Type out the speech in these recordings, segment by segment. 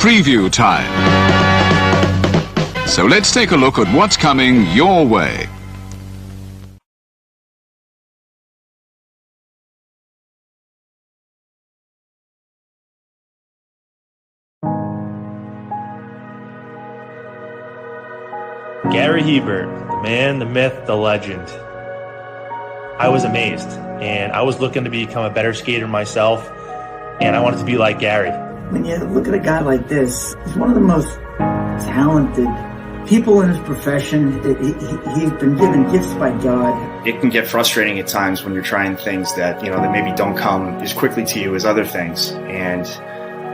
preview time. So let's take a look at what's coming your way. Gary Hebert, the man, the myth, the legend. I was amazed, and I was looking to become a better skater myself, and I wanted to be like Gary. When you look at a guy like this, he's one of the most talented people in his profession. He's been given gifts by God. It can get frustrating at times when you're trying things that, that maybe don't come as quickly to you as other things. And,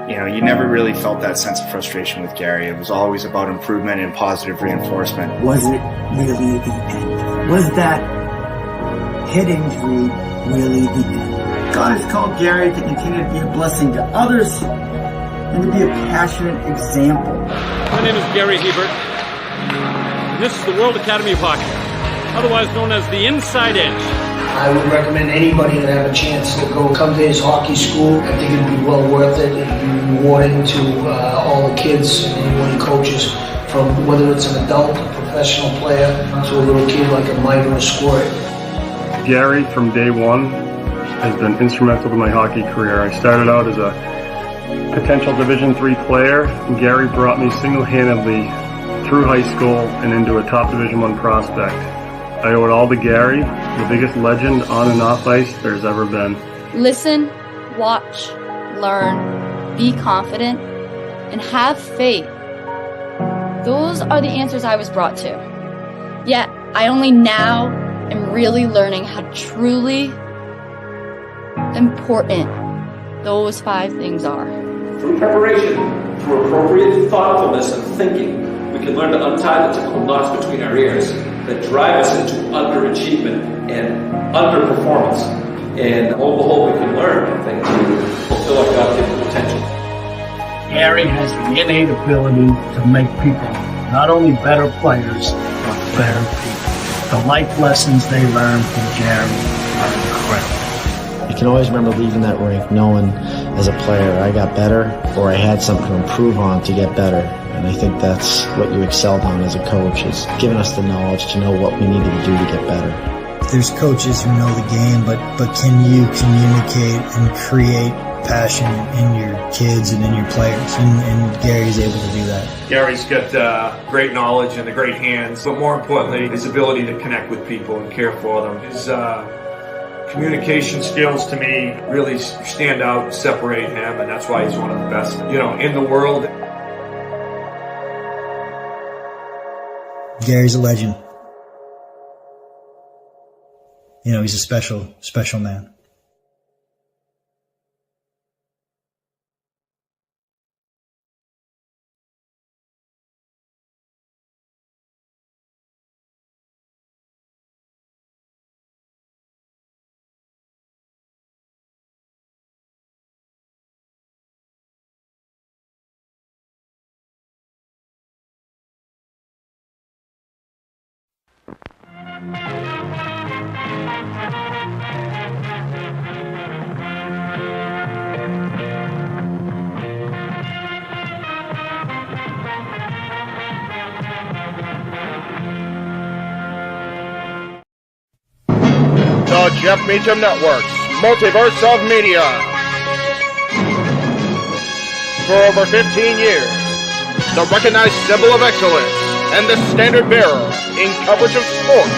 you never really felt that sense of frustration with Gary. It was always about improvement and positive reinforcement. Was it really the end? Was that head injury really the end? God has called Gary to continue to be a blessing to others and to be a passionate example. My name is Gary Hebert, and this is the World Academy of Hockey, otherwise known as the Inside Edge. I would recommend anybody that have a chance to come to his hockey school. I think it'd be well worth it. It'd be rewarding to all the kids and anyone he coaches, from whether it's an adult, a professional player, to a little kid like a Mike or a Squirt. Gary, from day one, has been instrumental to my hockey career. I started out as a potential Division III player, and Gary brought me single-handedly through high school and into a top Division I prospect. I owe it all to Gary, the biggest legend on and off ice there's ever been. Listen, watch, learn, be confident, and have faith. Those are the answers I was brought to. Yet, I only now am really learning how truly important those 5 things are. Through preparation, through appropriate thoughtfulness and thinking, we can learn to untie the typical knots between our ears that drive us into underachievement and underperformance. And lo and behold, we can learn, I think, to fulfill our God-given potential. Gary has the innate ability to make people not only better players, but better people. The life lessons they learn from Gary are incredible. You can always remember leaving that rink knowing as a player I got better, or I had something to improve on to get better. And I think that's what you excelled on as a coach, is giving us the knowledge to know what we needed to do to get better. There's coaches who know the game, but can you communicate and create passion in your kids and in your players? And Gary's able to do that. Gary's got great knowledge and the great hands, but more importantly, his ability to connect with people and care for them. His communication skills, to me, really stand out and separate him, and that's why he's one of the best, in the world. Gary's a legend. He's a special, special man. The Jeff Meacham Network's Multiverse of Media. For over 15 years, the recognized symbol of excellence and the standard bearer in coverage of sports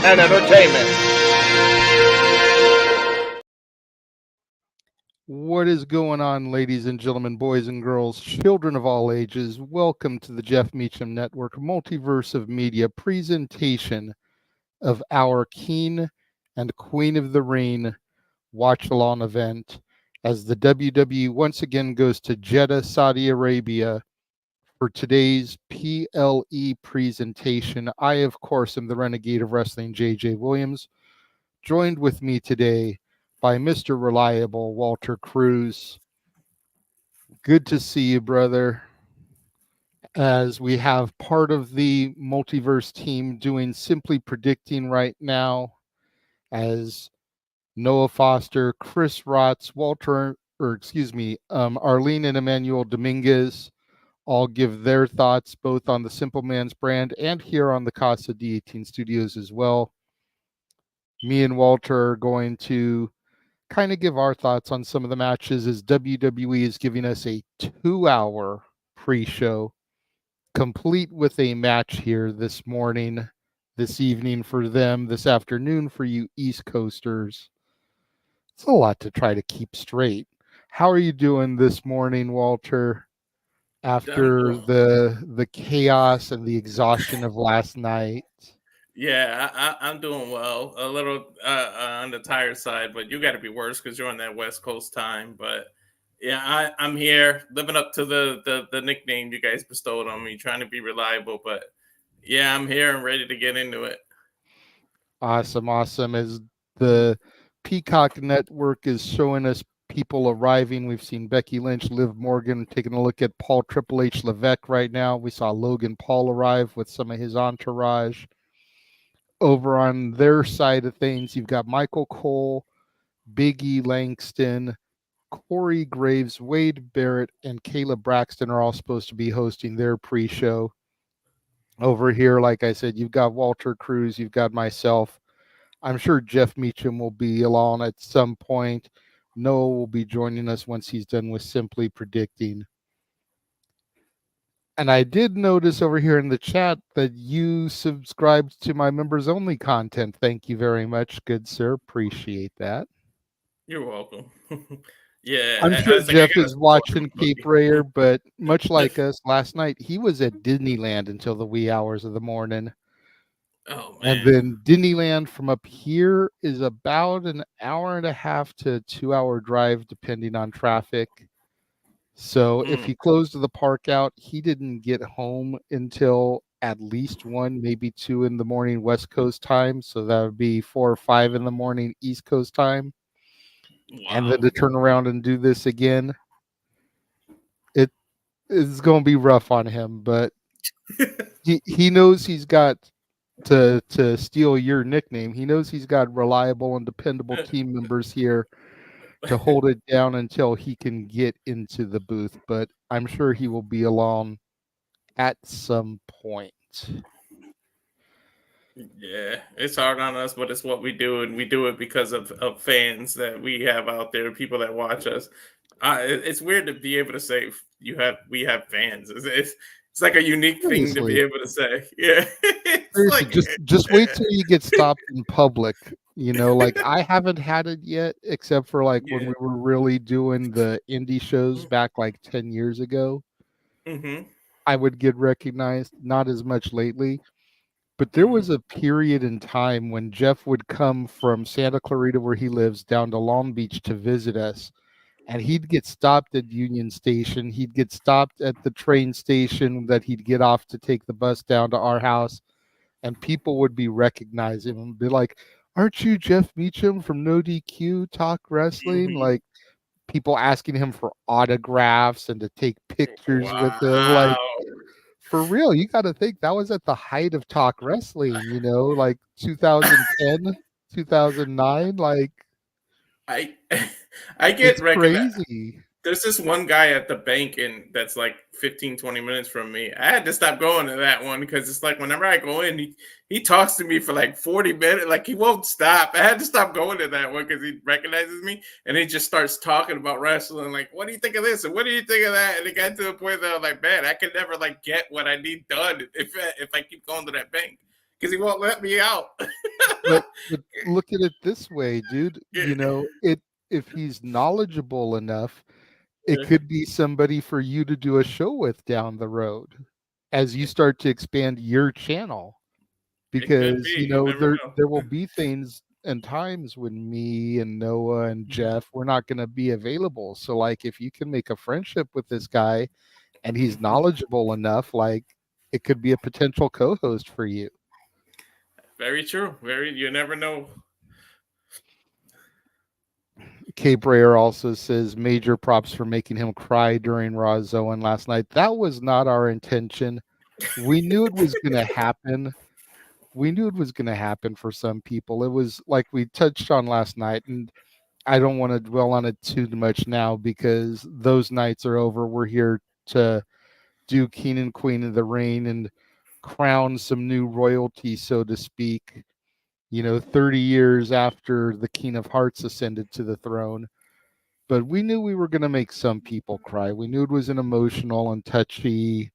and entertainment. What is going on, ladies and gentlemen, boys and girls, children of all ages? Welcome to the Jeff Meacham Network Multiverse of Media presentation of our King and Queen of the Ring watch-along event as the WWE once again goes to Jeddah, Saudi Arabia for today's PLE presentation. I, of course, am the Renegade of Wrestling, JJ Williams, joined with me today by Mr. Reliable, Walter Cruz. Good to see you, brother, as we have part of the Multiverse team doing Simply Predicting right now, as Noah Foster, Chris Rotz, Arlene and Emmanuel Dominguez all give their thoughts both on the Simple Man's brand and here on the Casa D18 Studios as well. Me and Walter are going to kind of give our thoughts on some of the matches as WWE is giving us a 2-hour pre-show complete with a match here this morning, this evening for them, this afternoon for you East Coasters. It's a lot to try to keep straight. How are you doing this morning, Walter, after the chaos and the exhaustion of last night? Yeah, I'm doing well. A little on the tired side, but you got to be worse because you're on that West Coast time. But yeah, I'm here living up to the nickname you guys bestowed on me, trying to be reliable. But yeah, I'm here and ready to get into it. Awesome. As the Peacock Network is showing us people arriving, we've seen Becky Lynch, Liv Morgan, taking a look at Paul Triple H Levesque right now. We saw Logan Paul arrive with some of his entourage. Over on their side of things, you've got Michael Cole, Big E Langston, Corey Graves, Wade Barrett, and Kayla Braxton are all supposed to be hosting their pre-show. Over here, like I said, you've got Walter Cruz, you've got myself. I'm sure Jeff Meacham will be along at some point. Noah will be joining us once he's done with Simply Predicting. And I did notice over here in the chat that you subscribed to my members only content. Thank you very much, good sir. Appreciate that. You're welcome. Yeah, I'm sure Jeff is watching Cape Rayer, but much like us last night, he was at Disneyland until the wee hours of the morning. Oh, man. And then Disneyland from up here is about an hour and a half to 2-hour drive, depending on traffic. So if he closed the park out, he didn't get home until at least 1, maybe 2 in the morning West Coast time. So that would be 4 or 5 in the morning East Coast time. Wow. And then to turn around and do this again, it is going to be rough on him. But he knows he's got to steal your nickname. He knows he's got reliable and dependable team members here to hold it down until he can get into the booth, but I'm sure he will be along at some point. Yeah, it's hard on us, but it's what we do, and we do it because of fans that we have out there, people that watch us. It's weird to be able to say we have fans. It's like a unique thing to be able to say. Yeah, just wait till you get stopped in public. You know, like I haven't had it yet, except for like when we were really doing the indie shows back like 10 years ago. Mm-hmm. I would get recognized, not as much lately. But there was a period in time when Jeff would come from Santa Clarita, where he lives, down to Long Beach to visit us. And he'd get stopped at Union Station. He'd get stopped at the train station that he'd get off to take the bus down to our house. And people would be recognizing him and be like, "Aren't you Jeff Meacham from No DQ Talk Wrestling?" Like people asking him for autographs and to take pictures with him. Like, for real, you got to think that was at the height of Talk Wrestling, you know, like 2010, 2009. Like, I get recognized. Crazy. There's this one guy at the bank that's like 15, 20 minutes from me. I had to stop going to that one because it's like whenever I go in, he talks to me for like 40 minutes. Like he won't stop. I had to stop going to that one because he recognizes me and he just starts talking about wrestling. Like, what do you think of this? And what do you think of that? And it got to the point that I was like, man, I could never like get what I need done if I keep going to that bank because he won't let me out. but look at it this way, dude. You know, if he's knowledgeable enough, it could be somebody for you to do a show with down the road as you start to expand your channel. Because, you know, there will be things and times when me and Noah and Jeff, we're not going to be available. So, like, if you can make a friendship with this guy and he's knowledgeable enough, like, it could be a potential co-host for you. Very true. You never know. Cape Rayer also says major props for making him cry during Raw Zoan last night. That was not our intention. We knew it was going to happen. We knew it was going to happen for some people. It was like we touched on last night, and I don't want to dwell on it too much now because those nights are over. We're here to do King and Queen of the Ring and crown some new royalty, so to speak, 30 years after the King of Hearts ascended to the throne. But we knew we were going to make some people cry. We knew it was an emotional and touchy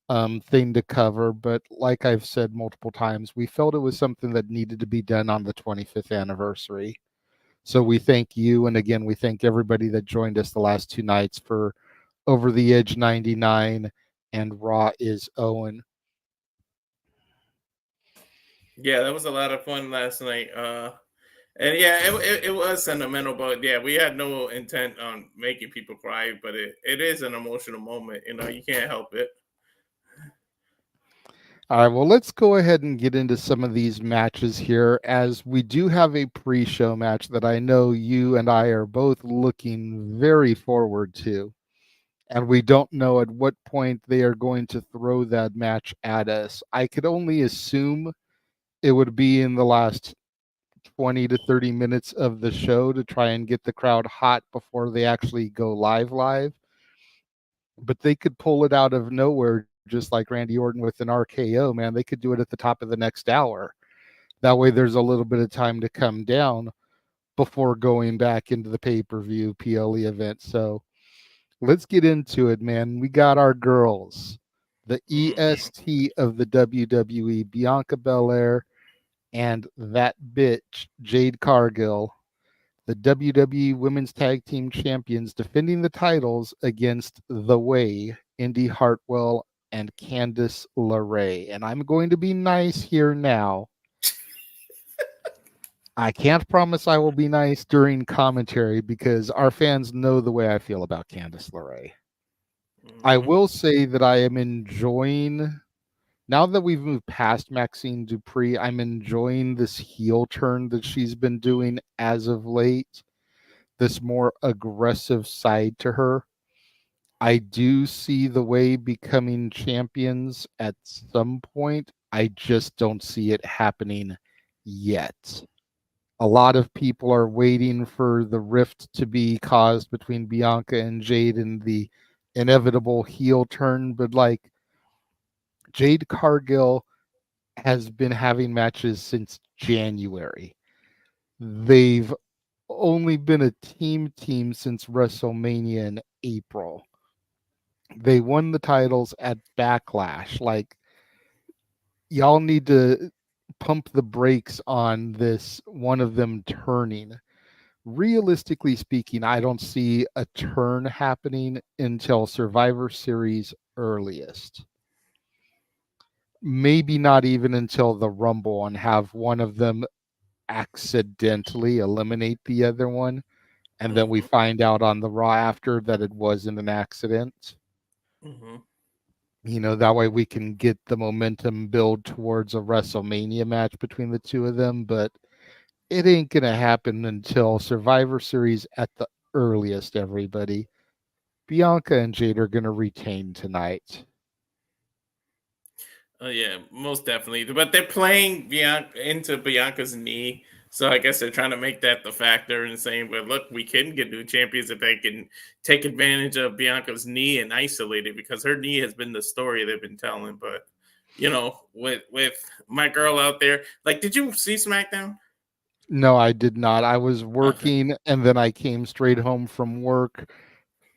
thing to cover. But like I've said multiple times, we felt it was something that needed to be done on the 25th anniversary. So we thank you. And again, we thank everybody that joined us the last 2 nights for Over the Edge 99 and Raw is Owen. Yeah, that was a lot of fun last night. And yeah, it was sentimental, but yeah, we had no intent on making people cry, but it is an emotional moment. You can't help it. All right, well, let's go ahead and get into some of these matches here, as we do have a pre-show match that I know you and I are both looking very forward to. And we don't know at what point they are going to throw that match at us. I could only assume it would be in the last 20 to 30 minutes of the show to try and get the crowd hot before they actually go live. But they could pull it out of nowhere, just like Randy Orton with an RKO, man. They could do it at the top of the next hour. That way there's a little bit of time to come down before going back into the pay-per-view PLE event. So let's get into it, man. We got our girls, the EST of the WWE, Bianca Belair, and that bitch, Jade Cargill, the WWE Women's Tag Team Champions, defending the titles against The Way, Indy Hartwell, and Candice LeRae. And I'm going to be nice here now. I can't promise I will be nice during commentary because our fans know the way I feel about Candice LeRae. I will say that I am enjoying, now that we've moved past Maxine Dupree, I'm enjoying this heel turn that she's been doing as of late, this more aggressive side to her. I do see The Way becoming champions at some point. I just don't see it happening yet. A lot of people are waiting for the rift to be caused between Bianca and Jade and the inevitable heel turn, but like, Jade Cargill has been having matches since January. They've only been a team since WrestleMania in April. They won the titles at Backlash. Like, y'all need to pump the brakes on this one of them turning. Realistically speaking, I don't see a turn happening until Survivor Series earliest. Maybe not even until the Rumble, and have one of them accidentally eliminate the other one, and then we find out on the Raw after that it wasn't an accident. That way we can get the momentum build towards a WrestleMania match between the two of them, but it ain't gonna happen until Survivor Series at the earliest, everybody. Bianca and Jade are gonna retain tonight. Oh yeah, most definitely. But they're playing into Bianca's knee, so I guess they're trying to make that the factor and saying, "Well, look, we can get new champions if they can take advantage of Bianca's knee and isolate it, because her knee has been the story they've been telling." But with my girl out there, like, did you see SmackDown? No, I did not. I was working, and then I came straight home from work,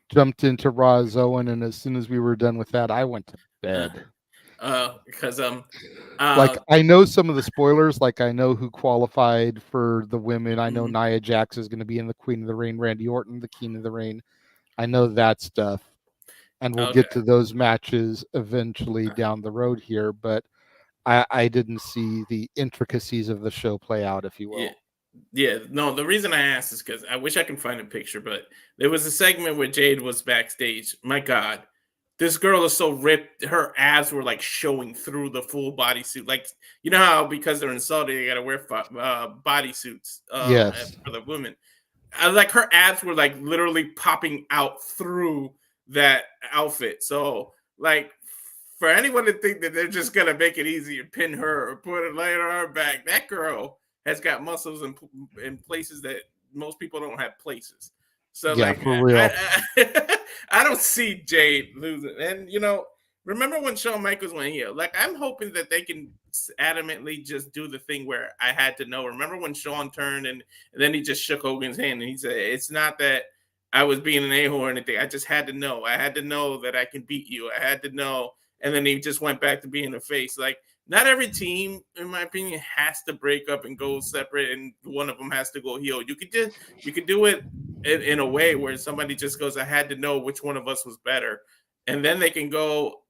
jumped into Raw as Owen, and as soon as we were done with that, I went to bed. Because like, I know some of the spoilers. Like, I know who qualified for the women. I know Nia Jax is going to be in the Queen of the Ring. Randy Orton, the King of the Ring. I know that stuff, and we'll get to those matches eventually down the road here. But I didn't see the intricacies of the show play out, if you will. Yeah. No, the reason I asked is because I wish I can find a picture, but there was a segment where Jade was backstage. My God, this girl is so ripped. Her abs were like showing through the full bodysuit. Like, you know how because they're in Saudi, they got to wear bodysuits Yes. for the women. Like, her abs were like literally popping out through that outfit. So, like, for anyone to think that they're just gonna make it easy and pin her or put it later on her back, that girl has got muscles in places that most people don't have places. So, yeah, like, for real. I don't see Jade losing. And Remember when Shawn Michaels went heel? Like, I'm hoping that they can adamantly just do the thing where I had to know. Remember when Shawn turned and then he just shook Hogan's hand and he said, "It's not that I was being an a-hole or anything. I just had to know. I had to know that I can beat you. I had to know." And then he just went back to being a face. Like, not every team, in my opinion, has to break up and go separate, and one of them has to go heel. You could do it in a way where somebody just goes, "I had to know which one of us was better," and then they can go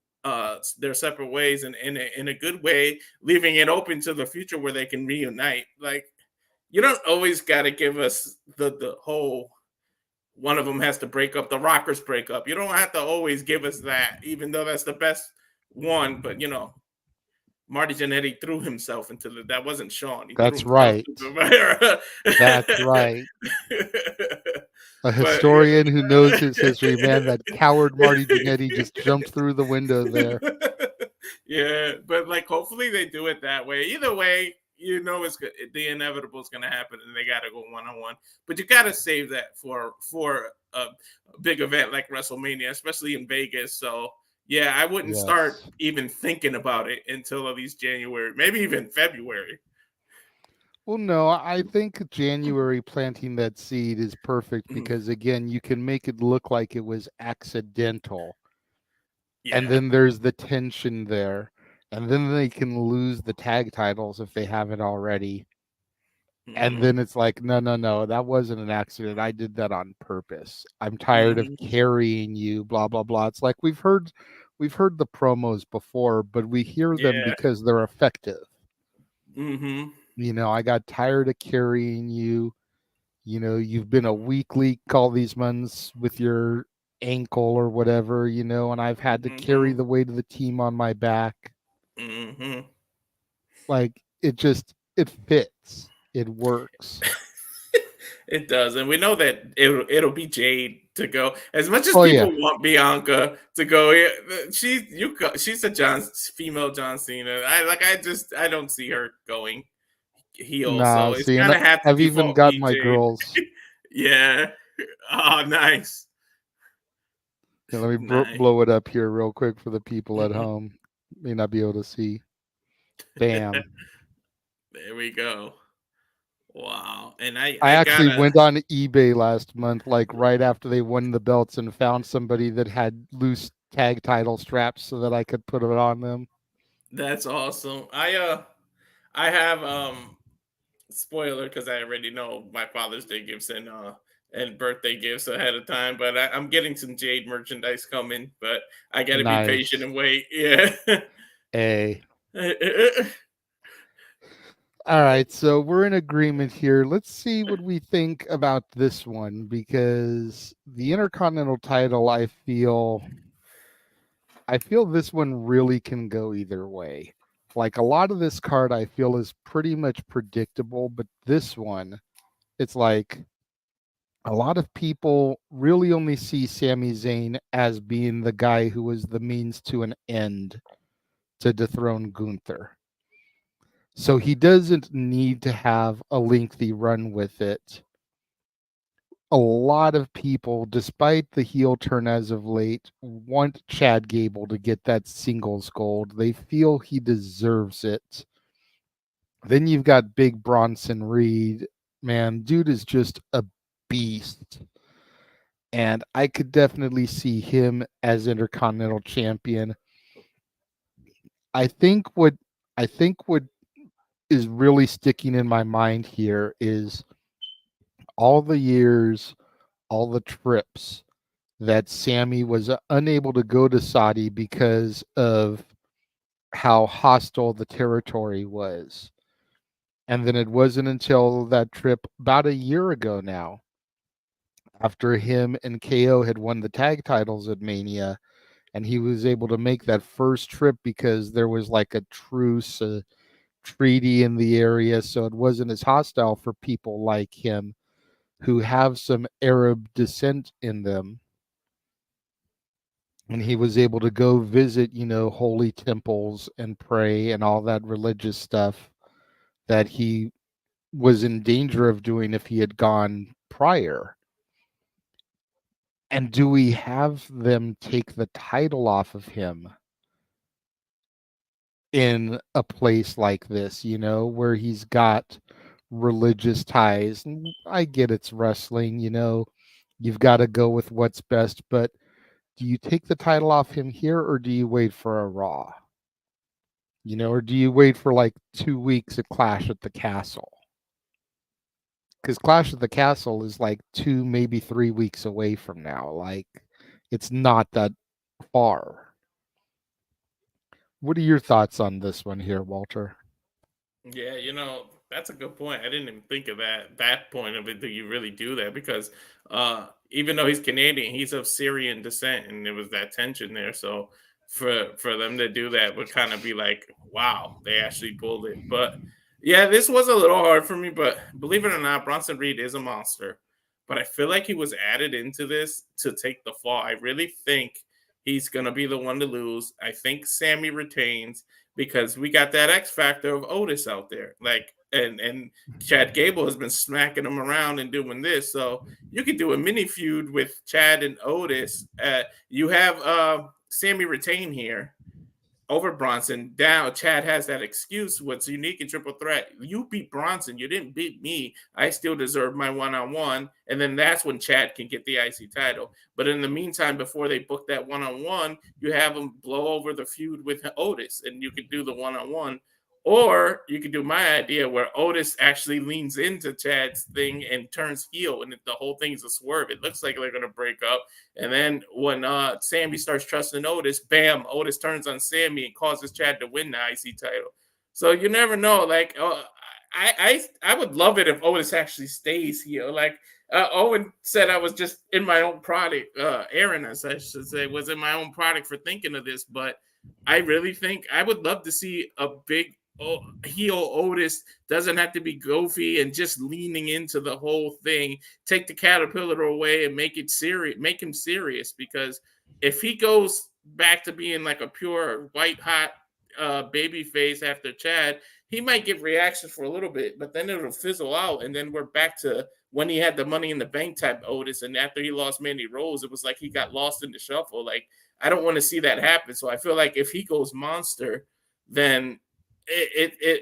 their separate ways and in a good way, leaving it open to the future where they can reunite. Like, you don't always got to give us the whole one of them has to break up, the Rockers break up. You don't have to always give us that, even though that's the best one. But Marty Jannetty threw himself into that wasn't Shawn. He That's threw himself right. into the fire. That's right. A But, historian who knows his history, man, that coward Marty Jannetty just jumped through the window there. Yeah, but like hopefully they do it that way. Either way, it's the inevitable is going to happen, and they got to go one-on-one. But you got to save that for a big event like WrestleMania, especially in Vegas. So yeah, I wouldn't start even thinking about it until at least January, maybe even February. Well, no, I think January planting that seed is perfect because, again, you can make it look like it was accidental. Yeah. And then there's the tension there. And then they can lose the tag titles if they haven't already. And then it's like, no, that wasn't an accident. I did that on purpose. I'm tired of carrying you, blah, blah, blah. It's like we've heard the promos before, but we hear them because they're effective. Mm-hmm. I got tired of carrying you. You've been a weak leak all these months with your ankle or whatever, and I've had to carry the weight of the team on my back. Mm-hmm. Like, it fits. It works. It does, and we know that it'll be Jade to go. As much as people want Bianca to go, she's a female John Cena. I don't see her going heel. Nah, so it's gonna have to. I've even got my Jade. girls. Yeah. Oh, nice. Yeah, let me blow it up here real quick for the people at home. May not be able to see. Bam. There we go. Wow. And I actually went on eBay last month, like right after they won the belts, and found somebody that had loose tag title straps so that I could put it on them. That's awesome. I have spoiler because I already know my Father's Day gifts and birthday gifts ahead of time, but I'm getting some Jade merchandise coming, but I got to be patient and wait. Yeah. Hey. All right, so we're in agreement here. Let's see what we think about this one, because the Intercontinental title, I feel this one really can go either way. Like, a lot of this card I feel is pretty much predictable, but this one, it's like a lot of people really only see Sami Zayn as being the guy who was the means to an end to dethrone Gunther. So he doesn't need to have a lengthy run with it. A lot of people, despite the heel turn as of late, want Chad Gable to get that singles gold. They feel he deserves it. Then you've got Big Bronson Reed. Man, dude is just a beast. And I could definitely see him as Intercontinental Champion. I think what is really sticking in my mind here is all the years, all the trips that Sami was unable to go to Saudi because of how hostile the territory was. And then it wasn't until that trip about a year ago now, after him and KO had won the tag titles at Mania, and he was able to make that first trip because there was like a truce, treaty in the area, so it wasn't as hostile for people like him who have some Arab descent in them. And he was able to go visit, holy temples and pray and all that religious stuff that he was in danger of doing if he had gone prior. And do we have them take the title off of him in a place like this, where he's got religious ties. And I get it's wrestling, you've got to go with what's best, but do you take the title off him here or do you wait for a Raw? Or do you wait for like 2 weeks at Clash at the Castle? Because Clash at the Castle is like 2, maybe 3 weeks away from now. Like, it's not that far. What are your thoughts on this one here, Walter? Yeah, that's a good point. I didn't even think of that point of it. Do you really do that? Because even though he's Canadian, he's of Syrian descent, and there was that tension there. So for them to do that would kind of be like, wow, they actually pulled it. But yeah, this was a little hard for me. But believe it or not, Bronson Reed is a monster. But I feel like he was added into this to take the fall. I really think he's gonna be the one to lose. I think Sammy retains because we got that X factor of Otis out there. Like, and Chad Gable has been smacking him around and doing this. So you could do a mini feud with Chad and Otis. You have Sammy retain here over Bronson. Now Chad has that excuse. What's unique in Triple Threat? You beat Bronson. You didn't beat me. I still deserve my one-on-one. And then that's when Chad can get the IC title. But in the meantime, before they book that one-on-one, you have them blow over the feud with Otis, and you could do the one-on-one. Or you could do my idea where Otis actually leans into Chad's thing and turns heel, and the whole thing's a swerve. It looks like they're going to break up. And then when Sammy starts trusting Otis, bam, Otis turns on Sammy and causes Chad to win the IC title. So you never know. Like, I would love it if Otis actually stays heel. Like, Owen said I was just in my own product. Aaron, as I should say, was in my own product for thinking of this. But I really think I would love to see a big heel Otis. Doesn't have to be goofy and just leaning into the whole thing. Take the caterpillar away and make it serious. Make him serious, because if he goes back to being like a pure white hot baby face after Chad, he might get reactions for a little bit, but then it'll fizzle out, and then we're back to when he had the Money in the Bank type Otis, and after he lost Mandy Rose, it was like he got lost in the shuffle. Like, I don't want to see that happen. So I feel like if he goes monster, then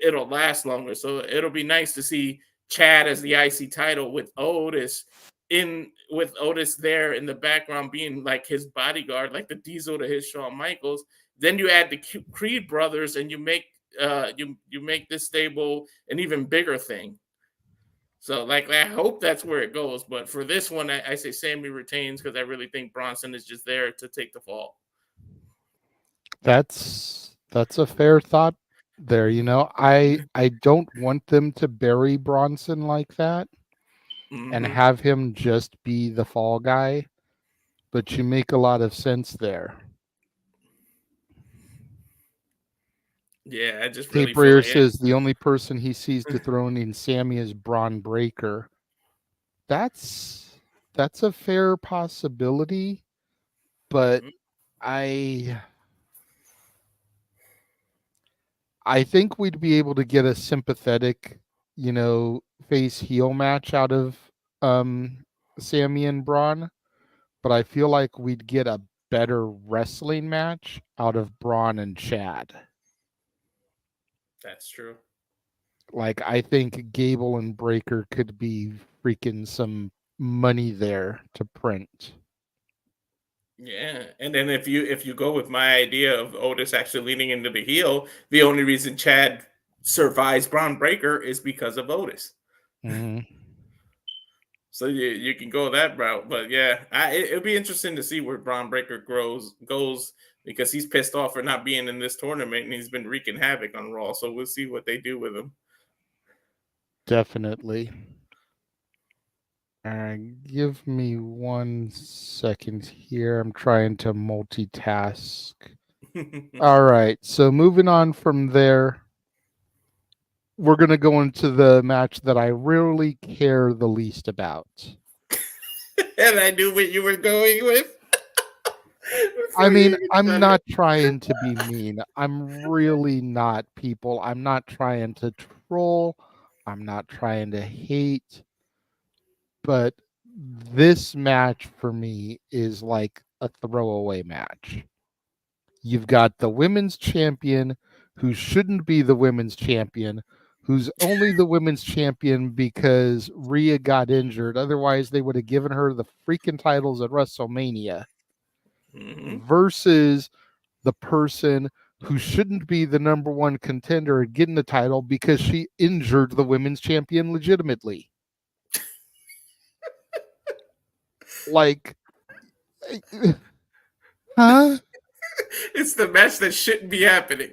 it'll last longer. So it'll be nice to see Chad as the IC title with Otis there in the background being like his bodyguard, like the Diesel to his Shawn Michaels. Then you add the Creed brothers and you make you make this stable an even bigger thing. So, like, I hope that's where it goes. But for this one, I say Sammy retains because I really think Bronson is just there to take the fall. That's a fair thought there. I don't want them to bury Bronson like that and have him just be the fall guy, but you make a lot of sense there. Yeah, I just really Tape says the only person he sees dethroning Sammy is Braun Breaker. That's a fair possibility, but I think we'd be able to get a sympathetic, face heel match out of Sammy and Braun, but I feel like we'd get a better wrestling match out of Braun and Chad. That's true. Like, I think Gable and Breaker could be freaking some money there to print. Yeah, and then if you go with my idea of Otis actually leaning into the heel, the only reason Chad survives Braun Breaker is because of Otis. Mm-hmm. So you can go that route, but yeah, it'll be interesting to see where Braun Breaker goes because he's pissed off for not being in this tournament and he's been wreaking havoc on Raw. So we'll see what they do with him. Definitely. Give me 1 second here. I'm trying to multitask. All right. So moving on from there, we're going to go into the match that I really care the least about. And I knew what you were going with. I mean, I'm not trying to be mean. I'm really not, people. I'm not trying to troll. I'm not trying to hate. But this match for me is like a throwaway match. You've got the women's champion who shouldn't be the women's champion, who's only the women's champion because Rhea got injured. Otherwise, they would have given her the freaking titles at WrestleMania, versus the person who shouldn't be the number one contender at getting the title because she injured the women's champion legitimately. Like, huh? It's the match that shouldn't be happening.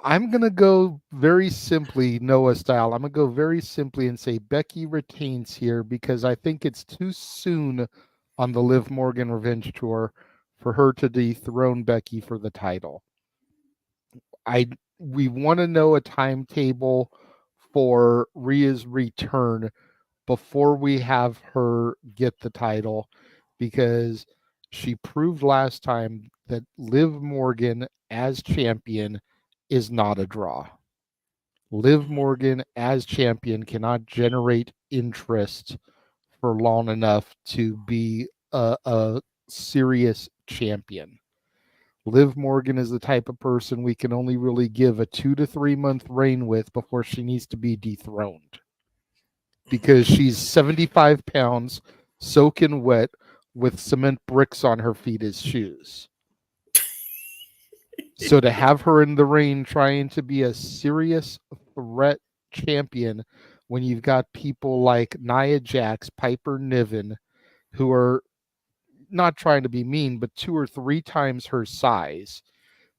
I'm going to go very simply, Noah style. I'm going to go very simply and say Becky retains here because I think it's too soon on the Liv Morgan Revenge Tour for her to dethrone Becky for the title. We want to know a timetable for Rhea's return before we have her get the title, because she proved last time that Liv Morgan as champion is not a draw. Liv Morgan as champion cannot generate interest for long enough to be a serious champion. Liv Morgan is the type of person we can only really give a 2 to 3 month reign with before she needs to be dethroned, because she's 75 pounds, soaking wet, with cement bricks on her feet as shoes. So to have her in the ring trying to be a serious threat champion when you've got people like Nia Jax, Piper Niven, who are not trying to be mean, but 2 or 3 times her size,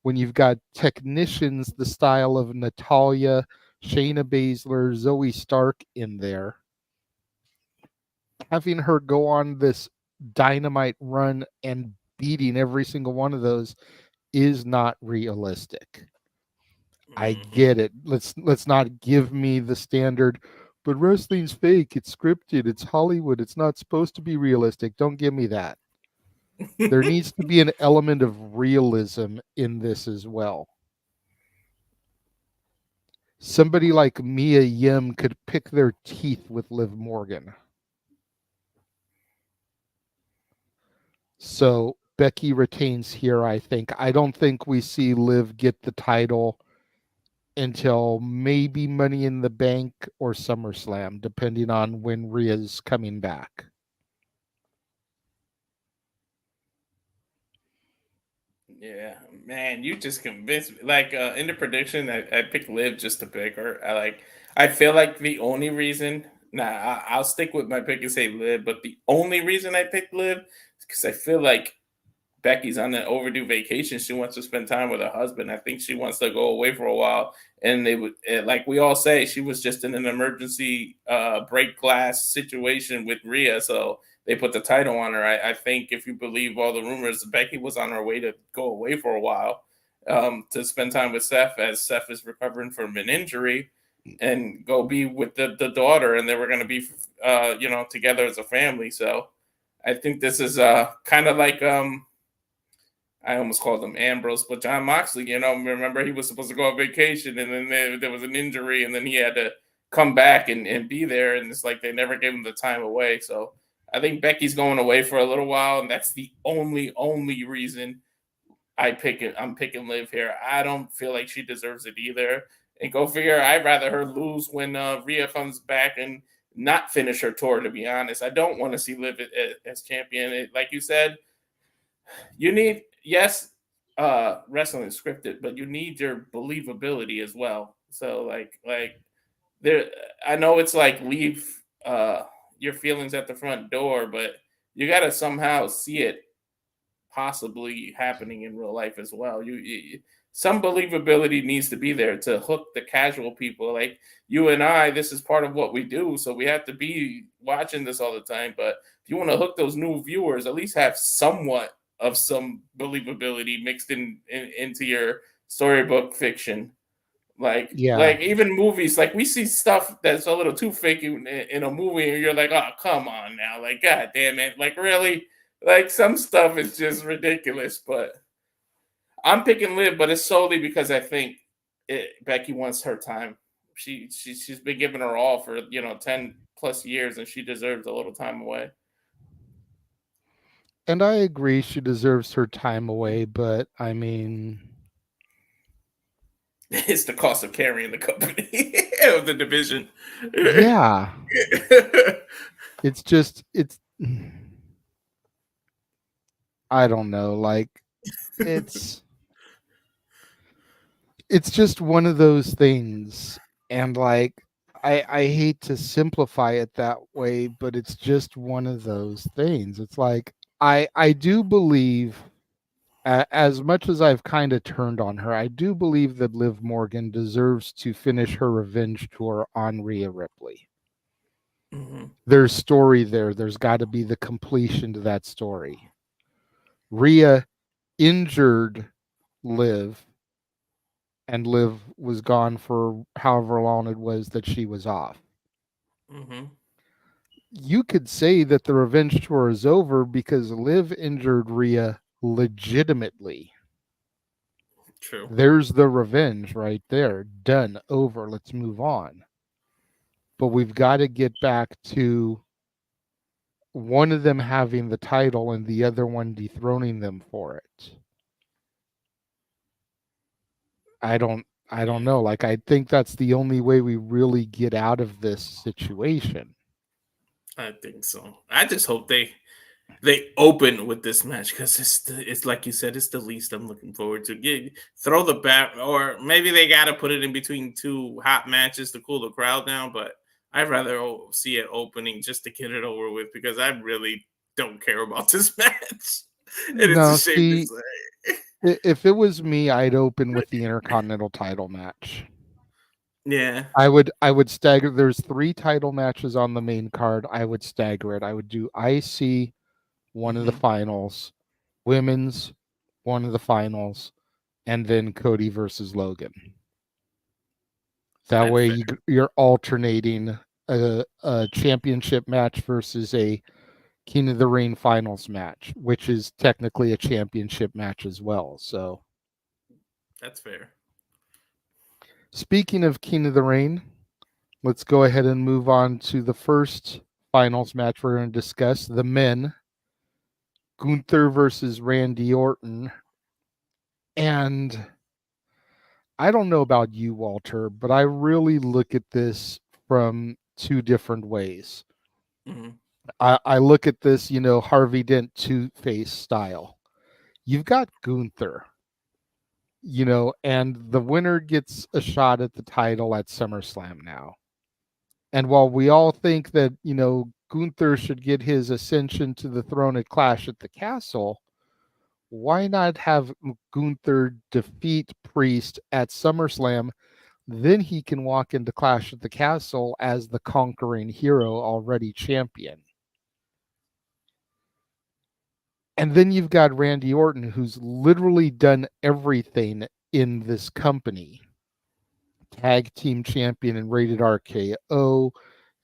when you've got technicians the style of Natalya, Shayna Baszler, Zoe Stark in there, having her go on this dynamite run and beating every single one of those is not realistic. I get it. Let's not give me the standard, but wrestling's fake, it's scripted, it's Hollywood, it's not supposed to be realistic. Don't give me that. There needs to be an element of realism in this as well. Somebody like Mia Yim could pick their teeth with Liv Morgan. So Becky retains here, I think. I don't think we see Liv get the title until maybe Money in the Bank or SummerSlam, depending on when Rhea's coming back. Yeah, man, you just convinced me. Like in the prediction, I picked Liv just to pick her. I feel like the only reason. I'll stick with my pick and say Liv, but the only reason I picked Liv is because I feel like Becky's on an overdue vacation. She wants to spend time with her husband. I think she wants to go away for a while. And they would, like we all say, she was just in an emergency break glass situation with Rhea. So they put the title on her. I think if you believe all the rumors, Becky was on her way to go away for a while to spend time with Seth, as Seth is recovering from an injury, and go be with the daughter. And they were going to be, together as a family. So I think this is kind of like I almost called him Ambrose, but John Moxley, remember he was supposed to go on vacation and then there was an injury and then he had to come back and be there. And it's like they never gave him the time away. So I think Becky's going away for a little while. And that's the only reason I'm picking Liv here. I don't feel like she deserves it either. And go figure, I'd rather her lose when Rhea comes back and not finish her tour, to be honest. I don't want to see Liv as champion. Like you said, you need, wrestling is scripted, but you need your believability as well. So like there, I know it's like leave your feelings at the front door, but you got to somehow see it possibly happening in real life as well. Some believability needs to be there to hook the casual people like you and I. This is part of what we do, so we have to be watching this all the time. But if you want to hook those new viewers, at least have somewhat of some believability mixed into your storybook fiction. Like even movies, like we see stuff that's a little too fake in a movie, and you're like, oh, come on now, like, god damn it, like really, like some stuff is just ridiculous. But I'm picking Liv, but it's solely because I think Becky wants her time. She's been giving her all for 10 plus years, and she deserves a little time away. And I agree, she deserves her time away, but I mean, It's the cost of carrying the company of the division. Yeah. It's I don't know, like it's just one of those things, and like I hate to simplify it that way, but it's just one of those things. It's like I do believe, as much as I've kind of turned on her, I do believe that Liv Morgan deserves to finish her revenge tour on Rhea Ripley. Mm-hmm. There's story there. There's got to be the completion to that story. Rhea injured Liv, and Liv was gone for however long it was that she was off. Mm-hmm. You could say that the revenge tour is over because Liv injured Rhea legitimately. True. There's the revenge right there. Done. Over. Let's move on. But we've got to get back to one of them having the title and the other one dethroning them for it. I don't know. Like, I think that's the only way we really get out of this situation. I think so. I just hope they open with this match, because it's like you said, it's the least I'm looking forward to. Throw the bat, or maybe they got to put it in between two hot matches to cool the crowd down. But I'd rather see it opening just to get it over with, because I really don't care about this match. And it's No, a shame to see, say. if it was me, I'd open with the Intercontinental title match. Yeah. I would stagger. There's 3 title matches on the main card. I would stagger it. I would do IC, one of the finals, women's, one of the finals, and then Cody versus Logan. That way you're alternating a championship match versus a King of the Ring finals match, which is technically a championship match as well. So That's fair. Speaking of King of the Ring, let's go ahead and move on to the first finals match we're going to discuss. The men, Gunther versus Randy Orton. And I don't know about you, Walter, but I really look at this from 2 different ways. Mm-hmm. I look at this, Harvey Dent Two-Face style. You've got Gunther, and the winner gets a shot at the title at SummerSlam now. And while we all think that, Gunther should get his ascension to the throne at Clash at the Castle, why not have Gunther defeat Priest at SummerSlam? Then he can walk into Clash at the Castle as the conquering hero, already champion. And then you've got Randy Orton, who's literally done everything in this company. Tag team champion in Rated RKO,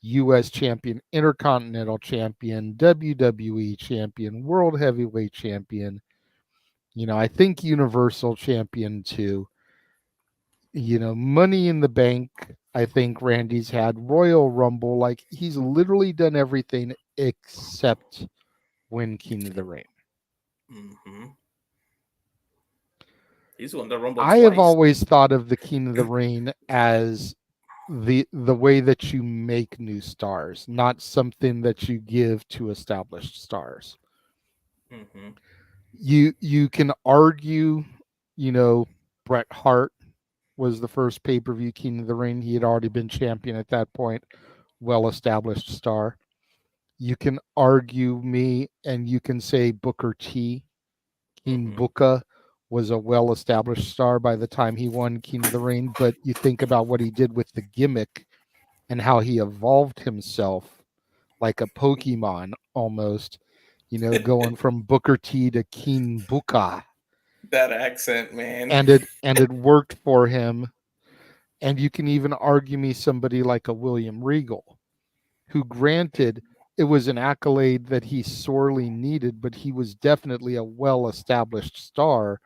U.S. champion, Intercontinental champion, WWE champion, World Heavyweight champion. I think Universal champion too. Money in the Bank. I think Randy's had Royal Rumble. Like, he's literally done everything except win King of the Ring. Mm-hmm. He's won the Rumble I twice. have always thought of the King of the Ring as the way that you make new stars, not something that you give to established stars. Mm-hmm. You can argue, Bret Hart was the first pay-per-view King of the Ring. He had already been champion at that point, well-established star. You can argue me, and you can say Booker T. King Booker was a well-established star by the time he won King of the Ring, but you think about what he did with the gimmick and how he evolved himself like a Pokemon almost, going from Booker T to King Booker. That accent, man. And it worked for him. And you can even argue me somebody like a William Regal, who, granted, it was an accolade that he sorely needed, but he was definitely a well-established star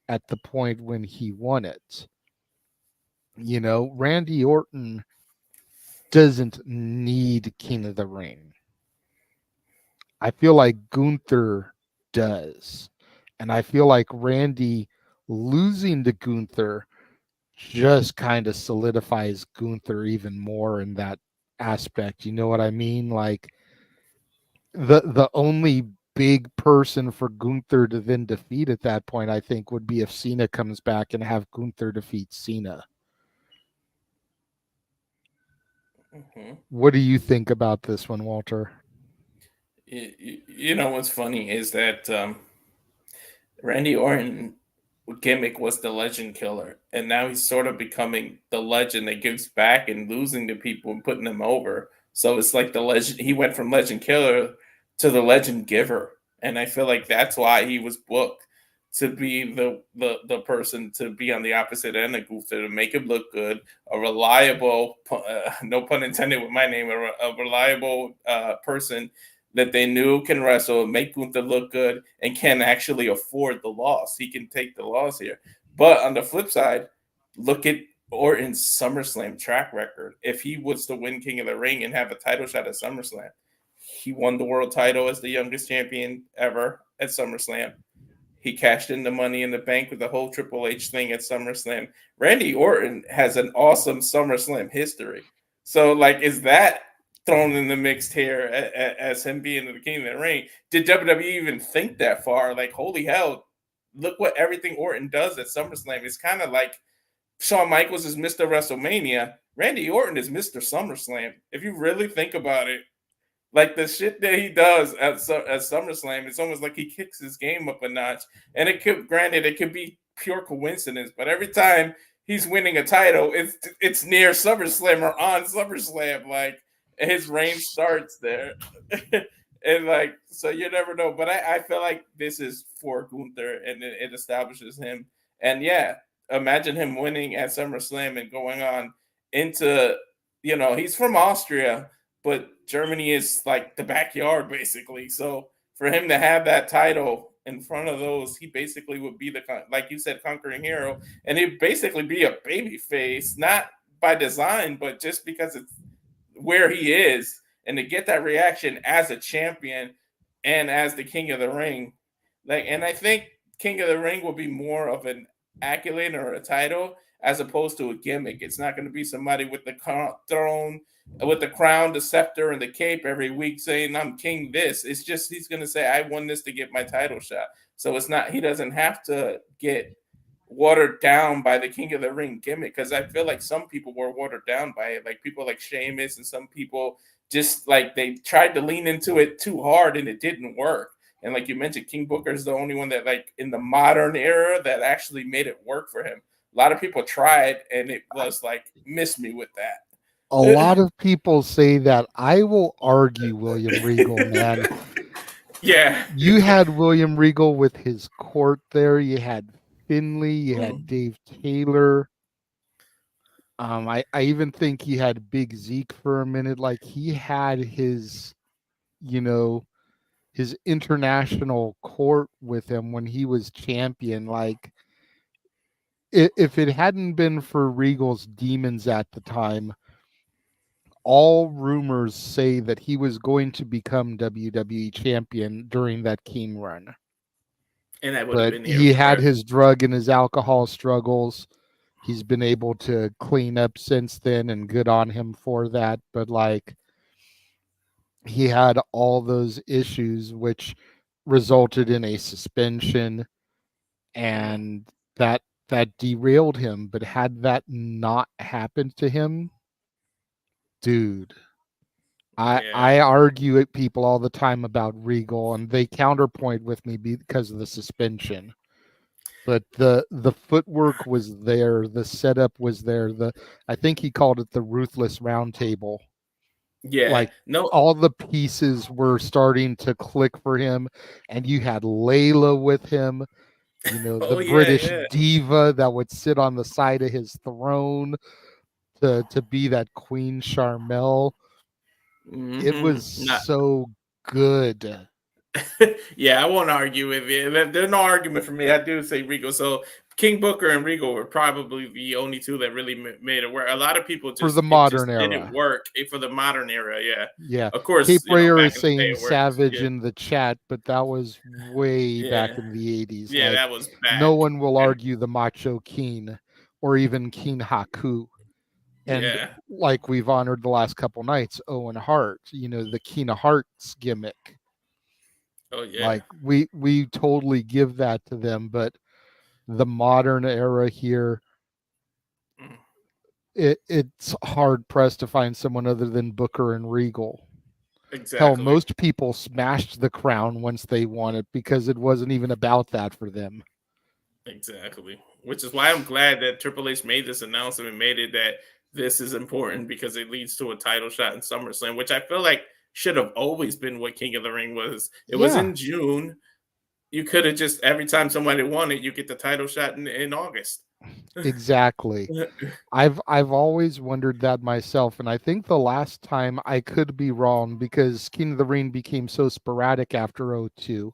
at the point when he won it. Randy Orton doesn't need King of the Ring. I feel like Gunther does. And I feel like Randy losing to Gunther just kind of solidifies Gunther even more in that aspect. You know what I mean? Like the only big person for Gunther to then defeat at that point, I think, would be if Cena comes back and have Gunther defeat Cena. Mm-hmm. What do you think about this one, Walter? You know what's funny is that Randy Orton gimmick was the legend killer, and now he's sort of becoming the legend that gives back and losing to people and putting them over. So it's like the legend. He went from legend killer to the legend giver, and I feel like that's why he was booked to be the person to be on the opposite end of Gunther, to make him look good, a reliable, no pun intended with my name, a reliable person that they knew can wrestle, make Gunther look good, and can actually afford the loss. He can take the loss here. But on the flip side, look at Orton's SummerSlam track record. If he was to win King of the Ring and have a title shot at SummerSlam, he won the world title as the youngest champion ever at SummerSlam. He cashed in the Money in the Bank with the whole Triple H thing at SummerSlam. Randy Orton has an awesome SummerSlam history. So, like, is that thrown in the mix here as him being the King of the Ring? Did WWE even think that far? Like, holy hell, look what everything Orton does at SummerSlam. It's kind of like Shawn Michaels is Mr. WrestleMania. Randy Orton is Mr. SummerSlam. If you really think about it, like the shit that he does at SummerSlam, it's almost like he kicks his game up a notch. And it could, granted, it could be pure coincidence, but every time he's winning a title, it's near SummerSlam or on SummerSlam. Like, his reign starts there. And like, so you never know. But I feel like this is for Gunther, and it establishes him. And yeah, imagine him winning at SummerSlam and going on into, he's from Austria, but Germany is like the backyard, basically. So for him to have that title in front of those, he basically would be like you said, conquering hero, and he'd basically be a baby face, not by design, but just because it's where he is, and to get that reaction as a champion and as the King of the Ring. And I think King of the Ring will be more of an accolade or a title as opposed to a gimmick. It's not going to be somebody with the throne, with the crown, the scepter, and the cape every week saying, I'm king this. It's just, he's going to say, I won this to get my title shot. So it's not, he doesn't have to get watered down by the King of the Ring gimmick, because I feel like some people were watered down by it. Like people like Sheamus, and some people just like they tried to lean into it too hard and it didn't work. And like you mentioned, King Booker is the only one that, like, in the modern era, that actually made it work for him. A lot of people tried, and it was like, miss me with that. A lot of people say that. I will argue William Regal, man. Yeah. You had William Regal with his court there. You had Finley. You had Dave Taylor. I even think he had Big Zeke for a minute. Like, he had his, his international court with him when he was champion. Like, if it hadn't been for Regal's demons at the time, all rumors say that he was going to become WWE champion during that King run. And that would have been he had his drug and his alcohol struggles. He's been able to clean up since then, and good on him for that. But like, he had all those issues, which resulted in a suspension, and that derailed him. But had that not happened to him, dude, I argue at people all the time about Regal, and they counterpoint with me because of the suspension. But the footwork was there, the setup was there. I think he called it the ruthless round table. Yeah, like all the pieces were starting to click for him, and you had Layla with him. The British diva that would sit on the side of his throne to be that Queen Charmel. Mm-hmm. It was so good. Yeah, I won't argue with you. There's no argument for me. I do say Regal. So King Booker and Regal were probably the only two that really made it work. A lot of people just for the modern era didn't work for the modern era. Yeah. Of course, Cape Rayer is saying Savage in the chat, but that was way back in the 80s. Yeah, that was back. No one will argue the Macho King, or even King Haku. And Yeah. like we've honored the last couple nights, Owen Hart, the King of Hearts gimmick. Oh yeah. Like we totally give that to them, but the modern era here, it's hard pressed to find someone other than Booker and Regal. Hell, Exactly. most people smashed the crown once they won it because it wasn't even about that for them. Exactly. Which is why I'm glad that Triple H made this announcement and made it that this is important because it leads to a title shot in SummerSlam, which I feel like should have always been what King of the Ring was. It was Yeah. in June. You could have just every time somebody won it, you get the title shot in August. Exactly. I've always wondered that myself, and I think the last time, I could be wrong because King of the Ring became so sporadic after 02.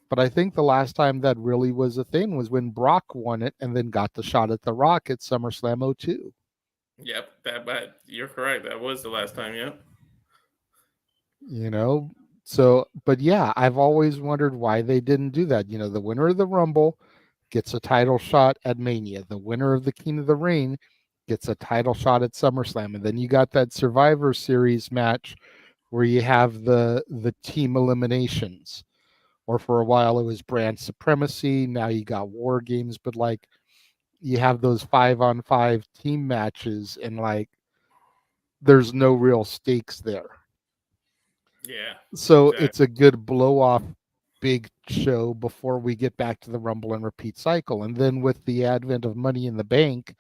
But I think the last time that really was a thing was when Brock won it and then got the shot at The Rock at SummerSlam 02. Yep, but you're correct. That was the last time, yep. So, but yeah, I've always wondered why they didn't do that. The winner of the Rumble gets a title shot at Mania. The winner of the King of the Ring gets a title shot at SummerSlam. And then you got that Survivor Series match where you have the team eliminations. Or for a while it was brand supremacy. Now you got War Games, but like you have those 5-on-5 team matches and like there's no real stakes there. Yeah. So Exactly. it's a good blow off big show before we get back to the Rumble and Repeat cycle. And then with the advent of Money in the Bank,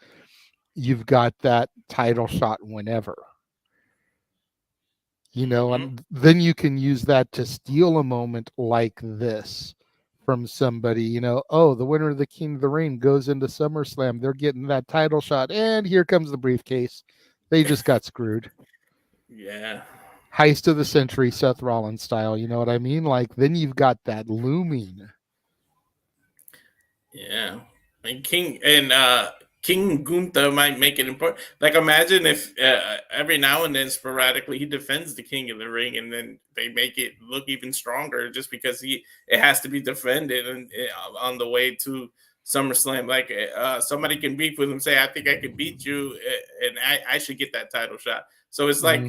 you've got that title shot whenever. And then you can use that to steal a moment like this from somebody, oh, the winner of the King of the Ring goes into SummerSlam. They're getting that title shot. And here comes the briefcase. They just got screwed. Yeah. Heist of the century, Seth Rollins style. You know what I mean? Like, then you've got that looming. Yeah. And King Gunther might make it important. Like, imagine if every now and then, sporadically, he defends the King of the Ring, and then they make it look even stronger just because it has to be defended on the way to SummerSlam. Like, somebody can beef with him, say, "I think I can beat you, and I should get that title shot." So it's like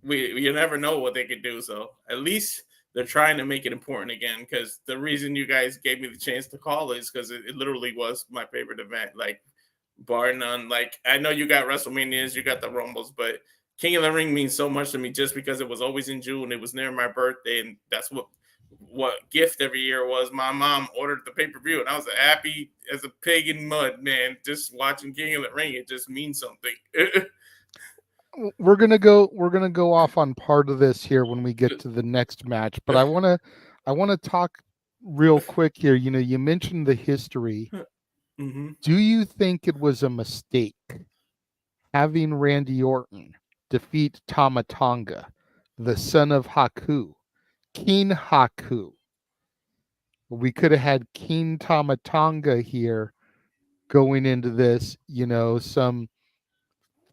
you never know what they could do. So at least they're trying to make it important again, because the reason you guys gave me the chance to call is because it literally was my favorite event. Like, bar none. Like, I know you got WrestleManias, you got the Rumbles, but King of the Ring means so much to me just because it was always in June. It was near my birthday, and that's what gift every year was. My mom ordered the pay-per-view, and I was happy as a pig in mud, man. Just watching King of the Ring, it just means something. We're gonna go off on part of this here when we get to the next match, but I wanna talk real quick here. You mentioned the history. Do you think it was a mistake having Randy Orton defeat Tama Tonga, the son of Haku, King Haku? We could have had King Tama Tonga here going into this, some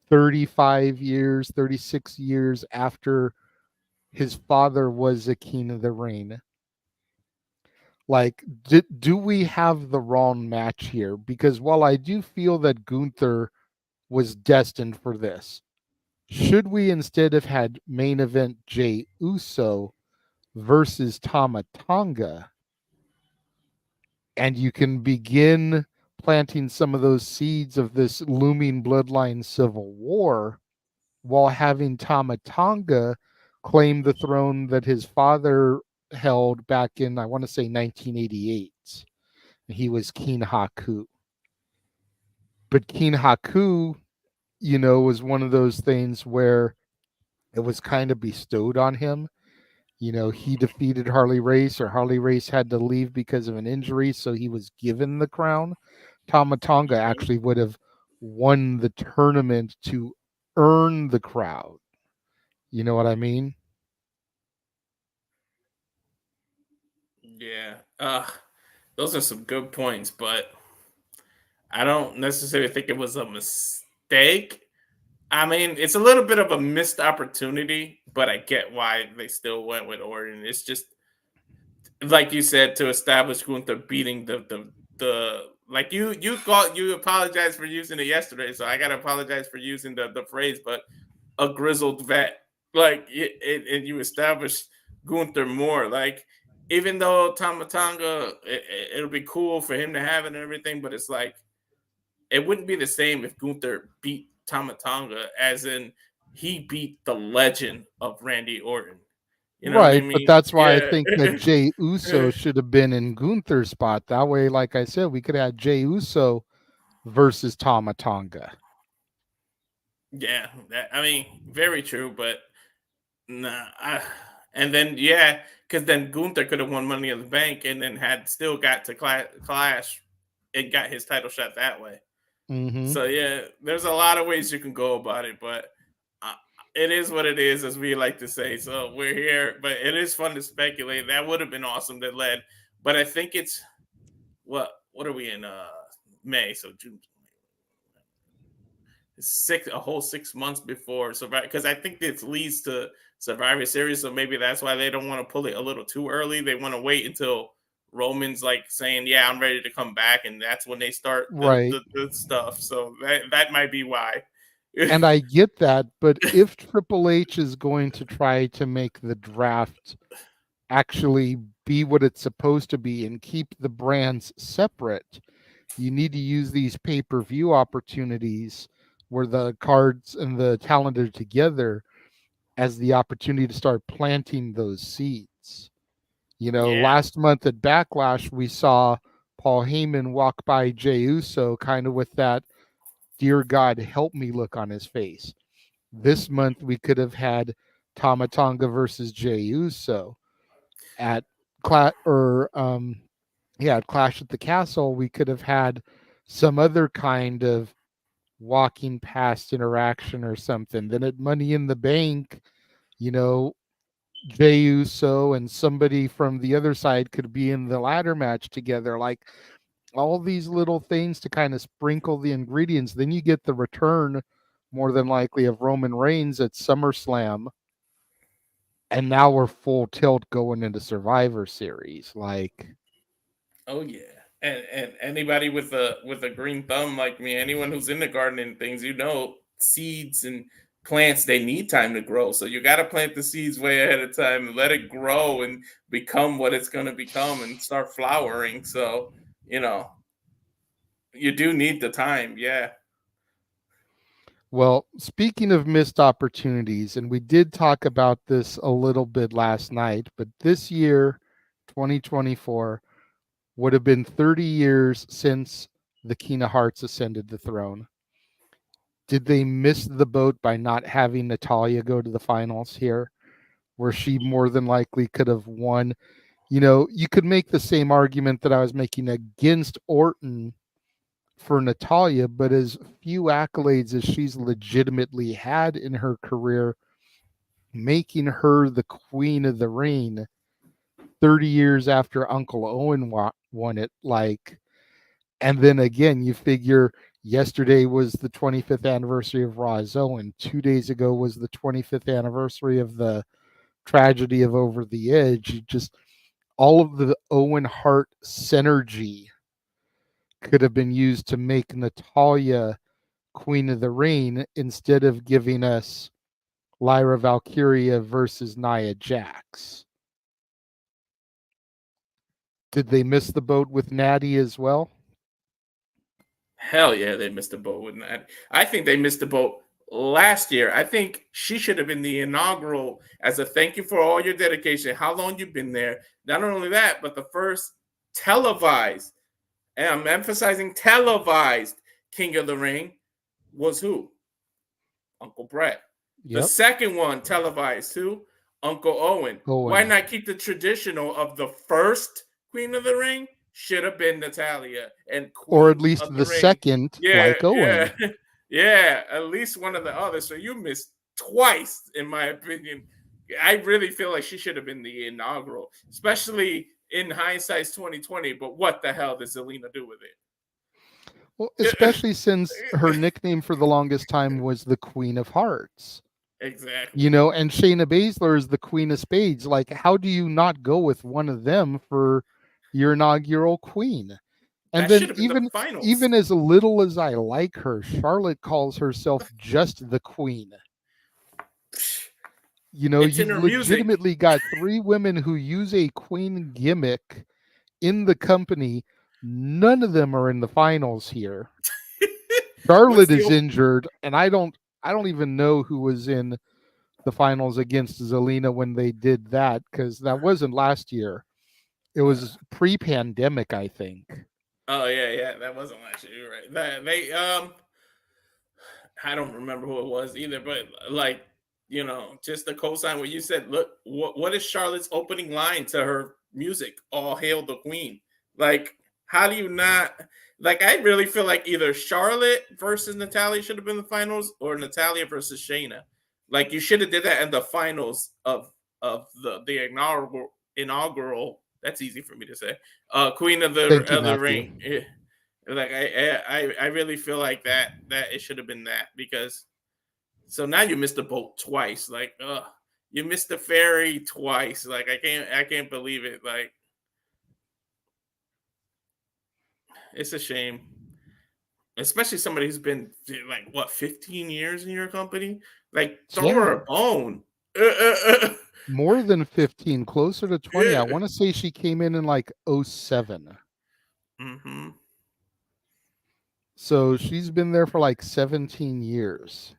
35 years, 36 years after his father was a King of the Ring. Like, do we have the wrong match here? Because while I do feel that Gunther was destined for this, should we instead have had main event Jey Uso versus Tama Tonga? And you can begin planting some of those seeds of this looming bloodline civil war while having Tama Tonga claim the throne that his father held back in, I want to say, 1988. He was King Haku. But King Haku, was one of those things where it was kind of bestowed on him. He defeated Harley Race, or Harley Race had to leave because of an injury, so he was given the crown. Tama Tonga actually would have won the tournament to earn the crown. You know what I mean? Yeah. Those are some good points, but I don't necessarily think it was a mistake. I mean, it's a little bit of a missed opportunity, but I get why they still went with Orton. It's just like you said, to establish Gunther beating the Like you apologized for using it yesterday, so I gotta apologize for using the phrase, but a grizzled vet. Like and you established Gunther more. Like even though Tamatanga, it'll be cool for him to have it and everything, but it's like it wouldn't be the same if Gunther beat Tamatanga, as in he beat the legend of Randy Orton. You know what I Right, but mean? that's why I Yeah. think that Jey Uso should have been in Gunther's spot. That way, like I said, we could have Jey Uso versus Tama Tonga. Yeah, I mean, very true, but nah. And then yeah, because then Gunther could have won Money in the Bank and then had still got to Clash and got his title shot that way. Mm-hmm. So yeah, there's a lot of ways you can go about it, but it is what it is, as we like to say. So we're here, but it is fun to speculate. That would have been awesome that led, but I think it's what are we in May? So June, a whole 6 months before Survivor, because I think this leads to Survivor Series, so maybe that's why they don't want to pull it a little too early. They want to wait until Roman's like saying, "Yeah, I'm ready to come back," and that's when they start Right. the stuff. So that might be why. And I get that, but if Triple H is going to try to make the draft actually be what it's supposed to be and keep the brands separate, you need to use these pay-per-view opportunities where the cards and the talent are together as the opportunity to start planting those seeds. You know, Yeah. last month at Backlash, we saw Paul Heyman walk by Jey Uso kind of with that "Dear God, help me" look on his face. This month, we could have had Tama Tonga versus Jey Uso at Clash at the Castle. We could have had some other kind of walking past interaction or something. Then at Money in the Bank, you know, Jey Uso and somebody from the other side could be in the ladder match together. Like all these little things to kind of sprinkle the ingredients. Then you get the return, more than likely, of Roman Reigns at SummerSlam. And now we're full tilt going into Survivor Series. Like, Oh yeah. And anybody with a green thumb like me, anyone who's into gardening things, seeds and plants, they need time to grow. So you got to plant the seeds way ahead of time and let it grow and become what it's going to become and start flowering. So, you do need the time. Yeah. well, speaking of missed opportunities, and we did talk about this a little bit last night, but this year, 2024, would have been 30 years since the King of Hearts ascended the throne. Did they miss the boat by not having Natalya go to the finals here, where she more than likely could have won? You know, you could make the same argument that I was making against Orton for Natalya, but as few accolades as she's legitimately had in her career, making her the queen of the ring 30 years after Uncle Owen won it. Like, and then again, you figure yesterday was the 25th anniversary of Raw's Owen. 2 days ago was the 25th anniversary of the tragedy of Over the Edge. Just all of the Owen Hart synergy could have been used to make Natalya Queen of the Ring instead of giving us Lyra Valkyria versus Nia Jax. Did they miss the boat with Natty as well? Hell yeah, they missed the boat with that. I think they missed the boat last year. I think she should have been the inaugural as a thank you for all your dedication, how long you've been there. Not only that, but the first televised, and I'm emphasizing televised, King of the Ring was who? Uncle Brett. Yep. The second one televised who? Uncle Owen. Why not keep the traditional of the first Queen of the Ring? Should have been Natalya and Queen or at least of the Ring. second, like Owen. Yeah, at least one of the others. So you missed twice, in my opinion. I really feel like she should have been the inaugural, especially in hindsight's 2020. But what the hell does Zelina do with it? Well, especially since her nickname for the longest time was the Queen of Hearts. Exactly. You know, and Shayna Baszler is the Queen of Spades. Like, how do you not go with one of them for your inaugural queen? And That then should have been the finals. even as little as I like her, Charlotte calls herself just the queen. You know, It's in you've her music. legitimately got 3 women who use a queen gimmick in the company. None of them are in the finals here. Charlotte is injured, and I don't even know who was in the finals against Zelina when they did that, because that wasn't last year. It was pre-pandemic, I think. Oh yeah, that wasn't last year. You're right. That they I don't remember who it was either, but like, you know, just the cosign what you said. Look, what is Charlotte's opening line to her music? All hail the queen. Like, how do you not like? I really feel like either Charlotte versus Natalia should have been the finals, or Natalia versus Shayna. Like, you should have did that in the finals of the inaugural. That's easy for me to say. Queen of the Ring. Yeah. Like I really feel like that it should have been that, because so now you missed the boat twice. Like, you missed the ferry twice. Like, I can't believe it. Like, it's a shame. Especially somebody who's been like, what, 15 years in your company? Like, throw her a bone. More than 15, closer to 20. I want to say she came in like 07. Mm-hmm. So she's been there for like 17 years.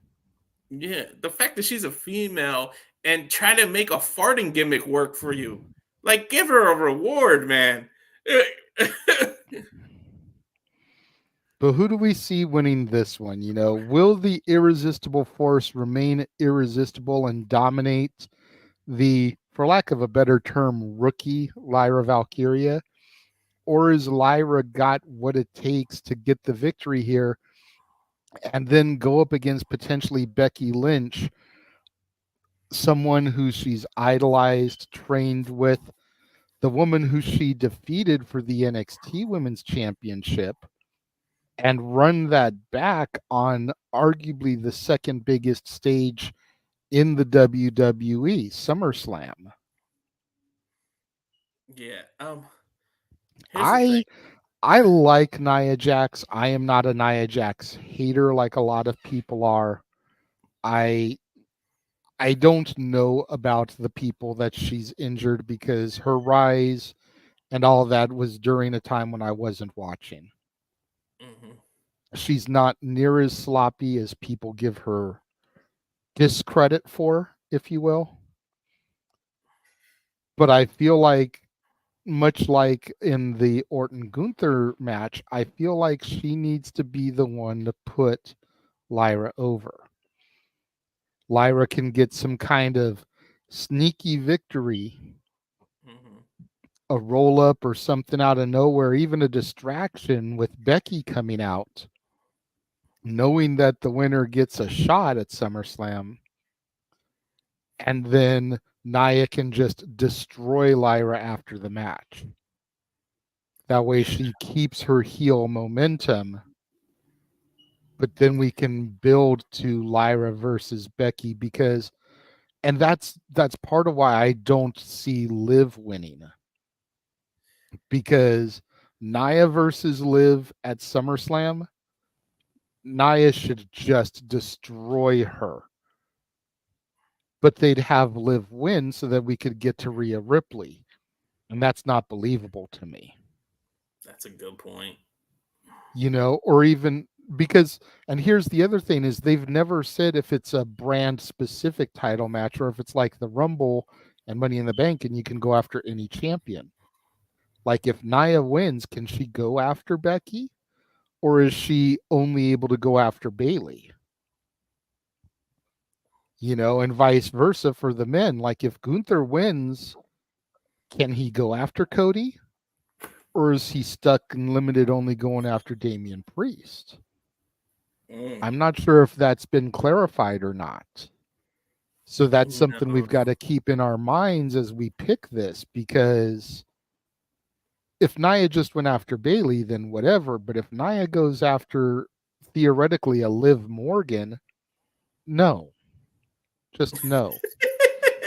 Yeah, the fact that she's a female and try to make a farting gimmick work for you. Like, give her a reward, man. But who do we see winning this one? You know, will the irresistible force remain irresistible and dominate the, for lack of a better term, rookie Lyra Valkyria? Or is Lyra got what it takes to get the victory here and then go up against potentially Becky Lynch, someone who she's idolized, trained with, the woman who she defeated for the NXT Women's Championship, and run that back on arguably the second biggest stage in the WWE, SummerSlam? Yeah. I like Nia Jax. I am not a Nia Jax hater like a lot of people are. I don't know about the people that she's injured, because her rise and all of that was during a time when I wasn't watching. Mm-hmm. She's not near as sloppy as people give her discredit for, if you will. But I feel like, much like in the Orton Gunther match, I feel like she needs to be the one to put Lyra over. Lyra can get some kind of sneaky victory, a roll up or something out of nowhere, even a distraction with Becky coming out, knowing that the winner gets a shot at SummerSlam, and then Nia can just destroy Lyra after the match. That way she keeps her heel momentum, but then we can build to Lyra versus Becky, because, and that's part of why I don't see Liv winning, because Nia versus Liv at SummerSlam, Nia should just destroy her. But they'd have Liv win so that we could get to Rhea Ripley. And that's not believable to me. That's a good point. You know, or even because, and here's the other thing, is they've never said if it's a brand specific title match or if it's like the Rumble and Money in the Bank and you can go after any champion. Like, if Nia wins, can she go after Becky? Or is she only able to go after Bayley? You know, and vice versa for the men. Like, if Gunther wins, can he go after Cody? Or is he stuck and limited only going after Damian Priest? I'm not sure if that's been clarified or not. So that's something we've got to keep in our minds as we pick this, because if Nia just went after Bayley, then whatever. But if Nia goes after, theoretically, a Liv Morgan, no. Just no.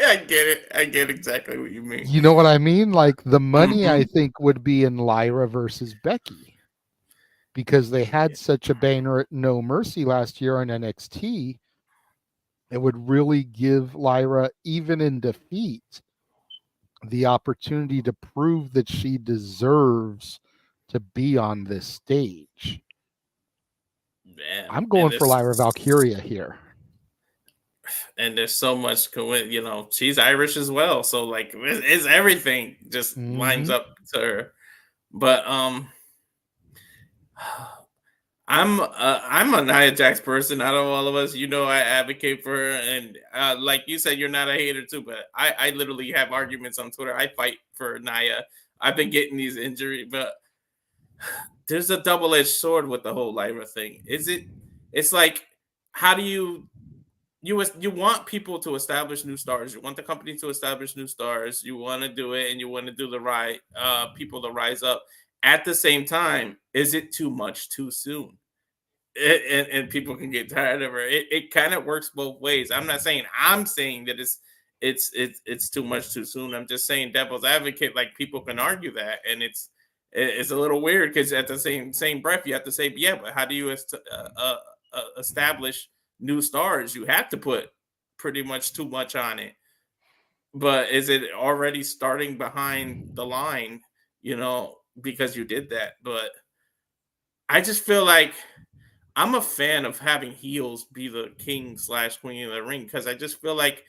I get it. I get exactly what you mean. You know what I mean? Like, the money, I think, would be in Lyra versus Becky. because they had such a banner at No Mercy last year on NXT. It would really give Lyra, even in defeat, the opportunity to prove that she deserves to be on this stage. Man, I'm going for Lyra Valkyria here. And there's so much, she's Irish as well. So like, it's everything just lines up to her. But I'm a Nia Jax person. Out of all of us, I advocate for her, and like you said, you're not a hater too. But I literally have arguments on Twitter. I fight for Nia. I've been getting these injuries, but there's a double-edged sword with the whole Lyra thing. It's like, how do you want people to establish new stars? You want the company to establish new stars. You want to do it, and you want to do the right people to rise up. At the same time, is it too much too soon? And people can get tired of her. It kind of works both ways. I'm saying that it's too much too soon. I'm just saying devil's advocate. Like, people can argue that, and it's a little weird because at the same breath you have to say, yeah, but how do you establish new stars? You have to put pretty much too much on it. But is it already starting behind the line? Because you did that. But I just feel like I'm a fan of having heels be the king/queen of the ring, because I just feel like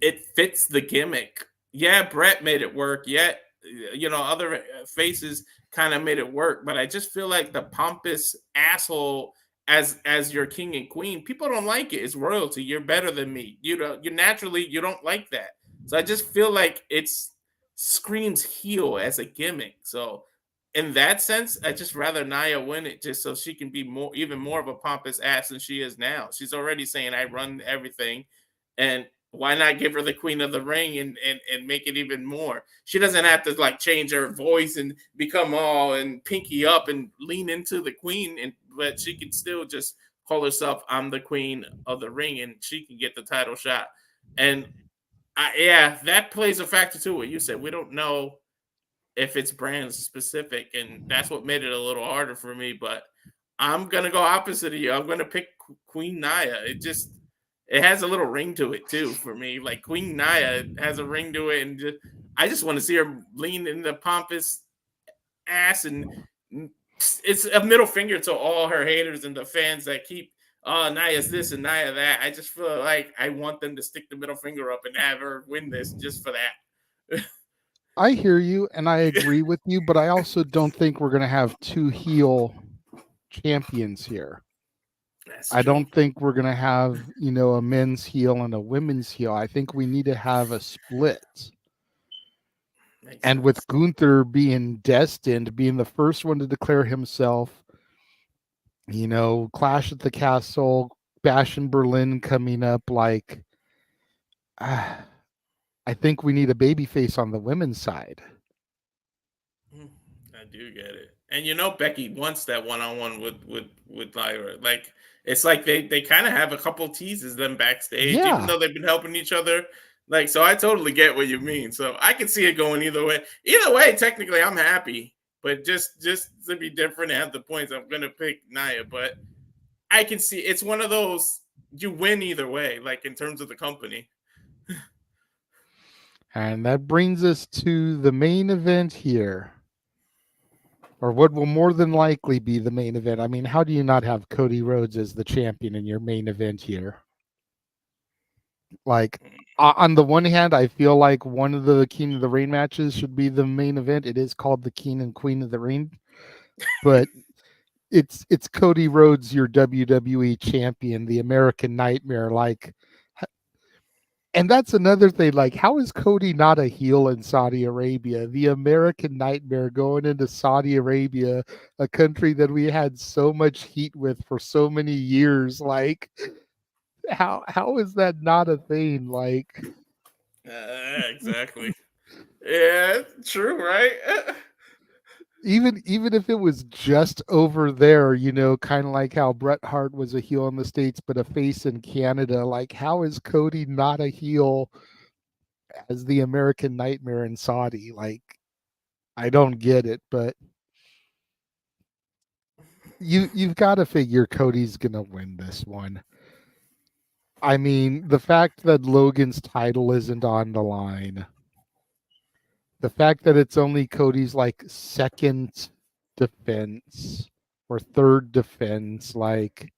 it fits the gimmick. Yeah, Brett made it work. Yeah, other faces kind of made it work. But I just feel like the pompous asshole as your king and queen, people don't like it. It's royalty. You're better than me. You don't like that. So I just feel like it's screams heel as a gimmick. So in that sense, I just rather Nia win it, just so she can be even more of a pompous ass than she is now. She's already saying, I run everything, and why not give her the queen of the ring and make it even more? She doesn't have to like change her voice and become all and pinky up and lean into the queen, but she can still just call herself, I'm the queen of the ring, and she can get the title shot. And that plays a factor too. What you said, we don't know if it's brand specific, and that's what made it a little harder for me. But I'm gonna go opposite of you. I'm gonna pick Queen Nia. It has a little ring to it too for me. Like, Queen Nia has a ring to it, and I just want to see her lean in the pompous ass, and it's a middle finger to all her haters and the fans that keep, oh, Nia's this and Nia that. I just feel like I want them to stick the middle finger up and have her win this just for that. I hear you, and I agree with you, but I also don't think we're going to have two heel champions here. I don't think we're going to have, a men's heel and a women's heel. I think we need to have a split. And with Gunther being destined, being the first one to declare himself, Clash at the Castle, Bash in Berlin coming up, like, I think we need a babyface on the women's side. I do get it. And Becky wants that one-on-one with Lyra. Like, it's like they kind of have a couple teases them backstage, even though they've been helping each other. Like, so I totally get what you mean. So I can see it going either way. Either way, technically, I'm happy. But just to be different and have the points, I'm gonna pick Nia. But I can see it's one of those, you win either way, like in terms of the company. And that brings us to the main event here, or what will more than likely be the main event. I mean, how do you not have Cody Rhodes as the champion in your main event here? Like, on the one hand, I feel like one of the King of the Ring matches should be the main event. It is called the King and Queen of the Ring, but it's Cody Rhodes, your WWE champion, the American Nightmare. Like, and that's another thing. Like, how is Cody not a heel in Saudi Arabia? The American Nightmare going into Saudi Arabia, a country that we had so much heat with for so many years. Like, how is that not a thing? Like, exactly. Yeah, true, right? Even if it was just over there, kind of like how Bret Hart was a heel in the States, but a face in Canada. Like, how is Cody not a heel as the American Nightmare in Saudi? Like, I don't get it, but you've got to figure Cody's gonna win this one. I mean, the fact that Logan's title isn't on the line, the fact that it's only Cody's like second defense or third defense, like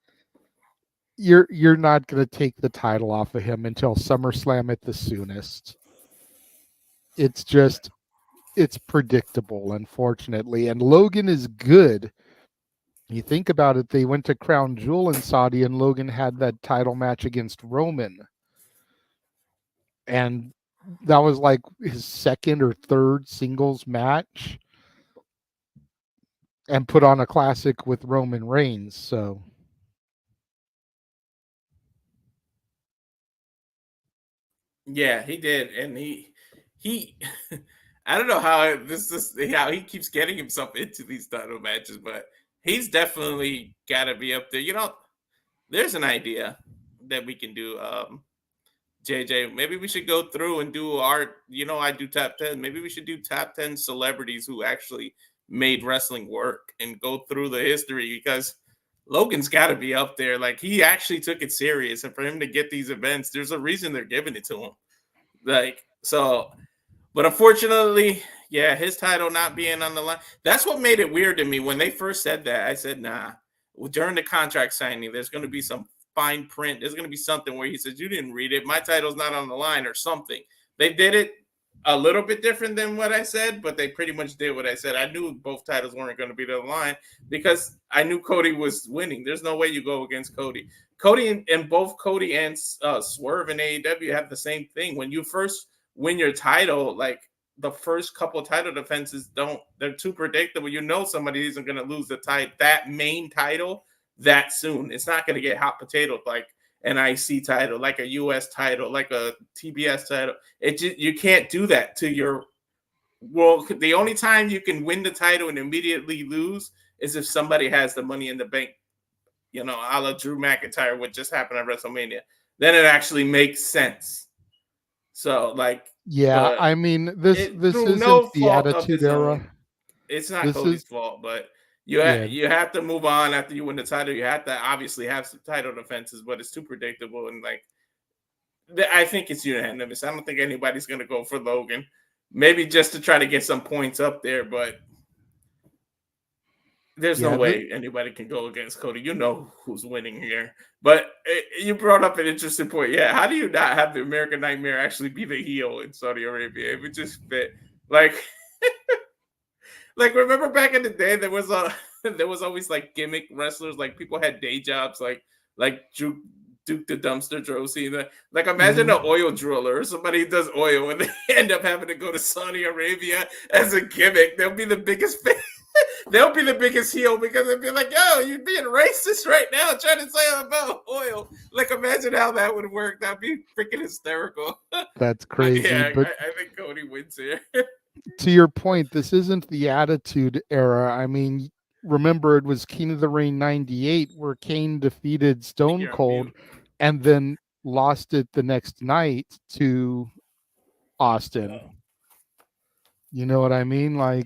you're not gonna take the title off of him until SummerSlam at the soonest. It's just it's predictable, unfortunately. And Logan is good. You think about it, they went to Crown Jewel in Saudi and Logan had that title match against Roman. And that was like his second or third singles match and put on a classic with Roman Reigns. So Yeah, he did, and he I don't know how how he keeps getting himself into these title matches, but he's definitely got to be up there. There's an idea that we can do. JJ, maybe we should go through and do I do top 10. Maybe we should do top 10 celebrities who actually made wrestling work and go through the history, because Logan's got to be up there. Like, he actually took it serious, and for him to get these events, there's a reason they're giving it to him. Like, so, but unfortunately, yeah, his title not being on the line. That's what made it weird to me when they first said that. I said, nah. Well, during the contract signing, there's going to be some fine print. There's going to be something where he says, you didn't read it. My title's not on the line or something. They did it a little bit different than what I said, but they pretty much did what I said. I knew both titles weren't going to be on the line because I knew Cody was winning. There's no way you go against Cody. Cody and both Cody and Swerve in AEW have the same thing. When you first win your title, like, the first couple title defenses they're too predictable. You know somebody isn't going to lose that main title that soon. It's not going to get hot potato like an IC title, like a US title, like a TBS title. You can't do that to your the only time you can win the title and immediately lose is if somebody has the Money in the Bank, a la Drew McIntyre, what just happened at WrestleMania. Then it actually makes sense. So, like, yeah, I mean, this isn't the Attitude Era. It's not Cody's fault, but you have to move on after you win the title. You have to obviously have some title defenses, but it's too predictable. And, like, I think it's unanimous. I don't think anybody's going to go for Logan. Maybe just to try to get some points up there, but there's no way anybody can go against Cody. You know who's winning here. But you brought up an interesting point. Yeah, how do you not have the American Nightmare actually be the heel in Saudi Arabia? It would just fit. Like, like, remember back in the day, there was always like gimmick wrestlers. Like, people had day jobs, like Duke the Dumpster Drosy. Like, imagine an oil driller or somebody who does oil and they end up having to go to Saudi Arabia as a gimmick. They'll be the biggest fan. They'll be the biggest heel because they'll be like, yo, you're being racist right now trying to say about oil. Like, imagine how that would work. That'd be freaking hysterical. That's crazy. Yeah, but I think Cody wins here. To your point, this isn't the Attitude Era. I mean, remember, it was King of the Ring 98 where Kane defeated Stone Cold and then lost it the next night to Austin. You know what I mean? Like,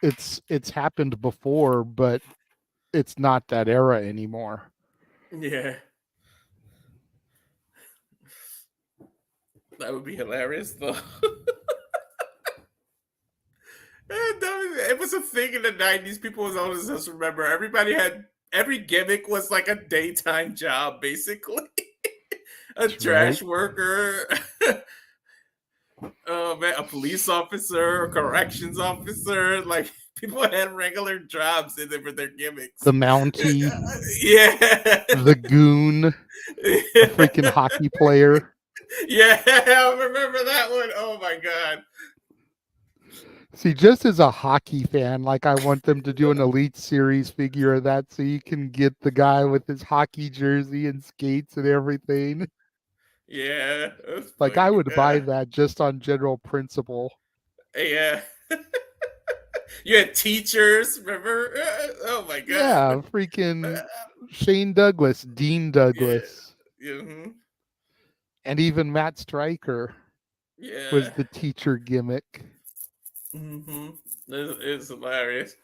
it's happened before, but it's not that era anymore. Yeah. That would be hilarious, though. It was a thing in the 90s. People was always just remember. Every gimmick was like a daytime job, basically. Trash worker. A police officer, a corrections officer. Like, people had regular jobs in there for their gimmicks. The Mountie. Yeah. The Goon. A freaking hockey player. Yeah, I remember that one. Oh my God. See, just as a hockey fan, like, I want them to do an Elite Series figure of that so you can get the guy with his hockey jersey and skates and everything. Yeah. Like, I would buy that just on general principle. Yeah. You had teachers, remember? Oh my God. Yeah, freaking Shane Douglas, Dean Douglas. Yeah. Mm-hmm. And even Matt Stryker was the teacher gimmick. Mm-hmm. It's hilarious.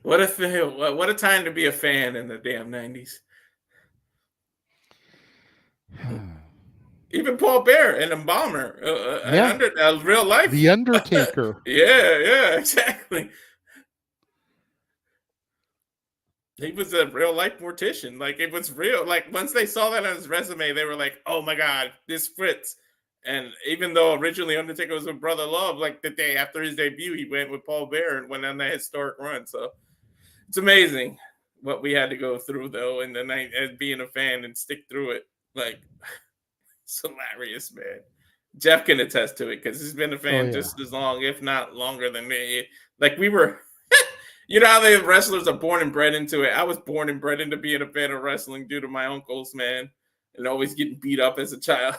What a time to be a fan in the damn 90s. Even Paul Bear and Embalmer, Yeah. real life. The Undertaker. Yeah, exactly. He was a real life mortician. Like, it was real. Like, once they saw that on his resume, they were like, "Oh my god, this fits." And even though originally Undertaker was with Brother Love, like the day after his debut, he went with Paul Bear and went on that historic run. So it's amazing what we had to go through, though, in the night as being a fan and stick through it. Like, it's hilarious, man. Jeff can attest to it because he's been a fan just as long, if not longer than me. Like, we were, you know how the wrestlers are born and bred into it. I was born and bred into being a fan of wrestling due to my uncles, man, and always getting beat up as a child.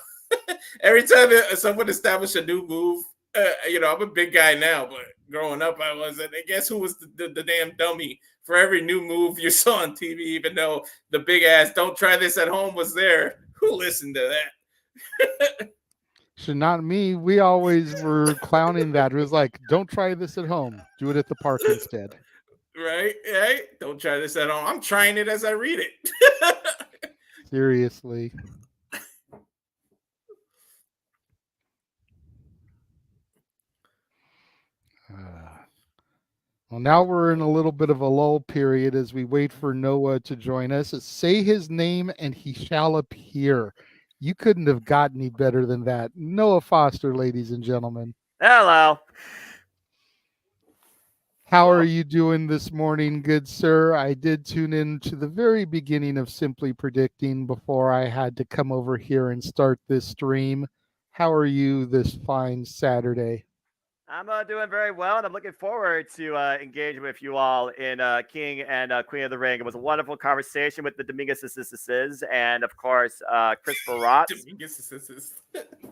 Every time someone established a new move, I'm a big guy now, but growing up, I wasn't. And guess who was the damn dummy for every new move you saw on TV, even though the big ass "don't try this at home" was there? Who listened to that? So not me. We always were clowning that. It was like, don't try this at home. Do it at the park instead. Right? Don't try this at home. I'm trying it as I read it. Seriously. Well, now we're in a little bit of a lull period as we wait for Noah to join us. Say his name and he shall appear. You couldn't have got any better than that. Noah Foster, ladies and gentlemen. Hello. How are you doing this morning, good sir? I did tune in to the very beginning of Simply Predicting before I had to come over here and start this stream. How are you this fine Saturday? I'm doing very well, and I'm looking forward to engaging with you all in King and Queen of the Ring. It was a wonderful conversation with the Dominguez and, of course, Christopher Ross.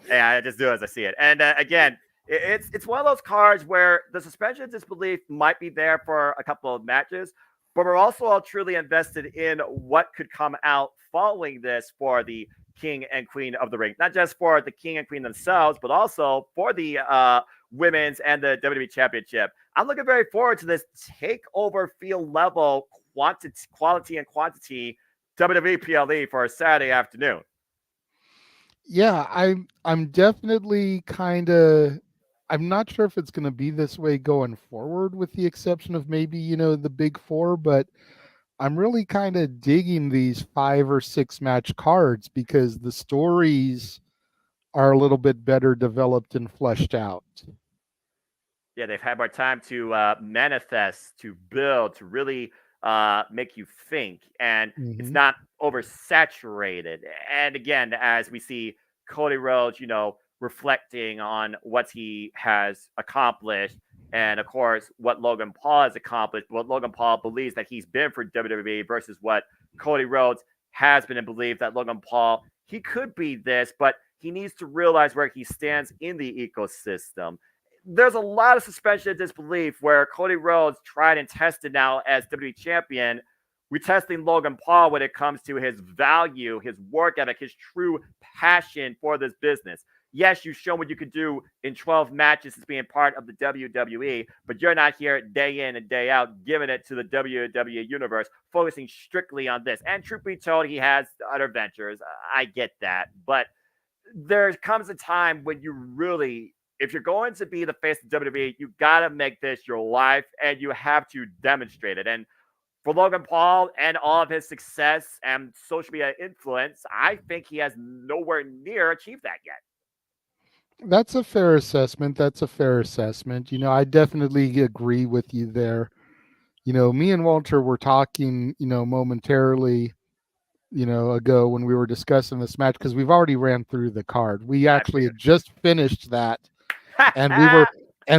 Yeah, I just do as I see it. And again, it's one of those cards where the suspension of disbelief might be there for a couple of matches, but we're also all truly invested in what could come out following this for the King and Queen of the Ring. Not just for the King and Queen themselves, but also for the Women's and the WWE Championship. I'm looking very forward to this takeover feel level quality and quantity WWE PLE for a Saturday afternoon. Yeah, I'm definitely I'm not sure if it's going to be this way going forward, with the exception of maybe, the big four, but I'm really kind of digging these 5 or 6 match cards because the stories are a little bit better developed and fleshed out. Yeah, they've had more time to manifest, to build, to really make you think. And it's not oversaturated. And again, as we see Cody Rhodes, reflecting on what he has accomplished, and of course, what Logan Paul has accomplished, what Logan Paul believes that he's been for WWE versus what Cody Rhodes has been and believes that Logan Paul, he could be this, but he needs to realize where he stands in the ecosystem. There's a lot of suspension of disbelief where Cody Rhodes tried and tested now as WWE champion. We're testing Logan Paul when it comes to his value, his work ethic, his true passion for this business. Yes, you've shown what you could do in 12 matches as being part of the WWE, but you're not here day in and day out giving it to the WWE universe, focusing strictly on this. And truth be told, he has other ventures. I get that. But there comes a time when you really, if you're going to be the face of WWE, you got to make this your life, and you have to demonstrate it. And for Logan Paul and all of his success and social media influence, I think he has nowhere near achieved that yet. That's a fair assessment. I definitely agree with you there. Me and Walter were talking, momentarily, ago when we were discussing this match, because we've already ran through the card. We actually had just finished that, and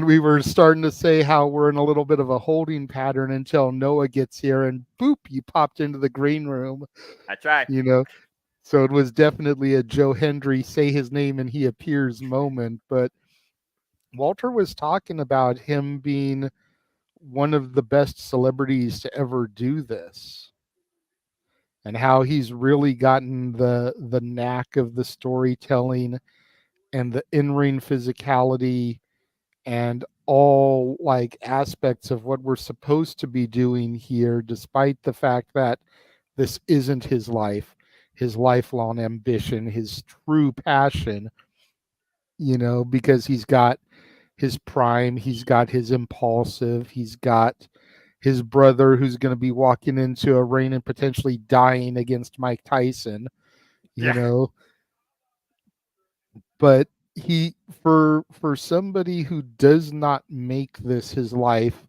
we were starting to say how we're in a little bit of a holding pattern until Noah gets here, and boop, you popped into the green room. That's right. So it was definitely a Joe Hendry say his name and he appears moment. But Walter was talking about him being one of the best celebrities to ever do this, and how he's really gotten the knack of the storytelling and the in-ring physicality and all like aspects of what we're supposed to be doing here, despite the fact that this isn't his life, his lifelong ambition, his true passion, because he's got his prime, he's got his impulsive, he's got his brother who's going to be walking into a ring and potentially dying against Mike Tyson, but for somebody who does not make this his life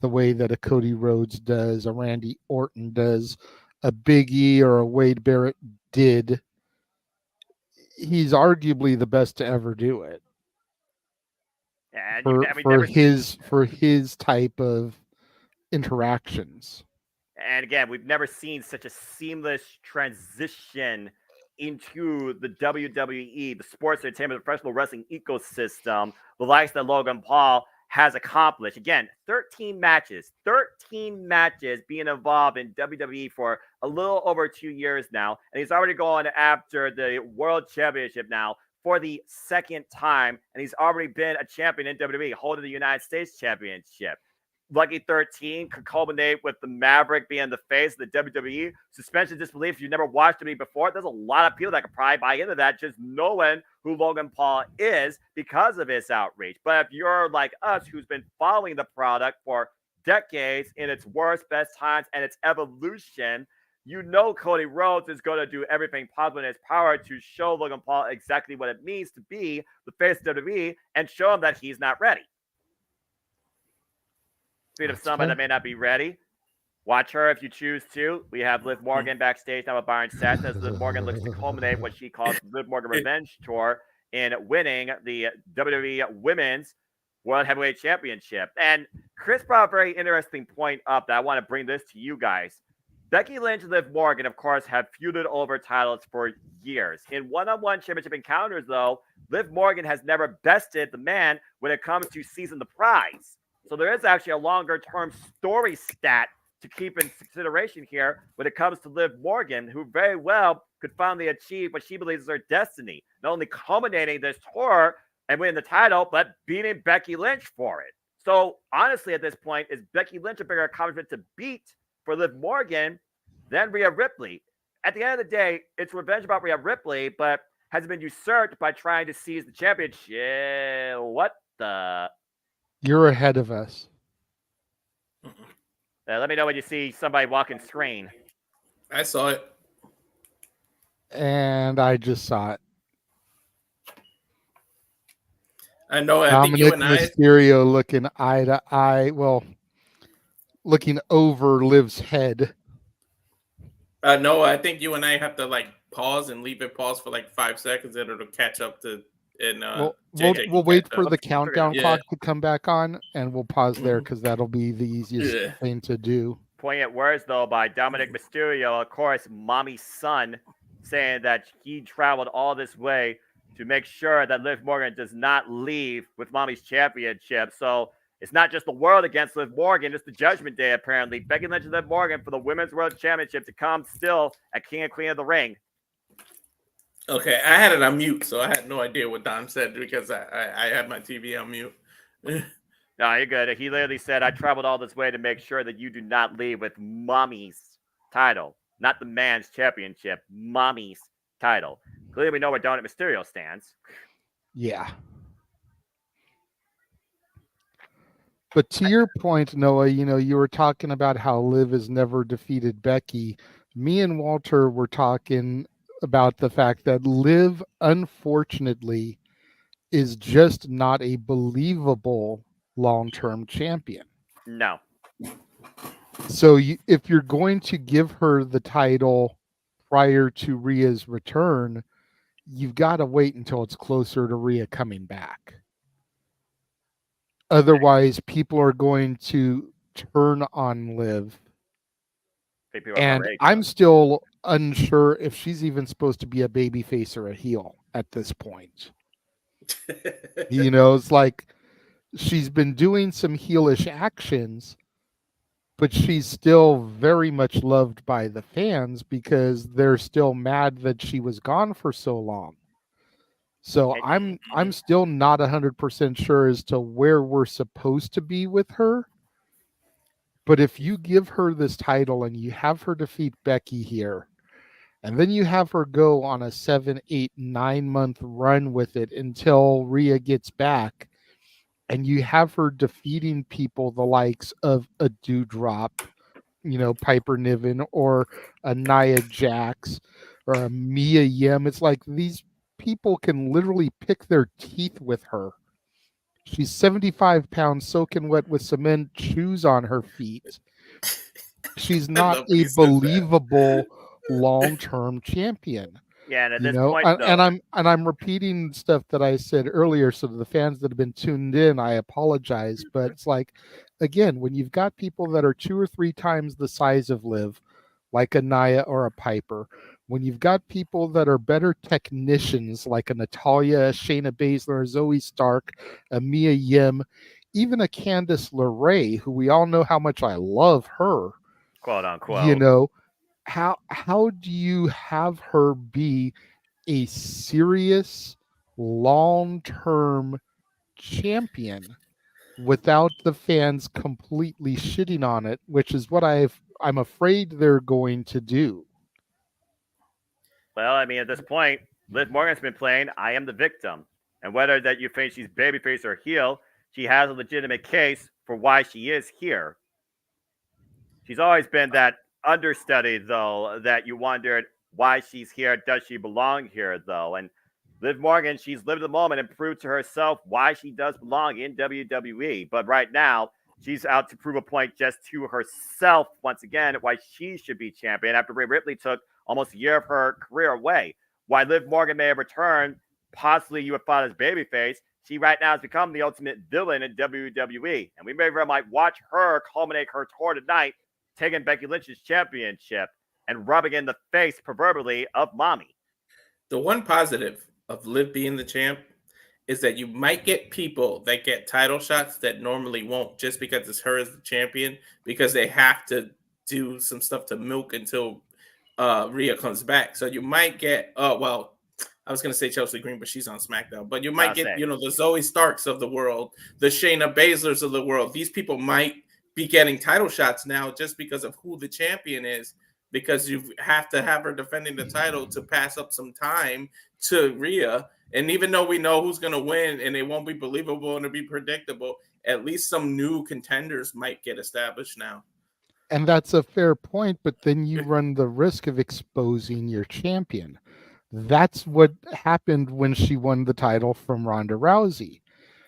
the way that a Cody Rhodes does, a Randy Orton does, a Big E or a Wade Barrett did, he's arguably the best to ever do it. And for his type of interactions. And again, we've never seen such a seamless transition into the WWE, the sports entertainment, professional wrestling ecosystem, the likes that Logan Paul has accomplished. Again, 13 matches being involved in WWE for a little over 2 years now. And he's already going after the World Championship now for the second time. And he's already been a champion in WWE, holding the United States Championship. Lucky 13 could culminate with the Maverick being the face of the WWE. Suspension of disbelief. If you've never watched WWE before, there's a lot of people that could probably buy into that, just knowing who Logan Paul is because of his outreach. But if you're like us, who's been following the product for decades in its worst, best times, and its evolution, Cody Rhodes is going to do everything possible in his power to show Logan Paul exactly what it means to be the face of WWE and show him that he's not ready. Speaking of somebody that may not be ready, watch her if you choose to. We have Liv Morgan backstage now with Byron Seth as Liv Morgan looks to culminate what she calls the Liv Morgan Revenge Tour in winning the WWE Women's World Heavyweight Championship. And Chris brought a very interesting point up that I want to bring this to you guys. Becky Lynch and Liv Morgan, of course, have feuded over titles for years. In one-on-one championship encounters, though, Liv Morgan has never bested the man when it comes to seizing the prize. So there is actually a longer-term story stat to keep in consideration here when it comes to Liv Morgan, who very well could finally achieve what she believes is her destiny, not only culminating this tour and winning the title, but beating Becky Lynch for it. So honestly, at this point, is Becky Lynch a bigger accomplishment to beat for Liv Morgan than Rhea Ripley? At the end of the day, it's revenge about Rhea Ripley, but has been usurped by trying to seize the championship. What the... You're ahead of us. Let me know when you see somebody walking screen. I saw it. And I just saw it. I know. I Dominic think you and Mysterio looking eye to eye. Well, looking over Liv's head. No, I think you and I have to pause and leave it pause for 5 seconds, and it'll catch up to. And we'll wait for the countdown clock to come back on, and we'll pause there because that'll be the easiest thing to do. Poignant words, though, by Dominic Mysterio, of course, mommy's son, saying that he traveled all this way to make sure that Liv Morgan does not leave with mommy's championship. So it's not just the world against Liv Morgan, it's the Judgment Day, apparently. Becky Lynch and Liv Morgan for the Women's World Championship to come still at King and Queen of the Ring. Okay, I had it on mute, so I had no idea what Dom said because I had my TV on mute. No, you're good. He literally said, I traveled all this way to make sure that you do not leave with mommy's title, not the man's championship, mommy's title. Clearly, we know where Dominic Mysterio stands. Yeah. But to your point, Noah, you were talking about how Liv has never defeated Becky. Me and Walter were talking about the fact that Liv, unfortunately, is just not a believable long-term champion. No. So if you're going to give her the title prior to Rhea's return, you've got to wait until it's closer to Rhea coming back. Otherwise, people are going to turn on Liv. And I'm still unsure if she's even supposed to be a babyface or a heel at this point. It's like she's been doing some heelish actions, but she's still very much loved by the fans because they're still mad that she was gone for so long. So I'm still not 100% sure as to where we're supposed to be with her. But if you give her this title and you have her defeat Becky here, and then you have her go on a 7, 8, 9-month run with it until Rhea gets back, and you have her defeating people the likes of a Doudrop, Piper Niven, or a Nia Jax, or a Mia Yim. It's like these people can literally pick their teeth with her. She's 75 pounds, soaking wet with cement, shoes on her feet. She's not a believable long-term champion. Yeah, and at this point, and I'm repeating stuff that I said earlier, so to the fans that have been tuned in, I apologize. But it's like, again, when you've got people that are 2 or 3 times the size of Liv, like a Nia or a Piper, when you've got people that are better technicians, like a Natalya, a Shayna Baszler, a Zoe Stark, a Mia Yim, even a Candice LeRae, who we all know how much I love her, quote unquote. How do you have her be a serious long-term champion without the fans completely shitting on it, which is what I'm afraid they're going to do. Well, I mean, at this point, Liv Morgan's been playing I am the victim. And whether that you think she's babyface or heel, she has a legitimate case for why she is here. She's always been that understudy, though, that you wondered why she's here. Does she belong here, though? And Liv Morgan, she's lived the moment and proved to herself why she does belong in WWE. But right now, she's out to prove a point just to herself once again why she should be champion after Rhea Ripley took almost a year of her career away. Why Liv Morgan may have returned, possibly you would thought as babyface, she right now has become the ultimate villain in WWE. And we may very might watch her culminate her tour tonight, taking Becky Lynch's championship and rubbing in the face, proverbially, of mommy. The one positive of Liv being the champ is that you might get people that get title shots that normally won't, just because it's her as the champion, because they have to do some stuff to milk until Rhea comes back. So you might get, I was going to say Chelsea Green, but she's on SmackDown. But you might get, the Zoe Starks of the world, the Shayna Baszlers of the world. These people might be getting title shots now just because of who the champion is, because you have to have her defending the title to pass up some time to Rhea. And even though we know who's going to win and it won't be believable and it'll be predictable, at least some new contenders might get established now. And that's a fair point, but then you run the risk of exposing your champion. That's what happened when she won the title from Ronda Rousey.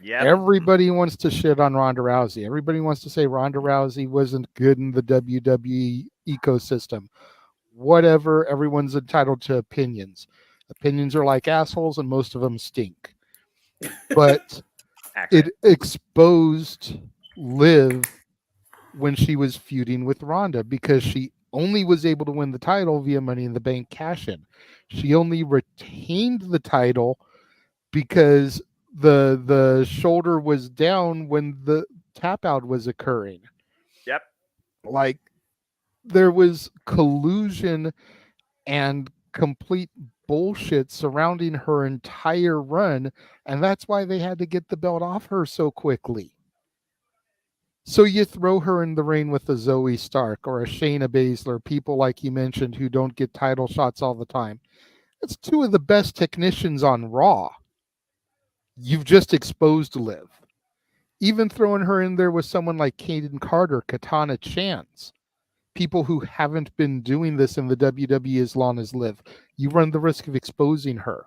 Yep. Everybody wants to shit on Ronda Rousey. Everybody wants to say Ronda Rousey wasn't good in the WWE ecosystem. Whatever, everyone's entitled to opinions. Opinions are like assholes, and most of them stink. But it exposed Liv when she was feuding with Ronda, because she only was able to win the title via Money in the Bank cash-in. She only retained the title because the shoulder was down when the tap out was occurring. Yep. Like, there was collusion and complete bullshit surrounding her entire run, and that's why they had to get the belt off her so quickly. So you throw her in the ring with a Zoe Stark or a Shayna Baszler, people like you mentioned who don't get title shots all the time. It's 2 of the best technicians on Raw. You've just exposed Liv. Even throwing her in there with someone like Kaden Carter, Katana Chance, people who haven't been doing this in the WWE as long as Liv, you run the risk of exposing her.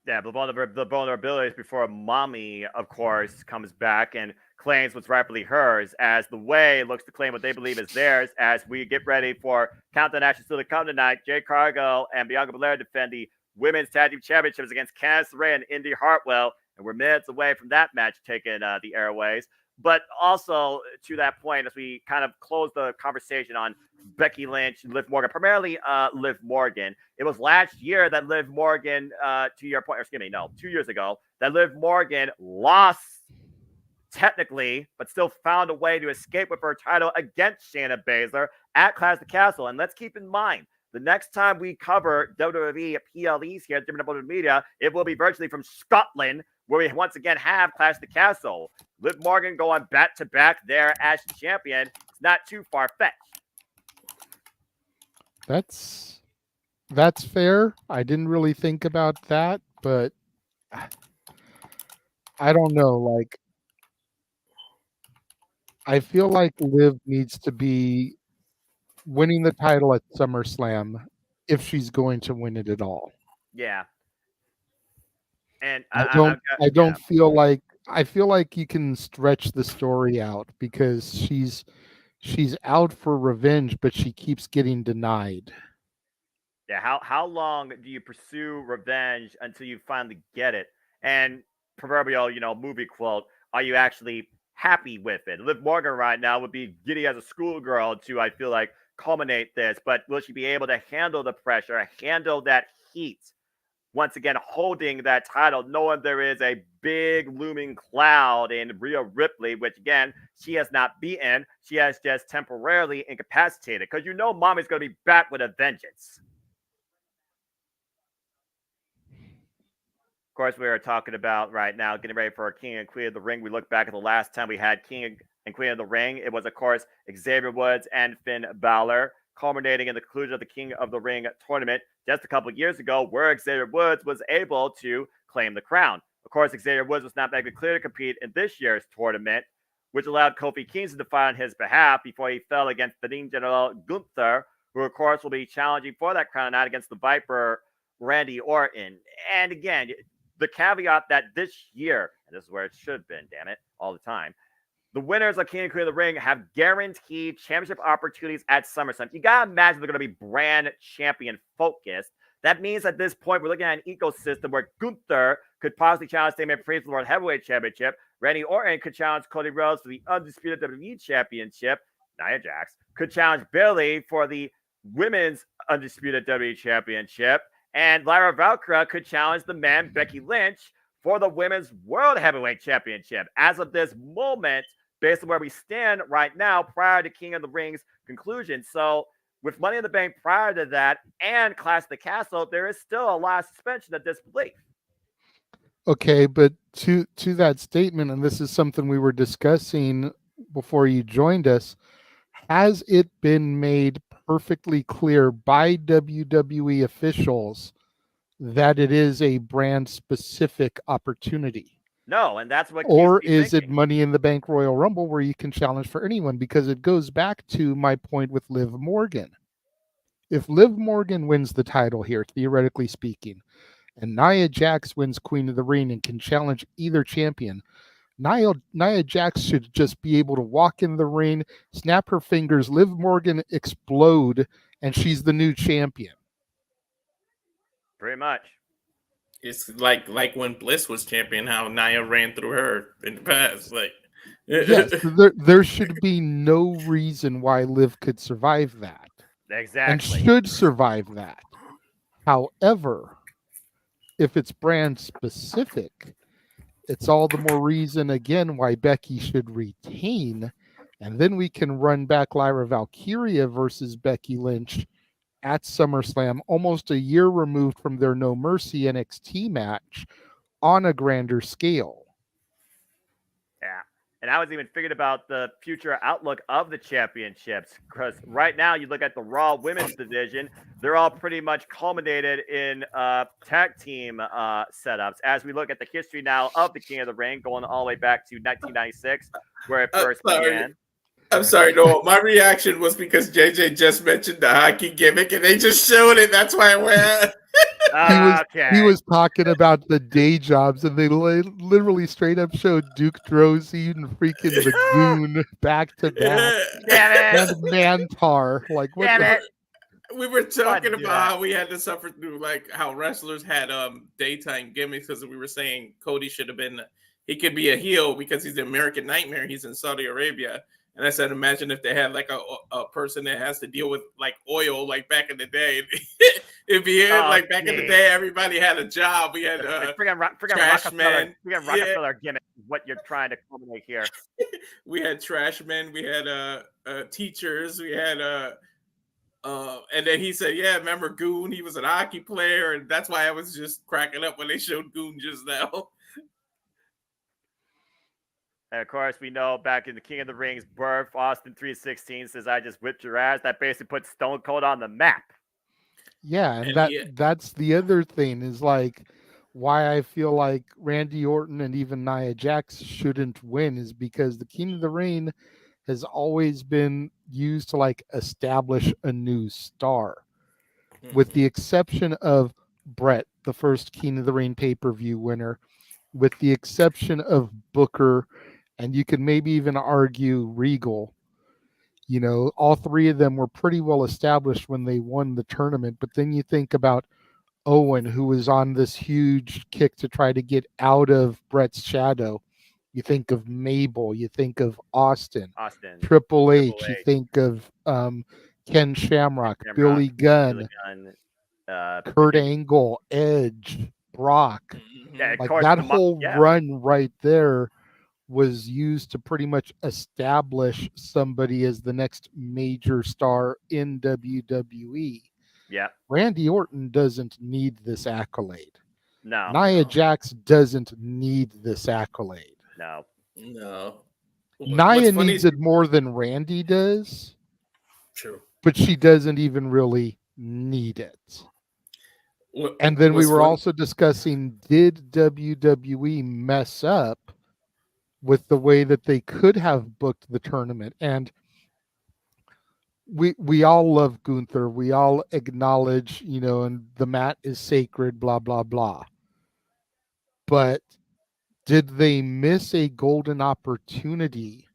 Yeah, the vulnerabilities before mommy, of course, comes back and claims what's rightfully hers, as the Way looks to claim what they believe is theirs, as we get ready for Countdown Action still to come tonight. Jade Cargill and Bianca Belair defend the Women's Tag Team Championships against Candice LeRae and Indy Hartwell, and we're minutes away from that match taking the airways. But also, to that point, as we kind of close the conversation on Becky Lynch and Liv Morgan, primarily Liv Morgan, it was last year that Liv Morgan, to your point, 2 years ago, that Liv Morgan lost technically, but still found a way to escape with her title against Shayna Baszler at Clash of the Castle. And let's keep in mind, The next time we cover WWE PLEs here at WWE Media, it will be virtually from Scotland, where we once again have Clash of the Castle. Liv Morgan going back-to-back there as champion. It's not too far-fetched. That's fair. I didn't really think about that, but I don't know. Like, I feel like Liv needs to be winning the title at SummerSlam if she's going to win it at all. Yeah. And I don't feel like I feel like you can stretch the story out because she's out for revenge, but she keeps getting denied. Yeah, how long do you pursue revenge until you finally get it? And proverbial, movie quote, are you actually happy with it? Liv Morgan right now would be giddy as a schoolgirl to, I feel like, culminate this, but will she be able to handle the pressure, handle that heat? Once again, holding that title, knowing there is a big looming cloud in Rhea Ripley, which again, she has not beaten. She has just temporarily incapacitated because Mommy's going to be back with a vengeance. Of course, we are talking about right now getting ready for our King and Queen of the Ring. We look back at the last time we had King and Queen of the Ring. It was, of course, Xavier Woods and Finn Balor, culminating in the conclusion of the King of the Ring tournament just a couple of years ago, where Xavier Woods was able to claim the crown. Of course, Xavier Woods was not making it clear to compete in this year's tournament, which allowed Kofi Kingston to fight on his behalf before he fell against the Dean General Gunther, who, of course, will be challenging for that crown out against the Viper, Randy Orton. And again, the caveat that this year, and this is where it should have been, damn it, all the time, the winners of King and Queen of the Ring have guaranteed championship opportunities at SummerSlam. You got to imagine they're going to be brand champion focused. That means at this point, we're looking at an ecosystem where Gunther could possibly challenge Damian Priest for the World Heavyweight Championship. Randy Orton could challenge Cody Rhodes for the Undisputed WWE Championship. Nia Jax could challenge Bayley for the Women's Undisputed WWE Championship. And Lyra Valkyria could challenge the man Becky Lynch for the Women's World Heavyweight Championship. As of this moment, based on where we stand right now, prior to King of the Ring's conclusion. So with Money in the Bank prior to that and Clash of the Castle, there is still a lot of suspension of disbelief. Okay, but to that statement, and this is something we were discussing before you joined us, has it been made perfectly clear by WWE officials that it is a brand specific opportunity? No, and that's what. Or is it Money in the Bank Royal Rumble where you can challenge for anyone? Because it goes back to my point with Liv Morgan. If Liv Morgan wins the title here, theoretically speaking, and Nia Jax wins Queen of the Ring and can challenge either champion, Nia Jax should just be able to walk in the ring, snap her fingers, Liv Morgan explode, and she's the new champion. Pretty much. It's like when Bliss was champion, how Nia ran through her in the past. Like, yes, there should be no reason why Liv could survive that. Exactly. And should survive that. However, if it's brand specific, it's all the more reason again why Becky should retain, and then we can run back Lyra Valkyria versus Becky Lynch at SummerSlam, almost a year removed from their No Mercy NXT match, on a grander scale. Yeah, and I was even thinking about the future outlook of the championships, because right now you look at the Raw Women's division, they're all pretty much culminated in tag team setups. As we look at the history now of the King of the Ring, going all the way back to 1996, where it first began. I'm sorry, no. My reaction was because JJ just mentioned the hockey gimmick and they just showed it. That's why I went. He was talking about the day jobs, and they literally straight up showed Duke Droese and freaking the Goon back to back. Damn it! And Mantar. Like, what? Damn it! We were talking about how we had to suffer through, like, how wrestlers had daytime gimmicks, because we were saying Cody should have been, he could be a heel because he's the American Nightmare. He's in Saudi Arabia. And I said, imagine if they had like a person that has to deal with like oil, like back in the day. If he had back in the day, everybody had a job. We had trash men. We got Rockefeller gimmick. What you're trying to culminate here? We had trash men. We had teachers. We had And then he said, "Yeah, remember Goon? He was a hockey player, and that's why I was just cracking up when they showed Goon just now." And of course, we know back in the King of the Rings, Burf Austin 316 says, "I just whipped your ass." That basically puts Stone Cold on the map. Yeah, and that's the other thing is like why I feel like Randy Orton and even Nia Jax shouldn't win is because the King of the Ring has always been used to like establish a new star. With the exception of Brett, the first King of the Ring pay-per-view winner, with the exception of Booker, and you could maybe even argue Regal. You know, all three of them were pretty well established when they won the tournament. But then you think about Owen, who was on this huge kick to try to get out of Brett's shadow. You think of Mabel. You think of Austin. Triple H. You think of Ken Shamrock, Billy Gunn, Kurt Angle, Edge, Brock. Yeah, like that whole run right there was used to pretty much establish somebody as the next major star in WWE. Yeah. Randy Orton doesn't need this accolade. No. Nia Jax doesn't need this accolade. No. Nia needs it more than Randy does. True. But she doesn't even really need it. And then we were also discussing, did WWE mess up with the way that they could have booked the tournament? And we all love Gunther. We all acknowledge, you know, and the mat is sacred, blah, blah, blah. But did they miss a golden opportunity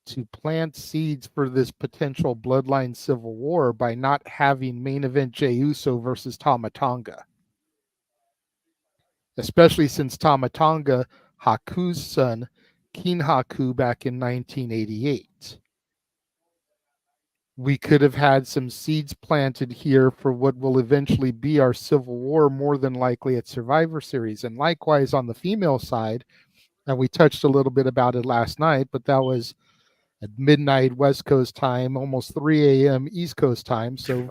to plant seeds for this potential bloodline civil war by not having main event Jey Uso versus Tama Tonga? Especially since Tama Tonga, Haku's son, King Haku, back in 1988. We could have had some seeds planted here for what will eventually be our civil war, more than likely at Survivor Series. And likewise on the female side, and we touched a little bit about it last night, but that was at midnight West Coast time, almost 3 a.m. East Coast time. So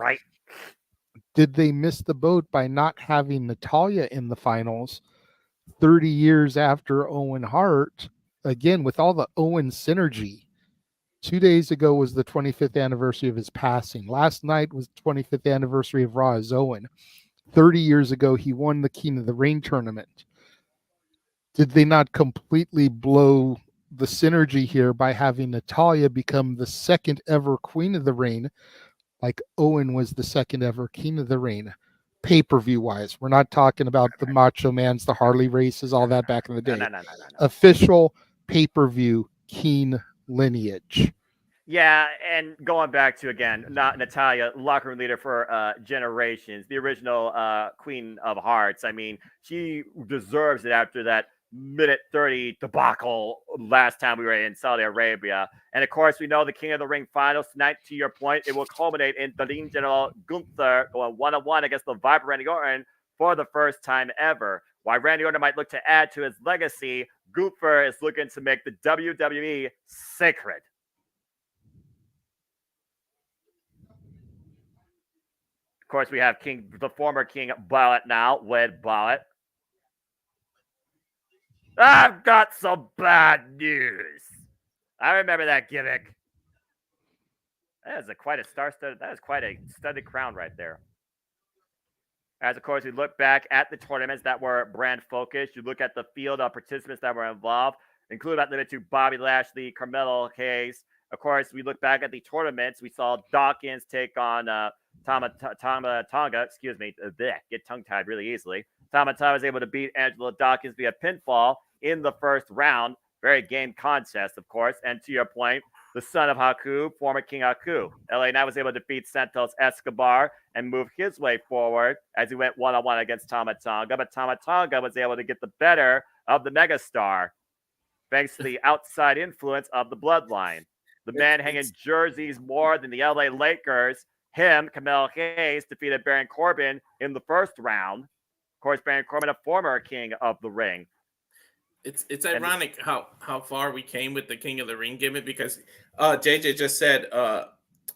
did they miss the boat by not having Natalya in the finals 30 years after Owen Hart? Again, with all the Owen synergy. 2 days ago was the 25th anniversary of his passing. Last night was the 25th anniversary of Raw as Owen. 30 years ago, he won the King of the Ring tournament. Did they not completely blow the synergy here by having Natalya become the second ever Queen of the Ring, like Owen was the second ever King of the Ring, pay-per-view wise? We're not talking about the Macho Mans, the Harley races, all that back in the day. No. Official pay-per-view King lineage. Yeah, and going back to, again, not Natalya, locker room leader for generations, the original Queen of Hearts. I mean, she deserves it after that minute 30 debacle last time we were in Saudi Arabia. And of course, we know the King of the Ring finals tonight. To your point, it will culminate in the Lean General Gunther going 1-on-1 against the Viper Randy Orton for the first time ever. While Randy Orton might look to add to his legacy, Gunther is looking to make the WWE sacred. Of course, we have the former King Ballet now, Wed Ballet. I've got some bad news. I remember that gimmick. That is quite a star-studded. That is quite a studded crown right there. As, of course, we look back at the tournaments that were brand focused. You look at the field of participants that were involved, including that limited to Bobby Lashley, Carmelo Hayes. Of course, we look back at the tournaments. We saw Dawkins take on Tama Tonga. Excuse me. Get tongue-tied really easily. Tama Tonga was able to beat Angelo Dawkins via pinfall in the first round. Very game contest, of course. And to your point, the son of Haku, former King Haku, LA Knight was able to defeat Santos Escobar and move his way forward as he went one-on-one against Tama Tonga. But Tama Tonga was able to get the better of the megastar thanks to the outside influence of the bloodline. The man hanging jerseys more than the LA Lakers, him, Carmelo Hayes, defeated Baron Corbin in the first round. Of course, Baron Corbin, a former King of the Ring. It's ironic how far we came with the King of the Ring gimmick, because JJ just said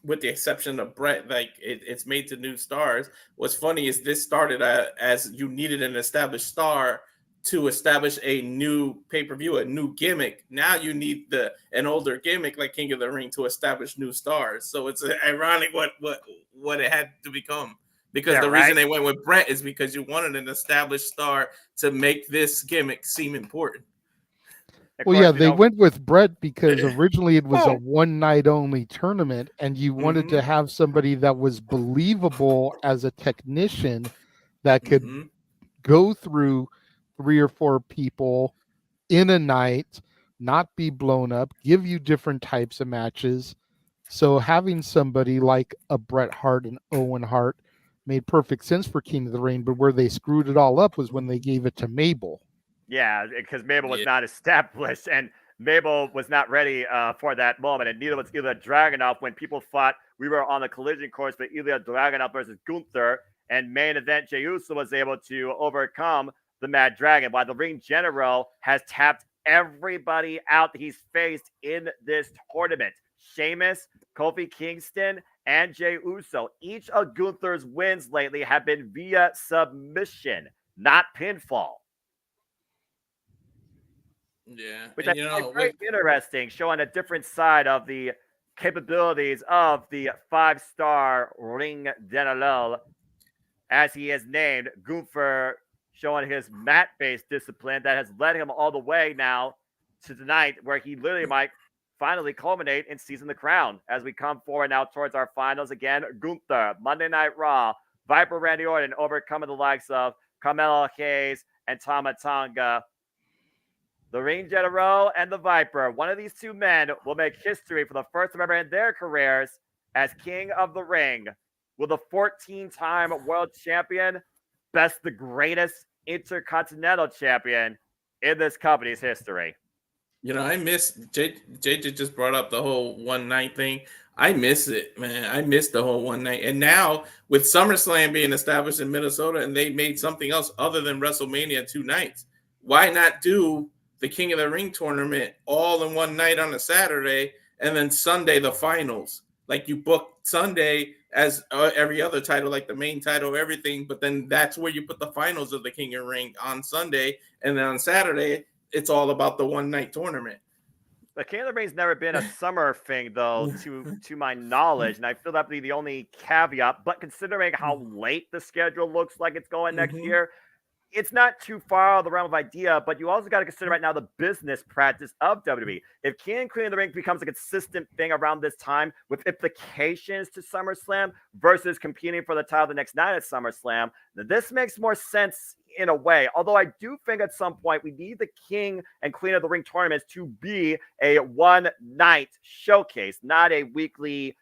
with the exception of Brett, like it's made to new stars. What's funny is this started as you needed an established star to establish a new pay-per-view, a new gimmick. Now you need an older gimmick like King of the Ring to establish new stars. So it's ironic what it had to become. Because the reason they went with Brett is because you wanted an established star to make this gimmick seem important. Well, yeah, they went with Brett because originally it was a one night only tournament, and you wanted to have somebody that was believable as a technician that could go through 3 or 4 people in a night, not be blown up, give you different types of matches. So having somebody like a Bret Hart and Owen Hart made perfect sense for King of the Ring, but where they screwed it all up was when they gave it to Mabel. Yeah, because Mabel was not established, and Mabel was not ready for that moment, and neither was Ilya Dragunov when people thought we were on the collision course for Ilya Dragunov versus Gunther, and main event Jey Uso was able to overcome the Mad Dragon, while the Ring General has tapped everybody out that he's faced in this tournament. Sheamus, Kofi Kingston, and Jey Uso. Each of Gunther's wins lately have been via submission, not pinfall. Yeah, which I find very interesting, showing a different side of the capabilities of the 5-star Ring General, as he is named. Gunther showing his mat-based discipline that has led him all the way now to tonight, where he literally might finally culminate in seizing the crown. As we come forward now towards our finals again, Gunther, Monday Night Raw, Viper Randy Orton overcoming the likes of Carmelo Hayes and Tama Tonga. The Ring General and the Viper. One of these two men will make history for the first time ever in their careers as King of the Ring. Will the 14-time world champion best the greatest intercontinental champion in this company's history? You know, I miss JJ just brought up the whole one night thing. I miss it, man. I miss the whole one night. And now with SummerSlam being established in Minnesota and they made something else other than WrestleMania 2 nights, why not do the King of the Ring tournament all in one night on a Saturday and then Sunday the finals? Like you book Sunday as every other title, like the main title, everything, but then that's where you put the finals of the King of the Ring on Sunday, and then on Saturday it's all about the one night tournament. The King of the Ring's never been a summer thing, though, to my knowledge, and I feel that to be the only caveat. But considering how late the schedule looks like it's going next year, it's not too far out of the realm of idea, but you also got to consider right now the business practice of WWE. If King and Queen of the Ring becomes a consistent thing around this time with implications to SummerSlam versus competing for the title the next night at SummerSlam, then this makes more sense in a way. Although I do think at some point we need the King and Queen of the Ring tournaments to be a one-night showcase, not a weekly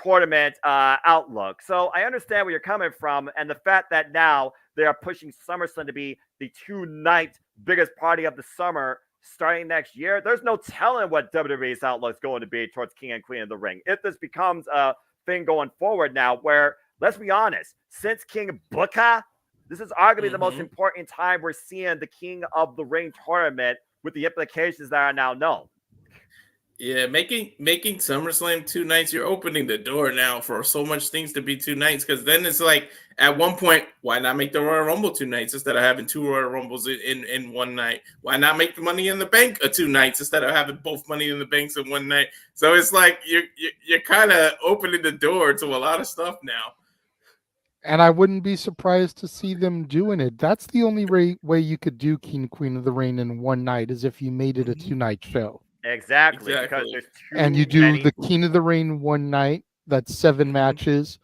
tournament outlook. So I understand where you're coming from, and the fact that now they are pushing SummerSlam to be the 2-night biggest party of the summer starting next year. There's no telling what WWE's outlook is going to be towards King and Queen of the Ring. If this becomes a thing going forward now, where, let's be honest, since King Booker, this is arguably the most important time we're seeing the King of the Ring tournament with the implications that are now known. Yeah, making SummerSlam 2 nights, you're opening the door now for so much things to be 2 nights, because then it's like at one point, why not make the Royal Rumble 2 nights instead of having 2 Royal Rumbles in one night? Why not make the Money in the Bank 2 nights instead of having both Money in the Banks in one night? So it's like you're kind of opening the door to a lot of stuff now. And I wouldn't be surprised to see them doing it. That's the only way you could do King Queen of the Ring in one night, is if you made it a 2-night show. Exactly. Because there's and you do the King of the Ring one night, that's 7 matches,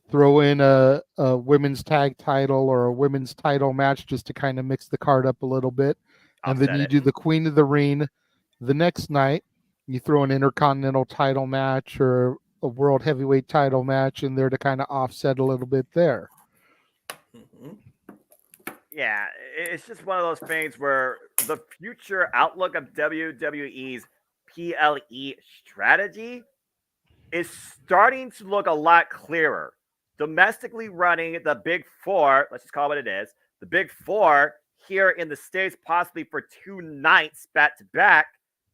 throw in a women's tag title or a women's title match just to kind of mix the card up a little bit. And then you do the Queen of the Ring the next night. You throw an Intercontinental title match or a World Heavyweight title match in there to kind of offset a little bit there. Yeah, it's just one of those things where the future outlook of WWE's PLE strategy is starting to look a lot clearer. Domestically running the Big Four, let's just call it what it is, the Big Four here in the States, possibly for 2 nights back to back,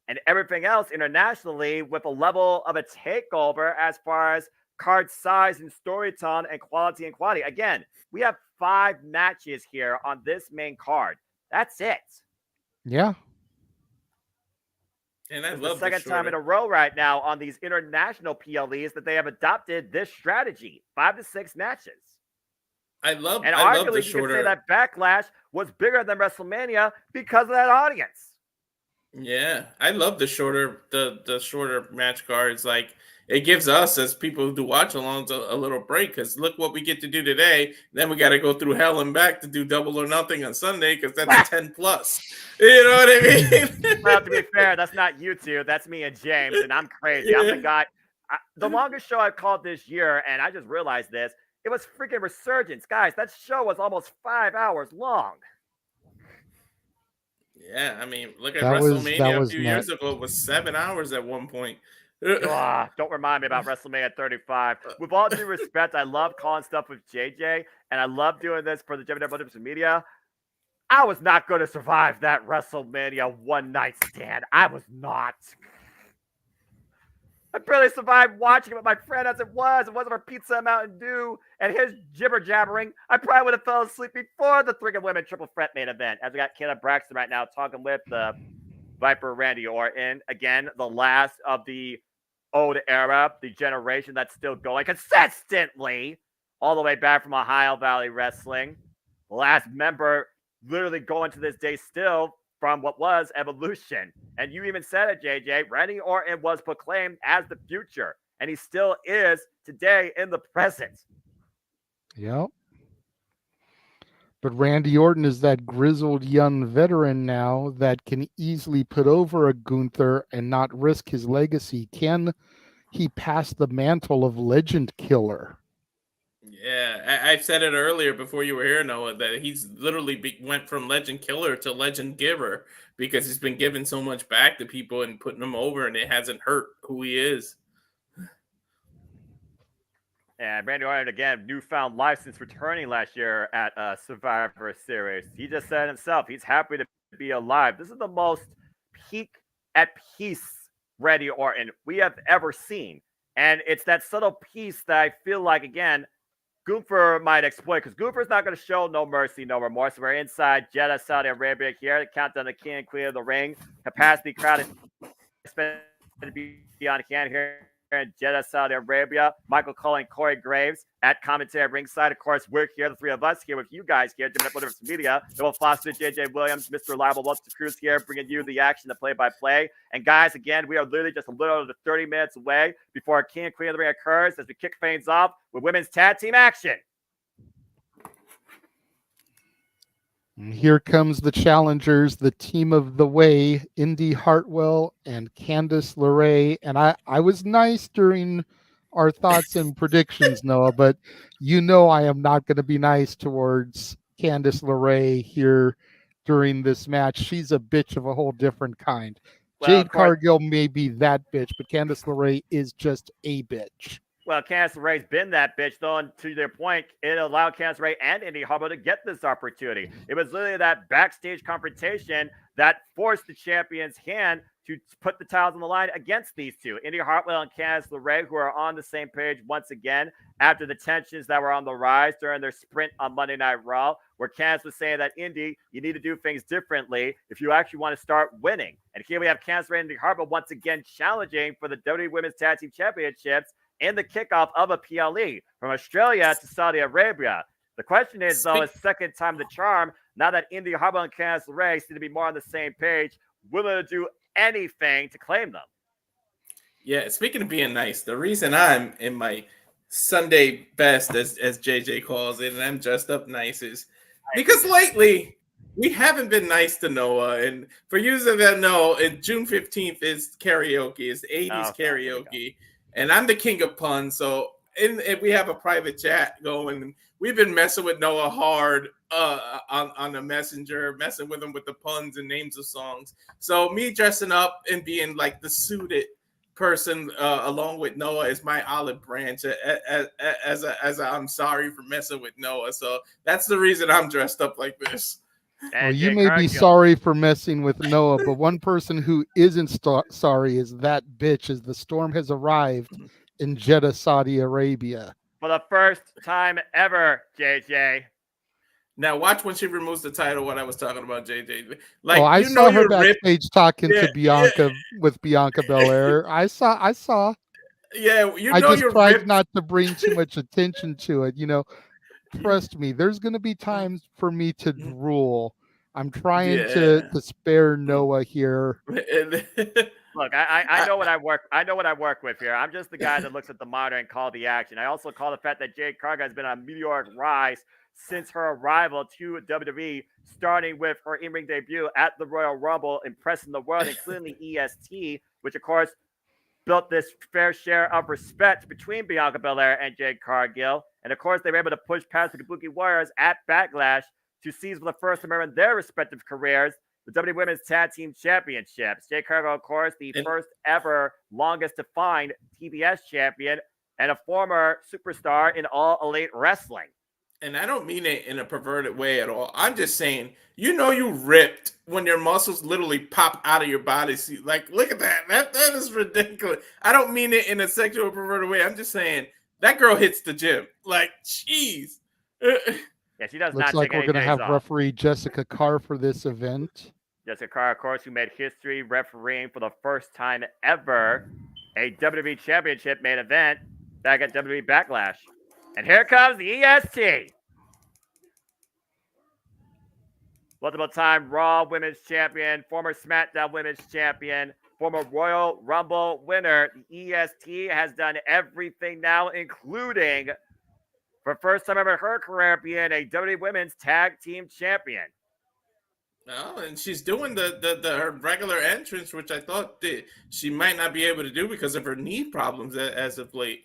and everything else internationally with a level of a takeover as far as card size and storytelling and quality and quality. Again, we have 5 matches here on this main card. That's it. Yeah. And I it's love the second time in a row right now on these international PLEs that they have adopted this strategy: 5 to 6 matches. I love arguably the you could say that Backlash was bigger than WrestleMania because of that audience. Yeah, I love the shorter match cards. Like, it gives us as people who do watch alongs a little break, because look what we get to do today. Then we got to go through hell and back to do Double or Nothing on Sunday, because that's 10 plus. You know what I mean? Well, to be fair, that's not you two. That's me and James, and I'm crazy. Yeah. I'm the guy. The longest show I've called this year, and I just realized this, it was freaking Resurgence. Guys, that show was almost 5 hours long. Yeah, I mean, look at WrestleMania a few years ago. It was 7 hours at one point. Don't remind me about WrestleMania 35. With all due respect, I love calling stuff with JJ, and I love doing this for the JMN Multiverse Media. I was not going to survive that WrestleMania one night stand. I was not. I barely survived watching it with my friend as it was. It wasn't for Pizza Mountain Dew and his jibber jabbering. I probably would have fell asleep before the Three Women Triple Threat main event. As we got Kayla Braxton right now talking with the Viper Randy Orton. Again, the last of the old era, the generation that's still going consistently all the way back from Ohio Valley Wrestling. The last member literally going to this day still from what was Evolution. And you even said it, JJ. Randy Orton was proclaimed as the future, and he still is today in the present. Yep. But Randy Orton is that grizzled young veteran now that can easily put over a Gunther and not risk his legacy. Can he pass the mantle of legend killer? Yeah, I've said it earlier before you were here, Noah, that he's literally went from legend killer to legend giver, because he's been giving so much back to people and putting them over, and it hasn't hurt who he is. And Randy Orton, again, newfound life since returning last year at Survivor Series. He just said himself, he's happy to be alive. This is the most at peace Randy Orton we have ever seen. And it's that subtle piece that I feel like, again, Gunther might exploit, because Gunther's not going to show no mercy, no remorse. We're inside Jeddah, Saudi Arabia here. The countdown, the king and queen of the ring. Capacity crowd is expected to be on hand here in Jeddah, Saudi Arabia. Michael Cullen, Corey Graves at commentary ringside. Of course, we're here, the three of us here with you guys here, JMN Multiverse Media. Noah Foster, JJ Williams, Mr. Reliable, Walter Cruz here, bringing you the action, the play-by-play. And guys, again, we are literally just a little over 30 minutes away before our King and Queen of the Ring occurs as we kick things off with women's tag team action. And here comes the challengers, the team of the way, Indy Hartwell and Candice LeRae. And I was nice during our thoughts and predictions, Noah, but you know I am not going to be nice towards Candice LeRae here during this match. She's a bitch of a whole different kind. Well, Jade Cargill may be that bitch, but Candice LeRae is just a bitch. Well, Candice LeRae's been that bitch, though, and to their point, it allowed Candice LeRae and Indy Hartwell to get this opportunity. It was literally that backstage confrontation that forced the champion's hand to put the titles on the line against these two. Indy Hartwell and Candice LeRae, who are on the same page once again after the tensions that were on the rise during their sprint on Monday Night Raw, where Candice was saying that, Indy, you need to do things differently if you actually want to start winning. And here we have Candice LeRae and Indy Hartwell once again challenging for the WWE Women's Tag Team Championships in the kickoff of a PLE from Australia to Saudi Arabia. The question is, though, is second time the charm, now that Indy Hartwell and Candice LeRae seem to be more on the same page, willing to do anything to claim them. Yeah, speaking of being nice, the reason I'm in my Sunday best, as JJ calls it, and I'm dressed up nice, is because lately we haven't been nice to Noah. And for you that know, June 15th is karaoke, it's 80s karaoke. And I'm the king of puns, so we have a private chat going. We've been messing with Noah hard on the messenger, messing with him with the puns and names of songs. So me dressing up and being like the suited person along with Noah is my olive branch as I'm sorry for messing with Noah. So that's the reason I'm dressed up like this. Well, And you Jade may be Cargill. sorry for messing with Noah, but one person who isn't sorry is that bitch, as the Storm has arrived in Jeddah, Saudi Arabia. For the first time ever, JJ. Now watch when she removes the title. What I was talking about, JJ. I saw her you're ripped. backstage talking Yeah, to Bianca with Bianca Belair. I saw. Yeah, I just you're tried ripped. not to bring too much attention to it. Trust me, there's going to be times for me to drool. I'm trying to Yeah. spare Noah here. Look, I know what I work. I know what I work with here. I'm just the guy that looks at the monitor and call the action. I also call the fact that Jade Cargill has been on a meteoric rise since her arrival to WWE, starting with her in-ring debut at the Royal Rumble, impressing the world, including the EST, which of course built this fair share of respect between Bianca Belair and Jade Cargill. And of course, they were able to push past the Kabuki Warriors at Backlash to seize for the first time in their respective careers the WWE Women's Tag Team Championships. Jade Cargill, of course, the first ever longest defined TBS champion and a former superstar in All Elite Wrestling. And I don't mean it in a perverted way at all. I'm just saying, you ripped when your muscles literally pop out of your body. See, like, look at that. That is ridiculous. I don't mean it in a sexual perverted way. I'm just saying that girl hits the gym. Like, jeez. Yeah, she does Looks not like take we're going to have off. referee Jessica Carr for this event. Jessica Carr, of course, who made history refereeing for the first time ever a WWE Championship main event back at WWE Backlash. And here comes the EST. Multiple-time Raw Women's Champion, former SmackDown Women's Champion, former Royal Rumble winner. The EST has done everything now, including, for first time ever in her career, being a WWE Women's Tag Team Champion. No, and she's doing her regular entrance, which I thought she might not be able to do because of her knee problems as of late.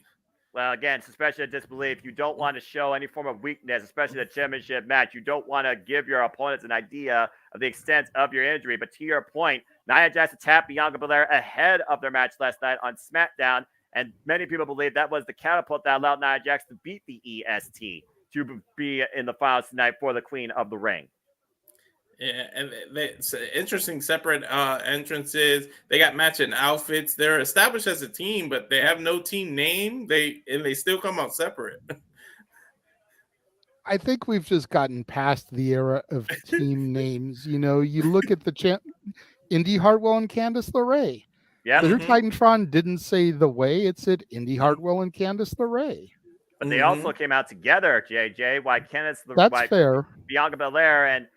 Well, again, suspension of disbelief. You don't want to show any form of weakness, especially the championship match. You don't want to give your opponents an idea of the extent of your injury. But to your point, Nia Jax attacked Bianca Belair ahead of their match last night on SmackDown, and many people believe that was the catapult that allowed Nia Jax to beat the EST to be in the finals tonight for the Queen of the Ring. Yeah, and it's interesting separate entrances. They got matching outfits. They're established as a team, but they have no team name. They still come out separate. I think we've just gotten past the era of team names. You look at the Indy Hartwell and Candice LeRae. Yeah, their Titantron didn't say the way; it said Indy Hartwell and Candice LeRae. But they also came out together, JJ. Why Candice That's LeRae, fair. Bianca Belair and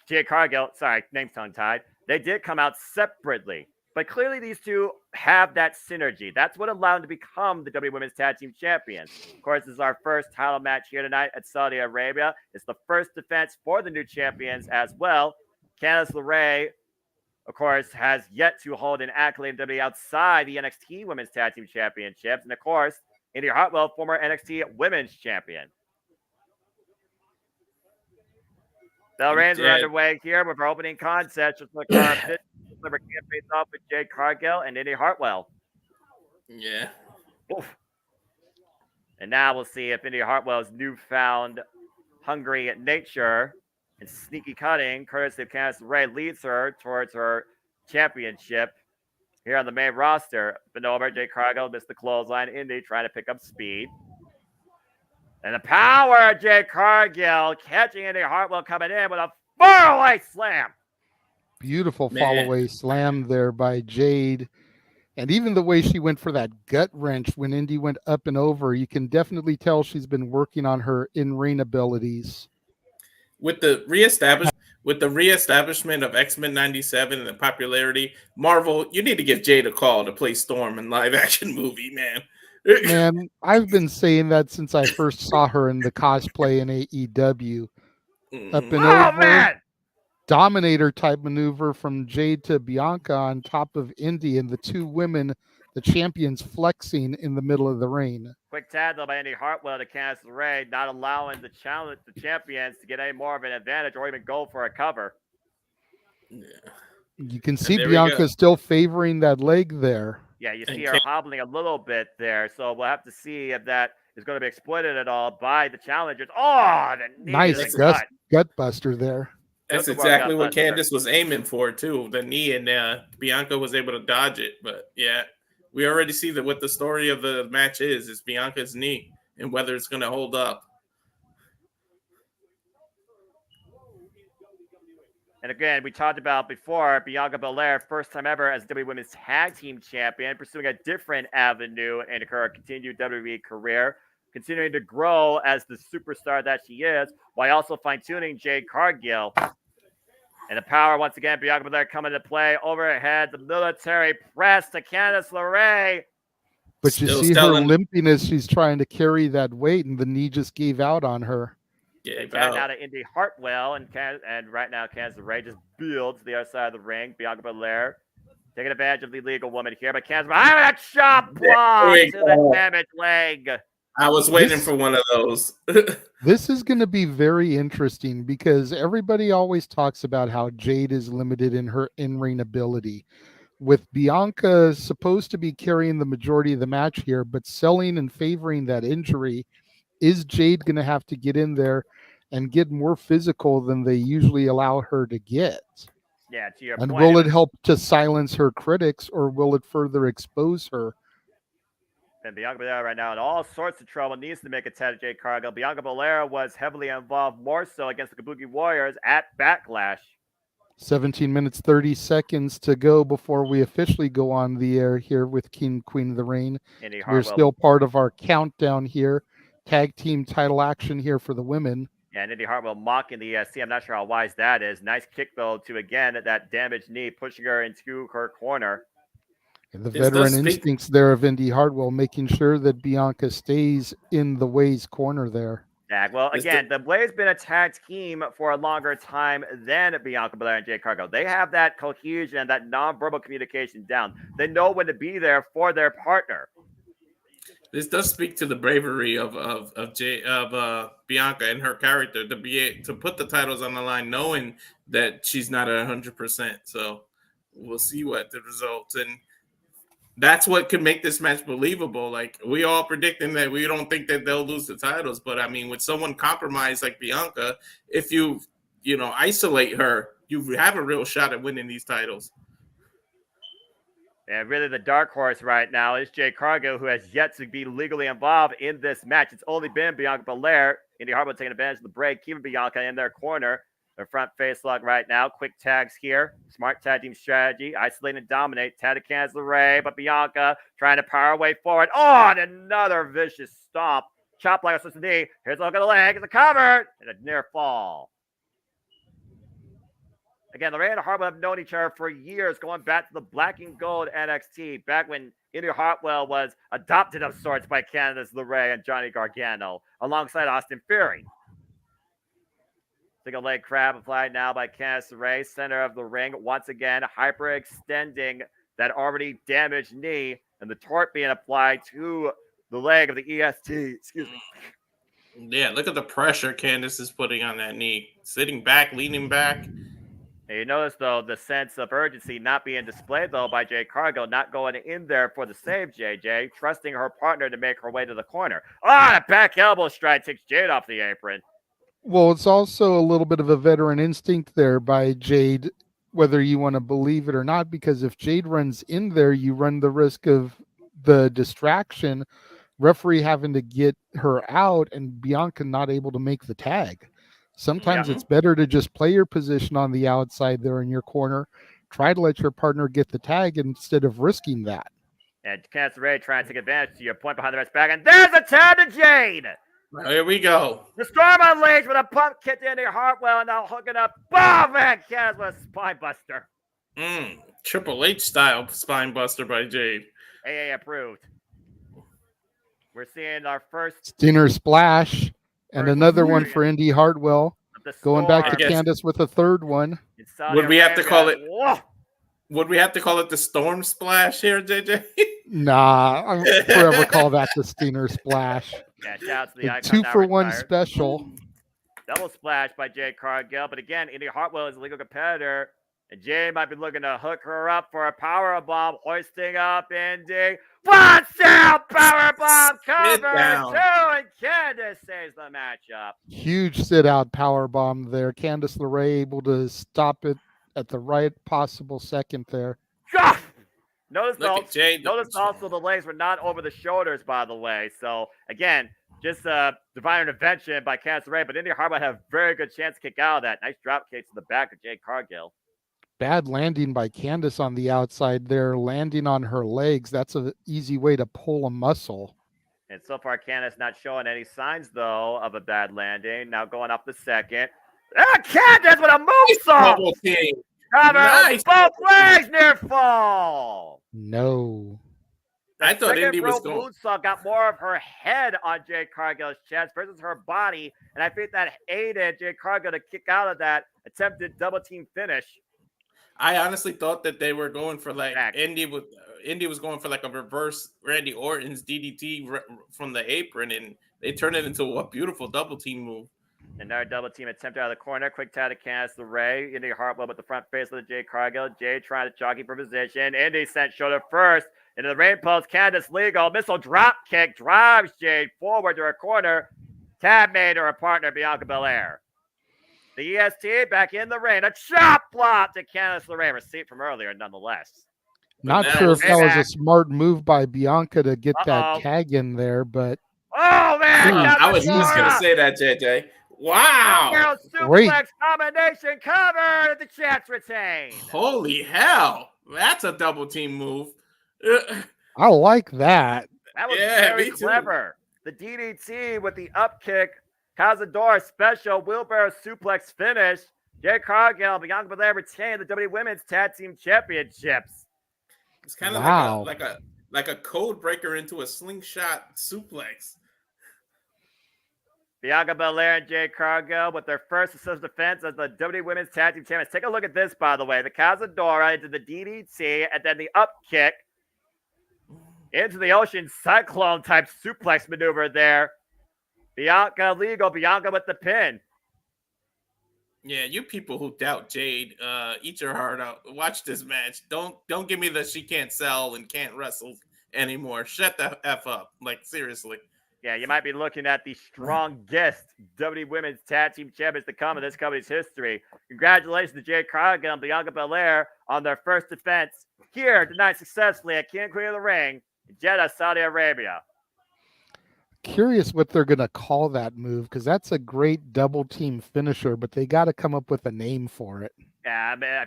Jade Cargill, sorry, name's tongue-tied. They did come out separately, but clearly these two have that synergy. That's what allowed them to become the WWE Women's Tag Team Champions. Of course, this is our first title match here tonight at Saudi Arabia. It's the first defense for the new champions as well. Candice LeRae, of course, has yet to hold an accolade in WWE outside the NXT Women's Tag Team Championships. And of course, Indy Hartwell, former NXT Women's Champion. Bell Reigns are underway here with our opening contest. Just look at our campaigns off with Jade Cargill and Indy Hartwell. Yeah. Oof. And now we'll see if Indy Hartwell's newfound hungry nature and sneaky cutting, courtesy of Candice LeRae, leads her towards her championship here on the main roster. But over, Jade Cargill missed the clothesline. Indy trying to pick up speed. And the power of Jade Cargill catching Indy Hartwell coming in with a faraway slam. Beautiful fall-away slam there by Jade. And even the way she went for that gut wrench when Indy went up and over, you can definitely tell she's been working on her in-ring abilities. With the reestablishment of X-Men 97 and the popularity, Marvel, you need to give Jade a call to play Storm in live-action movie, man. Man, I've been saying that since I first saw her in the cosplay in AEW. Up and over. Man! Dominator type maneuver from Jade to Bianca on top of Indy, and the two women, the champions, flexing in the middle of the ring. Quick tag though by Indy Hartwell to Candice LeRae, not allowing the champions to get any more of an advantage or even go for a cover. Yeah. You can see Bianca still favoring that leg there. Yeah, you see her hobbling a little bit there, so we'll have to see if that is going to be exploited at all by the challengers. Oh, the knee Nice to the gut buster there. That's Took the World exactly Cup what buster. Candice was aiming for too. The knee, and Bianca was able to dodge it. But yeah, we already see that what the story of the match is Bianca's knee and whether it's going to hold up. And again, we talked about before, Bianca Belair, first time ever as WWE Women's Tag Team Champion, pursuing a different avenue in her continued WWE career, continuing to grow as the superstar that she is, while also fine-tuning Jade Cargill. And the power, once again, Bianca Belair coming to play overhead, the military press to Candice LeRae. But you see her limping as she's trying to carry that weight, and the knee just gave out on her. Tag out of Indy Hartwell, and right now Candice LeRae just builds to the other side of the ring. Bianca Belair taking advantage of the legal woman here, but Candice LeRae, that chop block to the damaged leg. I was waiting for one of those. This is going to be very interesting because everybody always talks about how Jade is limited in her in-ring ability. With Bianca supposed to be carrying the majority of the match here, but selling and favoring that injury, is Jade going to have to get in there and get more physical than they usually allow her to get? Yeah, to your and point. will it help to silence her critics, or will it further expose her? And Bianca Belair right now in all sorts of trouble, needs to make a tag to Jade Cargill. Bianca Belair was heavily involved, more so against the Kabuki Warriors at Backlash. 17 minutes, 30 seconds to go before we officially go on the air here with Queen of the Ring. We're still part of our countdown here. Tag team title action here for the women. Yeah, and Indy Hartwell mocking the ESC. I'm not sure how wise that is. Nice kick, though, to, again, that damaged knee, pushing her into her corner. And the veteran instincts there of Indy Hartwell, making sure that Bianca stays in the Way's corner there. Yeah, well, again, the Blade's been a tag team for a longer time than Bianca Belair and Jade Cargill. They have that cohesion and that nonverbal communication down. They know when to be there for their partner. This does speak to the bravery of Bianca and her character to put the titles on the line, knowing that she's not at 100%. So we'll see what the results, and that's what could make this match believable. Like, we all predicting that we don't think that they'll lose the titles, but I mean, with someone compromised like Bianca, if you isolate her, you have a real shot at winning these titles. And really the dark horse right now is Jade Cargill, who has yet to be legally involved in this match. It's only been Bianca Belair. Indy Hartwell taking advantage of the break, keeping Bianca in their corner. Their front face lock right now. Quick tags here. Smart tag team strategy. Isolate and dominate. Tag to Candice LeRae, but Bianca trying to power way forward. Oh, and another vicious stomp. Chop like a Swiss knee. Here's a look at the leg. It's a cover. And a near fall. Again, LeRae and Hartwell have known each other for years, going back to the Black and Gold NXT, back when Indy Hartwell was adopted of sorts by Candice LeRae and Johnny Gargano, alongside Austin Theory. Single leg crab applied now by Candice LeRae, center of the ring. Once again, hyperextending that already damaged knee, and the torque being applied to the leg of the EST. Excuse me. Yeah, look at the pressure Candice is putting on that knee. Sitting back, leaning back. And you notice, though, the sense of urgency not being displayed, though, by Jade Cargill, not going in there for the save, JJ, trusting her partner to make her way to the corner. The back elbow strike takes Jade off the apron. Well, it's also a little bit of a veteran instinct there by Jade, whether you want to believe it or not, because if Jade runs in there, you run the risk of the distraction, referee having to get her out, and Bianca not able to make the tag. Sometimes it's better to just play your position on the outside there in your corner, try to let your partner get the tag instead of risking that. And Candice LeRae trying to take advantage to your point behind the rest back, and there's a tag to Jade! Here we go. The storm unleashed with a pump kick to Indy Hartwell, and now hooking up. Boom! Man, Candice with a spine buster. Triple H style spine buster by Jade. AA approved. We're seeing our first Stinger splash. And another one for Indy Hartwell. Going back to Candice with a third one. Would we have to call it? Would we have to call it the Storm Splash here, JJ? Nah, I'll forever call that the Stinger Splash. Yeah, shout out to the icon 2-for-1 special. Double splash by Jade Cargill. But again, Indy Hartwell is a legal competitor. And Jay might be looking to hook her up for a power bomb, hoisting up Indy. One out power bomb cover 2, and Candace saves the matchup. Huge sit out power bomb there. Candice LeRae able to stop it at the right possible second there. Notice also the legs were not over the shoulders, by the way. So again, just divine intervention by Candice LeRae, but Indy Hartwell had a very good chance to kick out of that. Nice drop kick to the back of Jade Cargill. Bad landing by Candice on the outside there, landing on her legs. That's an easy way to pull a muscle. And so far, Candice not showing any signs, though, of a bad landing. Now going up the second. Candice with a moonsault! Nice. Both legs near fall! No. I thought Indy was going. Moonsault got more of her head on Jade Cargill's chest versus her body, and I think that aided Jade Cargill to kick out of that attempted double team finish. I honestly thought that they were going for like Indy was going for like a reverse Randy Orton's DDT from the apron, and they turned it into a beautiful double team move. Another double team attempt out of the corner. Quick tie to Candice LeRae. Indy Hartwell with the front face of the Jade Cargill. Jade trying to jockey for position. Indy sent shoulder first into the rain post. Candice legal missile drop kick drives Jade forward to her corner. Tab made her a partner, Bianca Belair. The EST back in the ring. A chop block to Candice LeRae. Receipt from earlier, nonetheless. Not sure if that was a smart move by Bianca to get that tag in there, but. Oh, man. I was just going to say that, JJ. Wow. Suplex combination covered. The chance retained. Holy hell. That's a double team move. I like that. That was very clever. The DDT with the up kick. Cazador special wheelbarrow suplex finish. Jade Cargill, Bianca Belair retain the WWE Women's Tag Team Championships. It's kind of like a code breaker into a slingshot suplex. Bianca Belair and Jade Cargill with their first assist defense as the WWE Women's Tag Team Champions. Take a look at this, by the way. The Cazadora into the DDT and then the up kick into the Ocean Cyclone type suplex maneuver there. Bianca legal. Bianca with the pin. Yeah, you people who doubt Jade, eat your heart out. Watch this match. Don't give me the she can't sell and can't wrestle anymore. Shut the F up. Like, seriously. Yeah, you might be looking at the strongest WWE Women's Tag Team Champions to come in this company's history. Congratulations to Jade Cargill and Bianca Belair on their first defense here tonight successfully at King and Queen of the Ring in Jeddah, Saudi Arabia. Curious what they're going to call that move, because that's a great double team finisher, but they got to come up with a name for it. Yeah, I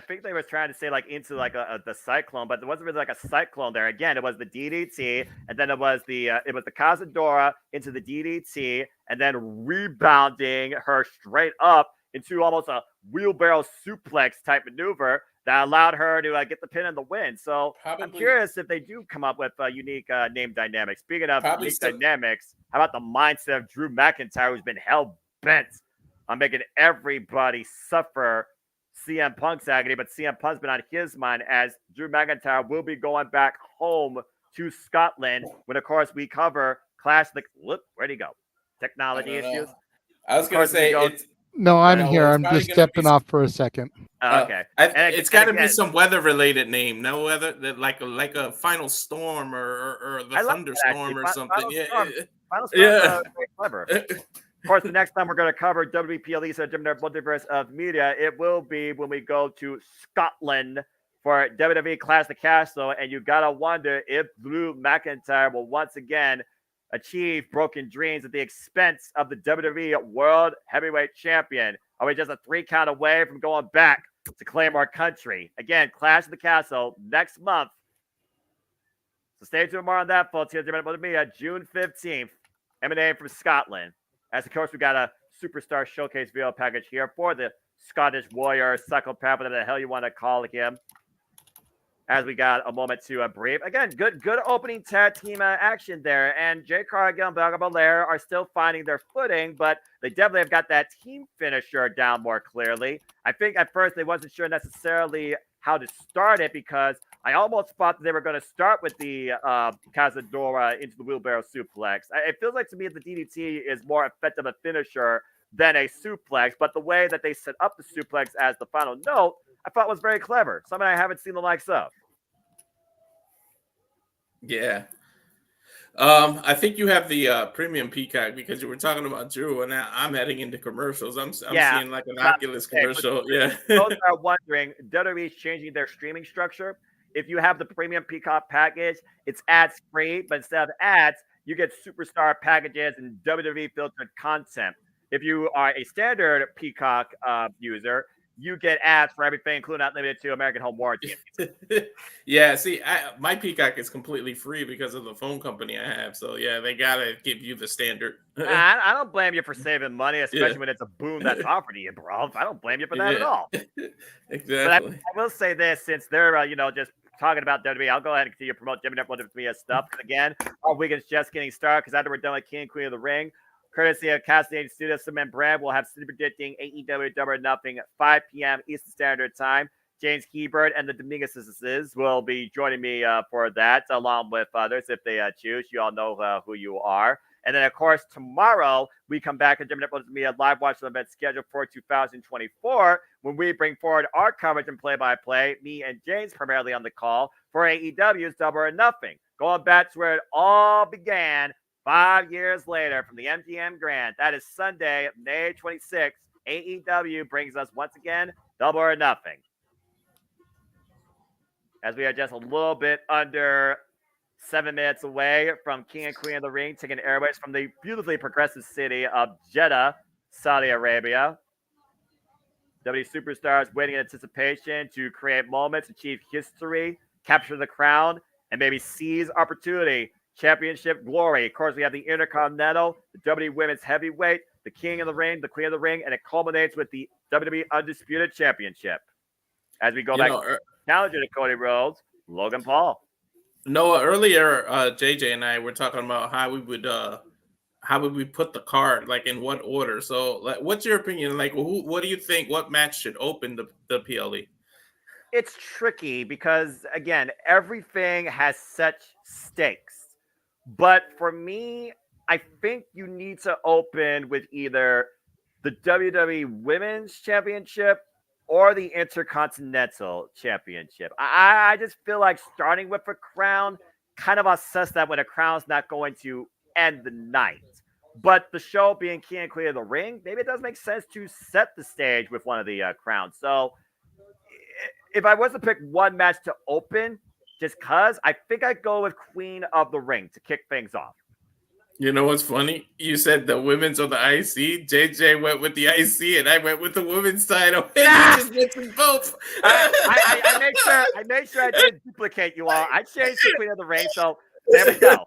think they were trying to say like into like the cyclone, but there wasn't really like a cyclone there. Again, it was the DDT, and then it was the Cazadora into the DDT, and then rebounding her straight up into almost a wheelbarrow suplex type maneuver that allowed her to get the pin and the win. So I'm curious if they do come up with unique name dynamics. Speaking of unique dynamics, how about the mindset of Drew McIntyre, who's been hell-bent on making everybody suffer CM Punk's agony, but CM Punk's been on his mind as Drew McIntyre will be going back home to Scotland when, of course, we cover Clash. Where'd he go? Technology issues? I was going to say it's... No, I'm here. I'm just stepping off for a second. Okay. It's got to be some weather-related name. No weather, like a final storm or the thunderstorm or something. Final storm, very clever. Of course, the next time we're going to cover WP Elisa Multiverse of Media, it will be when we go to Scotland for WWE Clash the Castle, and you got to wonder if Drew McIntyre will once again achieve broken dreams at the expense of the WWE World Heavyweight Champion. Are we just a 3 count away from going back to claim our country? Again, Clash of the Castle next month. So stay tuned more on that, folks. Here's WWE June 15th, emanating from Scotland. As of course, we got a Superstar Showcase video package here for the Scottish Warrior, Psychopath, whatever the hell you want to call him. As we got a moment to brief. Again, good opening tag team action there. And Jade Cargill and Bianca Belair are still finding their footing, but they definitely have got that team finisher down more clearly. I think at first they wasn't sure necessarily how to start it, because I almost thought they were going to start with the Cazadora into the wheelbarrow suplex. It feels like to me the DDT is more effective a finisher than a suplex, but the way that they set up the suplex as the final note I thought was very clever. Something I haven't seen the likes of. Yeah. I think you have the premium Peacock because you were talking about Drew, and now I'm heading into commercials. I'm seeing like an Oculus commercial. Yeah. Those are wondering, WWE is changing their streaming structure. If you have the premium Peacock package, it's ads free, but instead of ads, you get superstar packages and WWE filtered content. If you are a standard Peacock user, you get ads for everything, including not limited to American Home Warranty. Yeah, see, my Peacock is completely free because of the phone company I have. So yeah, they gotta give you the standard. I don't blame you for saving money, especially when it's a boom that's offered to you, bro. I don't blame you for that at all. Exactly. But I will say this, since they're just talking about WWE, I'll go ahead and continue to promote JMN WWE stuff. Again, our weekend's just getting started because after we're done with King and Queen of the Ring, courtesy of Cascade Studios, and Brad will have City predicting AEW Double or Nothing at 5 p.m. Eastern Standard Time. James Hebert and the Dominguezes will be joining me for that, along with others if they choose. You all know who you are. And then, of course, tomorrow we come back and a live watch event scheduled for 2024 when we bring forward our coverage and play-by-play, me and James primarily on the call for AEW's Double or Nothing. Going back to where it all began 5 years later from the MGM Grand. That is Sunday, May 26th. AEW brings us once again Double or Nothing. As we are just a little bit under 7 minutes away from King and Queen of the Ring, taking airways from the beautifully progressive city of Jeddah, Saudi Arabia. W Superstars waiting in anticipation to create moments, achieve history, capture the crown, and maybe seize opportunity. Championship glory. Of course, we have the Intercontinental, the WWE Women's Heavyweight, the King of the Ring, the Queen of the Ring, and it culminates with the WWE Undisputed Championship. As we go back to challenger to Cody Rhodes, Logan Paul. Noah, earlier, JJ and I were talking about how would we put the card, like in what order. So, like, what's your opinion? Like, what do you think? What match should open the PLE? It's tricky because, again, everything has such stakes. But for me, I think you need to open with either the WWE Women's Championship or the Intercontinental Championship. I just feel like starting with a crown, kind of assess that when a crown's not going to end the night. But the show being King and Queen of the Ring, maybe it does make sense to set the stage with one of the crowns. So if I was to pick one match to open, just because, I think I'd go with Queen of the Ring to kick things off. You know what's funny? You said the women's or the IC. JJ went with the IC, and I went with the women's title. And we just mixing both. I made sure I didn't duplicate you all. I changed the Queen of the Ring, so there we go.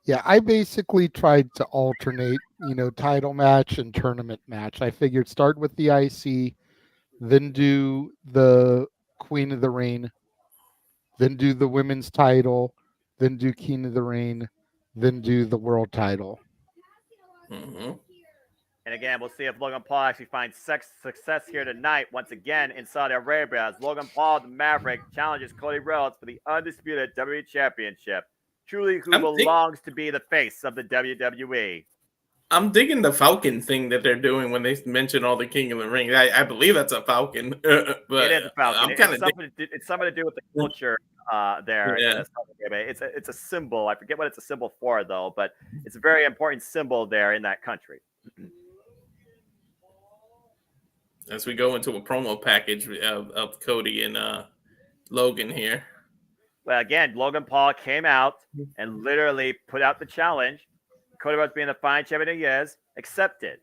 Yeah, I basically tried to alternate, title match and tournament match. I figured start with the IC, then do the Queen of the Ring, then do the women's title, then do King of the Ring, then do the world title. Mm-hmm. And again, we'll see if Logan Paul actually finds success here tonight, once again in Saudi Arabia, as Logan Paul, the Maverick, challenges Cody Rhodes for the undisputed WWE Championship. Truly, who belongs to be the face of the WWE. I'm digging the Falcon thing that they're doing when they mention all the King of the Ring. I believe that's a Falcon. But it is a Falcon. It's something to do with the culture there. Yeah. It's a symbol. I forget what it's a symbol for, though, but it's a very important symbol there in that country. As we go into a promo package of Cody and Logan here. Well, again, Logan Paul came out and literally put out the challenge. Cody Rhodes being the fine champion he is, accepted.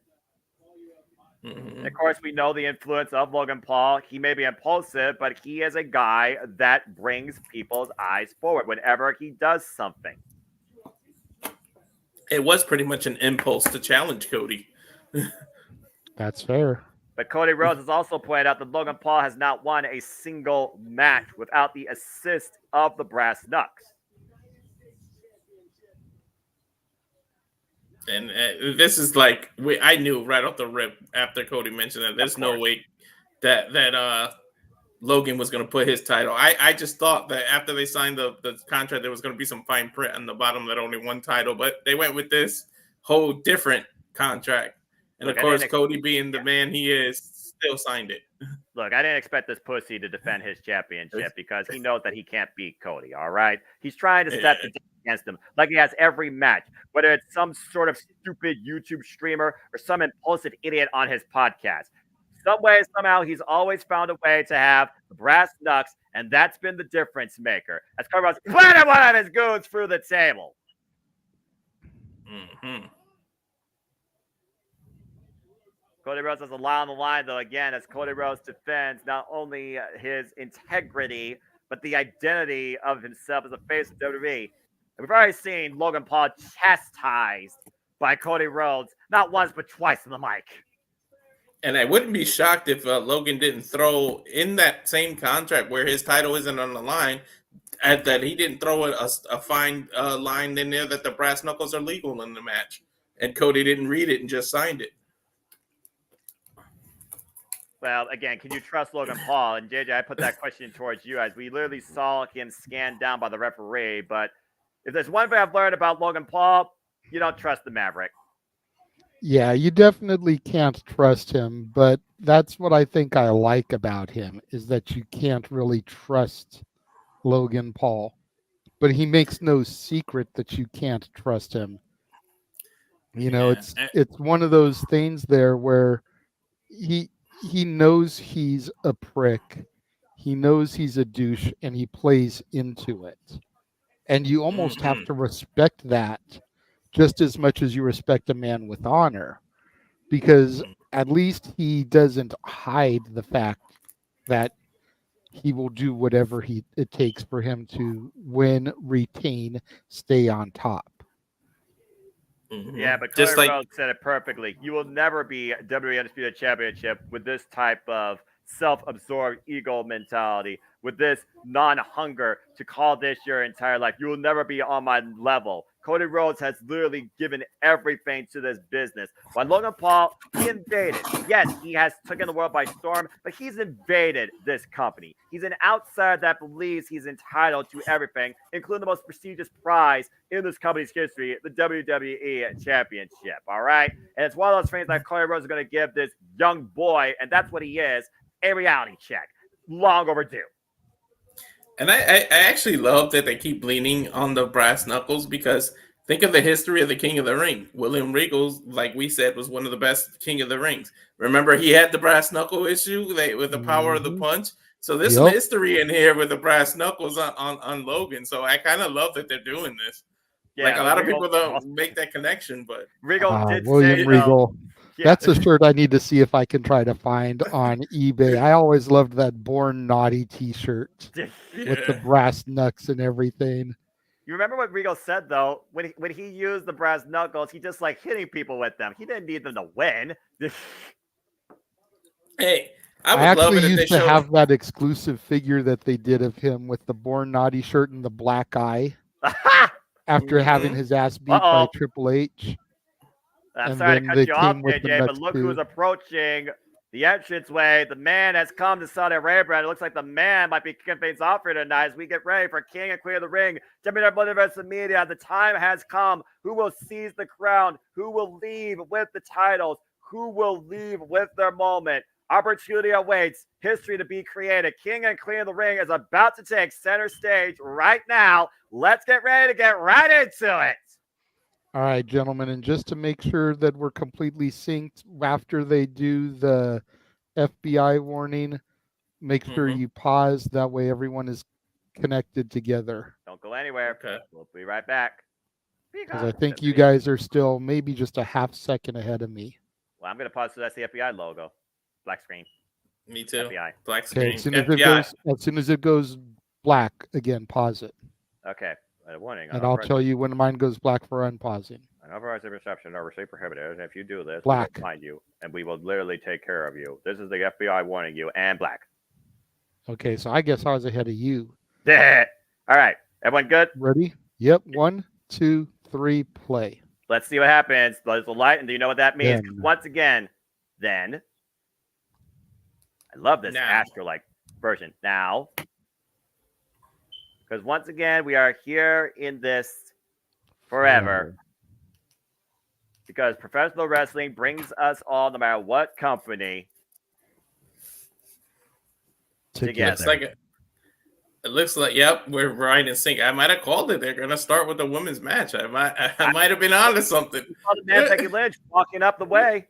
Mm-hmm. And of course, we know the influence of Logan Paul. He may be impulsive, but he is a guy that brings people's eyes forward whenever he does something. It was pretty much an impulse to challenge Cody. That's fair. But Cody Rhodes has also pointed out that Logan Paul has not won a single match without the assist of the Brass Knucks. And this is like, I knew right off the rip after Cody mentioned that there's no way that Logan was going to put his title. I just thought that after they signed the contract, there was going to be some fine print on the bottom that only one title, but they went with this whole different contract. And of course, Cody being the man he is, still signed it. Look, I didn't expect this pussy to defend his championship because he knows that he can't beat Cody, all right? He's trying to set the game against him like he has every match, whether it's some sort of stupid YouTube streamer or some impulsive idiot on his podcast. Some way, somehow, he's always found a way to have the brass knucks, and that's been the difference maker. As Cody Rhodes planted one of his goons through the table. Mm-hmm. Cody Rhodes has a lot on the line, though, again, as Cody Rhodes defends not only his integrity, but the identity of himself as a face of WWE. And we've already seen Logan Paul chastised by Cody Rhodes, not once, but twice on the mic. And I wouldn't be shocked if Logan didn't throw in that same contract where his title isn't on the line, that he didn't throw a fine line in there that the brass knuckles are legal in the match. And Cody didn't read it and just signed it. Well, again, can you trust Logan Paul? And JJ, I put that question towards you as we literally saw him scanned down by the referee. But if there's one thing I've learned about Logan Paul, you don't trust the Maverick. Yeah, you definitely can't trust him, but that's what I think I like about him, is that you can't really trust Logan Paul. But he makes no secret that you can't trust him. You know, it's one of those things there where he knows he's a prick. He knows he's a douche, and he plays into it. And you almost have to respect that just as much as you respect a man with honor, because at least he doesn't hide the fact that he will do whatever it takes for him to win, retain, stay on top. Yeah, but Cody Rhodes said it perfectly. You will never be WWE Undisputed Championship with this type of self-absorbed ego mentality, with this non-hunger to call this your entire life. You will never be on my level. Cody Rhodes has literally given everything to this business. While Logan Paul, he invaded. Yes, he has taken the world by storm, but he's invaded this company. He's an outsider that believes he's entitled to everything, including the most prestigious prize in this company's history, the WWE Championship, all right? And it's one of those things that Cody Rhodes is going to give this young boy, and that's what he is, a reality check. Long overdue. And I actually love that they keep leaning on the brass knuckles, because think of the history of the King of the Ring. William Regal, like we said, was one of the best King of the Rings. Remember, he had the brass knuckle issue with the power of the punch. So there's some history in here with the brass knuckles on Logan. So I kind of love that they're doing this. Yeah, like a lot of people don't make that connection, but Regal did William say Regal. That's a shirt I need to see if I can try to find on eBay. I always loved that Born Naughty t-shirt with the brass knucks and everything. You remember what Regal said, though? When he used the brass knuckles, he just like hitting people with them. He didn't need them to win. Hey, I actually used to have that exclusive figure that they did of him with the Born Naughty shirt and the black eye after having his ass beat by Triple H. I'm sorry to cut you off, JJ, but look who's approaching the entranceway. The man has come to Saudi Arabia, and it looks like the man might be kicking things off here tonight as we get ready for King and Queen of the Ring. JMN Multiverse of Media, the time has come. Who will seize the crown? Who will leave with the titles? Who will leave with their moment? Opportunity awaits. History to be created. King and Queen of the Ring is about to take center stage right now. Let's get ready to get right into it. All right, gentlemen, and just to make sure that we're completely synced after they do the FBI warning, make sure you pause. That way everyone is connected together. Don't go anywhere. Okay. We'll be right back. Because I think you guys are still maybe just a half second ahead of me. Well, I'm going to pause so that's the FBI logo. Black screen. Me too. FBI. Black screen. Okay, as soon as it goes black, again, pause it. Okay. Warning. And I'll tell you when mine goes black for unpausing. Unauthorized reception are strictly prohibited. And if you do this, black. we will find you, and we will literally take care of you. This is the FBI warning you, and black. Okay, so I guess I was ahead of you. Yeah. All right. Everyone good? Ready? Yep. 1, 2, 3, play. Let's see what happens. There's a light, and do you know what that means? Once again, then. I love this Astro-like version. Now. Because once again, we are here in this forever. Because professional wrestling brings us all, no matter what company. together. It looks like, yep, we're right in sync. I might have called it. They're gonna start with the women's match. I might have been onto something. You saw the man Becky Lynch walking up the way.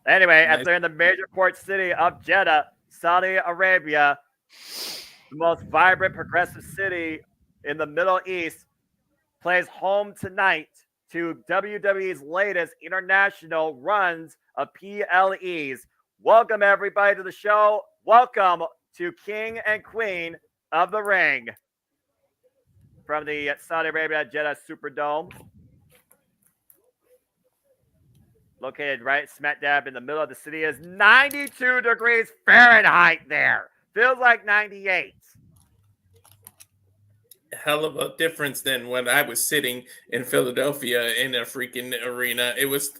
Anyway, as they're in the major port city of Jeddah, Saudi Arabia, the most vibrant, progressive city in the Middle East, plays home tonight to WWE's latest international runs of PLEs. Welcome, everybody, to the show. Welcome to King and Queen of the Ring from the Saudi Arabia Jeddah Superdome. Located right smack dab in the middle of the city, is 92 degrees Fahrenheit there. Feels like 98. Hell of a difference than when I was sitting in Philadelphia in a freaking arena. It was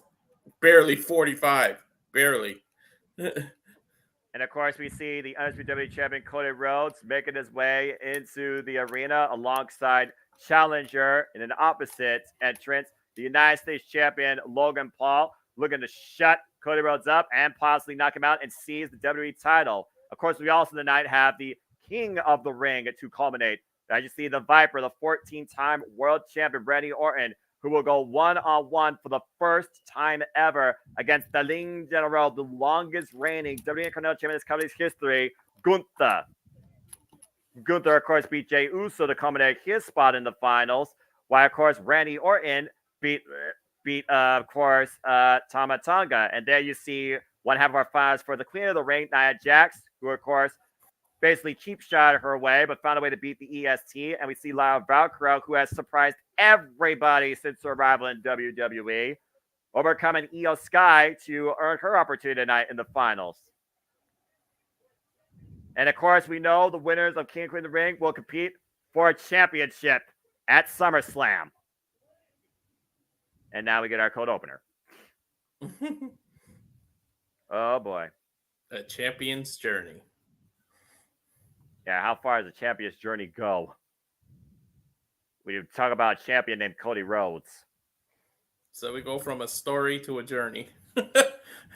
barely 45. Barely. And of course, we see the Undisputed WWE champion Cody Rhodes making his way into the arena alongside challenger in an opposite entrance, the United States champion Logan Paul, looking to shut Cody Rhodes up and possibly knock him out and seize the WWE title. Of course, we also tonight have the King of the Ring to culminate. I just see the Viper, the 14-time world champion Randy Orton, who will go one-on-one for the first time ever against the Ring General, the longest reigning WWE Intercontinental Champion in this company's history, Gunther. Gunther, of course, beat Jey Uso to culminate his spot in the finals, while, of course, Randy Orton beat of course, Tama Tonga. And there you see one half of our finals for the Queen of the Ring, Nia Jax, who, of course, basically cheap shot her way, but found a way to beat the EST. And we see Lyle Valkyrie, who has surprised everybody since her arrival in WWE, overcoming Io Sky to earn her opportunity tonight in the finals. And of course, we know the winners of King and Queen of the Ring will compete for a championship at SummerSlam. And now we get our cold opener. Oh, boy. A champion's journey. Yeah, how far does a champion's journey go? We talk about a champion named Cody Rhodes. So we go from a story to a journey.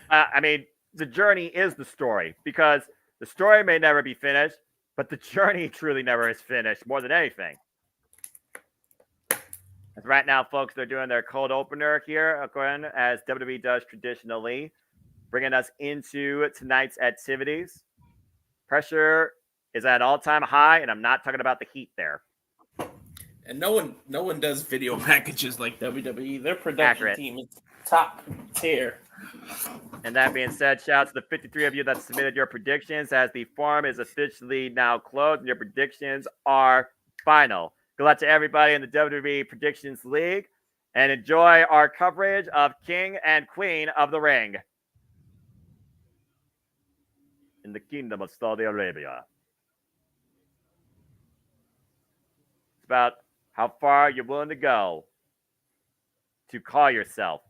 I mean, the journey is the story, because the story may never be finished, but the journey truly never is finished, more than anything. As right now, folks, they're doing their cold opener here, again, as WWE does traditionally, bringing us into tonight's activities. Pressure is at an all-time high, and I'm not talking about the heat there. And no one does video packages like WWE. Their production team is top tier. And that being said, shout out to the 53 of you that submitted your predictions, as the farm is officially now closed and your predictions are final. Good luck to everybody in the WWE Predictions League, and enjoy our coverage of King and Queen of the Ring in the Kingdom of Saudi Arabia. It's about how far you're willing to go to call yourself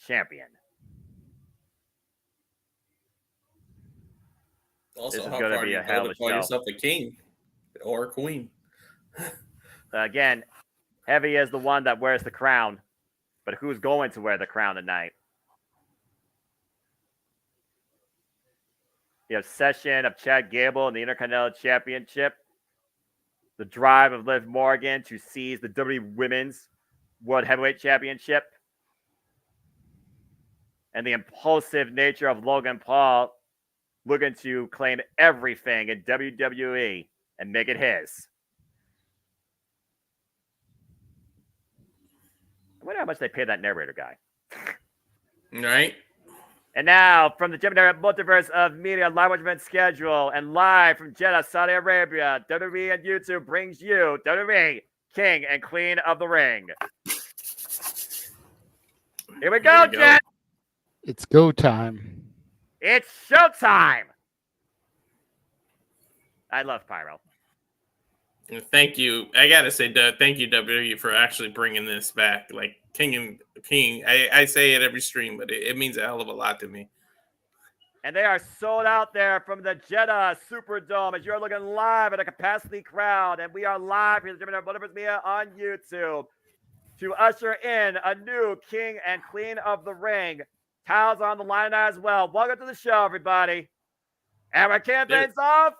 champion. Also, this is how going to far be you a hell of to a call show. yourself a king or a queen. Again, heavy is the one that wears the crown, but who's going to wear the crown tonight? You have Session of Chad Gable in the Intercontinental Championship. The drive of Liv Morgan to seize the WWE Women's World Heavyweight Championship. And the impulsive nature of Logan Paul looking to claim everything in WWE and make it his. I wonder how much they pay that narrator guy. Right. And now, from the JMN Multiverse of Media live event schedule and live from Jeddah, Saudi Arabia, WWE and YouTube brings you WWE King and Queen of the Ring. Here we go, Jet. It's go time. It's showtime. I love Pyro. Thank you. I gotta say, thank you, WWE, for actually bringing this back. Like King. I say it every stream, but it means a hell of a lot to me. And they are sold out there from the Jeddah Superdome as you're looking live at a capacity crowd. And we are live here at the Multiverse Media on YouTube to usher in a new King and Queen of the Ring Towels on the line as well. Welcome to the show, everybody. And we're kicking things off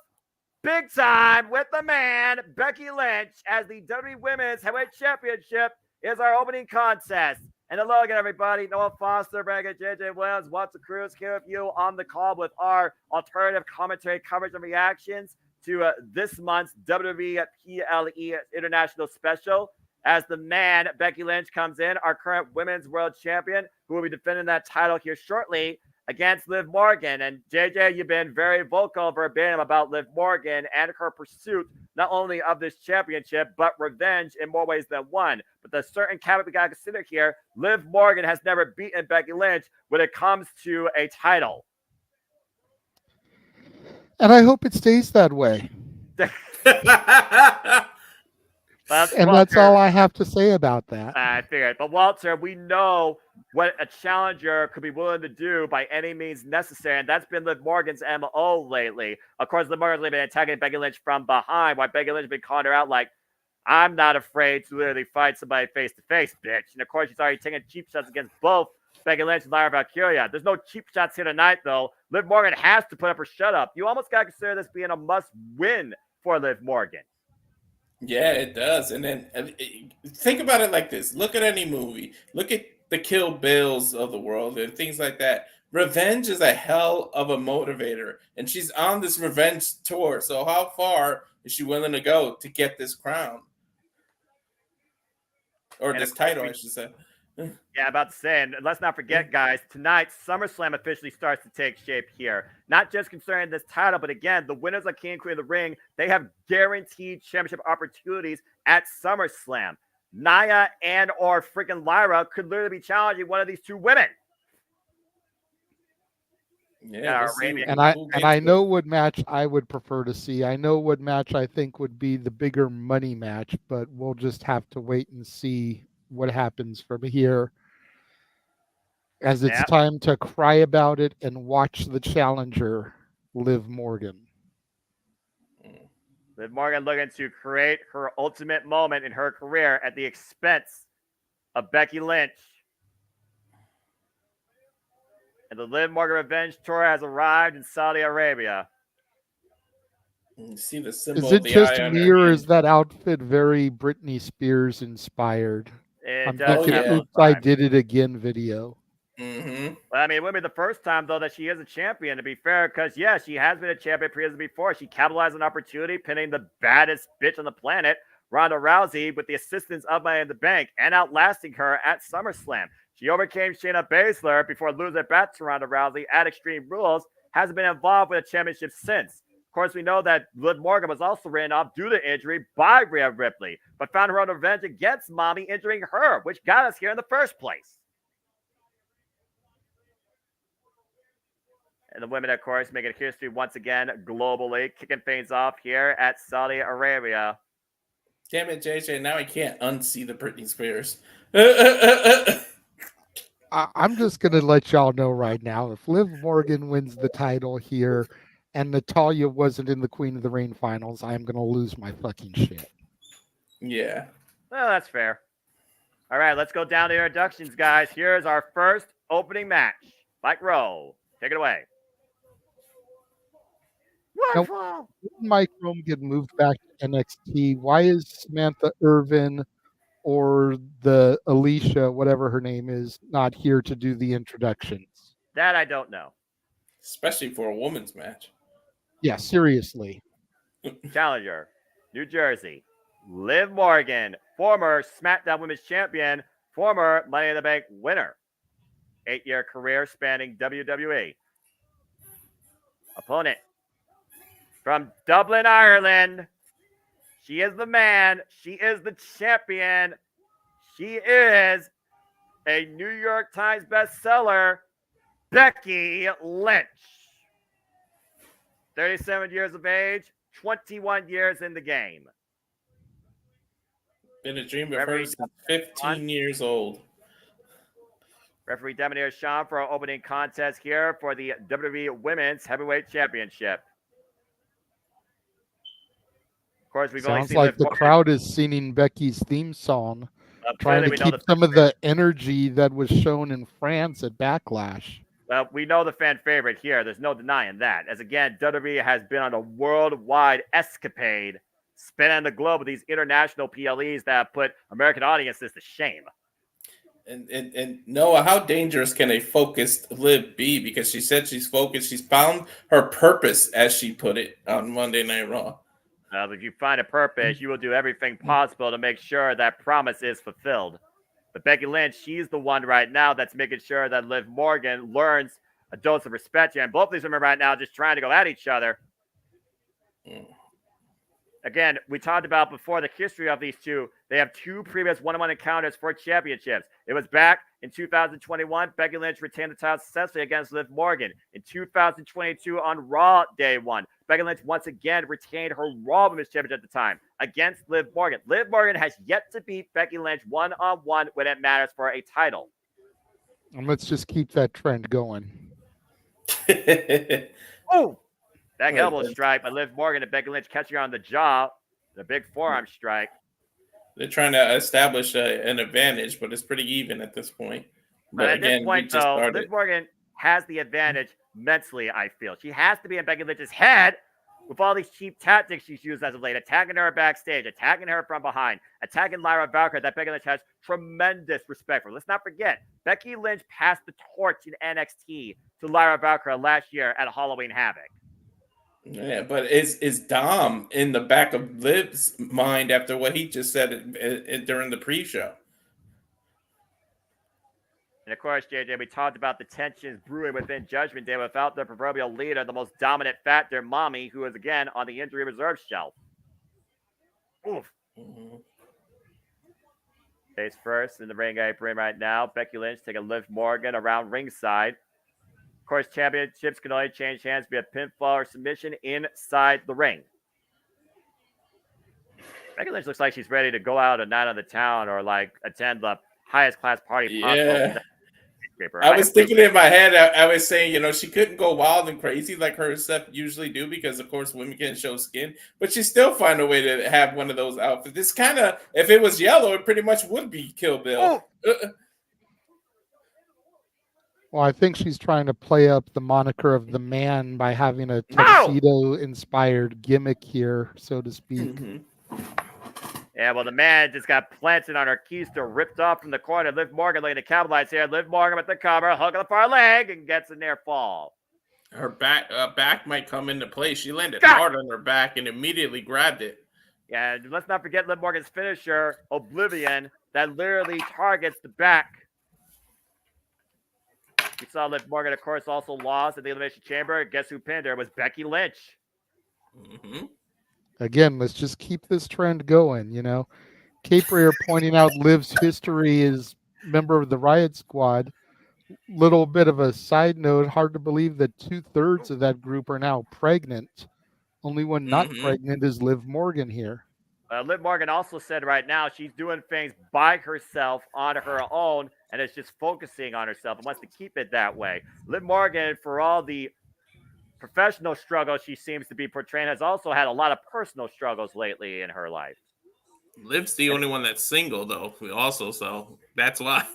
big time with the man, Becky Lynch, as the WWE Women's Heavyweight Championship is our opening contest. And hello again, everybody. Noah Foster, Braga, JJ Williams, Watson Cruz here with you on the call with our alternative commentary coverage and reactions to this month's WWE PLE International Special. As the man, Becky Lynch, comes in, our current Women's World Champion, who will be defending that title here shortly against Liv Morgan. And JJ, you've been very vocal, verbatim about Liv Morgan and her pursuit, not only of this championship, but revenge in more ways than one. But the certain caveat we got to consider here, Liv Morgan has never beaten Becky Lynch when it comes to a title. And I hope it stays that way. That's all I have to say about that. I figured. But Walter, we know what a challenger could be willing to do by any means necessary, and that's been Liv Morgan's MO lately. Of course, Liv Morgan's been attacking Becky Lynch from behind, while Becky Lynch has been calling her out like, I'm not afraid to literally fight somebody face-to-face, bitch. And of course, she's already taking cheap shots against both Becky Lynch and Lyra Valkyria. There's no cheap shots here tonight, though. Liv Morgan has to put up her shut-up. You almost got to consider this being a must-win for Liv Morgan. Yeah, it does. And then think about it like this. Look at any movie. Look at the Kill Bills of the world and things like that. Revenge is a hell of a motivator. And she's on this revenge tour. So how far is she willing to go to get this crown? Or this title, I should say. Yeah, about to say, and let's not forget, guys, tonight, SummerSlam officially starts to take shape here. Not just concerning this title, but again, the winners of King and Queen of the Ring, they have guaranteed championship opportunities at SummerSlam. Nia and or freaking Lyra could literally be challenging one of these two women. Yeah, and I know what match I would prefer to see. I know what match I think would be the bigger money match, but we'll just have to wait and see what happens from here, as it's time to cry about it and watch the challenger, Liv Morgan. Liv Morgan looking to create her ultimate moment in her career at the expense of Becky Lynch. And the Liv Morgan Revenge Tour has arrived in Saudi Arabia. You see the symbol is it just me, or is that outfit very Britney Spears inspired? I'm thinking, oops, I did it again video. Mm-hmm. Well, I mean, it wouldn't be the first time, though, that she is a champion, to be fair, because, yeah, she has been a champion previously before. She capitalized on an opportunity, pinning the baddest bitch on the planet, Ronda Rousey, with the assistance of Money in the Bank, and outlasting her at SummerSlam. She overcame Shayna Baszler before losing it back to Ronda Rousey at Extreme Rules, hasn't been involved with a championship since. Of course, we know that Liv Morgan was also written off due to injury by Rhea Ripley, but found her own revenge against Mommy, injuring her, which got us here in the first place. And the women, of course, making history once again globally, kicking things off here at Saudi Arabia. Damn it, JJ, now I can't unsee the Britney Spears. I'm just going to let y'all know right now, if Liv Morgan wins the title here and Natalya wasn't in the Queen of the Ring finals, I'm going to lose my fucking shit. Yeah. Well, that's fair. All right, let's go down to introductions, guys. Here's our first opening match. Mike Rowe, take it away. Now, Mike Rome get moved back to NXT? Why is Samantha Irvin or the Alicia, whatever her name is, not here to do the introductions? That I don't know. Especially for a women's match. Yeah, seriously. Challenger, New Jersey, Liv Morgan, former SmackDown Women's Champion, former Money in the Bank winner. 8-year career spanning WWE. Opponent, from Dublin, Ireland. She is the man. She is the champion. She is a New York Times bestseller, Becky Lynch. 37 years of age, 21 years in the game. Been a dream of hers since 15 years old. Referee Demonier Sean for our opening contest here for the WWE Women's Heavyweight Championship. Of course, we've only Sounds seen like the crowd is singing Becky's theme song. Trying clearly to we know keep the some of the energy that was shown in France at Backlash. Well, we know the fan favorite here. There's no denying that. As again, WWE has been on a worldwide escapade, spanning the globe with these international PLEs that have put American audiences to shame. And Noah, how dangerous can a focused Liv be? Because she said she's focused. She's found her purpose, as she put it on Monday Night Raw. If you find a purpose, you will do everything possible to make sure that promise is fulfilled. But Becky Lynch, she's the one right now that's making sure that Liv Morgan learns a dose of respect here. And both of these women right now just trying to go at each other. Again, we talked about before the history of these two. They have two previous one-on-one encounters for championships. It was back in 2021. Becky Lynch retained the title successfully against Liv Morgan. In 2022 on Raw Day 1, Becky Lynch once again retained her Raw Women's Championship at the time against Liv Morgan. Liv Morgan has yet to beat Becky Lynch one-on-one when it matters for a title. And let's just keep that trend going. Oh! Back elbow strike by Liv Morgan and Becky Lynch catching her on the jaw. The big forearm strike. They're trying to establish an advantage, but it's pretty even at this point. But at this point, though, Liv Morgan has the advantage mentally, I feel. She has to be in Becky Lynch's head with all these cheap tactics she's used as of late, attacking her backstage, attacking her from behind, attacking Lyra Valkyrie that Becky Lynch has tremendous respect for. Let's not forget, Becky Lynch passed the torch in NXT to Lyra Valkyrie last year at Halloween Havoc. Yeah, but is Dom in the back of Liv's mind after what he just said during the pre-show? And of course, JJ, we talked about the tensions brewing within Judgment Day without the proverbial leader, the most dominant factor, Mommy, who is again on the injury reserve shelf. Oof. Face first in the ring apron right now. Becky Lynch taking Liv Morgan around ringside. Of course, championships can only change hands via pinfall or submission inside the ring. Becky Lynch looks like she's ready to go out a night on the town or like attend the highest class party possible. Yeah. I was thinking in my head, I was saying, she couldn't go wild and crazy like her stuff usually do because, of course, women can show skin, but she still find a way to have one of those outfits. This kind of, if it was yellow, it pretty much would be Kill Bill. Well, I think she's trying to play up the moniker of the man by having a tuxedo-inspired gimmick here, so to speak. Yeah, well, the man just got planted on her keister, ripped off from the corner. Liv Morgan looking to capitalize here. Liv Morgan with the cover, hook on the far leg, and gets a near fall. Her back might come into play. She landed hard on her back and immediately grabbed it. Yeah, let's not forget Liv Morgan's finisher, Oblivion, that literally targets the back. We saw Liv Morgan, of course, also lost at the Elimination Chamber. Guess who pinned her? It was Becky Lynch. Again, let's just keep this trend going, Cape Ray pointing out Liv's history as member of the Riot Squad. Little bit of a side note, hard to believe that 2/3 of that group are now pregnant. Only one not pregnant is Liv Morgan here. Liv Morgan also said right now she's doing things by herself on her own and is just focusing on herself and wants to keep it that way. Liv Morgan, for all the professional struggles she seems to be portraying, has also had a lot of personal struggles lately in her life. Liv's the only one that's single, though, also, so that's why.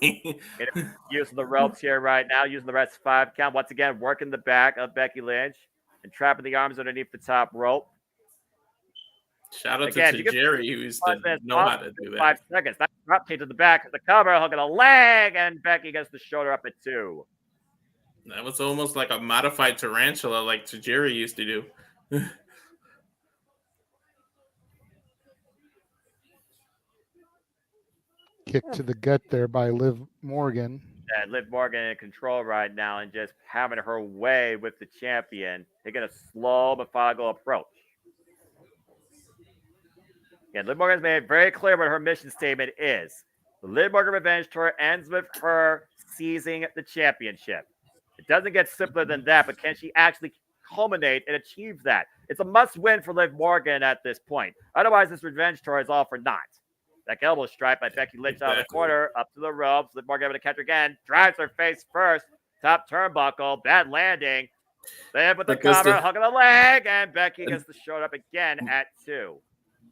Using the ropes here right now, using the rest 5 count. Once again, working the back of Becky Lynch and trapping the arms underneath the top rope. Shout out to Jerry, who used to know how to do that. 5 seconds. That drop kick to the back of the cover, hook on the leg, and Becky gets the shoulder up at 2. That was almost like a modified tarantula like Tajiri used to do. Kick to the gut there by Liv Morgan. Yeah, Liv Morgan in control right now and just having her way with the champion, taking a slow, methodical approach. Yeah, Liv Morgan's made it very clear what her mission statement is. The Liv Morgan Revenge Tour ends with her seizing the championship. It doesn't get simpler than that, but can she actually culminate and achieve that? It's a must-win for Liv Morgan at this point. Otherwise, this Revenge Tour is all for naught. That elbow strike by Becky Lynch out of the corner, up to the ropes. Liv Morgan able to catch her again. Drives her face first. Top turnbuckle. Bad landing. Liv with the cover, hook on the leg, and Becky gets the shoulder up again at 2.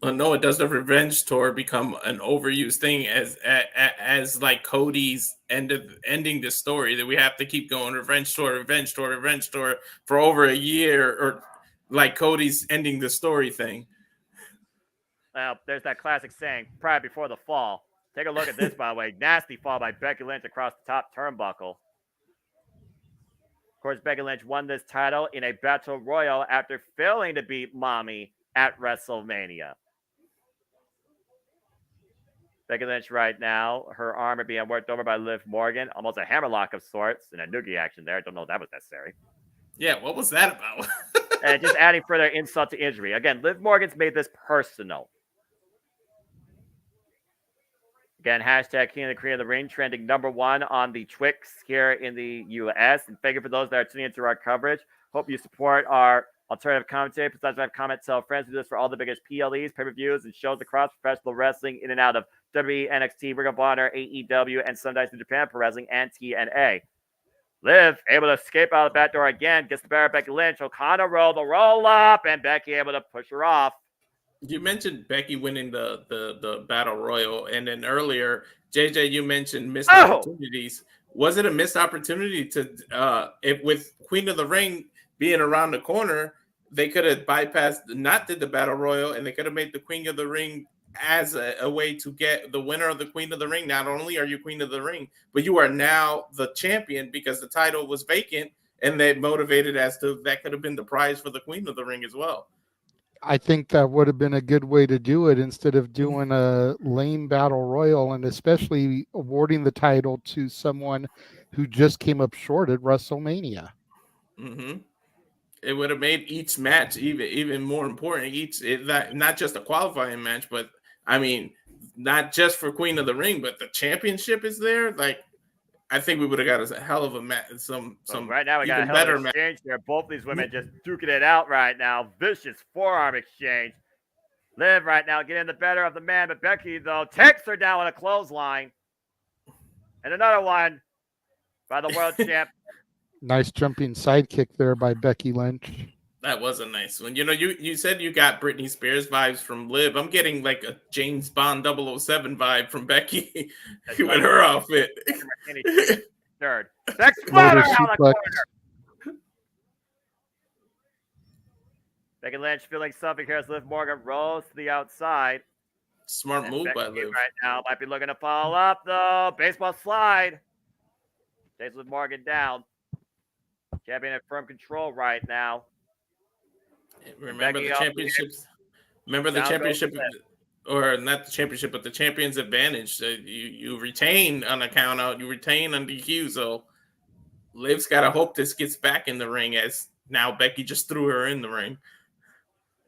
Noah, does the revenge tour become an overused thing as like Cody's ending the story, that we have to keep going revenge tour for over a year, or like Cody's ending the story thing? Well, there's that classic saying, pride before the fall. Take a look at this, by the way. Nasty fall by Becky Lynch across the top turnbuckle. Of course, Becky Lynch won this title in a battle royal after failing to beat Mommy at WrestleMania. Becky Lynch right now, her arm are being worked over by Liv Morgan, almost a hammerlock of sorts, and a noogie action there. I don't know if that was necessary. Yeah, what was that about? And just adding further insult to injury. Again, Liv Morgan's made this personal. Again, hashtag King of the Queen of the Ring trending #1 on the Twix here in the U.S. And thank you for those that are tuning into our coverage. Hope you support our alternative commentary. Besides, comment, tell friends. We do this for all the biggest PLEs, pay-per-views, and shows across professional wrestling in and out of WWE, NXT, Ring of Honor, AEW, and sometimes New Japan Pro Wrestling and TNA. Liv able to escape out of the back door again, gets the better of Becky Lynch. O'Connor roll the roll up, and Becky able to push her off. You mentioned Becky winning the battle royal, and then earlier, JJ, you mentioned missed opportunities. Was it a missed opportunity to if with Queen of the Ring being around the corner, they could have bypassed, not did the battle royal, and they could have made the Queen of the Ring as a way to get the winner of the Queen of the Ring. Not only are you Queen of the Ring, but you are now the champion because the title was vacant, and they motivated as to that could have been the prize for the Queen of the Ring as well. I think that would have been a good way to do it instead of doing a lame battle royal, and especially awarding the title to someone who just came up short at WrestleMania. Mm-hmm. It would have made each match even more important. Not just a qualifying match, but I mean, not just for Queen of the Ring, but the championship is there. Like, I think we would have got a hell of a match. Some right now we got a hell of an exchange there. Both these women just duking it out right now. Vicious forearm exchange. Liv right now getting the better of the man, but Becky though takes her down with a clothesline. And another one by the world champ. Nice jumping sidekick there by Becky Lynch. That was a nice one. You know, you said you got Britney Spears vibes from Liv. I'm getting like a James Bond 007 vibe from Becky with her outfit. Third. Next flutter out the corner. Becky Lynch feeling something here as Liv Morgan rolls to the outside. Smart move by Liv. Right now might be looking to follow up though. Baseball slide. Takes Liv Morgan down. Champion in firm control right now. Remember the championships. Remember the championship, or not the championship, but the champion's advantage. You retain on a count out, you retain on DQ. So Liv's got to hope this gets back in the ring, as now Becky just threw her in the ring.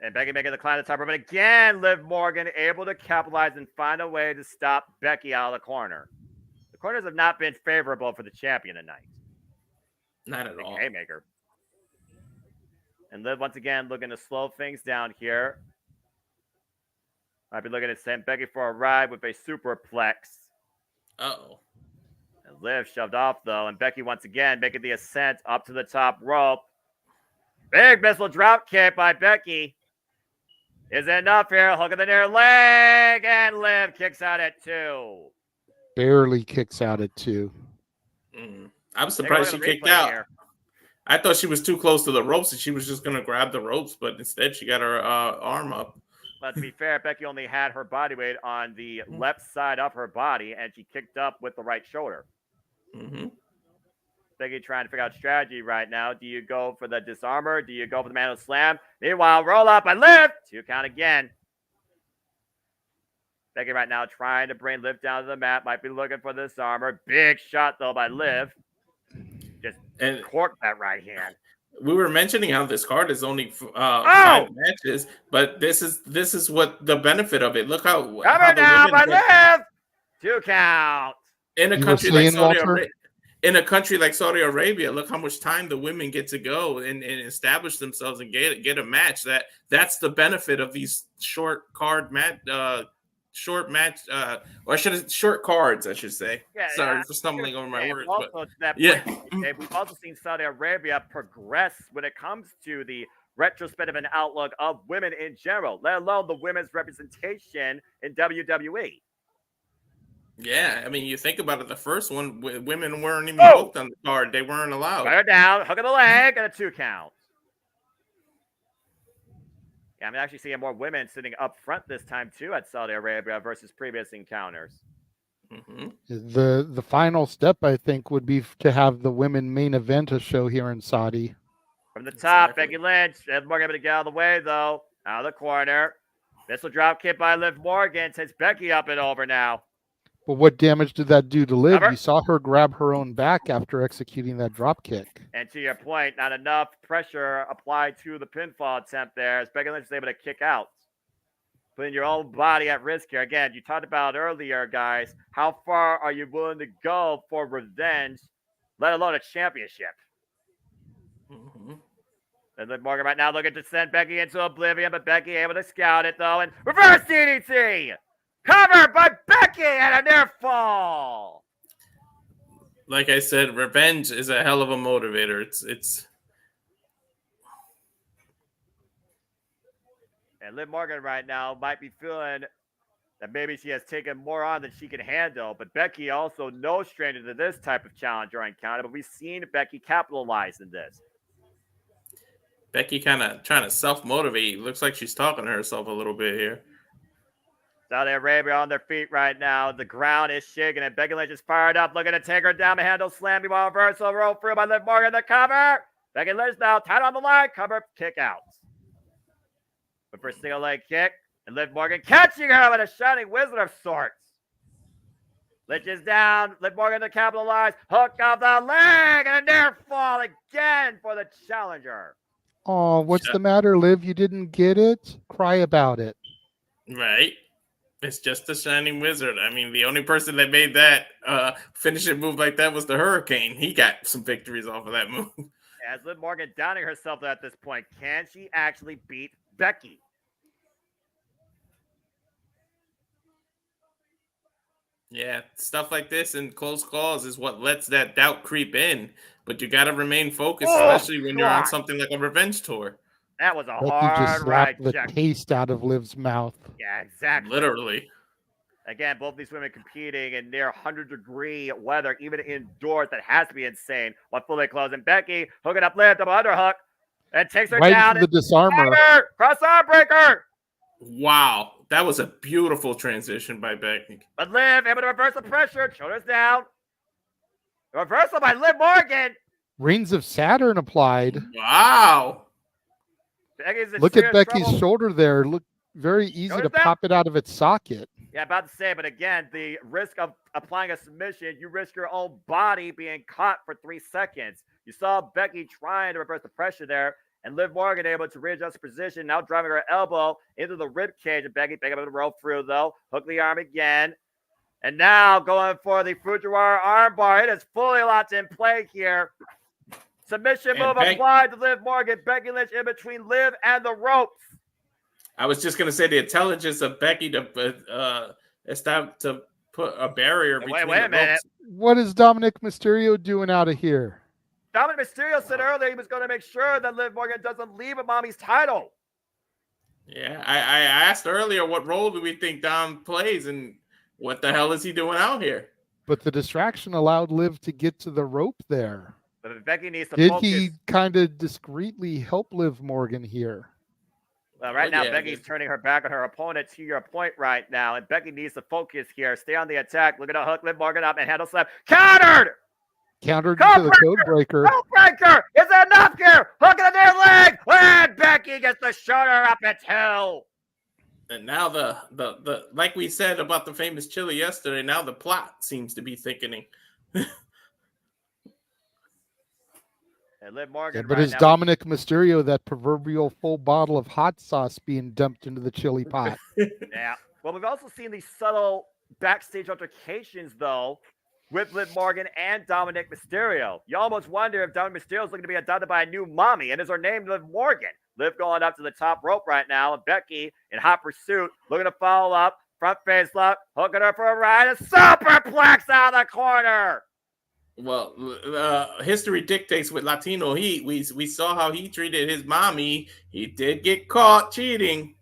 And Becky making the climb to the top rope. But again, Liv Morgan able to capitalize and find a way to stop Becky out of the corner. The corners have not been favorable for the champion tonight. Not at all. Haymaker. And Liv once again looking to slow things down here. Might be looking to send Becky for a ride with a superplex. Uh-oh. And Liv shoved off though, and Becky once again making the ascent up to the top rope. Big missile drop kick by Becky. Is enough here. Hook of the near leg, and Liv kicks out at 2. Barely kicks out at 2. I'm surprised she kicked out. Here. I thought she was too close to the ropes and she was just going to grab the ropes, but instead she got her arm up. But to be fair, Becky only had her body weight on the left side of her body, and she kicked up with the right shoulder. Mm-hmm. Becky trying to figure out strategy right now. Do you go for the disarmer? Do you go for the man slam? Meanwhile, roll up and Liv. 2 count again. Becky right now trying to bring Liv down to the mat. Might be looking for the disarmer. Big shot, though, by Liv. Just corked that right hand. We were mentioning how this card is only 5 matches, but this is what the benefit of it. Look how cover down by Liv. 2 count. In a country like Saudi Arabia. In a country like Saudi Arabia, look how much time the women get to go and establish themselves and get a match. That's the benefit of these short cards, I should say. Yeah, sorry for stumbling over my words. Also, but, to that point, we've also seen Saudi Arabia progress when it comes to the retrospective and outlook of women in general, let alone the women's representation in WWE. Yeah, I mean, you think about it, the first one, women weren't even booked on the card. They weren't allowed. Got her down, hook of the leg, and a 2 count. Yeah, I'm actually seeing more women sitting up front this time, too, at Saudi Arabia versus previous encounters. The final step, I think, would be to have the women main event a show here in Saudi. From the top, Becky Lynch. Liv Morgan able to get out of the way, though. Out of the corner. Missile drop kick by Liv Morgan. Takes Becky up and over now. But what damage did that do to Liv? Cover. You saw her grab her own back after executing that drop kick. And to your point, not enough pressure applied to the pinfall attempt there as Becky Lynch is able to kick out. Putting your own body at risk here. Again, you talked about earlier, guys, how far are you willing to go for revenge, let alone a championship? And Liv Morgan right now looking to send Becky into oblivion, but Becky able to scout it, though, and reverse DDT! Covered by Becky and a near fall! Like I said, revenge is a hell of a motivator. It's And Liv Morgan right now might be feeling that maybe she has taken more on than she can handle. But Becky also no stranger to this type of challenge or encounter. But we've seen Becky capitalize in this. Becky kind of trying to self-motivate. Looks like she's talking to herself a little bit here. Saudi Arabia on their feet right now. The ground is shaking, and Becky Lynch is fired up, looking to take her down the handle slam. Meanwhile, reversal roll through by Liv Morgan. The cover. Becky Lynch now tight on the line. Cover, kick out. But for a single leg kick, and Liv Morgan catching her with a shining wizard of sorts. Lynch is down. Liv Morgan to capitalize. Hook off the leg, and a near fall again for the challenger. Oh, what's the matter, Liv? You didn't get it? Cry about it. Right. It's just a shining wizard. I mean, the only person that made that finishing move like that was the Hurricane. He got some victories off of that move. As Liv Morgan downing herself at this point, can she actually beat Becky? Yeah, stuff like this in close calls is what lets that doubt creep in. But you got to remain focused, especially when you're on something like a revenge tour. That was a Becky hard just ride. slapped the taste out of Liv's mouth. Yeah, exactly. Literally. Again, both these women competing in near 100-degree weather, even indoors. That has to be insane. One fully closed, and Becky hooking up Liv, double underhook, and takes her Right down. into the disarmer. Cross arm breaker. Wow, that was a beautiful transition by Becky. But Liv able to reverse the pressure, shoulders down. Reversal by Liv Morgan. Reigns of Saturn applied. Wow. Look at Becky's shoulder there. Look, very easy Shoulders to pop it out of its socket. Yeah, about to say, but again, the risk of applying a submission, you risk your own body being caught for 3 seconds. You saw Becky trying to reverse the pressure there, and Liv Morgan able to readjust her position, now driving her elbow into the rib cage, and Becky able to roll through, though. Hook the arm again. And now going for the Fujiwara armbar. It is fully locked in play here. Submission move applied to Liv Morgan. Becky Lynch in between Liv and the ropes. I was just going to say the intelligence of Becky to put a barrier between wait a minute. ropes. What is Dominic Mysterio doing out of here? Dominic Mysterio said earlier he was going to make sure that Liv Morgan doesn't leave a mommy's title. Yeah, I asked earlier what role do we think Dom plays, and what the hell is he doing out here? But the distraction allowed Liv to get to the rope there. But Becky needs to Did focus. he kind of discreetly help Liv Morgan here? Well, right now, Becky's turning her back on her opponent, to your point right now, and Becky needs to focus here. Stay on the attack. Look at the hook, Liv Morgan up, and handle slap. Countered! Countered to the code breaker. Code breaker! Is it enough here? Hook in the near leg! And Becky gets the shoulder up its hill. And now the like we said about the famous chili yesterday, now the plot seems to be thickening. And Liv Morgan But right is now, Dominic Mysterio that proverbial full bottle of hot sauce being dumped into the chili pot? Yeah. Well, we've also seen these subtle backstage altercations, though, with Liv Morgan and Dominic Mysterio. You almost wonder if Dominic Mysterio is looking to be adopted by a new mommy, and is her name Liv Morgan? Liv going up to the top rope right now, and Becky in hot pursuit, looking to follow up, front face lock, hooking her for a ride, and superplex out of the corner. Well, history dictates with Latino Heat. We saw how he treated his mommy. He did get caught cheating.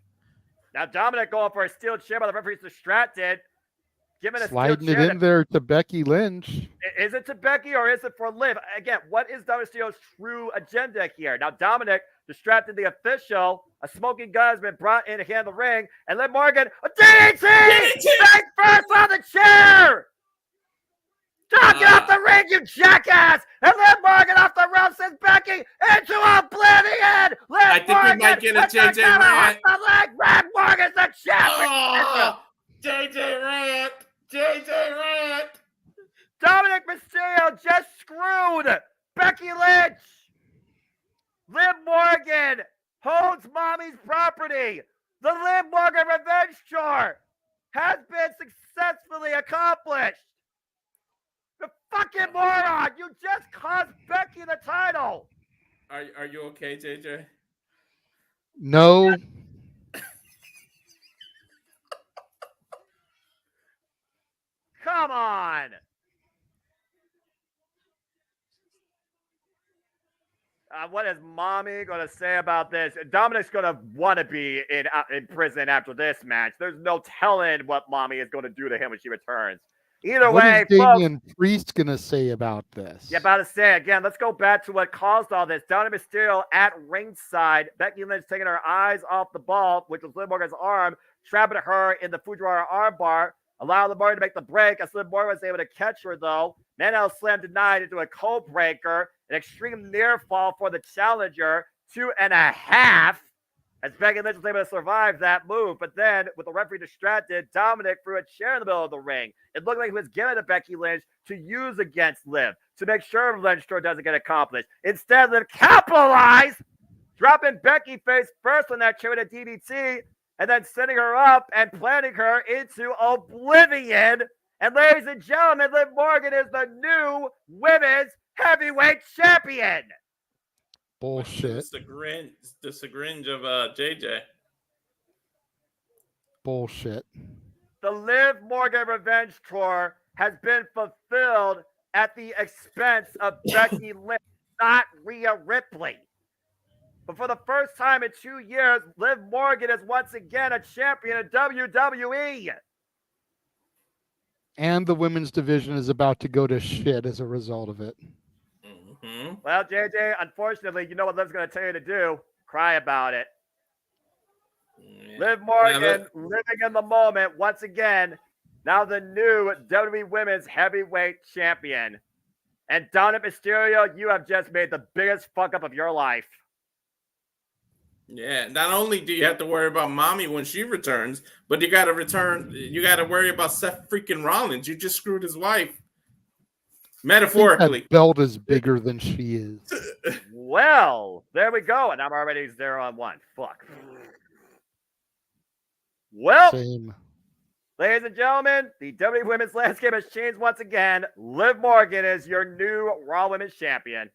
Now Dominic going for a steel chair, but the referee's distracted. Giving a steel Sliding it chair in there to Becky Lynch. Is it to Becky or is it for Liv? Again, what is Dominic Mysterio's true agenda here? Now Dominic distracted the official. A smoking gun has been brought in to hand the ring, and Liv Morgan, a DDT! Face first on the chair! Dom, get off the ring, you jackass! And Liv Morgan off the rope sends Becky into oblivion! I think we might get a JJ rant. Liv Morgan's the champion! Oh, JJ rant! JJ rant! Dominic Mysterio just screwed Becky Lynch! Liv Morgan holds mommy's property! The Liv Morgan revenge tour has been successfully accomplished! The fucking moron! You just cost Becky the title! Are you okay, JJ? No. Come on! What is mommy going to say about this? Dominic's going to want to be in prison after this match. There's no telling what mommy is going to do to him when she returns. Either way, what is Damian Priest going to say about this? Yeah, about to say again. Let's go back to what caused all this. Dominic Mysterio at ringside. Becky Lynch taking her eyes off the ball, which was Liv Morgan's arm, trapping her in the Fujiwara armbar. Allowed Liv Morgan to make the break as Liv Morgan was able to catch her, though. Manel slam denied into a code breaker. An extreme near fall for the challenger. 2.5. As Becky Lynch was able to survive that move. But then, with the referee distracted, Dominic threw a chair in the middle of the ring. It looked like he was giving it to Becky Lynch to use against Liv, to make sure Lynch tour doesn't get accomplished. Instead, Liv capitalized, dropping Becky face first on that chair with a DDT, and then setting her up and planting her into oblivion. And ladies and gentlemen, Liv Morgan is the new women's heavyweight champion. Bullshit. It's the gringe of JJ. Bullshit. The Liv Morgan Revenge Tour has been fulfilled at the expense of Becky Lynch, not Rhea Ripley. But for the first time in 2 years, Liv Morgan is once again a champion in WWE. And the women's division is about to go to shit as a result of it. Mm-hmm. Well, JJ, unfortunately, you know what Liv's going to tell you to do? Cry about it. Yeah. Liv Morgan living in the moment once again. Now the new WWE Women's Heavyweight Champion. And Dominic Mysterio, you have just made the biggest fuck up of your life. Yeah, not only do you have to worry about mommy when she returns, but you got to worry about Seth freaking Rollins. You just screwed his wife. Metaphorically. That belt is bigger than she is. Well, there we go. And I'm already 0-1. Fuck. Well, same. Ladies and gentlemen, the WWE Women's landscape has changed once again. Liv Morgan is your new Raw Women's Champion.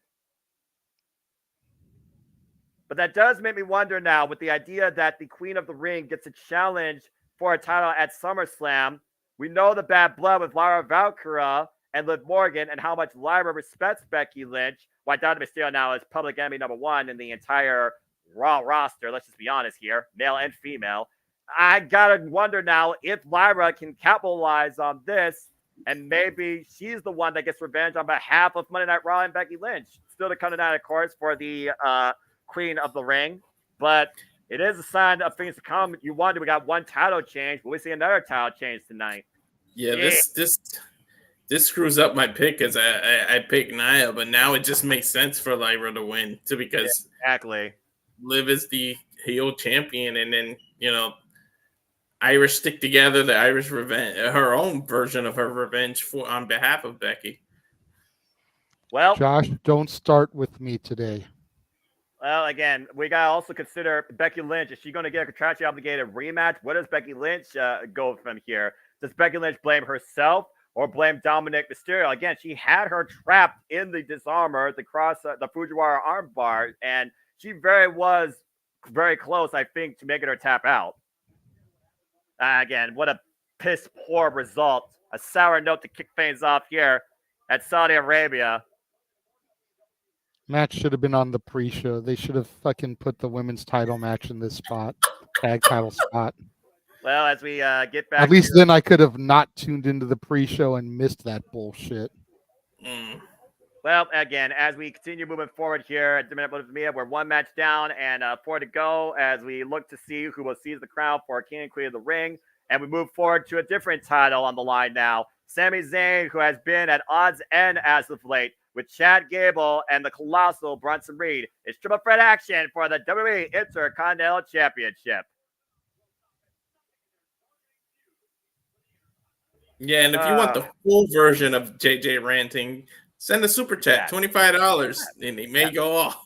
But that does make me wonder now with the idea that the Queen of the Ring gets a challenge for a title at SummerSlam. We know the bad blood with Lyra Valkyria and Liv Morgan and how much Lyra respects Becky Lynch. Why Dominic Mysterio now is public enemy number one in the entire Raw roster. Let's just be honest here, male and female. I gotta wonder now if Lyra can capitalize on this and maybe she's the one that gets revenge on behalf of Monday Night Raw and Becky Lynch. Still to come tonight, of course, for the Queen of the Ring, but it is a sign of things to come. You wonder, we got one title change, but we see another title change tonight. Yeah, this screws up my pick because I picked Nia, but now it just makes sense for Lyra to win because exactly Liv is the heel champion, and then Irish stick together the Irish revenge, her own version of her revenge on behalf of Becky. Well, Josh, don't start with me today. Well, again, we got to also consider Becky Lynch. Is she going to get a contractually obligated rematch? Where does Becky Lynch go from here? Does Becky Lynch blame herself or blame Dominic Mysterio? Again, she had her trapped in the disarmor, the Fujiwara armbar, and she was very close, I think, to making her tap out. Again, what a piss poor result. A sour note to kick things off here. at Saudi Arabia. Match should have been on the pre-show. They should have fucking put the women's title match in this spot, tag title spot. Well, as we get back, at least then I could have not tuned into the pre-show and missed that bullshit. Well, again, as we continue moving forward here at WWE, we're one match down and 4 to go as we look to see who will seize the crown for King and Queen of the Ring. And we move forward to a different title on the line now. Sami Zayn, who has been at odds end as of late with Chad Gable and the colossal Bronson Reed, is triple threat action for the WWE Intercontinental Championship. Yeah, and if you want the full version of JJ ranting, send a super chat, $25, and he may go off.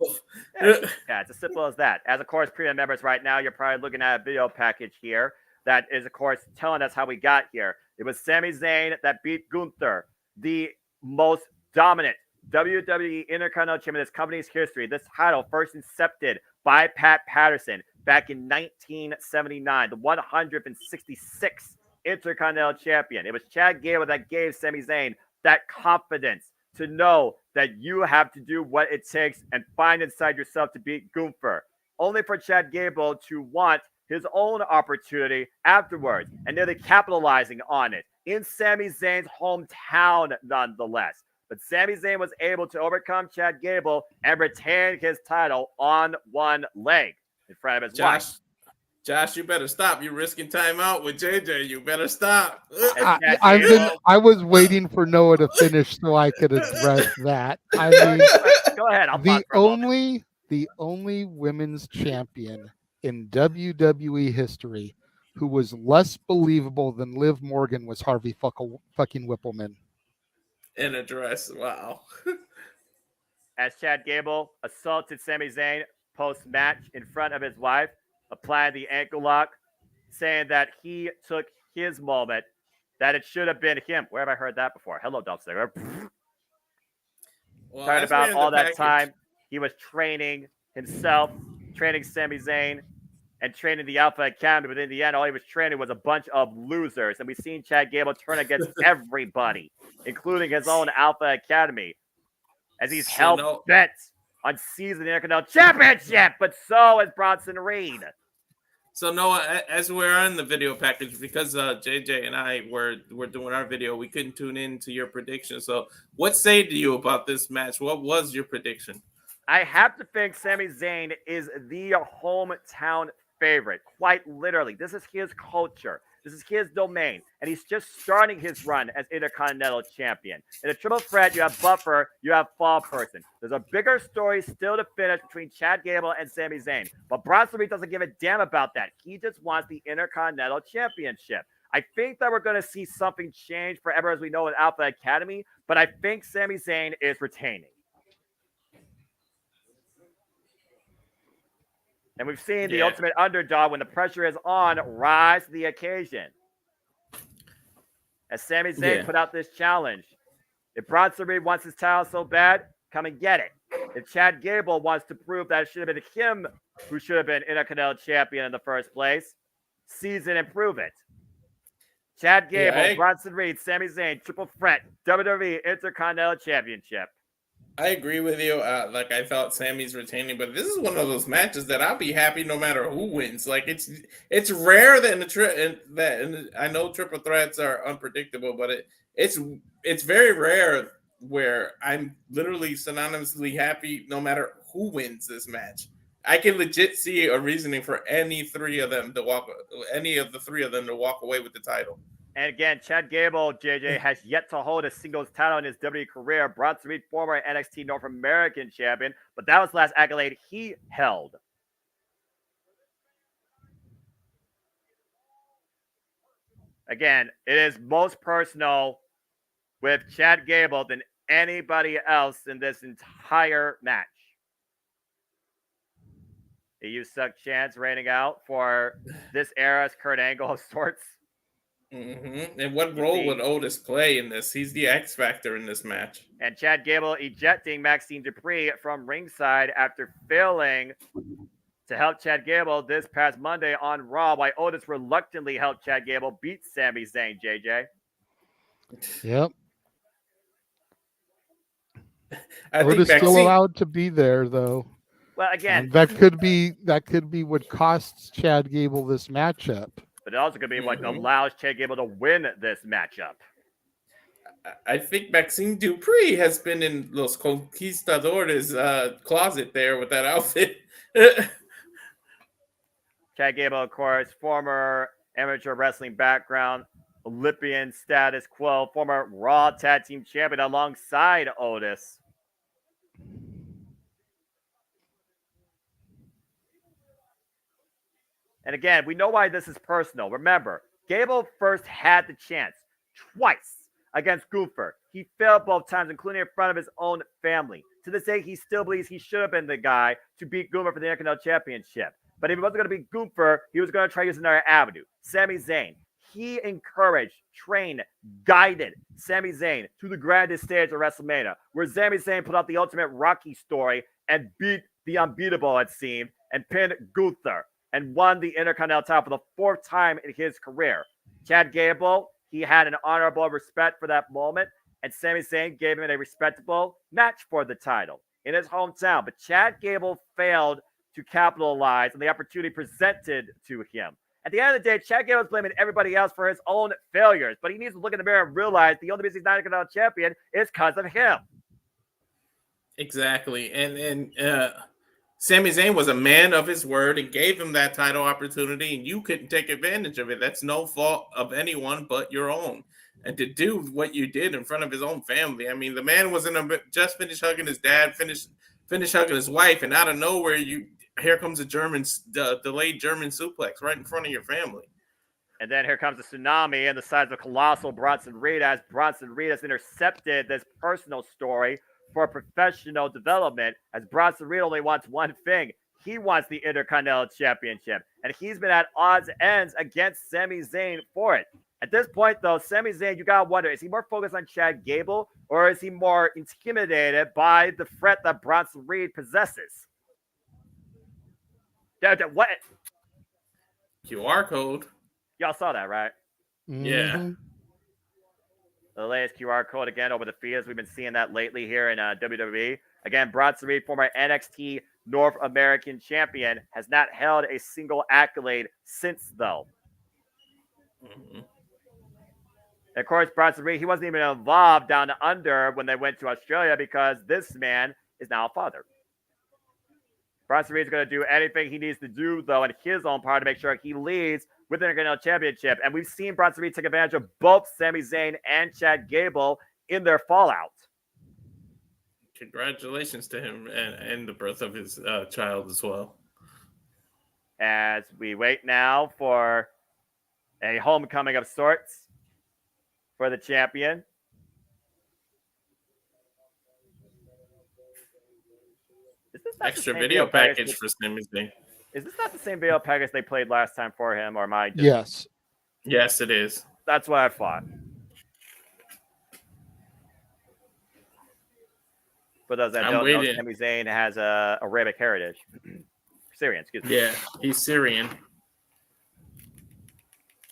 Yeah, it's as simple as that. As, of course, premium members right now, you're probably looking at a video package here that is, of course, telling us how we got here. It was Sami Zayn that beat Gunther, the most dominant WWE Intercontinental Champion in this company's history. This title first incepted by Pat Patterson back in 1979, the 166th Intercontinental Champion. It was Chad Gable that gave Sami Zayn that confidence to know that you have to do what it takes and find inside yourself to beat Gunther. Only for Chad Gable to want his own opportunity afterwards and nearly capitalizing on it in Sami Zayn's hometown nonetheless. But Sami Zayn was able to overcome Chad Gable and retain his title on one leg in front of his wife. Josh, you better stop. You're risking timeout with JJ. You better stop. I was waiting for Noah to finish so I could address that. I mean, go ahead. The only women's champion in WWE history who was less believable than Liv Morgan was Harvey fucking Whippleman. In a dress. Wow. As Chad Gable assaulted Sami Zayn post-match in front of his wife, applied the ankle lock, saying that he took his moment, that it should have been him. Where have I heard that before? Hello, Dolph Ziggler. Well, talking about all that time he was training himself, training Sami Zayn, and training the Alpha Academy. But in the end, all he was training was a bunch of losers. And we've seen Chad Gable turn against everybody, including his own Alpha Academy, as he's hell bent on seizing the Intercontinental Championship. But so is Bronson Reed. So Noah, as we're on the video package, because JJ and I were doing our video, we couldn't tune in to your prediction. So what say to you about this match? What was your prediction? I have to think Sami Zayn is the hometown favorite. Quite literally. This is his culture. This is his domain. And he's just starting his run as Intercontinental Champion. In a triple threat, you have Buffer, you have Fall Person. There's a bigger story still to finish between Chad Gable and Sami Zayn. But Bronson Reed doesn't give a damn about that. He just wants the Intercontinental Championship. I think that we're going to see something change forever as we know in Alpha Academy. But I think Sami Zayn is retaining. And we've seen the ultimate underdog, when the pressure is on, rise to the occasion. As Sami Zayn put out this challenge. If Bronson Reed wants his title so bad, come and get it. If Chad Gable wants to prove that it should have been him who should have been Intercontinental Champion in the first place, seize it and prove it. Chad Gable, Bronson Reed, Sami Zayn, triple threat, WWE Intercontinental Championship. I agree with you. Like, I thought Sammy's retaining, but this is one of those matches that I'll be happy no matter who wins. Like, it's rare that I know triple threats are unpredictable, but it's very rare where I'm literally synonymously happy no matter who wins this match. I can legit see a reasoning for any of the three of them to walk away with the title. And again, Chad Gable, JJ, has yet to hold a singles title in his WWE career. Bronson Reed, former NXT North American champion, but that was the last accolade he held. Again, it is most personal with Chad Gable than anybody else in this entire match. You suck chance rating out for this era's Kurt Angle of sorts. Mm-hmm. And what role would Otis play in this? He's the X Factor in this match. And Chad Gable ejecting Maxine Dupree from ringside after failing to help Chad Gable this past Monday on Raw, while Otis reluctantly helped Chad Gable beat Sami Zayn, JJ. Yep. I think Otis still Maxine. allowed to be there, though. Well, again, that could be what costs Chad Gable this matchup. but it also could be what allows Chad Gable to win this matchup. I think Maxine Dupree has been in Los Conquistadores closet there with that outfit. Chad Gable, of course, former amateur wrestling background, Olympian status quo, former Raw Tag Team Champion alongside Otis. And again, we know why this is personal. Remember, Gable first had the chance twice against Gunther. He failed both times, including in front of his own family. To this day, he still believes he should have been the guy to beat Gunther for the Intercontinental Championship. But if he wasn't going to beat Gunther, he was going to try to use another avenue. Sami Zayn. He encouraged, trained, guided Sami Zayn to the grandest stage of WrestleMania, where Sami Zayn put out the ultimate Rocky story and beat the unbeatable, it seemed, and pinned Gunther and won the Intercontinental title for the fourth time in his career. Chad Gable, he had an honorable respect for that moment, and Sami Zayn gave him a respectable match for the title in his hometown. But Chad Gable failed to capitalize on the opportunity presented to him. At the end of the day, Chad Gable is blaming everybody else for his own failures, but he needs to look in the mirror and realize the only reason he's not a Intercontinental champion is because of him. Exactly. And Sami Zayn was a man of his word and gave him that title opportunity, and you couldn't take advantage of it. That's no fault of anyone but your own. And to do what you did in front of his own family, I mean, the man was just finished hugging his dad, finished hugging his wife, and out of nowhere, here comes a delayed German suplex right in front of your family. And then here comes a tsunami and the size of colossal Bronson Reed, as Bronson Reed has intercepted this personal story for professional development, as Bronson Reed only wants one thing. He wants the Intercontinental Championship, and he's been at odds ends against Sami Zayn for it. At this point, though, Sami Zayn, you gotta wonder, is he more focused on Chad Gable, or is he more intimidated by the threat that Bronson Reed possesses? What? QR code. Y'all saw that, right? Yeah. The latest QR code again over the feed, as we've been seeing that lately here in WWE. Again, Bronson Reed, former NXT North American champion, has not held a single accolade since, though. And of course, Bronson Reed, he wasn't even involved down under when they went to Australia, because this man is now a father. Bronson Reed's going to do anything he needs to do, though, in his own part to make sure he leads with the Intercontinental Championship. And we've seen Bronson Reed take advantage of both Sami Zayn and Chad Gable in their fallout. Congratulations to him and the birth of his child as well. As we wait now for a homecoming of sorts for the champion. Extra video package for Sami Zayn. Is this not the same video package they played last time for him, or am I? Yes. Yes, it is. That's what I thought. For those that don't know, Sami Zayn has Arabic heritage. Syrian, excuse me. Yeah, he's Syrian.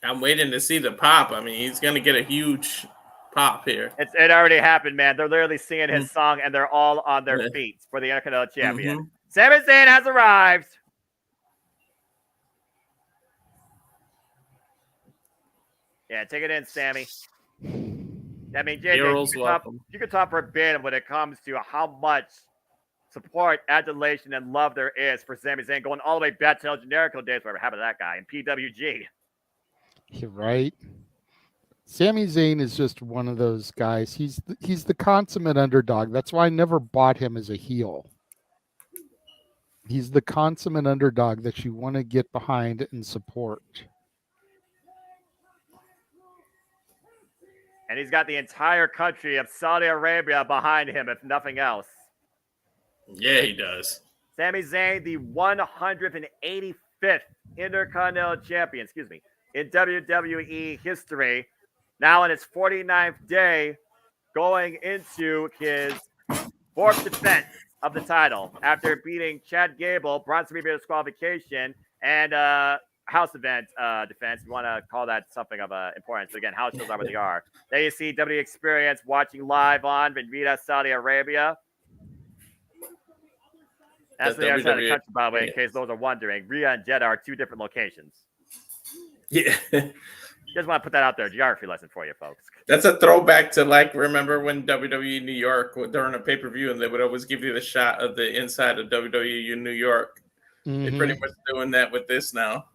I'm waiting to see the pop. I mean, he's going to get a huge pop here. It already happened, man. They're literally singing his song, and they're all on their feet for the Intercontinental Champion. Sami Zayn has arrived. Yeah, take it in, Sammy. I mean, JJ, you can talk verbatim when it comes to how much support, adulation, and love there is for Sami Zayn, going all the way back to El Generico days, whatever happened to that guy, in PWG. You're right. Sami Zayn is just one of those guys. He's the consummate underdog. That's why I never bought him as a heel. He's the consummate underdog that you want to get behind and support. And he's got the entire country of Saudi Arabia behind him, if nothing else. Yeah, he does. Sami Zayn, the 185th Intercontinental Champion, in WWE history, now in his 49th day, going into his fourth defense of the title after beating Chad Gable, Bronson Reed disqualification, and house event defense. We want to call that something of importance. Again, house shows are what they are. There you see WWE Experience watching live on Benvita, Saudi Arabia. That's the other side of the country, by the way, in case those are wondering. Rhea and Jeddah are 2 different locations. Yeah. Just want to put that out there. Geography lesson for you, folks. That's a throwback to, like, remember when WWE New York, during a pay-per-view, and they would always give you the shot of the inside of WWE in New York. Mm-hmm. They're pretty much doing that with this now.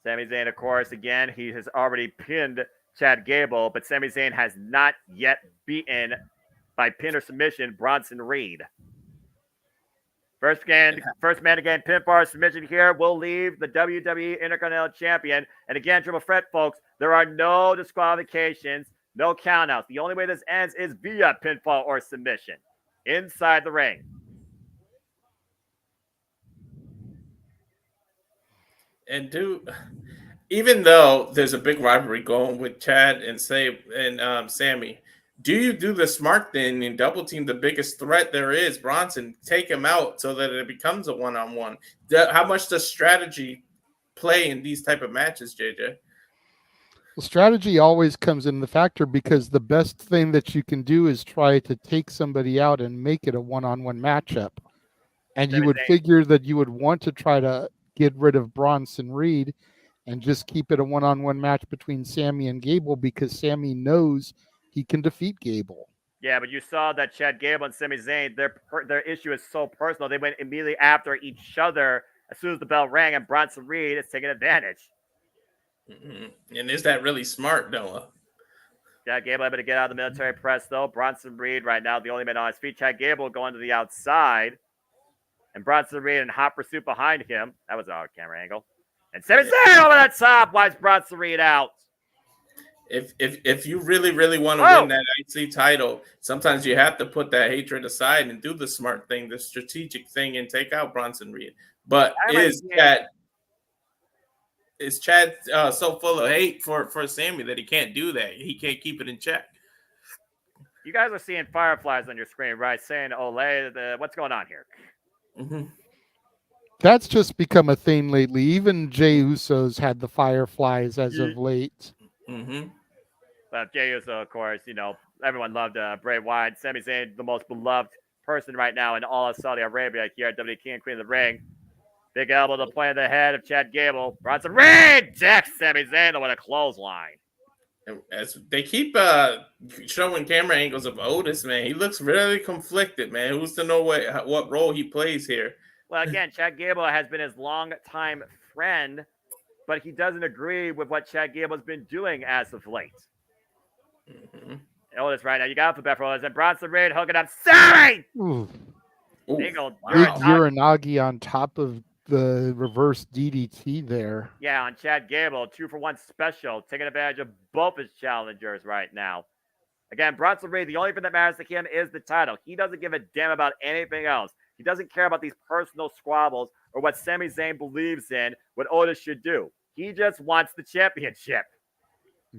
Sami Zayn, of course, again, he has already pinned Chad Gable, but Sami Zayn has not yet beaten, by pin or submission, Bronson Reed. First man to gain pinfall submission here will leave the WWE Intercontinental Champion. And again, Triple Threat, folks, there are no disqualifications, no countouts. The only way this ends is via pinfall or submission inside the ring. And even though there's a big rivalry going with Chad and Sammy, do you do the smart thing and double team the biggest threat there is, Bronson, take him out so that it becomes a one-on-one? How much does strategy play in these type of matches, JJ? Well, strategy always comes in the factor, because the best thing that you can do is try to take somebody out and make it a one-on-one matchup. And you would figure that you would want to try to get rid of Bronson Reed and just keep it a one-on-one match between Sammy and Gable, because Sammy knows he can defeat Gable. Yeah, but you saw that Chad Gable and Sami Zayn, their issue is so personal. They went immediately after each other as soon as the bell rang, and Bronson Reed is taking advantage. Mm-hmm. And is that really smart, Noah? Chad Gable able to get out of the military press, though. Bronson Reed right now, the only man on his feet. Chad Gable going to the outside. And Bronson Reed in hot pursuit behind him. That was our camera angle. And Sami Zayn over the top. Why is Bronson Reed out? If you really want to win that IC title, sometimes you have to put that hatred aside and do the smart thing, the strategic thing, and take out Bronson Reed. But is Chad so full of hate for Sammy that he can't do that? He can't keep it in check. You guys are seeing fireflies on your screen, right? Saying, "Ole, what's going on here?" Mm-hmm. That's just become a thing lately. Even Jey Uso's had the fireflies as of late. Mm-hmm. But Jey Uso, of course, everyone loved Bray Wyatt. Sami Zayn, the most beloved person right now in all of Saudi Arabia here at WWE King and Queen of the Ring. Big elbow to play in the head of Chad Gable. Bronson Reed decks Sami Zayn with a clothesline. As they keep showing camera angles of Otis, man, he looks really conflicted, man. Who's to know what role he plays here? Well, again, Chad Gable has been his longtime friend, but he doesn't agree with what Chad Gable has been doing as of late. Mm-hmm. Otis right now, you got the bet for Otis, and Bronson Reed hooking up. Sammy! Ooh. Big Uranagi on top of the reverse DDT there. Yeah, on Chad Gable, 2-for-1 special, taking advantage of both his challengers right now. Again, Bronson Reed, the only thing that matters to him is the title. He doesn't give a damn about anything else. He doesn't care about these personal squabbles or what Sami Zayn believes in, what Otis should do. He just wants the championship.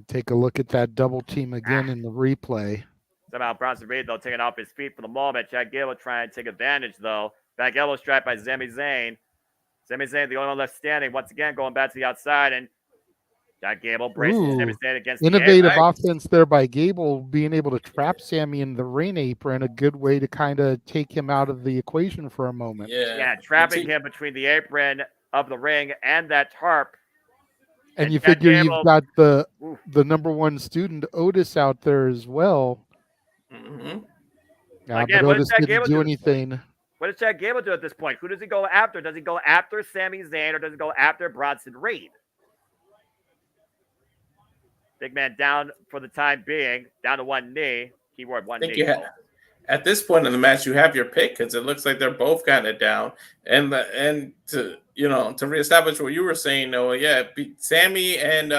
Take a look at that double team again in the replay. Somehow Bronson Reed, though, taking off his feet for the moment. Chad Gable trying to take advantage, though. Back elbow strike by Sami Zayn. Sami Zayn, the only one left standing, once again going back to the outside, and Chad Gable braces Sami Zayn against innovative offense there by Gable, being able to trap Sammy in the ring apron, a good way to kind of take him out of the equation for a moment. Yeah, trapping him between the apron of the ring and that tarp. And you figure you've got the number one student, Otis, out there as well. Mm-hmm. But Otis didn't do anything. What does Chad Gable do at this point? Who does he go after? Does he go after Sami Zayn or does he go after Bronson Reed? Big man down for the time being, down to one knee. Keyword one knee. At this point in the match, you have your pick because it looks like they're both kind of down. And to reestablish what you were saying, Noah, Sammy and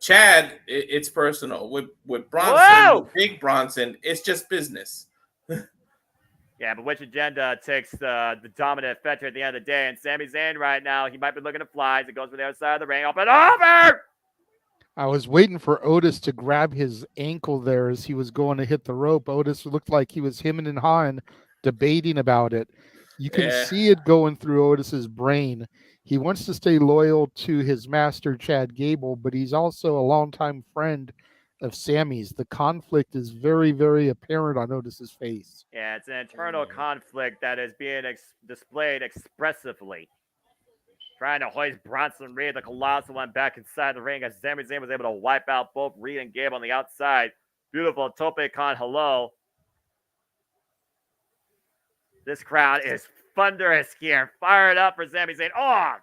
Chad, it's personal. With Bronson, Big Bronson, it's just business. Yeah, but which agenda takes the dominant effect at the end of the day? And Sami Zayn right now, he might be looking to fly as it goes for the other side of the ring. Up and over! I was waiting for Otis to grab his ankle there as he was going to hit the rope. Otis looked like he was him and Han debating about it. You can see it going through Otis's brain. He wants to stay loyal to his master, Chad Gable, but he's also a longtime friend of Sammy's. The conflict is very, very apparent on Otis's face. Yeah, it's an internal conflict that is being displayed expressively. Trying to hoist Bronson Reed, the Colossal One, back inside the ring as Sami Zayn was able to wipe out both Reed and Gable on the outside. Beautiful Tope Con hello. This crowd is thunderous here. Fired up for Sami Zayn. Oh!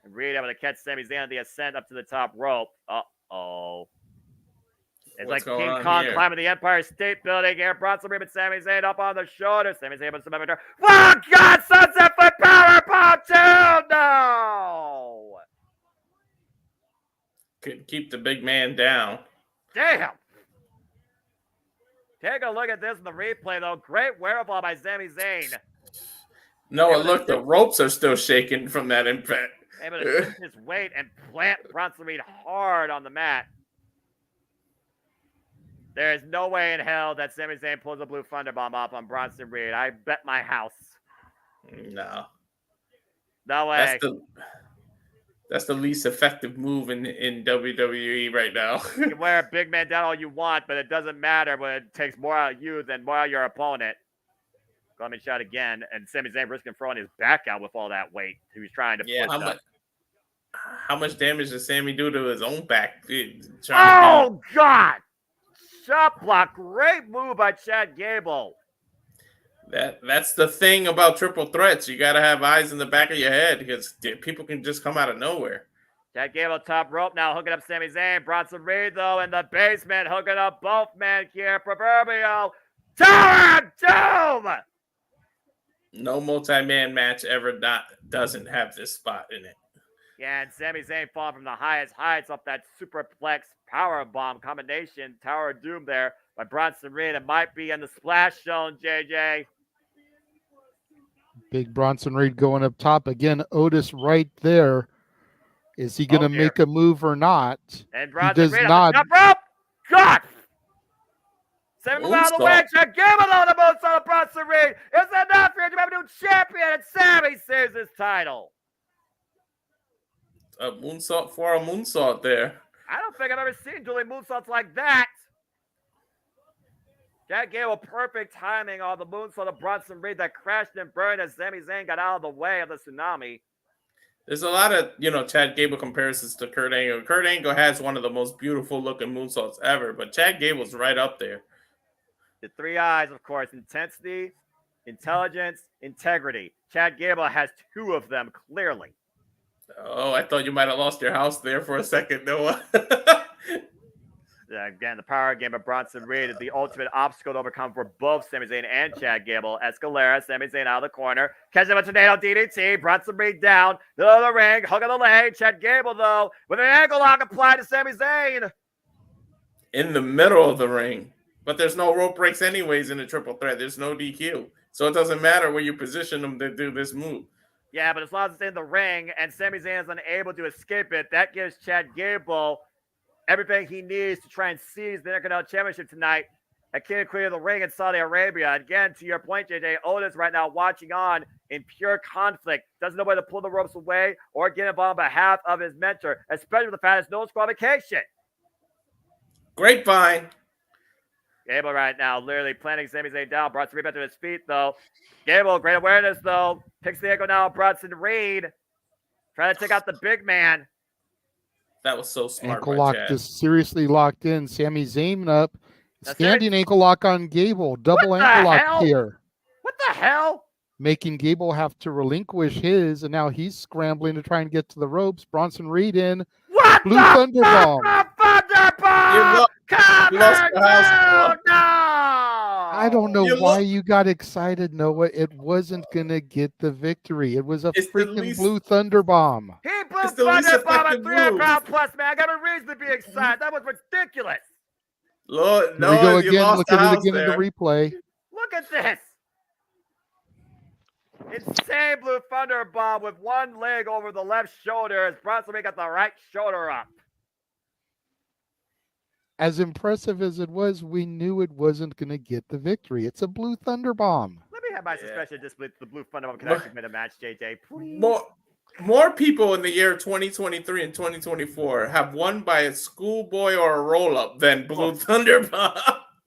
And Reed able to catch Sami Zayn on the ascent up to the top rope. Uh-oh. It's What's like going King on Kong here? climbing the Empire State Building here. Bronson Reed and Sami Zayn up on the shoulder. Sami Zayn with some momentum. Oh, God! Sunset Flip Powerbomb 2! No! Could keep the big man down. Damn! Take a look at this in the replay, though. Great wherewithal by Sami Zayn. No, look, the ropes are still shaking from that impact. Able to shift his weight and plant Bronson Reed hard on the mat. There is no way in hell that Sami Zayn pulls a blue thunderbomb off on Bronson Reed. I bet my house. No. No way. That's the least effective move in WWE right now. You can wear a big man down all you want, but it doesn't matter when it takes more out of you than more out of your opponent. Coming shot again, and Sami Zayn risking throwing his back out with all that weight he was trying to push up. How much damage does Sammy do to his own back? Oh, God! Shot block. Great move by Chad Gable. That's the thing about triple threats. You got to have eyes in the back of your head because people can just come out of nowhere. Chad Gable top rope now, hooking up Sami Zayn. Bronson Reed, though, in the basement, hooking up both men here. Proverbial Tower of Doom! No multi-man match ever doesn't have this spot in it. Yeah, and Sami Zayn falling from the highest heights off that superplex power bomb combination. Tower of Doom there by Bronson Reed. It might be in the splash zone, JJ. Big Bronson Reed going up top. Again, Otis right there. Is he going to make a move or not? And He Bronson does Reed not. on the top rope. God! Sami move out of the way. Chad Gable on the moonsault of Bronson Reed. Is enough here to have a new champion, and Sami saves his title. A moonsault for a moonsault there. I don't think I've ever seen dueling moonsaults like that. Chad Gable, perfect timing on the moonsault of Bronson Reed that crashed and burned as Sami Zayn got out of the way of the tsunami. There's a lot of, Chad Gable comparisons to Kurt Angle. Kurt Angle has one of the most beautiful looking moonsaults ever, but Chad Gable's right up there. The three eyes, of course, intensity, intelligence, integrity. Chad Gable has two of them, clearly. Oh, I thought you might have lost your house there for a second, Noah. Again, the power game of Bronson Reed is the ultimate obstacle to overcome for both Sami Zayn and Chad Gable. Escalera, Sami Zayn out of the corner. Catching a tornado DDT. Bronson Reed down. Middle of the ring. Hook of the leg. Chad Gable, though, with an ankle lock applied to Sami Zayn. In the middle of the ring. But there's no rope breaks anyways in a triple threat. There's no DQ. So it doesn't matter where you position them to do this move. Yeah, but as long as it's in the ring and Sami Zayn is unable to escape it, that gives Chad Gable everything he needs to try and seize the Intercontinental Championship tonight at King and Queen of the Ring in Saudi Arabia. Again, to your point, JJ, Otis right now watching on in pure conflict. Doesn't know whether to pull the ropes away or get involved on behalf of his mentor, especially with the fact there's no disqualification. Grapevine. Gable right now literally planting Sami Zayn down. Bronson Reed back to his feet, though. Gable, great awareness, though. Picks the ankle now. Bronson Reed trying to take out the big man. That was so smart. Ankle lock Chad. just seriously locked in. Sami Zayn up. Standing ankle lock on Gable. Double ankle lock here. What the hell? Making Gable have to relinquish his, and now he's scrambling to try and get to the ropes. Bronson Reed in. What Blue Thunderbomb. Thunderbomb! No! I don't know why you got excited, Noah. It wasn't going to get the victory. It was a freaking Blue Thunderbomb. He blew Thunderbomb at 300 pound plus, man. I got a reason to be excited. That was ridiculous. Lord, Here we go again. Look at it again in the replay. Look at this. Insane Blue Thunderbomb with one leg over the left shoulder as Bronson Reed got the right shoulder up. As impressive as it was, we knew it wasn't going to get the victory. It's a Blue Thunderbomb. Let me have my suspicion disbelief the Blue Thunderbomb can actually win a match, JJ. Please. more people in the year 2023 and 2024 have won by a schoolboy or a roll-up than Blue Thunder Bomb.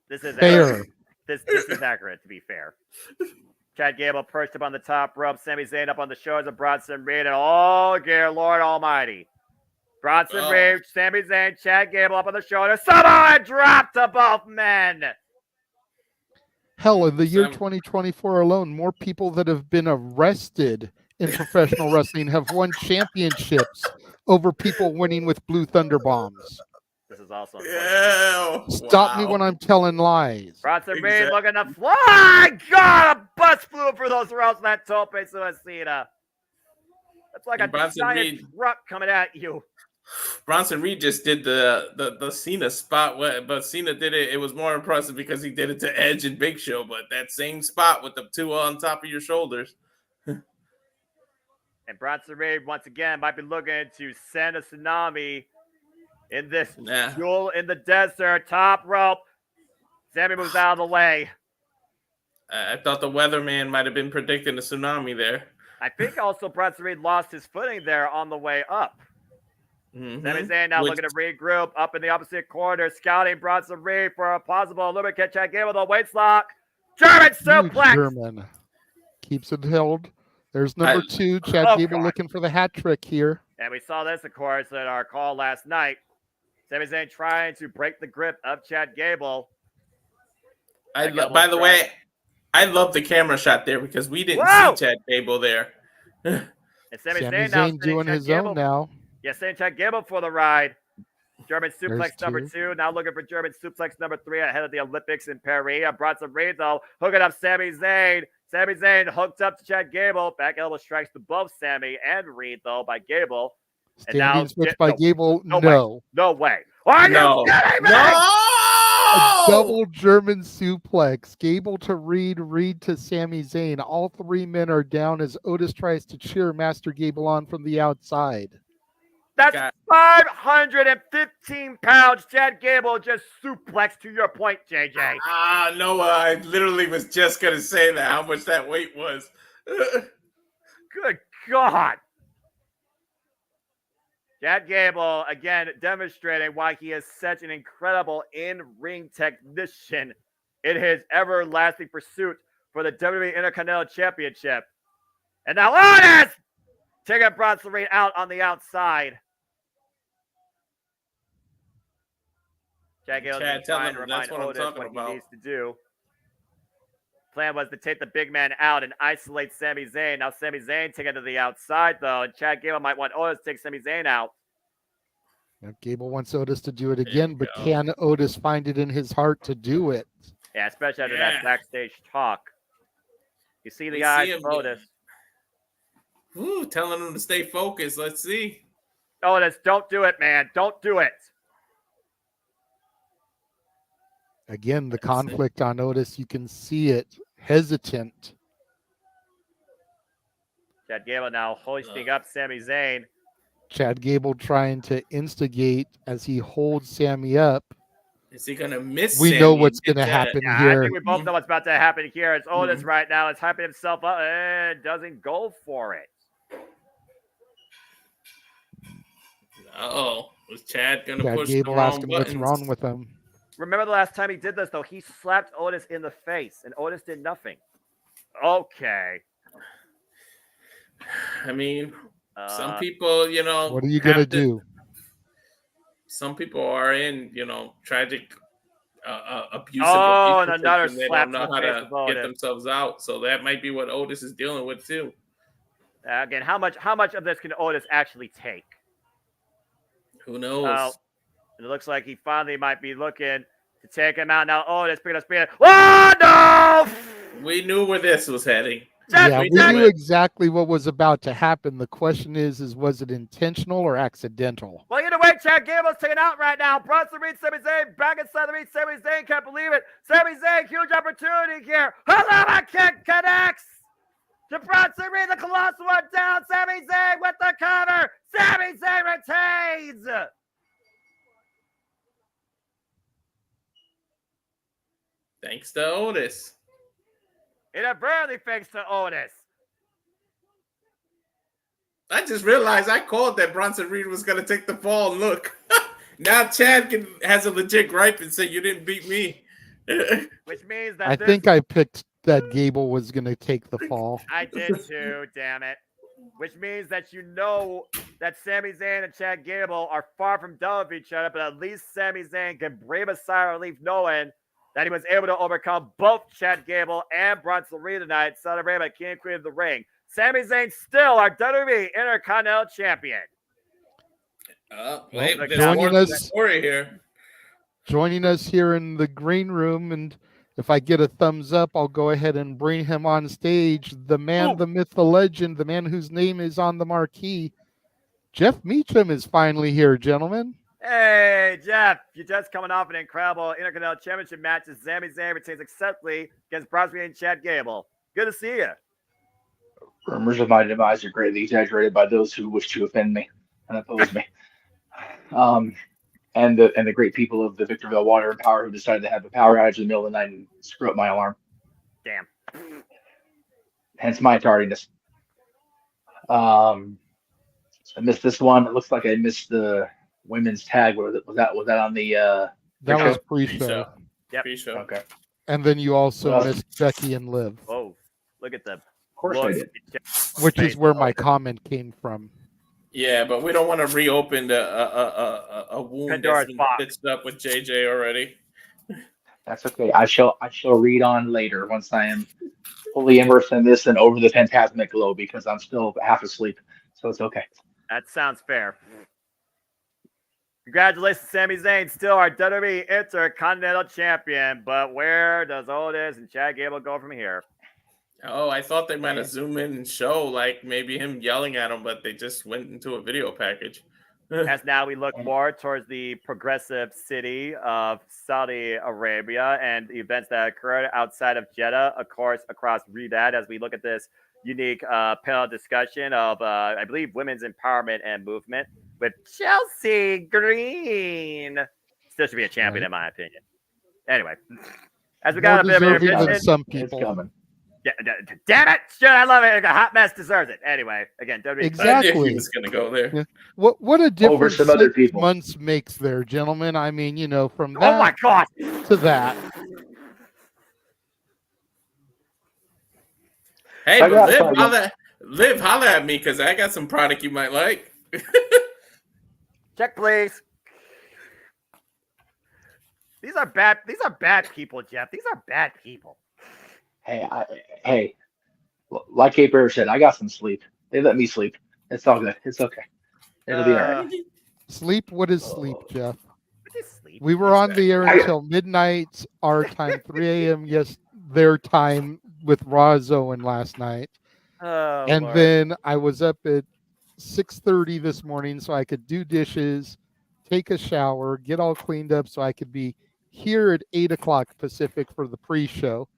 This is Fair. accurate. This is accurate, to be fair. Chad Gable perched up on the top rope. Sami Zayn up on the shoulders of Bronson Reed. And oh, dear Lord Almighty. Bronson Reed, Sami Zayn, Chad Gable up on the shoulders. Samoa drop to both men. Hell, in the year 2024 alone, more people that have been arrested in professional wrestling have won championships over people winning with Blue Thunder Bombs. This is also Stop me when I'm telling lies. Bronson Reed looking to fly. God, a bus flew for those routes. That tope suicida. That's like a giant truck coming at you. Bronson Reed just did the Cena spot, but Cena did it. It was more impressive because he did it to Edge and Big Show. But that same spot with the two on top of your shoulders. And Bronson Reed once again might be looking to send a tsunami in this duel in the desert. Top rope. Sammy moves out of the way. I thought the weatherman might have been predicting a tsunami there. I think also Bronson Reed lost his footing there on the way up. Sami Zayn now looking to regroup up in the opposite corner, scouting Bronson Reed for a possible lubricant check in with a waist lock. German suplex. German keeps it held. There's number 2, Chad Gable looking for the hat trick here. And we saw this, of course, at our call last night. Sami Zayn trying to break the grip of Chad Gable. By the way, I love the camera shot there because we didn't see Chad Gable there. And Sami Zayn now doing his own now. Yes, sending Chad Gable for the ride. German suplex There's number 2. 2. Now looking for German suplex number 3 ahead of the Olympics in Paris. Bronson Reed, though, hooking up Sami Zayn. Sami Zayn hooked up to Chad Gable. Back elbow strikes to both Sami and Reed, though, by Gable. Standing and now switch by Gable, no. No way. Are you kidding me? A double German suplex. Gable to Reed, Reed to Sami Zayn. All 3 men are down as Otis tries to cheer Master Gable on from the outside. That's 515 pounds. Chad Gable just suplexed, to your point, JJ. No, I literally was just going to say that, how much that weight was. Good God. Chad Gable, again, demonstrating why he is such an incredible in-ring technician in his everlasting pursuit for the WWE Intercontinental Championship. And now Otis taking Bronson Reed out on the outside. Chad Gable is trying to remind Otis what he needs to do. Plan was to take the big man out and isolate Sami Zayn. Now Sami Zayn taken to the outside, though, and Chad Gable might want Otis to take Sami Zayn out. Now, Gable wants Otis to do it again, but can Otis find it in his heart to do it? Yeah, especially after that backstage talk. You see the eyes of Otis. Ooh, telling him to stay focused. Let's see. Otis, don't do it, man. Don't do it. Again, the conflict on Otis, you can see it. Hesitant. Chad Gable now hoisting up Sami Zayn. Chad Gable trying to instigate as he holds Sami up. Is he going to miss We Sammy know what's going to happen here. I think we both know what's about to happen here. It's Otis right now. It's hyping himself up and doesn't go for it. Uh-oh. Was Chad going to push Gable the wrong asking buttons? what's wrong with him. Remember the last time he did this, though? He slapped Otis in the face, and Otis did nothing. Okay. I mean, some people, you know. What are you going to do? Some people are in, you know, tragic, abusive. And another they slap don't know how to get themselves out. So that might be what Otis is dealing with, too. Again, how much of this can Otis actually take? Who knows? It looks like he finally might be looking to take him out. Now Otis picking up speed. Oh, no! We knew where this was heading. Yeah, we knew exactly what was about to happen. The question is was it intentional or accidental? Well, either way, Chad Gable's taken out right now. Bronson Reed, Sami Zayn, back inside the Reed. Sami Zayn can't believe it. Sami Zayn, huge opportunity here. Halama kick connects to Bronson Reed. The Colossal one down. Sami Zayn with the cover. Sami Zayn retains. Thanks to Otis. Inadvertently thanks to Otis. I just realized I called that Bronson Reed was going to take the fall. Look, now Chad has a legit gripe and say you didn't beat me. Which means that I think I picked that Gable was going to take the fall. I did too, damn it. Which means that you know that Sami Zayn and Chad Gable are far from done with each other, but at least Sami Zayn can breathe a sigh of relief knowing that he was able to overcome both Chad Gable and Bronson Reed tonight, celebrating by King and Queen of the Ring. Sami Zayn still our WWE Intercontinental Champion. Joining us here in the green room, and if I get a thumbs up, I'll go ahead and bring him on stage. The man, the myth, the legend, the man whose name is on the marquee. Jeff Meacham is finally here, gentlemen. Hey, Jeff, you're just coming off an incredible Intercontinental Championship match as Sami Zayn retains successfully against Bronson Reed and Chad Gable. Good to see you. Rumors of my demise are greatly exaggerated by those who wish to offend me and oppose me. And the great people of the Victorville Water and Power who decided to have a power outage in the middle of the night and screw up my alarm. Damn. Hence my tardiness. I missed this one. It looks like I missed the women's tag. Was that on the that was pre-show. Yep. Pre-show. Okay. And then you also missed Becky and Liv. Oh, look at the. Of course I did. Which is where my comment came from. Yeah, but we don't want to reopen a wound that's been stitched up with JJ already. That's okay. I shall read on later once I am fully immersed in this and over the phantasmic glow because I'm still half asleep. So it's okay. That sounds fair. Congratulations, Sami Zayn, still our WWE Intercontinental Champion. But where does Otis and Chad Gable go from here? Oh, I thought they might have zoomed in and show like maybe him yelling at him, but they just went into a video package. As now we look more towards the progressive city of Saudi Arabia and the events that occurred outside of Jeddah, of course, across Riyadh, as we look at this unique panel discussion of, I believe, women's empowerment and movement with Chelsea Green. Still should be a champion, in my opinion. Anyway, as we got a bit of intermission, some people. Yeah, damn it! Shit, I love it. A hot mess deserves it. Anyway, again, WWE. Exactly. I knew he was going to go there. Yeah. What a difference over some other 6 people. months makes there, gentlemen. I mean, from that oh my god to that. Hey, but Liv, holla at me because I got some product you might like. Check, please. These are bad people, Jeff. These are bad people. Hey, like Cape Bear said, I got some sleep. They let me sleep. It's all good. It's okay. It'll be all right. Sleep? What is sleep, Jeff? What is sleep? We were on the air until midnight, our time, 3 a.m. Yes, their time with Raw Owen last night. And Lord. then I was up at 6:30 this morning so I could do dishes, take a shower, get all cleaned up so I could be here at 8 o'clock Pacific for the pre-show.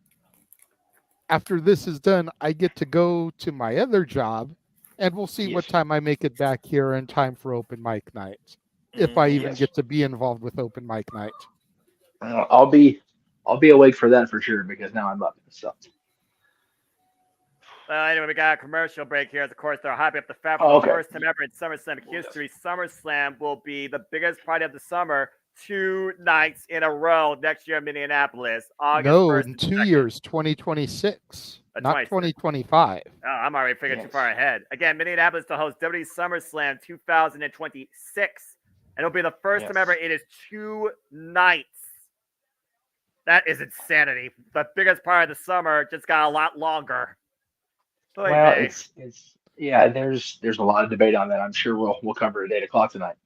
After this is done, I get to go to my other job, and we'll see what time I make it back here in time for open mic night, if I even get to be involved with open mic night. I'll be awake for that for sure because now I'm up. So. Anyway, we got a commercial break here. Of course, they're hyping up the fact for the first time ever in SummerSlam history. SummerSlam will be the biggest party of the summer 2 nights in a row next year in Minneapolis. August 1st in 2 years, 2026, not 2025. Oh, I'm already figuring too far ahead. Again, Minneapolis to host WWE SummerSlam 2026. And it'll be the first time ever. It is 2 nights. That is insanity. The biggest part of the summer just got a lot longer. Well, it's there's a lot of debate on that. I'm sure we'll cover it at 8 o'clock tonight.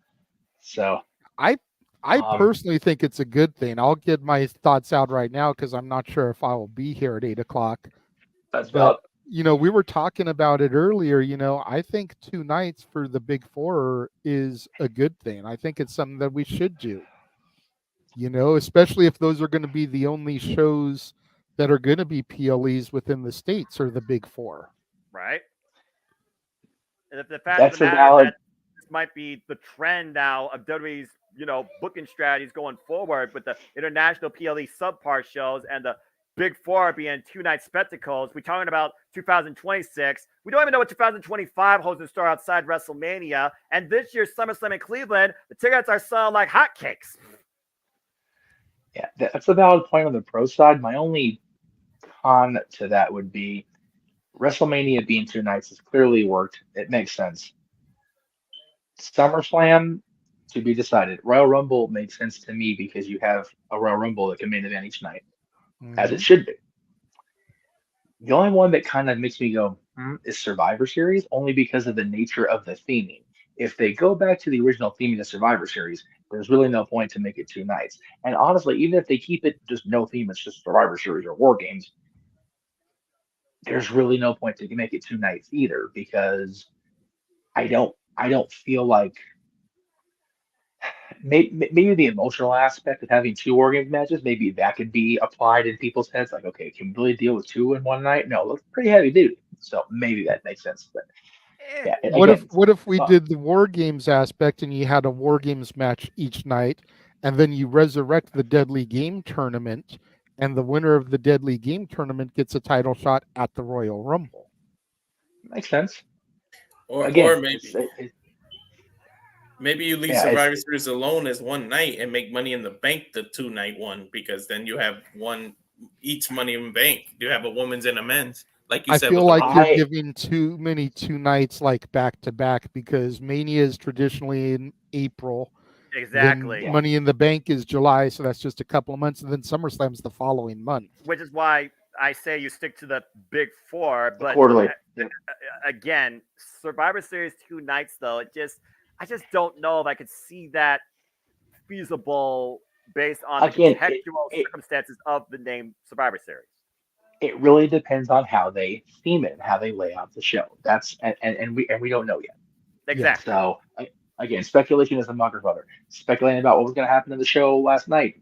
So I personally think it's a good thing. I'll get my thoughts out right now because I'm not sure if I will be here at 8 o'clock. But we were talking about it earlier. I think 2 nights for the Big Four is a good thing. I think it's something that we should do. Especially if those are going to be the only shows that are going to be PLEs within the states or the Big Four. Right. And if the fact of the matter that this might be the trend now of WWE's, booking strategies going forward with the international PLE subpar shows and the Big Four being 2-night spectacles. We're talking about 2026. We don't even know what 2025 holds in store outside WrestleMania. And this year's SummerSlam in Cleveland, the tickets are selling like hotcakes. Yeah, that's a valid point on the pro side. My only con to that would be WrestleMania being 2 nights has clearly worked. It makes sense. SummerSlam, to be decided. Royal Rumble makes sense to me because you have a Royal Rumble that can main event each night, as it should be. The only one that kind of makes me go, is Survivor Series, only because of the nature of the theming. If they go back to the original theming of Survivor Series, there's really no point to make it 2 nights. And honestly, even if they keep it just no theme, it's just Survivor Series or War Games, there's really no point to make it 2 nights either, because I don't feel like maybe the emotional aspect of having 2 War Games matches, maybe that could be applied in people's heads. Like, okay, can we really deal with 2 in one night? No, it looks pretty heavy duty. So maybe that makes sense. But yeah, what if we did the War Games aspect and you had a War Games match each night, and then you resurrect the Deadly Game tournament, and the winner of the Deadly Game tournament gets a title shot at the Royal Rumble? Makes sense. Or maybe you leave Survivor Series alone as one night and make Money in the Bank the 2-night one, because then you have one each Money in the Bank. You have a women's and a men's. Like you said, I feel like you're giving too many 2 nights like back to back, because Mania is traditionally in April. Exactly. Then Money in the Bank is July, so that's just a couple of months, and then SummerSlam's the following month. Which is why I say you stick to the Big Four. But quarterly. Again, Survivor Series 2 nights, though, I just don't know if I could see that feasible based on the contextual circumstances of the name Survivor Series. It really depends on how they theme it and how they lay out the show. That's and we don't know yet. Exactly. So again, speculation is a mocker's brother. Speculating about what was going to happen in the show last night,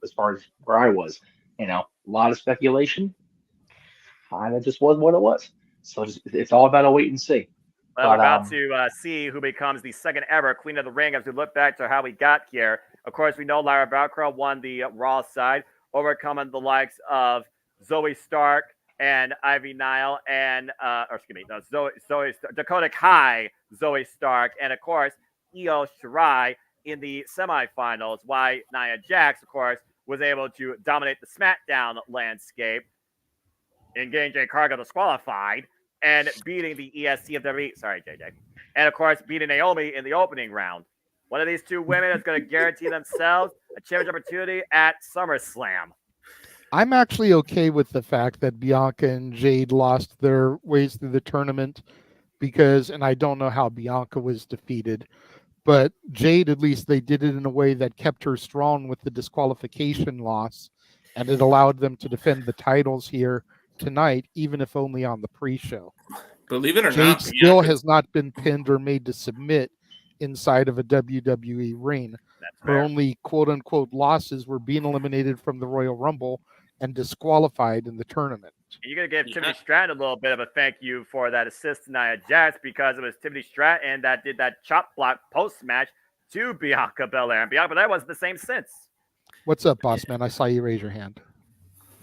as far as where I was, a lot of speculation. Kind of just was what it was. So it's all about a wait and see. Well, we're about to see who becomes the second ever Queen of the Ring as we look back to how we got here. Of course, we know Lyra Valkyria won the Raw side, overcoming the likes of Zoe Stark and Ivy Nile and Dakota Kai, Zoe Stark, and of course Io Shirai in the semifinals. Why Nia Jax, of course, was able to dominate the SmackDown landscape, and getting Jay Cargill disqualified and beating the ESC of WWE. Sorry, JJ. And of course, beating Naomi in the opening round. One of these 2 women is going to guarantee themselves a championship opportunity at SummerSlam. I'm actually okay with the fact that Bianca and Jade lost their ways through the tournament, and I don't know how Bianca was defeated, but Jade, at least they did it in a way that kept her strong with the disqualification loss, and it allowed them to defend the titles here tonight, even if only on the pre-show. Believe it or Jade not, still has not been pinned or made to submit inside of a WWE ring. Her only quote-unquote losses were being eliminated from the Royal Rumble and disqualified in the tournament. You're going to give Tiffany Stratton a little bit of a thank you for that assist to Nia Jax, because it was Tiffany Stratton that did that chop block post-match to Bianca Belair. And Bianca Belair wasn't the same since. What's up, boss man? I saw you raise your hand.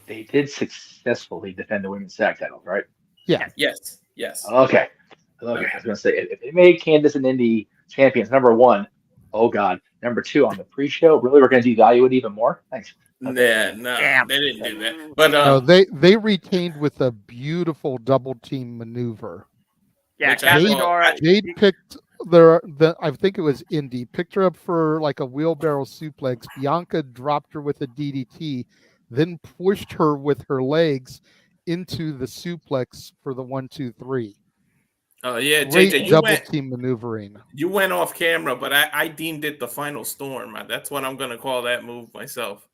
They did successfully defend the women's tag titles, right? Yeah. Yes. Okay. I was going to say, if they made Candice and Indy champions, number 1, oh God. Number 2, on the pre-show, really, we're going to devalue it even more? Thanks. Okay. Yeah, they didn't do that. But no, they retained with a beautiful double team maneuver. Yeah, Jade picked I think it was Indy, picked her up for like a wheelbarrow suplex. Bianca dropped her with a DDT, then pushed her with her legs into the suplex for the 1-2-3. Oh yeah, Great JJ, double team maneuvering. You went off camera, but I deemed it the final storm. That's what I'm going to call that move myself.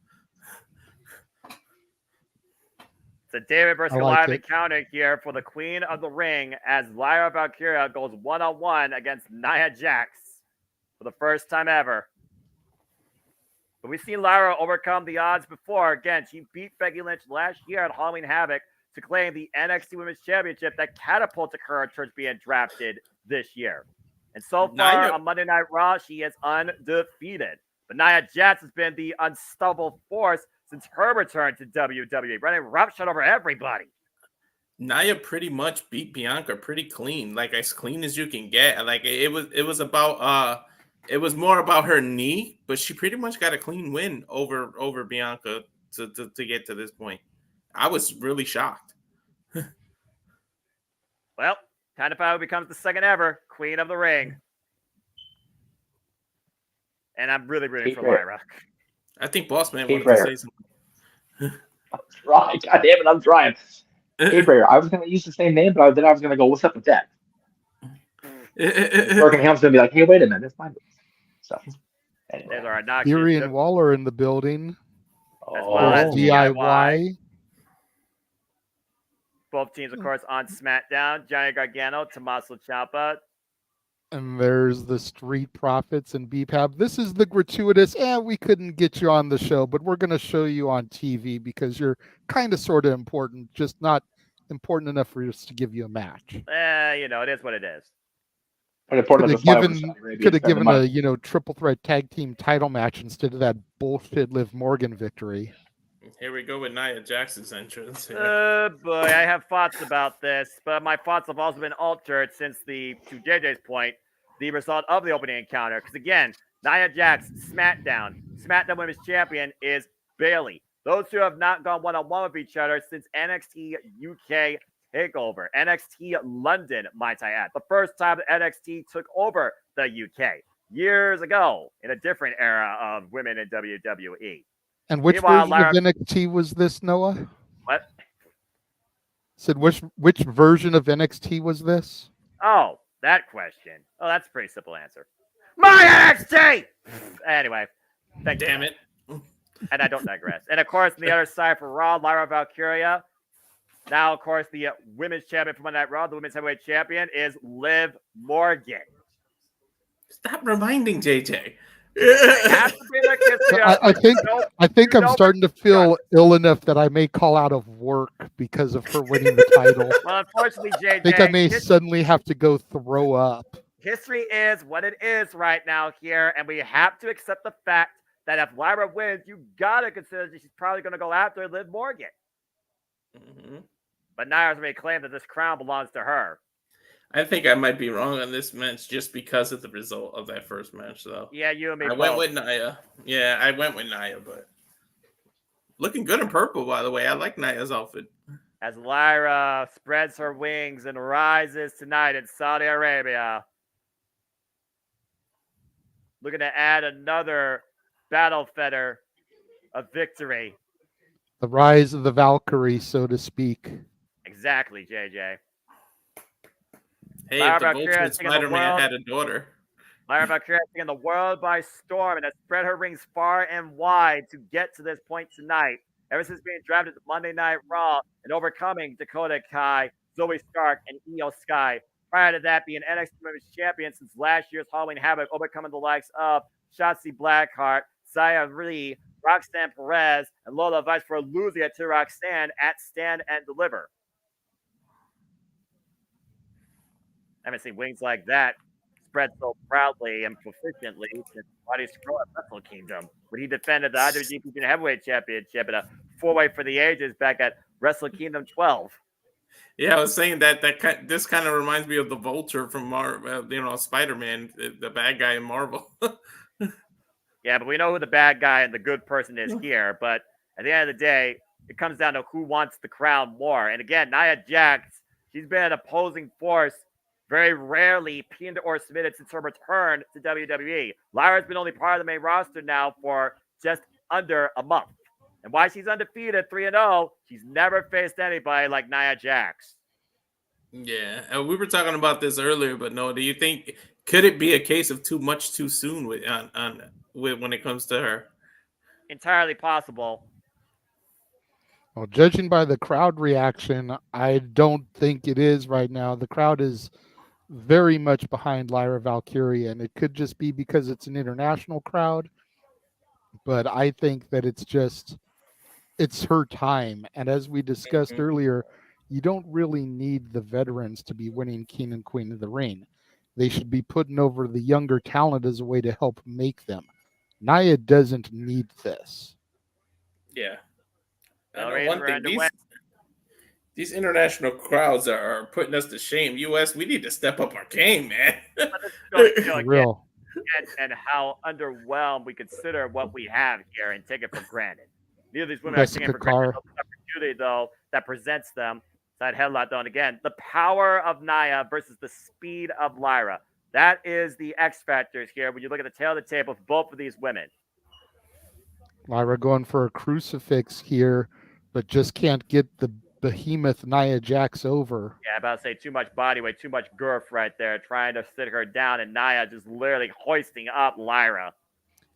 The David versus Goliath encounter here for the Queen of the Ring as Lyra Valkyria goes one-on-one against Nia Jax for the first time ever. But we've seen Lyra overcome the odds before. Again, she beat Becky Lynch last year at Halloween Havoc to claim the NXT Women's Championship that catapulted her towards being drafted this year. And so far on Monday Night Raw, she is undefeated. But Nia Jax has been the unstoppable force since her return to WWE, running roughshod over everybody. Nia pretty much beat Bianca pretty clean, like as clean as you can get. Like it was about it was more about her knee, but she pretty much got a clean win over Bianca to get to this point. I was really shocked. Well, time to find out who becomes the second ever Queen of the Ring. And I'm really rooting for Lyra. I think Boss Man Kate wanted to say something. I'm trying. God damn it, I'm trying. Kate Rare. I was going to use the same name, but then I was going to go, what's up with that? Birkingham's going to be like, hey, wait a minute, that's my move. So, anyway. There's our obnoxious Fury and Waller in the building. as well as DIY. Both teams, of course, on SmackDown. Johnny Gargano, Tommaso Ciampa. And there's the Street Profits and BPAB. This is the gratuitous, we couldn't get you on the show, but we're going to show you on TV because you're kind of sort of important, just not important enough for us to give you a match. It is what it is. But important could have given a triple threat tag team title match instead of that bullshit Liv Morgan victory. Here we go with Nia Jax's entrance. Boy, I have thoughts about this, but my thoughts have also been altered since to JJ's point, the result of the opening encounter. Because again, Nia Jax, SmackDown Women's Champion is Bayley. Those two have not gone one-on-one with each other since NXT UK TakeOver. NXT London, might I add. The first time that NXT took over the UK. Years ago, in a different era of women in WWE. And which version of NXT was this, Noah? What? Said which version of NXT was this? Oh, that question. Oh, that's a pretty simple answer. My NXT! Anyway. Damn it. And I don't digress. And of course, on the other side for Raw, Lyra Valkyria. Now, of course, the women's champion from Monday Night Raw, the women's heavyweight champion, is Liv Morgan. Stop reminding JJ. I think I'm starting to feel ill enough that I may call out of work because of her winning the title. Well, unfortunately, JJ, I think I may suddenly have to go throw up. History is what it is right now here, and we have to accept the fact that if Lyra wins, you gotta consider that she's probably going to go after Liv Morgan. Mm-hmm. But Nia's already claimed that this crown belongs to her. I think I might be wrong on this match just because of the result of that first match, though. Yeah, you and me. I went with Nia. Yeah, I went with Nia, but looking good in purple, by the way. I like Nia's outfit. As Lyra spreads her wings and rises tonight in Saudi Arabia, looking to add another battle feather of victory. The rise of the Valkyrie, so to speak. Exactly, JJ. Hey, if the Vulture Spider-Man had a daughter. Lyra Valkyria is taking the world by storm and has spread her rings far and wide to get to this point tonight. Ever since being drafted to Monday Night Raw and overcoming Dakota Kai, Zoe Stark, and Io Sky. Prior to that, being NXT Women's Champion since last year's Halloween Havoc, overcoming the likes of Shotzi Blackheart, Zaya Lee, Roxanne Perez, and Lola Vice for losing it to Roxanne at Stand and Deliver. I haven't seen wings like that spread so proudly and proficiently since Roddy Scroll at Wrestle Kingdom when he defended the IWGP Junior Heavyweight Championship in a four-way for the ages back at Wrestle Kingdom 12. Yeah, I was saying that this kind of reminds me of the Vulture from Spider-Man, the bad guy in Marvel. Yeah, but we know who the bad guy and the good person is here. But at the end of the day, it comes down to who wants the crown more. And again, Nia Jax, she's been an opposing force, very rarely pinned or submitted since her return to WWE. Lyra's been only part of the main roster now for just under a month. And why she's undefeated, 3-0, she's never faced anybody like Nia Jax. Yeah, and we were talking about this earlier, but no, do you think could it be a case of too much too soon with when it comes to her? Entirely possible. Well, judging by the crowd reaction, I don't think it is right now. The crowd is very much behind Lyra Valkyria, and it could just be because it's an international crowd. But I think that it's her time. And as we discussed earlier, you don't really need the veterans to be winning King and Queen of the Ring. They should be putting over the younger talent as a way to help make them. Nia doesn't need this. Yeah. I Bell know raised one for thing. underwent. These international crowds are putting us to shame. U.S., we need to step up our game, man. But this goes to show For again real. and how underwhelmed we consider what we have here and take it for granted. Neither of these women are taking it Jessica for granted. Carr. The opportunity, though, that presents them. Side headlock, though, and again, the power of Nia versus the speed of Lyra. That is the X factors here when you look at the tail of the table for both of these women. Lyra going for a crucifix here, but just can't get the behemoth Nia Jax over. Yeah, about to say too much body weight, too much girth right there, trying to sit her down, and Nia just literally hoisting up Lyra.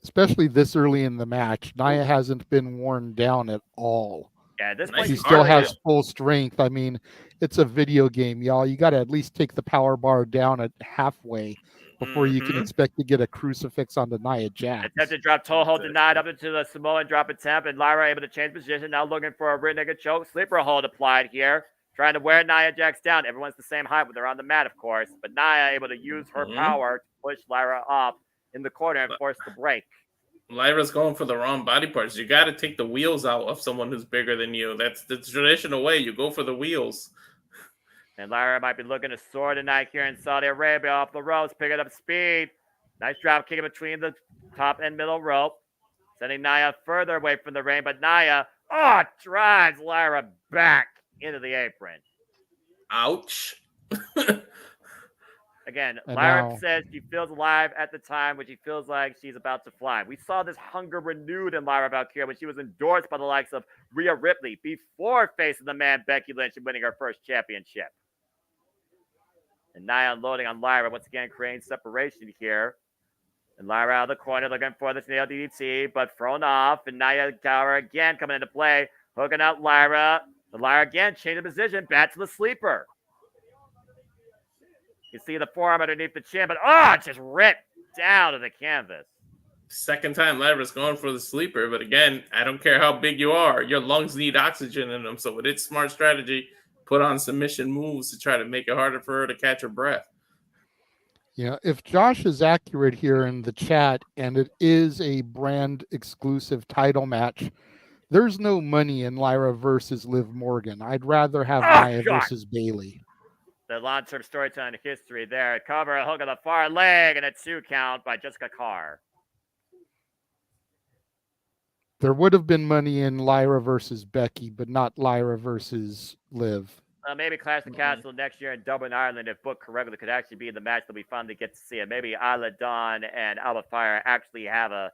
Especially this early in the match. Nia hasn't been worn down at all. Yeah, at this point, She still has full strength. I mean, it's a video game, y'all. You got to at least take the power bar down at halfway before you can expect to get a crucifix onto Nia Jax. Attempted drop toe hold denied up into the Samoan drop attempt, and Lyra able to change position. Now looking for a rear naked choke. Sleeper hold applied here. Trying to wear Nia Jax down. Everyone's the same height when they're on the mat, of course. But Nia able to use her power to push Lyra off in the corner and force the break. Lyra's going for the wrong body parts. You got to take the wheels out of someone who's bigger than you. That's the traditional way. You go for the wheels. And Lyra might be looking to soar tonight here in Saudi Arabia off the ropes, picking up speed. Nice drop kick in between the top and middle rope. Sending Nia further away from the ring, but Nia, drives Lyra back into the apron. Ouch. Again, And Lyra now- says she feels alive at the time when she feels like she's about to fly. We saw this hunger renewed in Lyra Valkyria when she was endorsed by the likes of Rhea Ripley before facing the man Becky Lynch and winning her first championship. And Nia unloading on Lyra, once again creating separation here. And Lyra out of the corner looking for the snail DDT, but thrown off. And Nia Tower again coming into play, hooking out Lyra. And Lyra again changing position, back to the sleeper. You see the forearm underneath the chin, but just ripped down to the canvas. Second time Lyra's going for the sleeper, but again, I don't care how big you are, your lungs need oxygen in them. So with its smart strategy, put on submission moves to try to make it harder for her to catch her breath. Yeah, if Josh is accurate here in the chat, and it is a brand exclusive title match, there's no money in Lyra versus Liv Morgan. I'd rather have Nia versus Bayley. The long-term storytelling history there. Cover, a hook on the far leg, and a 2 count by Jessica Carr. There would have been money in Lyra versus Becky, but not Lyra versus Liv. Maybe Clash of the Castle next year in Dublin, Ireland, if booked correctly, could actually be the match that we finally get to see it. Maybe Isla Dawn and Alba Fire actually have a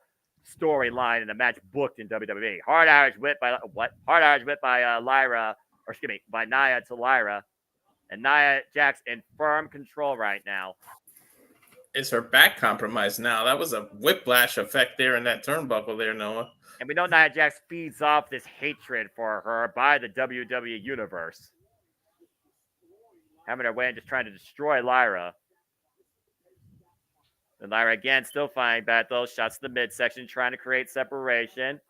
storyline and a match booked in WWE. Hard Irish whip by Lyra, or excuse me, by Nia to Lyra. And Nia Jax in firm control right now. Is her back compromised now? That was a whiplash effect there in that turnbuckle there, Noah. And we know Nia Jax feeds off this hatred for her by the WWE Universe. Having her way and just trying to destroy Lyra. And Lyra again still finding battles. Shots to the midsection, trying to create separation.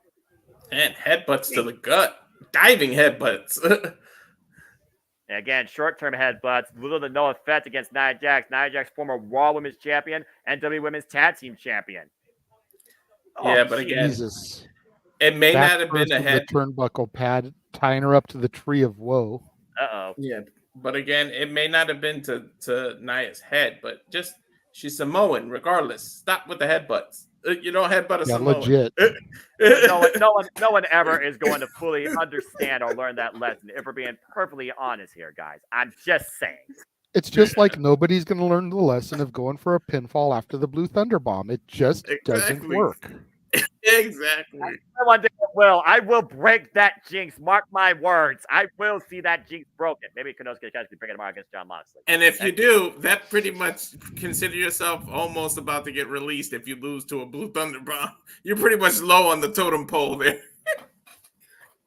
And headbutts to the gut. Diving headbutts. And again, short-term headbutts, little to no effect against Nia Jax. Nia Jax, former Raw Women's Champion and WWE Women's Tag Team Champion. Yeah, but again, Jesus. It may Back not have been first a of head. the turnbuckle pad, tying her up to the tree of woe. Yeah, but again, it may not have been to Nia's head, but just she's Samoan regardless. Stop with the headbutts. You don't headbutt a Samoan. Legit. No one ever is going to fully understand or learn that lesson. If we're being perfectly honest here, guys, I'm just saying. It's just like nobody's going to learn the lesson of going for a pinfall after the Blue Thunder Bomb. It just doesn't work. Exactly. One day I will break that jinx. Mark my words. I will see that jinx broken. Maybe Kenosuke can actually bring it tomorrow against Jon Moxley. And if you do, that pretty much consider yourself almost about to get released if you lose to a Blue Thunder Bomb. You're pretty much low on the totem pole there.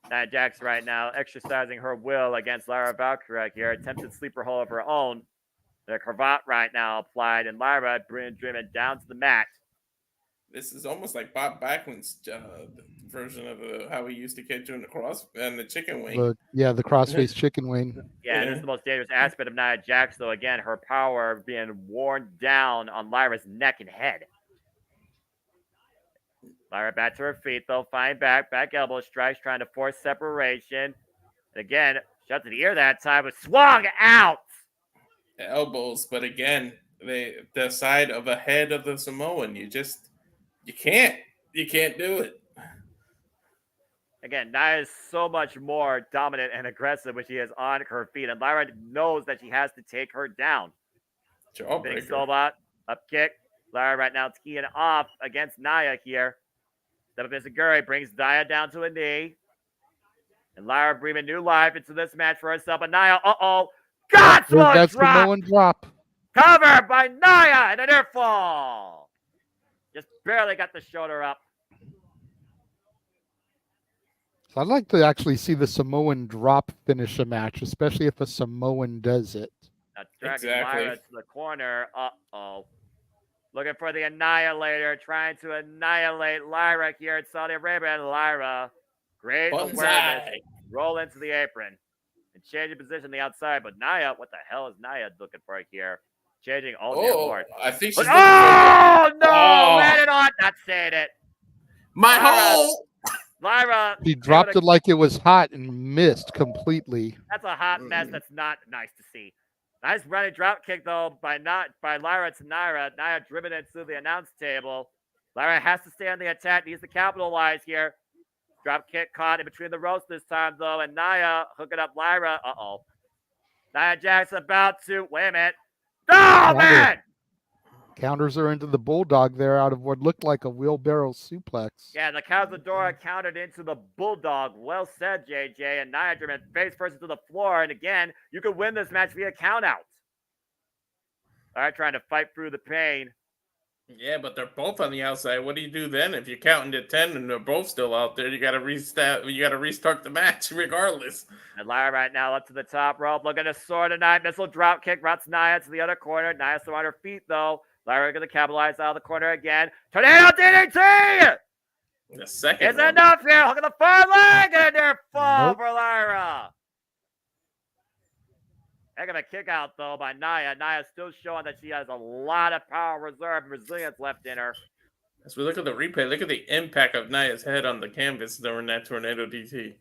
Nia Jax right now exercising her will against Lyra Valkyria here. Attempted sleeper hold of her own. The cravat right now applied, and Lyra driven down to the mat. This is almost like Bob Backlund's version of how he used to catch you in the cross and the chicken wing. The crossface chicken wing. Yeah, this is the most dangerous aspect of Nia Jax, though. Again, her power being worn down on Lyra's neck and head. Lyra back to her feet, though. Fine back elbow strikes, trying to force separation. And again, shut to the ear that time, but swung out. Elbows, but again, the side of a head of the Samoan, you can't do it. Again, Nia is so much more dominant and aggressive when she is on her feet, and Lyra knows that she has to take her down. Big Sobot, up kick. Lyra right now teeing off against Nia here. Step up Misaguri brings Nia down to a knee. And Lyra breathing new life into this match for herself. But Nia, God, Samoan drop. Covered by Nia and an air fall. Just barely got the shoulder up. So I'd like to actually see the Samoan drop finish a match, especially if a Samoan does it. Now dragging Lyra to the corner. Looking for the Annihilator, trying to annihilate Lyra here in Saudi Arabia. And Lyra, great awareness, roll into the apron and change the position on the outside. But Nia, what the hell is Nia looking for here? Changing all the board. I think she's landed on, not saying it. Lyra. He dropped it like it was hot and missed completely. That's a hot mess. That's not nice to see. Nice running drop kick though by Lyra to Nia. Nia driven into the announce table. Lyra has to stay on the attack. Needs to capitalize here. Drop kick caught in between the ropes this time though, and Nia hooking up Lyra. Nia Jax about to wait a minute. Oh man! Counters her into the bulldog there out of what looked like a wheelbarrow suplex. Yeah, the Cazadora countered into the bulldog. Well said, JJ. And Nia driven face first into the floor. And again, you could win this match via countout. All right, trying to fight through the pain. Yeah, but they're both on the outside. What do you do then if you're counting to 10 and they're both still out there? You got to restart. You got to restart the match regardless. And Lyra right now up to the top rope, looking to soar tonight. Missile drop kick routes Nia to the other corner. Nia still on her feet though. Lyra going to capitalize out of the corner again. Tornado DDT! The second is enough here. Look at the far leg and their fall for Lyra. Heck of a kick out though by Nia. Nia still showing that she has a lot of power, reserve, and resilience left in her. As we look at the replay, look at the impact of Nia's head on the canvas during that tornado DT.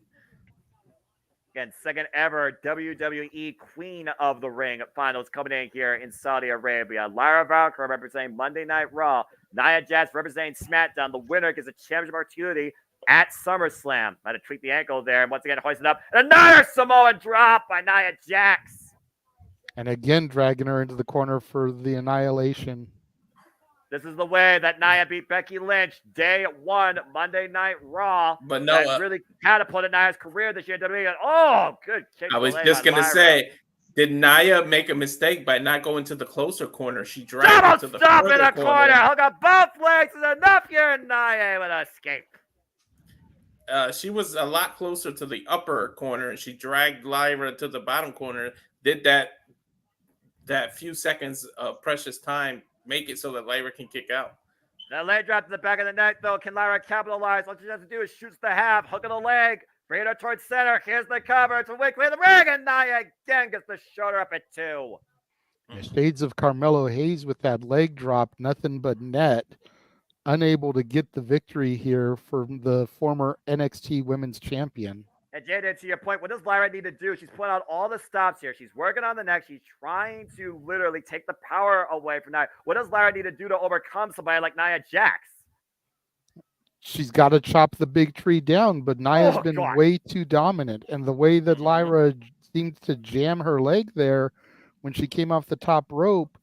Again, second ever WWE Queen of the Ring finals coming in here in Saudi Arabia. Lyra Valkyrie representing Monday Night Raw. Nia Jax representing SmackDown. The winner gets a championship opportunity at SummerSlam. Had to tweak the ankle there. And once again, hoisted up. And another Samoan drop by Nia Jax. And again, dragging her into the corner for the annihilation. This is the way that Nia beat Becky Lynch day one, Monday Night Raw. But no, that really catapulted Nia's career this year in WWE. Oh, good kick. I was just going to say, did Nia make a mistake by not going to the closer corner? She dragged her to the stop in the corner. Hook up both legs is enough here, and Nia with an escape. She was a lot closer to the upper corner, and she dragged Lyra to the bottom corner. Did that few seconds of precious time make it so that Lyra can kick out? That leg drop to the back of the neck, though. Can Lyra capitalize? All she has to do is shoots the half, hook of the leg, bring her towards center. Here's the cover. It's a weak way of the ring, and Nia again gets the shoulder up at 2. Shades of Carmelo Hayes with that leg drop, nothing but net. Unable to get the victory here for the former NXT Women's Champion. And Jedda, to your point, what does Lyra need to do? She's putting out all the stops here. She's working on the neck. She's trying to literally take the power away from Nia. What does Lyra need to do to overcome somebody like Nia Jax? She's got to chop the big tree down, but Nia's been way too dominant. And the way that Lyra seemed to jam her leg there when she came off the top rope,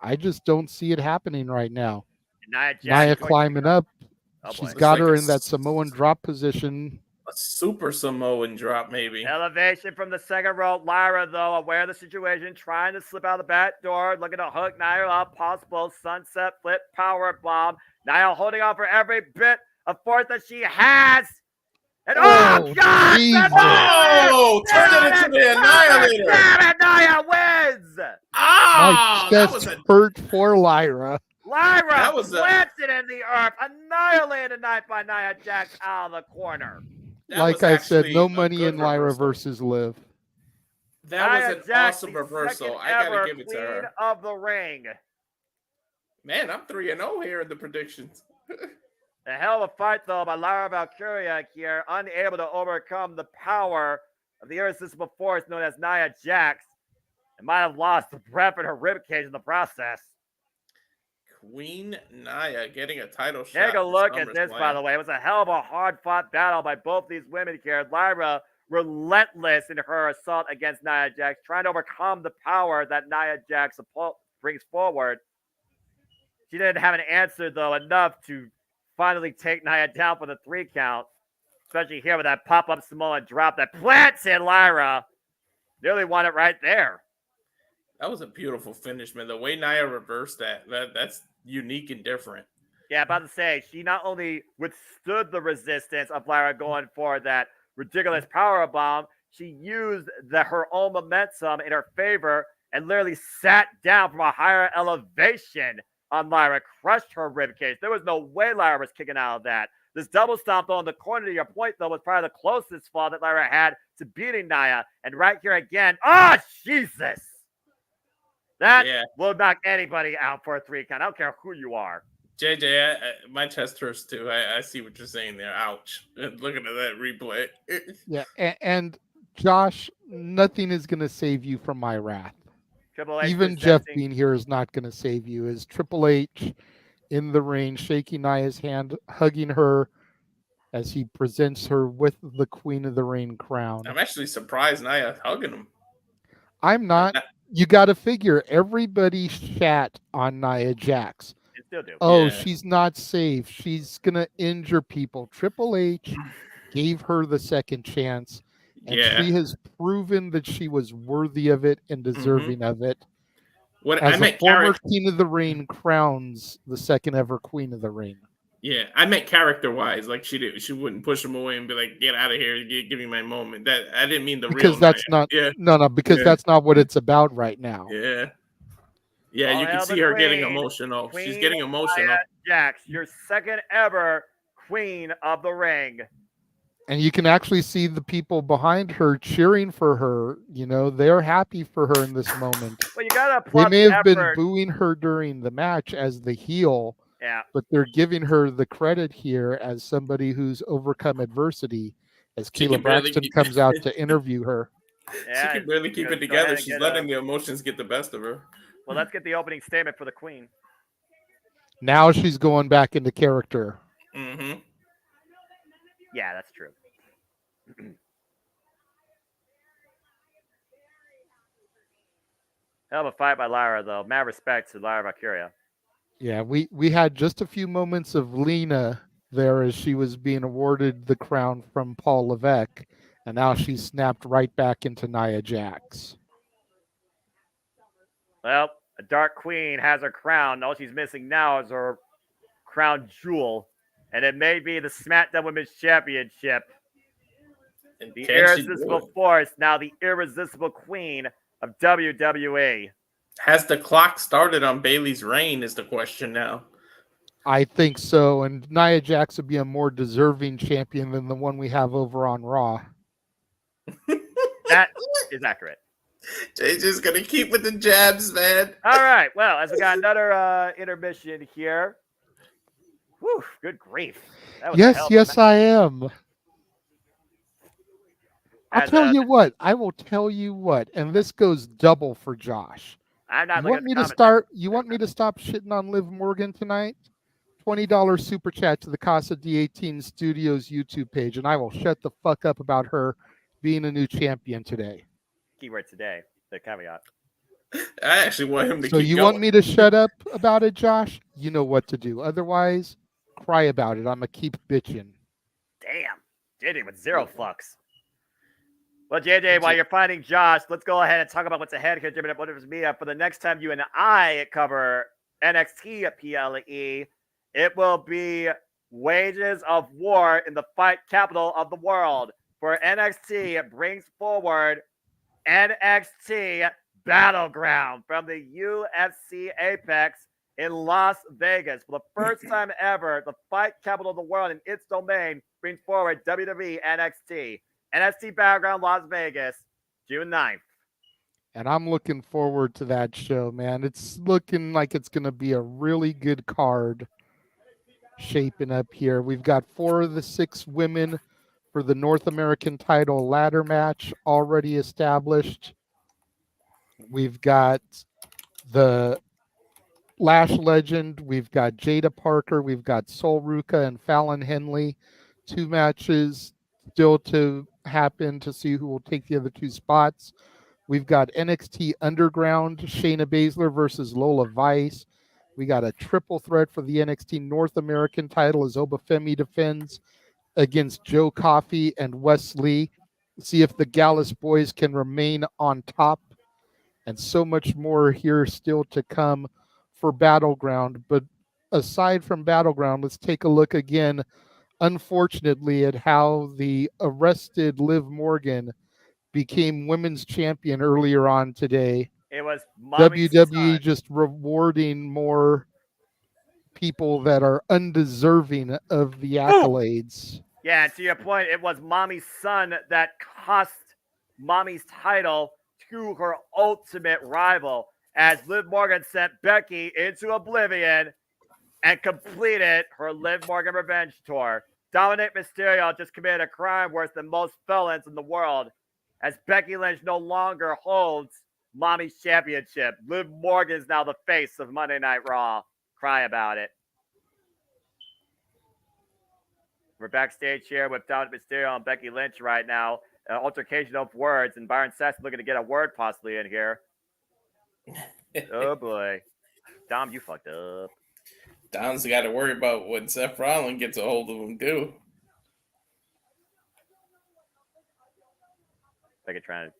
I just don't see it happening right now. Nia climbing up. She's got her in that Samoan drop position. A super Samoan drop, maybe. Elevation from the second row. Lyra, though, aware of the situation, trying to slip out the back door, looking to hook Nia up. Possible sunset flip power bomb. Nia holding on for every bit of force that she has. And God! Turn it into the Annihilator. Damn it, Nia wins. My chest hurt for Lyra. Lyra plants it in the earth. Annihilated tonight by Nia Jax out of the corner. Like I said, no money in Lyra versus Liv. That was an awesome reversal. I gotta give it to her. Queen of the Ring. Man, I'm 3-0 here in the predictions. A hell of a fight, though, by Lyra Valkyria here, unable to overcome the power of the irresistible force known as Nia Jax, and might have lost the breath in her ribcage in the process. Queen Nia getting a title shot. Take a look at this, by the way. It was a hell of a hard-fought battle by both these women here. Lyra, relentless in her assault against Nia Jax, trying to overcome the power that Nia Jax brings forward. She didn't have an answer, though, enough to finally take Nia down for the 3 count. Especially here with that pop-up Samoan drop that plants in Lyra. Nearly won it right there. That was a beautiful finish, man. The way Nia reversed that's unique and different. Yeah, about to say, she not only withstood the resistance of Lyra going for that ridiculous power bomb, she used her own momentum in her favor and literally sat down from a higher elevation on Lyra, crushed her ribcage. There was no way Lyra was kicking out of that. This double stomp on the corner, to your point, though, was probably the closest fall that Lyra had to beating Nia. And right here again, Jesus! That will knock anybody out for a 3 count. I don't care who you are. JJ, my chest hurts too. I see what you're saying there. Ouch. Looking at that replay. Yeah, and Josh, nothing is going to save you from my wrath. Triple H Even Jeff being here is not going to save you. Is Triple H in the ring, shaking Nia's hand, hugging her as he presents her with the Queen of the Ring crown. I'm actually surprised Nia hugging him. I'm not. You got to figure everybody shat on Nia Jax. They still do. Oh, she's not safe. She's going to injure people. Triple H gave her the second chance, and she has proven that she was worthy of it and deserving of it. As a former Queen of the Ring crowns the second ever Queen of the Ring. Yeah, I meant character-wise. Like she wouldn't push him away and be like, "Get out of here! Give me my moment." That I didn't mean because that's not. No, because that's not what it's about right now. Yeah, you can see her getting emotional. She's getting emotional. Nia Jax, your second ever Queen of the Ring. And you can actually see the people behind her cheering for her. You know, they're happy for her in this moment. Well, you gotta applaud. They may have been booing her during the match as the heel. Yeah. But they're giving her the credit here as somebody who's overcome adversity as Kayla Braxton comes out to interview her. Yeah, she can barely keep it together. She's letting the emotions get the best of her. Well, let's get the opening statement for the Queen. Now she's going back into character. Mm-hmm. Yeah, that's true. Hell of a fight by Lyra, though. Mad respect to Lyra Valkyria. Yeah, we had just a few moments of Lena there as she was being awarded the crown from Paul Levesque, and now she's snapped right back into Nia Jax. Well, a Dark Queen has her crown. All she's missing now is her crown jewel, and it may be the SmackDown Women's Championship. And the irresistible force, now the irresistible queen of WWE. Has the clock started on Bayley's reign is the question now. I think so, and Nia Jax would be a more deserving champion than the one we have over on Raw. That is accurate. JJ's going to keep with the jabs, man. All right, well, as we got another intermission here. Whew, good grief. Yes, I am. I'll tell you what. I will tell you what, and this goes double for Josh. I'm not. You want me to start? You want me to stop shitting on Liv Morgan tonight? $20 super chat to the Casa D18 Studios YouTube page, and I will shut the fuck up about her being a new champion today. Keyword today. The caveat. I actually want him to. So you want me to shut up about it, Josh? You know what to do. Otherwise, cry about it. I'm gonna keep bitching. Damn, JJ with 0 fucks. Well, JJ, while you're finding Josh, let's go ahead and talk about what's ahead here, JMN Multiverse Media. For the next time you and I cover NXT at PLE, it will be Wages of War in the fight capital of the world. For NXT, it brings forward NXT Battleground from the UFC Apex in Las Vegas. For the first time ever, the fight capital of the world in its domain brings forward WWE NXT. NXT Battleground Las Vegas, June 9th. And I'm looking forward to that show, man. It's looking like it's going to be a really good card. shaping up here. We've got 4 of the 6 women for the North American title ladder match already established. We've got the Lash Legend, we've got Jada Parker, we've got Sol Ruka and Fallon Henley. 2 matches still to happen to see who will take the other 2 spots. We've got NXT Underground, Shayna Baszler versus Lola Vice. We got a triple threat for the NXT North American title as Obafemi defends against Joe Coffey and Wes Lee. See if the Gallus boys can remain on top. And so much more here still to come for Battleground. But aside from Battleground, let's take a look again, unfortunately, at how the arrested Liv Morgan became women's champion earlier on today. It was Mommy's WWE son. just rewarding more people that are undeserving of the accolades. Yeah, to your point, it was Mommy's son that cost Mommy's title to her ultimate rival as Liv Morgan sent Becky into oblivion and completed her Liv Morgan revenge tour. Dominic Mysterio just committed a crime worse than most felons in the world as Becky Lynch no longer holds Mommy's championship. Liv Morgan is now the face of Monday Night Raw. Cry about it. We're backstage here with Dominic Mysterio and Becky Lynch right now. An altercation of words, and Byron Sass looking to get a word possibly in here. Oh boy. Dom, you fucked up. Dom's got to worry about when Seth Rollins gets a hold of him, too. Becky trying to.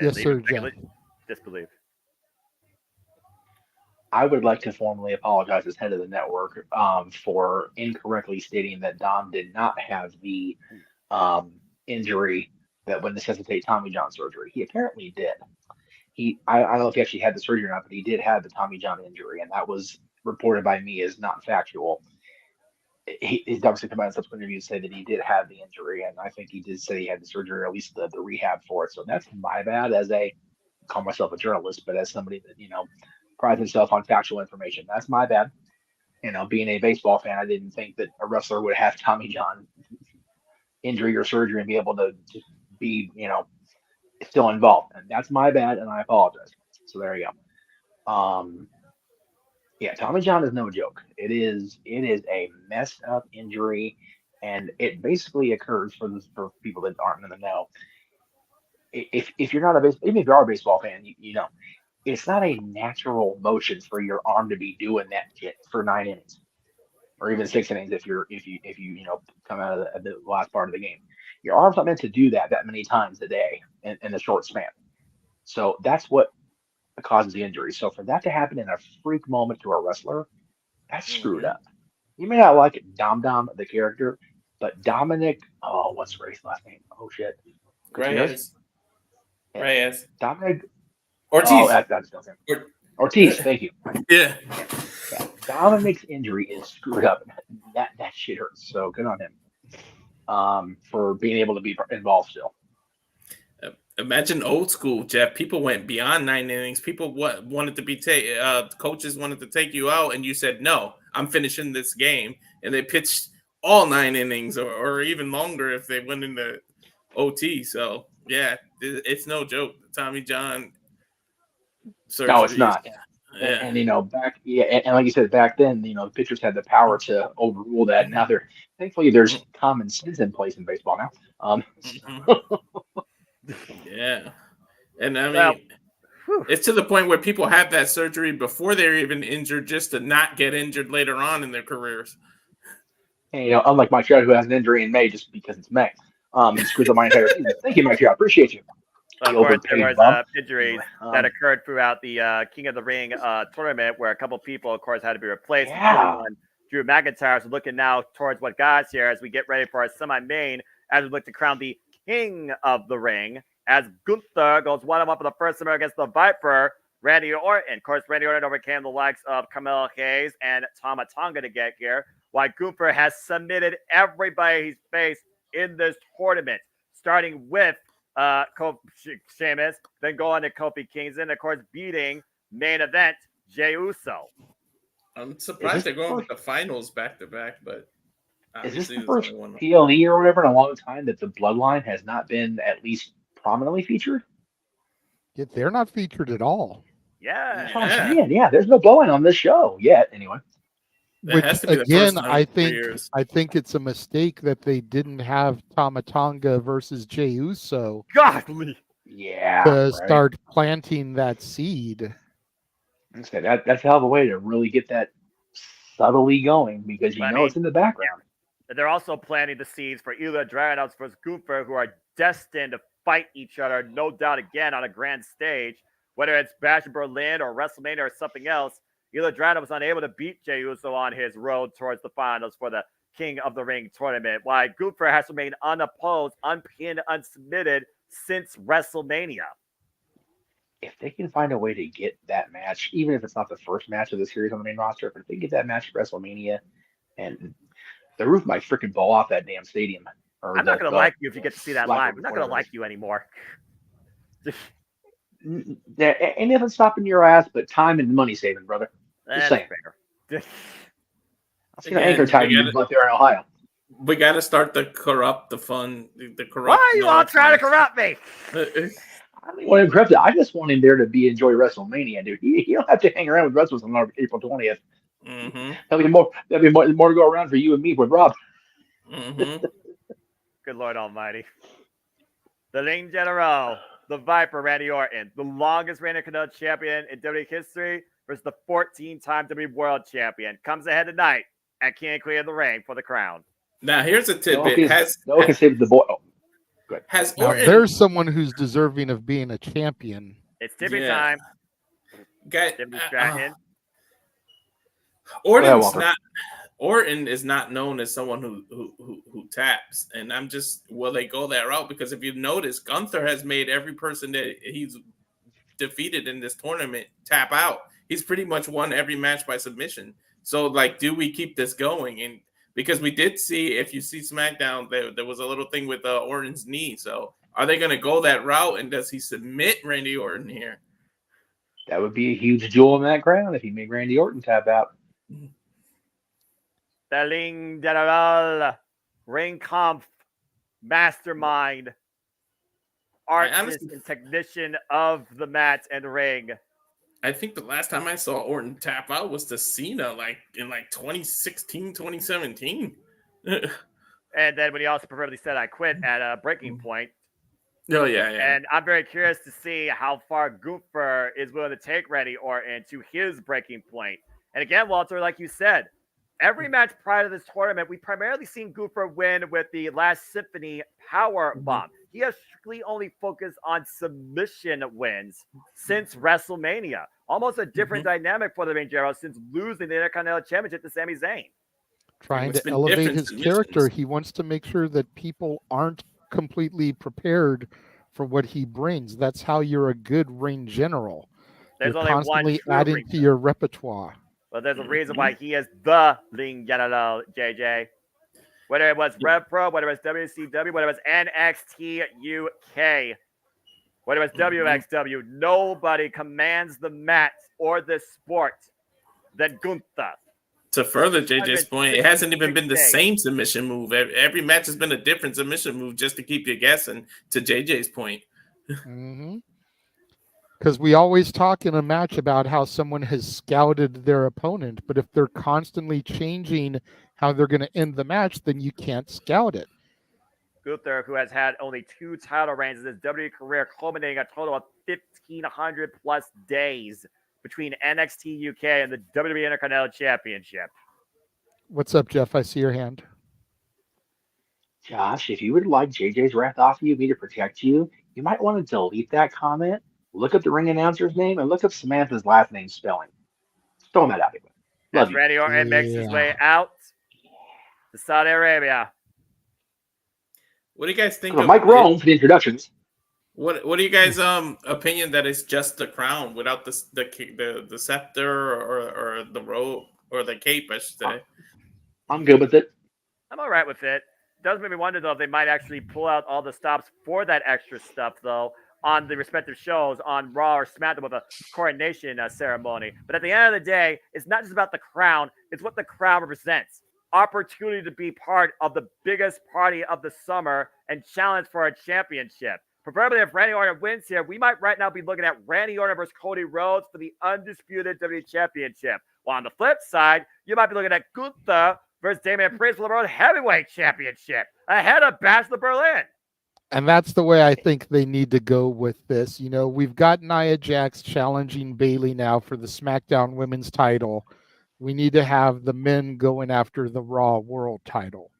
Yes, sir, Jeff. Disbelief. I would like to formally apologize as head of the network for incorrectly stating that Dom did not have the injury that would necessitate Tommy John surgery. He apparently did. I don't know if he actually had the surgery or not, but he did have the Tommy John injury, and that was reported by me as not factual. He's obviously come out in subsequent interviews say that he did have the injury, and I think he did say he had the surgery or at least the rehab for it. So that's my bad as call myself a journalist, but as somebody that, prides himself on factual information. That's my bad. Being a baseball fan, I didn't think that a wrestler would have Tommy John injury or surgery and be able to just be, still involved. And that's my bad, and I apologize. So there you go. Yeah, Tommy John is no joke. It is a messed up injury, and it basically occurs for people that aren't in the know. If you're not even if you are a baseball fan, you know. It's not a natural motion for your arm to be doing that shit for 9 innings, or even 6 innings if you come out of the last part of the game. Your arm's not meant to do that many times a day in a short span. So that's what causes the injury. So for that to happen in a freak moment to a wrestler, that's screwed up. You may not like Dom the character, but Dominic, what's Ray's last name? Oh shit, Reyes. Dominic. Ortiz. Oh, that's Ortiz. Thank you. Yeah. Dominic's injury is screwed up. That shit hurts. So good on him for being able to be involved still. Imagine old school, Jeff. People went beyond 9 innings. People wanted to be coaches wanted to take you out, and you said no. I'm finishing this game, and they pitched all 9 innings or even longer if they went into OT. So yeah, it's no joke. Tommy John. Surgery. No, it's not. Yeah. And like you said, back then, the pitchers had the power to overrule that. Now thankfully there's common sense in place in baseball now. Yeah. And I mean, it's to the point where people have that surgery before they're even injured just to not get injured later on in their careers. And, unlike Mike Trout, who has an injury in May just because it's May, and screws up my entire season. Thank you, Mike Trout. Appreciate you. Of course, there was injuries that occurred throughout the King of the Ring tournament where a couple people, of course, had to be replaced. Yeah. Drew McIntyre. So looking now towards what God's here as we get ready for our semi-main, as we look to crown the King of the Ring, as Gunther goes 1-1 for the first time against the Viper, Randy Orton. Of course, Randy Orton overcame the likes of Carmelo Hayes and Tama Tonga to get here, while Gunther has submitted everybody he's faced in this tournament, starting with Sheamus, then go on to Kofi Kingston, of course, beating main event Jey Uso. I'm surprised they're going with the finals back to back, but is this obviously the there's first only one. PLE or whatever in a long time that the Bloodline has not been at least prominently featured? Yeah, they're not featured at all. Yeah. That's what I'm saying. Yeah, there's no Bloodline on this show yet, anyway. Which has to be the again, first time I in 3 think years. it's a mistake that they didn't have Tama Tonga versus Jey Uso Godly. Yeah. to start planting that seed. I say that's a hell of a way to really get that subtly going because it's in the background. They're also planting the seeds for Ilya Dragunov versus Gunther, who are destined to fight each other, no doubt again, on a grand stage. Whether it's Bash in Berlin or WrestleMania or something else, Ilya Dragunov was unable to beat Jey Uso on his road towards the finals for the King of the Ring tournament, while Gunther has remained unopposed, unpinned, unsubmitted since WrestleMania. If they can find a way to get that match, even if it's not the first match of the series on the main roster, but if they get that match at WrestleMania, and the roof might freaking blow off that damn stadium. I'm not going to like you if you get to see that live. I'm not going to like you anymore. There ain't nothing stopping your ass but time and money saving, brother. Just saying. Fair. I've seen an anchor tag out there in Ohio. We got to start the corrupt. Why are you all trying to corrupt me? I don't want to corrupt it. I just want him there to enjoy WrestleMania, dude. You don't have to hang around with wrestlers on April 20th. Mm-hmm. That'll be more to go around for you and me with Rob. Mm-hmm. Good Lord Almighty. The Ring General, the Viper, Randy Orton, the longest reigning Intercontinental Champion in WWE history versus the 14-time WWE World Champion, comes ahead tonight at King and Queen of the Ring for the crown. Now, here's a tidbit. No one can save the boy. Oh, good. Has Now, Orton, there's someone who's deserving of being a champion. It's tipping time. Tipping Stratton. Orton is not known as someone who taps, and will they go that route? Because if you notice, Gunther has made every person that he's defeated in this tournament tap out. He's pretty much won every match by submission. So, do we keep this going? And because we did see, if you see SmackDown, there was a little thing with Orton's knee. So, are they going to go that route? And does he submit Randy Orton here? That would be a huge jewel in that crown if he made Randy Orton tap out. The Ring General, Ring Kampf, mastermind, artist and technician of the mat and ring. I think the last time I saw Orton tap out was to Cena, in 2016, 2017. And then when he also preferably said, "I quit" at a breaking point. Oh, yeah. And I'm very curious to see how far Gunther is willing to take Randy Orton to his breaking point. And again, Walter, like you said, every match prior to this tournament, we primarily seen Gunther win with the Last Symphony power bomb. He has strictly only focused on submission wins since WrestleMania. Almost a different dynamic for the Ring General since losing the Intercontinental Championship to Sami Zayn. Trying to elevate his character, he wants to make sure that people aren't completely prepared for what he brings. That's how you're a good Ring General. There's you're only constantly one adding to your repertoire. But there's a reason why he is the Ring General, JJ. Whether it was Rev Pro, whether it was WCW, whether it was NXT UK, whether it was WXW, nobody commands the mat or the sport than Gunther. To further JJ's point, it hasn't even been the same submission move. Every match has been a different submission move just to keep you guessing, to JJ's point. Because we always talk in a match about how someone has scouted their opponent, but if they're constantly changing how they're going to end the match, then you can't scout it. Gunther, who has had only 2 title reigns in his WWE career, culminating a total of 1,500 plus days between NXT UK and the WWE Intercontinental Championship. What's up, Jeff? I see your hand. Josh, if you would like JJ's wrath off you, me to protect you, you might want to delete that comment, look up the ring announcer's name, and look up Samantha's last name spelling. Just throwing that out here. As Randy Orton makes his way out to Saudi Arabia. What do you guys think of Mike Rome for the introductions? What do you guys opinion that it's just the crown without the scepter or the robe or the cape, I should say? I'm good with it. I'm all right with it. does make me wonder, though, if they might actually pull out all the stops for that extra stuff, though, on the respective shows on Raw or SmackDown with a coronation ceremony. But at the end of the day, it's not just about the crown, it's what the crown represents. Opportunity to be part of the biggest party of the summer and challenge for a championship. Preferably, if Randy Orton wins here, we might right now be looking at Randy Orton versus Cody Rhodes for the undisputed WWE Championship. While on the flip side, you might be looking at Gunther versus Damian Priest for the World Heavyweight Championship ahead of Bachelor Berlin. And that's the way I think they need to go with this. You know, we've got Nia Jax challenging Bayley now for the SmackDown Women's title. We need to have the men going after the Raw World title.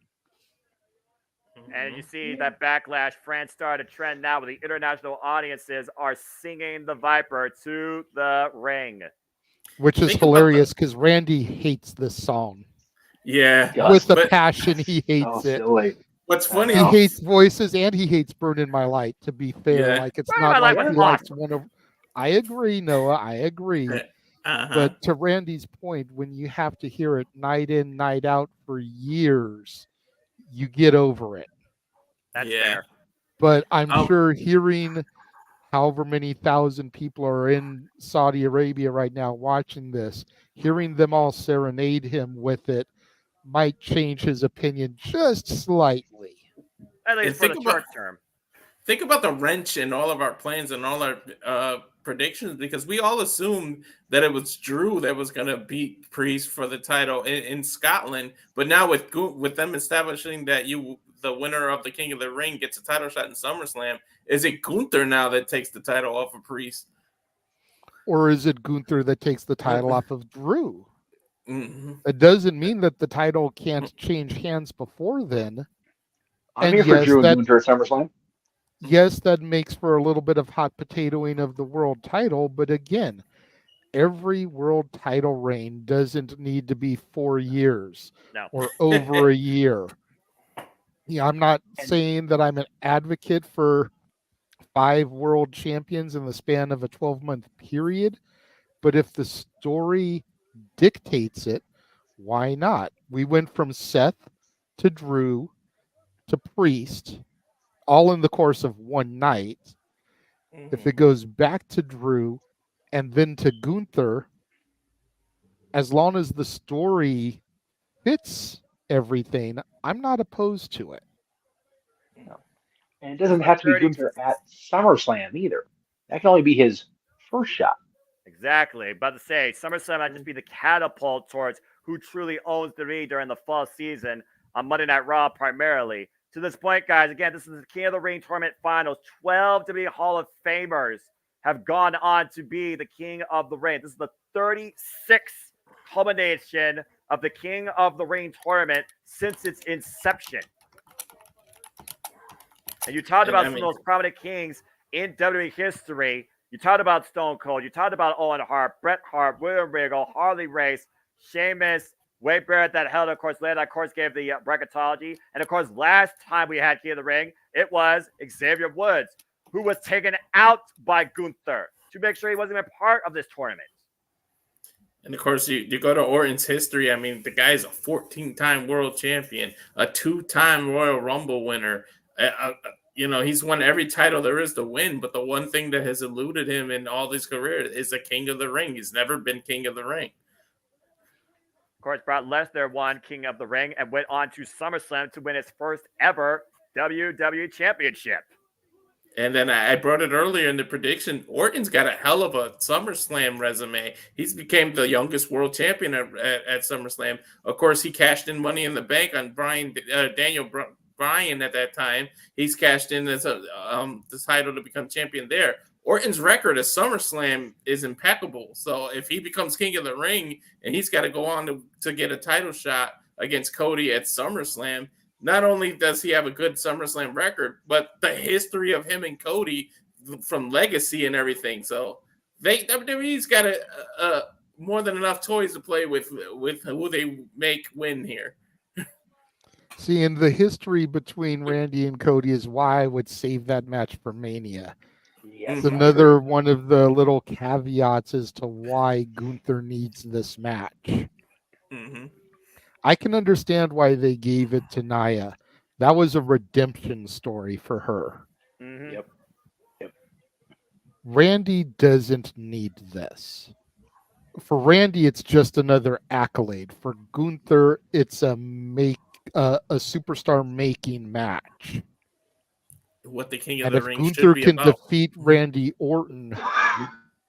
And you see that backlash. France started a trend now where the international audiences are singing the Viper to the ring. Which is hilarious because Randy hates this song. Yeah. With a passion, he hates it. Silly. What's funny, he hates voices and he hates Burning My Light, to be fair. Yeah. Like, it's Burning not My like Light he was likes awesome. one of... I agree, Noah. I agree. Uh-huh. But to Randy's point, when you have to hear it night in, night out for years, you get over it. That's fair. But I'm sure hearing however many thousand people are in Saudi Arabia right now watching this, hearing them all serenade him with it might change his opinion just slightly. At least for the short term. Think about the wrench in all of our plans and all our predictions, because we all assumed that it was Drew that was going to beat Priest for the title in Scotland. But now with them establishing that the winner of the King of the Ring gets a title shot in SummerSlam, is it Gunther now that takes the title off of Priest? Or is it Gunther that takes the title off of Drew? Mm-hmm. It doesn't mean that the title can't change hands before then. I'm here for Drew and Gunther at SummerSlam. Yes, that makes for a little bit of hot potatoing of the world title, but again, every world title reign doesn't need to be 4 years or over a year. Yeah, I'm not saying that I'm an advocate for 5 world champions in the span of a 12-month period, but if the story dictates it, why not? We went from Seth to Drew to Priest, all in the course of one night. If it goes back to Drew and then to Gunther, as long as the story fits everything, I'm not opposed to it. And it doesn't have to be Gunther at SummerSlam either. That can only be his first shot. Exactly. About to say, SummerSlam might just be the catapult towards who truly owns the ring during the fall season on Monday Night Raw primarily. To this point, guys, again, this is the King of the Ring Tournament Finals. 12 WWE Hall of Famers have gone on to be the King of the Ring. This is the 36th culmination of the King of the Ring Tournament since its inception. And you talked about some of those prominent kings in WWE history. You talked about Stone Cold. You talked about Owen Hart, Bret Hart, William Regal, Harley Race, Sheamus, Wade Barrett that held, of course, later, of course, gave the bracketology. And, of course, last time we had King of the Ring, it was Xavier Woods, who was taken out by Gunther to make sure he wasn't even part of this tournament. And, of course, you go to Orton's history. I mean, the guy's a 14-time world champion, a 2-time Royal Rumble winner. He's won every title there is to win, but the one thing that has eluded him in all his career is a King of the Ring. He's never been King of the Ring. Of course, Brock Lesnar won King of the Ring and went on to SummerSlam to win his first ever WWE Championship. And then I brought it earlier in the prediction. Orton's got a hell of a SummerSlam resume. He's became the youngest world champion at SummerSlam. Of course, he cashed in Money in the Bank on Daniel Bryan at that time. He's cashed in as the title to become champion there. Orton's record at SummerSlam is impeccable. So if he becomes King of the Ring and he's got to go on to get a title shot against Cody at SummerSlam, not only does he have a good SummerSlam record, but the history of him and Cody from legacy and everything. So WWE's got more than enough toys to play with who they make win here. See, and the history between Randy and Cody is why I would save that match for Mania. Yes, it's another one of the little caveats as to why Gunther needs this match. Mm-hmm. I can understand why they gave it to Nia. That was a redemption story for her. Mm-hmm. Yep. Randy doesn't need this. For Randy, it's just another accolade. For Gunther, it's a superstar making match. What the King of And the if Ring should Gunther be can about. defeat Randy Orton,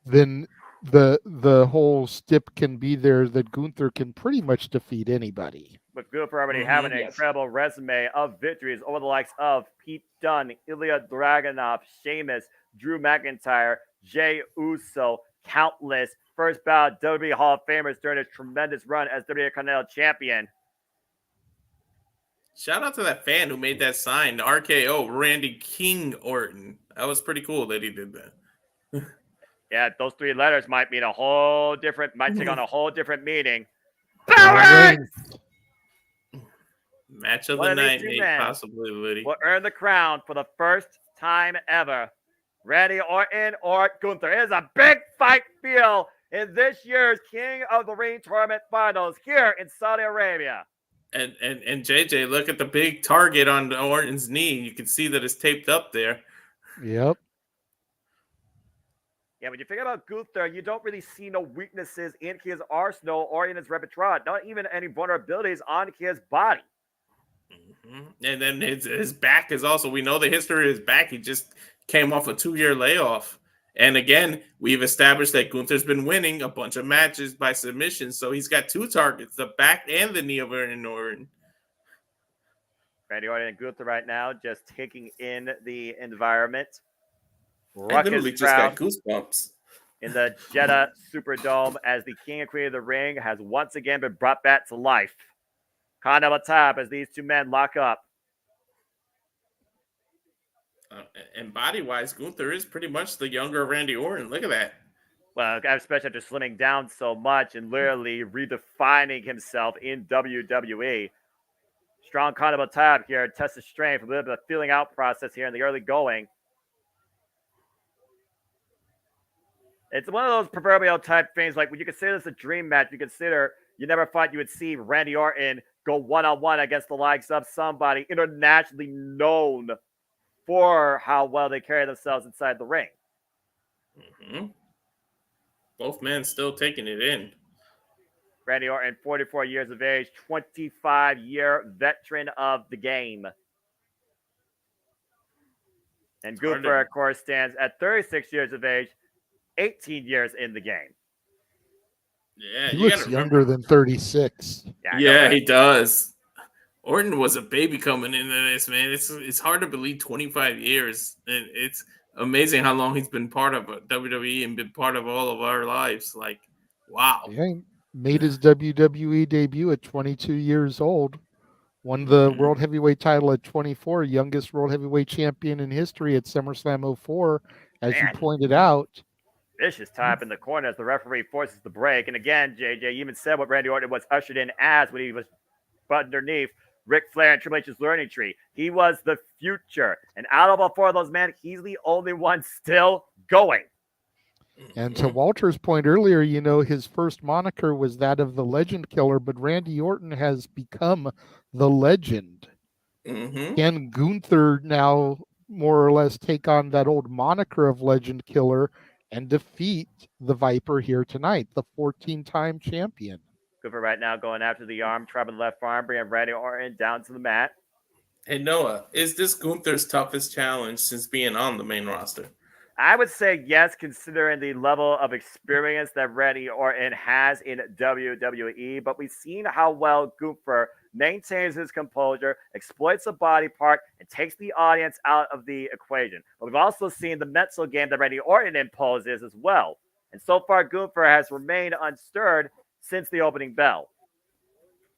then the whole stip can be there that Gunther can pretty much defeat anybody. With Gunther already having an incredible resume of victories over the likes of Pete Dunne, Ilya Dragunov, Sheamus, Drew McIntyre, Jey Uso, countless first ballot WWE Hall of Famers during a tremendous run as WWE Continental Champion. Shout out to that fan who made that sign, the RKO, Randy King Orton. That was pretty cool that he did that. Yeah, those 3 letters might take on a whole different meaning. Match of One the of these night, two mate, men possibly, Liddy. will earn the crown for the first time ever. Randy Orton or Gunther. It is a big fight feel in this year's King of the Ring Tournament Finals here in Saudi Arabia. And JJ, look at the big target on Orton's knee. You can see that it's taped up there. Yep. Yeah, when you think about Gunther, you don't really see no weaknesses in his arsenal or in his repertoire. Not even any vulnerabilities on his body. Mm-hmm. And then his back is also, we know the history of his back. He just came off a 2-year layoff. And again, we've established that Gunther's been winning a bunch of matches by submission. So he's got 2 targets, the back and the knee of Randy Orton. Randy Orton and Gunther right now just taking in the environment. I literally just got goosebumps. In the Jeddah Superdome as the King and Queen of the Ring has once again been brought back to life. Kind of a top as these 2 men lock up. And body-wise, Gunther is pretty much the younger Randy Orton. Look at that. Well, especially after slimming down so much and literally redefining himself in WWE. Strong kind of a tab here. Test of strength. A little bit of feeling out process here in the early going. It's one of those proverbial type things. Like when you consider this a dream match, you never thought you would see Randy Orton go one-on-one against the likes of somebody internationally known for how well they carry themselves inside the ring. Mm-hmm. Both men still taking it in. Randy Orton, 44 years of age, 25-year veteran of the game. And Gunther, of course, stands at 36 years of age, 18 years in the game. Yeah, he looks younger than 36. Yeah, he does. Orton was a baby coming into this, man. It's hard to believe 25 years. And it's amazing how long he's been part of WWE and been part of all of our lives. Like, wow. Yeah, he made his WWE debut at 22 years old. Won the World Heavyweight title at 24, youngest World Heavyweight champion in history at SummerSlam 04, as you pointed out. Vicious type in the corner as the referee forces the break. And again, JJ, you even said what Randy Orton was ushered in as when he was put underneath Ric Flair and Triple H's learning tree. He was the future. And out of all 4 of those men, he's the only one still going. And to Walter's point earlier, his first moniker was that of the Legend Killer, but Randy Orton has become the legend. Mm-hmm. Can Gunther now more or less take on that old moniker of Legend Killer and defeat the Viper here tonight, the 14-time champion? Gunther right now going after the arm, trapping the left arm, bringing Randy Orton down to the mat. Hey, Noah, is this Gunther's toughest challenge since being on the main roster? I would say yes, considering the level of experience that Randy Orton has in WWE. But we've seen how well Gunther maintains his composure, exploits a body part, and takes the audience out of the equation. But we've also seen the mental game that Randy Orton imposes as well. And so far, Gunther has remained unstirred since the opening bell.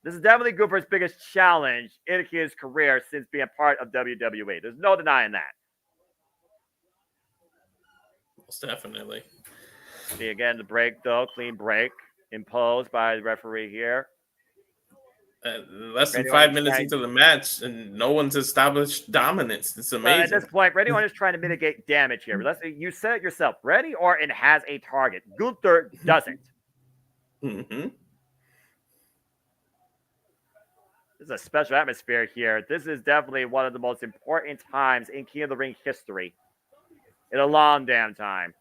This is definitely Gunther's biggest challenge in his career since being part of WWE. There's no denying that. Most definitely. See again the break though, clean break imposed by the referee here. Less than 5 minutes into the match, and no one's established dominance. It's amazing. At this point, Randy Orton is trying to mitigate damage here. You said it yourself. Randy Orton has a target. Gunther doesn't. Mm-hmm. This is a special atmosphere here. This is definitely one of the most important times in King of the Ring history. In a long damn time.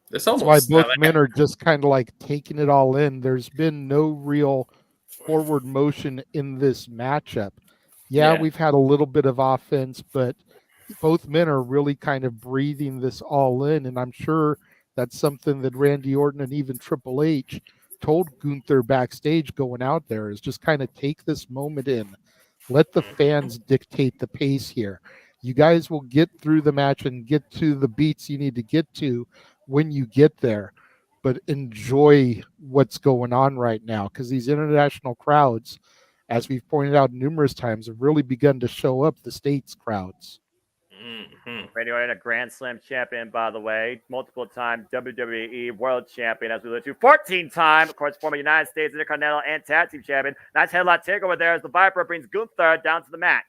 That's why both men are just kind of like taking it all in. There's been no real forward motion in this matchup. Yeah, we've had a little bit of offense, but both men are really kind of breathing this all in. And I'm sure that's something that Randy Orton and even Triple H told Gunther backstage going out there, is just kind of take this moment in. Let the fans dictate the pace here. You guys will get through the match and get to the beats you need to get to when you get there. But enjoy what's going on right now, because these international crowds, as we've pointed out numerous times, have really begun to show up, the States crowds. Randy Orton, a Grand Slam champion, by the way, multiple-time WWE World Champion, as we alluded to, 14-time, of course, former United States Intercontinental and Tag Team Champion. Nice headlock takeover there as the Viper brings Gunther down to the mat.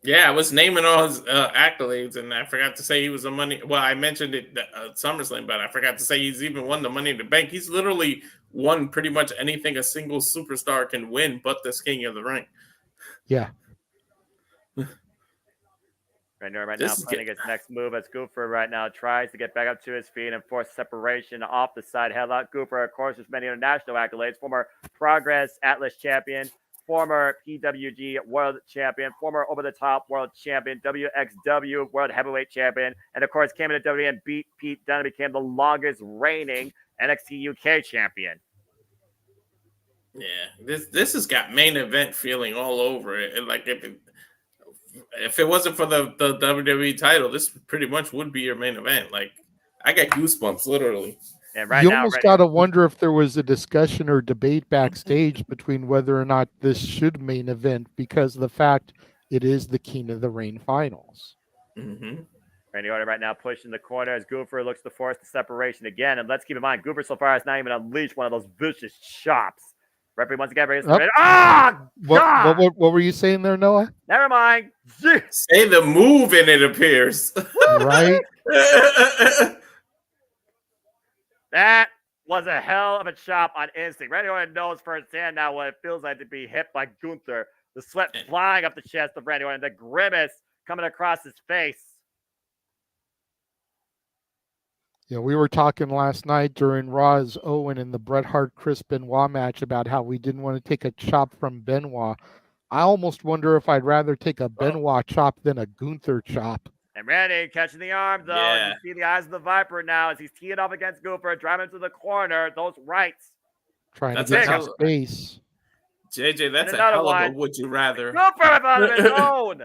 Yeah, I was naming all his accolades, and I forgot to say he was a money. Well, I mentioned it at SummerSlam, but I forgot to say he's even won the Money in the Bank. He's literally won pretty much anything a single superstar can win, but this King of the Ring. Yeah. Randy Orton right now planning his next move as Gunther right now tries to get back up to his feet and force separation off the side headlock. Gunther, of course, with many international accolades, former Progress Atlas champion, former PWG World Champion, former Over-the-Top World Champion, WXW World Heavyweight Champion, and of course came into WWE and beat Pete Dunne, became the longest reigning NXT UK Champion. Yeah, this has got main event feeling all over it. Like if it wasn't for the WWE title, this pretty much would be your main event. Like, I got goosebumps, literally. And right you now, almost got to wonder if there was a discussion or debate backstage between whether or not this should main event, because of the fact it is the King of the Ring finals. Randy Orton right now pushing the corner as Gunther looks to force the separation again. And let's keep in mind, Gunther so far has not even unleashed one of those vicious chops. Referee once again brings the What were you saying there, Noah? Never mind. Say the move and it appears. Right? That was a hell of a chop on instinct. Randy Orton knows firsthand now what it feels like to be hit by Gunther. The sweat flying up the chest of Randy Orton, the grimace coming across his face. Yeah, we were talking last night during Raw's Owen and the Bret Hart Chris Benoit match about how we didn't want to take a chop from Benoit. I almost wonder if I'd rather take a Benoit chop than a Gunther chop. And Randy catching the arm, though. Yeah. And you see the eyes of the Viper now as he's teeing off against Gunther, driving him to the corner. Those rights. Trying to get his space. JJ, that's a hell of a would you rather. Gunther out of his own.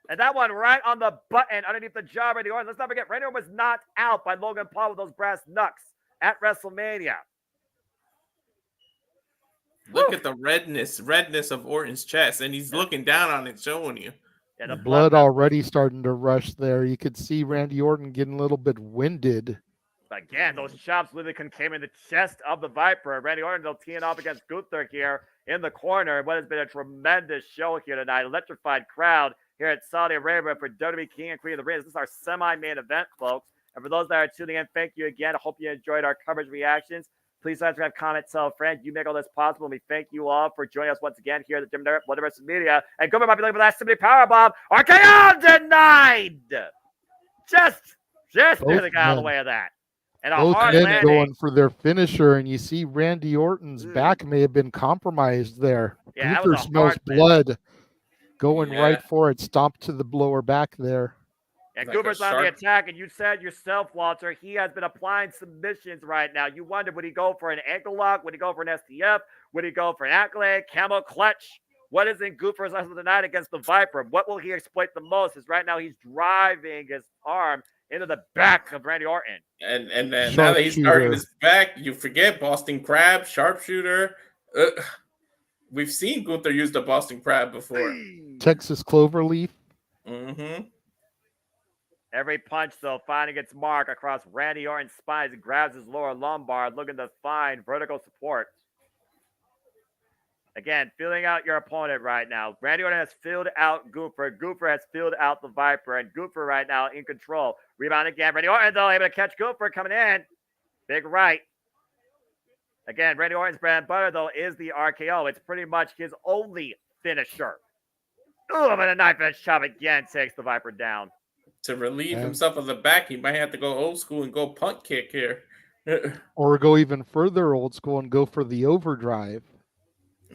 And that one right on the button underneath the jaw of Randy Orton. Let's not forget, Randy Orton was knocked out by Logan Paul with those brass knucks at WrestleMania. Look at the redness of Orton's chest, and he's looking down on it, showing you. Yeah, the blood already starting to rush there. You could see Randy Orton getting a little bit winded. Again, those chops literally came in the chest of the Viper. Randy Orton still teeing off against Gunther here in the corner. What has been a tremendous show here tonight. Electrified crowd here at Saudi Arabia for WWE King and Queen of the Ring. This is our semi-main event, folks. And for those that are tuning in, thank you again. I hope you enjoyed our coverage reactions. Please subscribe, comment, tell a friend. You make all this possible. And we thank you all for joining us once again here at the Multiverse Media. And Gomer might be looking for that Somebody Powerbomb. RKO denied! Just nearly got out of the way of that. And both men going for their finisher, and you see Randy Orton's back may have been compromised there. Yeah, Gunther smells blood. Going right for it, stomped to the lower back there. And Gunther's on the attack, and you said yourself, Walter, he has been applying submissions right now. You wondered, would he go for an ankle lock? Would he go for an STF? Would he go for an accolade, camel clutch? What is in Gunther's lesson tonight against the Viper? What will he exploit the most? Is right now he's driving his arm into the back of Randy Orton. And then now that he's starting his back, you forget Boston Crab, sharpshooter. We've seen Gunther use the Boston Crab before. Texas Cloverleaf. Every punch, though, finding its mark across Randy Orton's spine as he grabs his lower lumbar, looking to find vertical support. Again, feeling out your opponent right now. Randy Orton has filled out Gunther. Gunther has filled out the Viper, and Gunther right now in control. Rebound again. Randy Orton, though, able to catch Gunther coming in. Big right. Again, Randy Orton's bread and butter, though, is the RKO. It's pretty much his only finisher. Ooh, but a knife edge chop again takes the Viper down. To relieve himself of the back, he might have to go old school and go punt kick here. Or go even further old school and go for the overdrive.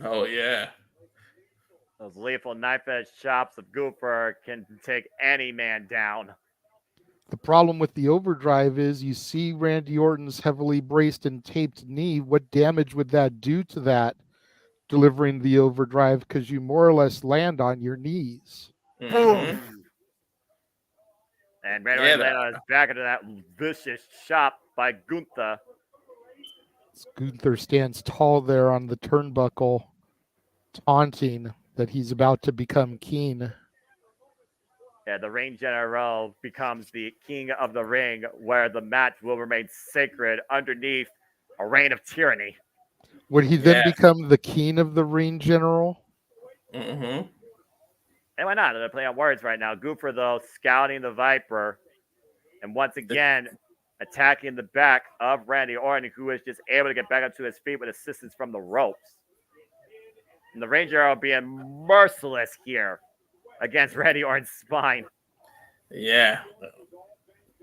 Oh, yeah. Those lethal knife edge chops of Goofer can take any man down. The problem with the overdrive is you see Randy Orton's heavily braced and taped knee. What damage would that do to that delivering the overdrive? Because you more or less land on your knees. Boom! And Randy Orton landed on his back into that vicious chop by Gunther. Gunther stands tall there on the turnbuckle, taunting that he's about to become Keen. Yeah, the Ring General becomes the king of the ring, where the match will remain sacred underneath a reign of tyranny. Would he then become the Keen of the Ring General? Mm-hmm. And why not? They're playing on words right now. Goofer, though, scouting the Viper, and once again attacking the back of Randy Orton, who is just able to get back up to his feet with assistance from the ropes. And the Ring General being merciless here against Randy Orton's spine. Yeah.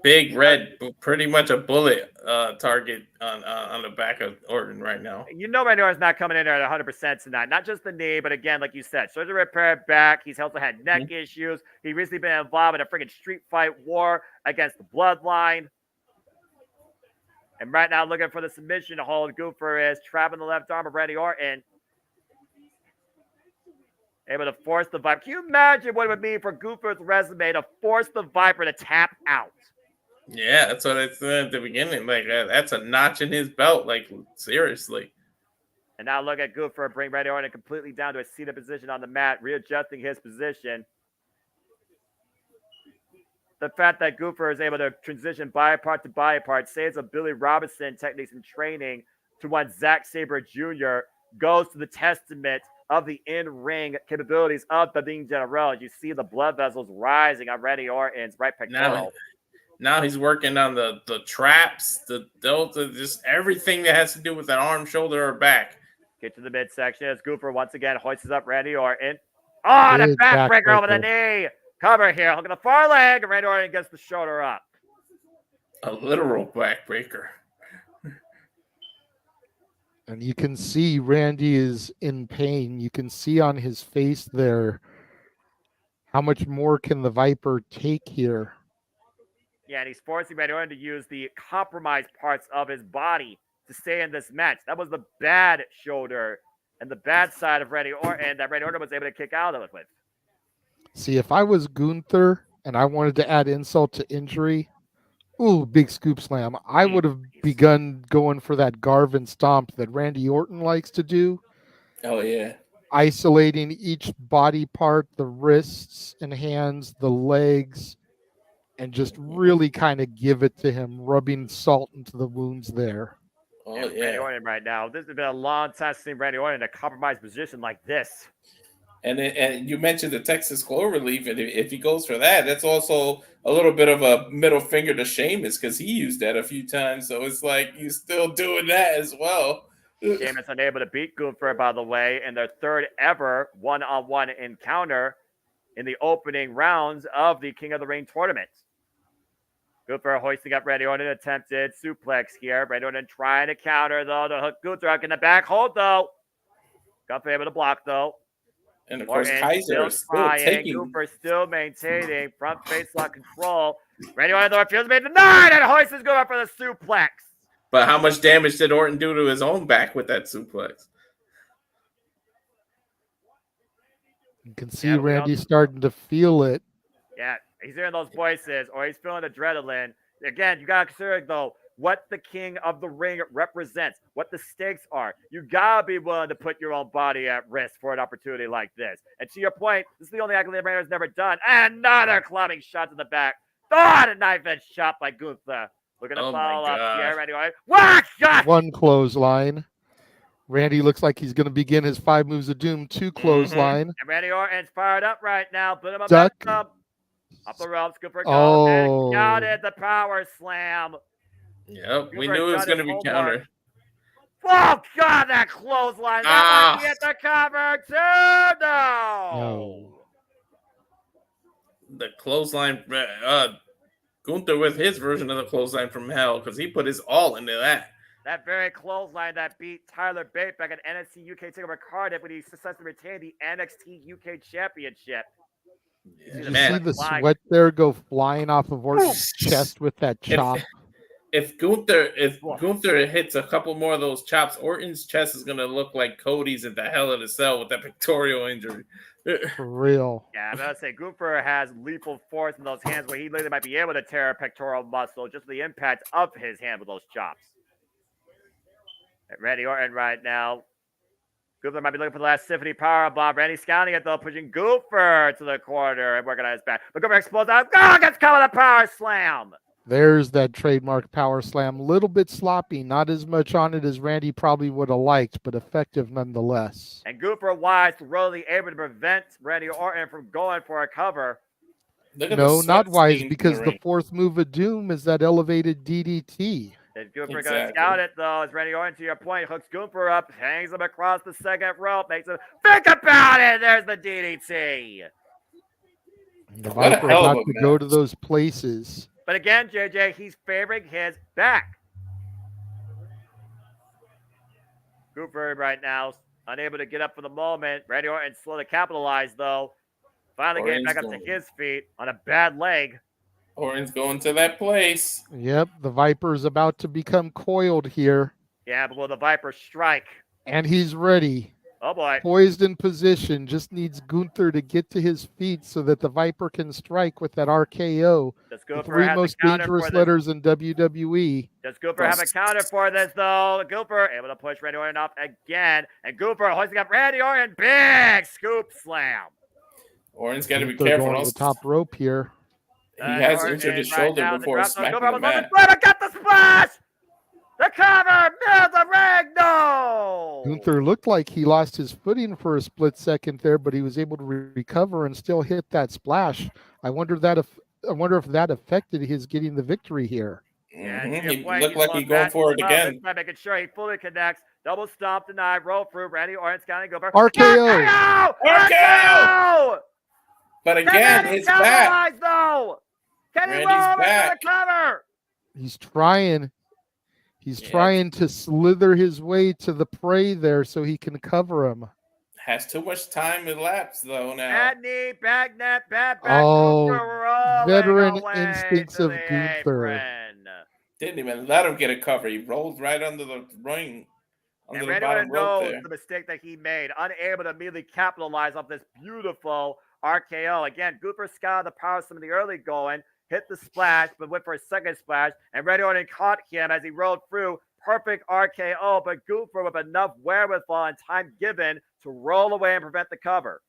Big red, pretty much a bullet target on the back of Orton right now. You know Randy Orton's not coming in there at 100% tonight. Not just the knee, but again, like you said, surgery repair back. He's also had neck issues. He's recently been involved in a freaking street fight war against the Bloodline. And right now looking for the submission to hold. Goofer is trapping the left arm of Randy Orton. Able to force the Viper. Can you imagine what it would mean for Goofer's resume to force the Viper to tap out? Yeah, that's what I said at the beginning. Like, that's a notch in his belt. Like, seriously. And now look at Goofer bring Randy Orton completely down to a seated position on the mat, readjusting his position. The fact that Goofer is able to transition body part to body part, saves of Billy Robinson techniques and training to one Zack Sabre Jr., goes to the testament of the in-ring capabilities of the Ring General. As you see the blood vessels rising on Randy Orton's right pectoral. Now he's working on the traps, the delta, just everything that has to do with an arm, shoulder, or back. Get to the midsection as Goofer once again hoists up Randy Orton. Oh, the backbreaker over the knee. Cover here. Look at the far leg. And Randy Orton gets the shoulder up. A literal backbreaker. And you can see Randy is in pain. You can see on his face there how much more can the Viper take here. Yeah, and he's forcing Randy Orton to use the compromised parts of his body to stay in this match. That was the bad shoulder and the bad side of Randy Orton that Randy Orton was able to kick out of it with. See, if I was Gunther and I wanted to add insult to injury, ooh, big scoop slam, I would have begun going for that Garvin stomp that Randy Orton likes to do. Oh, yeah. Isolating each body part, the wrists and hands, the legs, and just really kind of give it to him, rubbing salt into the wounds there. Oh, yeah. Randy Orton right now. This has been a long time since Randy Orton in a compromised position like this. And you mentioned the Texas Cloverleaf, and if he goes for that, that's also a little bit of a middle finger to Sheamus because he used that a few times. So it's like he's still doing that as well. Sheamus unable to beat Gunther, by the way, in their third ever one-on-one encounter in the opening rounds of the King of the Ring tournament. Gunther hoisting up Randy Orton, attempted suplex here. Randy Orton trying to counter, though. The hook Gunther up in the back hold, though. Gunther able to block, though. And of course, Kaiser is still taking. Cooper still maintaining front face lock control. Randy Orton, though, refuses to be denied, and hoists is going up for the suplex. But how much damage did Orton do to his own back with that suplex? You can see Randy starting to feel it. Yeah, he's hearing those voices, or he's feeling adrenaline. Again, you got to consider, though, what the King of the Ring represents, what the stakes are. You got to be willing to put your own body at risk for an opportunity like this. And to your point, this is the only accolade Randy's never done. Another clubbing shot to the back. Oh, a knife edge shot by Gunther. Looking to follow up here. Randy Orton. What? One clothesline. Randy looks like he's going to begin his 5 moves of doom. 2 clothesline. And Randy Orton's fired up right now. Put him on Duck. Up the ropes. Good for a goal. And counted the power slam. Yep, we knew it was going to be countered. Oh, God, that clothesline. That might be at the cover, too. No. The clothesline, Gunther with his version of the clothesline from hell, because he put his all into that. That very clothesline that beat Tyler Bate back at NXT UK TakeOver Cardiff when he successfully retained the NXT UK Championship. Did you see the sweat there go flying off of Orton's chest with that chop? If Gunther hits a couple more of those chops, Orton's chest is gonna look like Cody's at the Hell in a Cell with that pectoral injury. For real. Yeah, I'm gonna say Gunther has lethal force in those hands where he literally might be able to tear a pectoral muscle just the impact of his hand with those chops. Randy Orton right now. Gunther might be looking for the last Symphony Powerbomb. Randy scouting it though, pushing Gunther to the corner and working on his back. But Gunther explodes out. Oh, gets caught with a power slam. There's that trademark power slam. Little bit sloppy, not as much on it as Randy probably would have liked, but effective nonetheless. And Gunther wise really able to prevent Randy Orton from going for a cover. No, not wise, because the fourth move of doom is that elevated DDT. Then Gunther going to scout it, though, as Randy Orton, to your point, hooks Gunther up, hangs him across the second rope, makes him think about it. There's the DDT. The Viper about to go to those places. But again, JJ, he's favoring his back. Gunther right now, unable to get up for the moment. Randy Orton slow to capitalize, though. Finally getting back up to his feet on a bad leg. Orton's going to that place. Yep, the Viper's about to become coiled here. Yeah, but will the Viper strike? And he's ready. Oh, boy. Poised in position. Just needs Gunther to get to his feet so that the Viper can strike with that RKO. The three most dangerous letters in WWE. Does Gunther have a counter for this, though? Gunther able to push Randy Orton off again. And Gunther hoisting up Randy Orton. Big scoop slam. Orton's got to be careful. Going to the top rope here. He has injured his shoulder before smacking the mat. Got the splash! The cover! Middle the ring! No! Gunther looked like he lost his footing for a split second there, but he was able to recover and still hit that splash. I wonder if that affected his getting the victory here. Yeah, he looked like he's going for it again. Making sure he fully connects. Double stomp denied. Roll through. Randy Orton scanning Gunther. RKO! RKO! But again, his back. Though. Can he roll back. The cover? He's trying. He's trying to slither his way to the prey there so he can cover him. Has too much time elapsed, though, now. Bad knee, back net, bad back. Oh, veteran instincts of Gunther. Didn't even let him get a cover. He rolled right under the ring. And Randy Orton knows the mistake that he made, unable to immediately capitalize off this beautiful RKO. Again, Gunther scouted the power some of the early going, hit the splash, but went for a second splash, and Randy Orton caught him as he rolled through. Perfect RKO, but Gunther with enough wherewithal and time given to roll away and prevent the cover.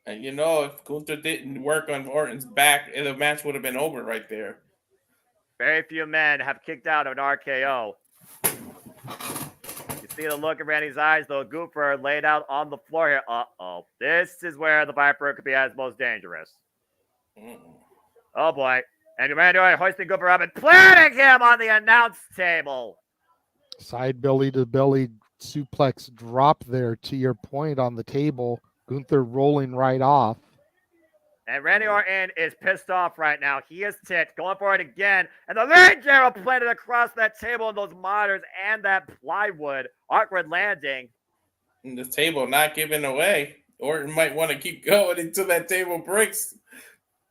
And if Gunther didn't work on Orton's back, the match would have been over right there. Very few men have kicked out of an RKO. You see the look in Randy's eyes, though. Gunther laid out on the floor here. Uh-oh. This is where the Viper could be at its most dangerous. Oh, boy. And Randy Orton hoisting Gunther up and planting him on the announce table. Side belly to belly suplex drop there to your point on the table. Gunther rolling right off. And Randy Orton is pissed off right now. He is ticked, going for it again. And the range arrow planted across that table and those monitors and that plywood. Awkward landing. And the table not giving away. Orton might want to keep going until that table breaks.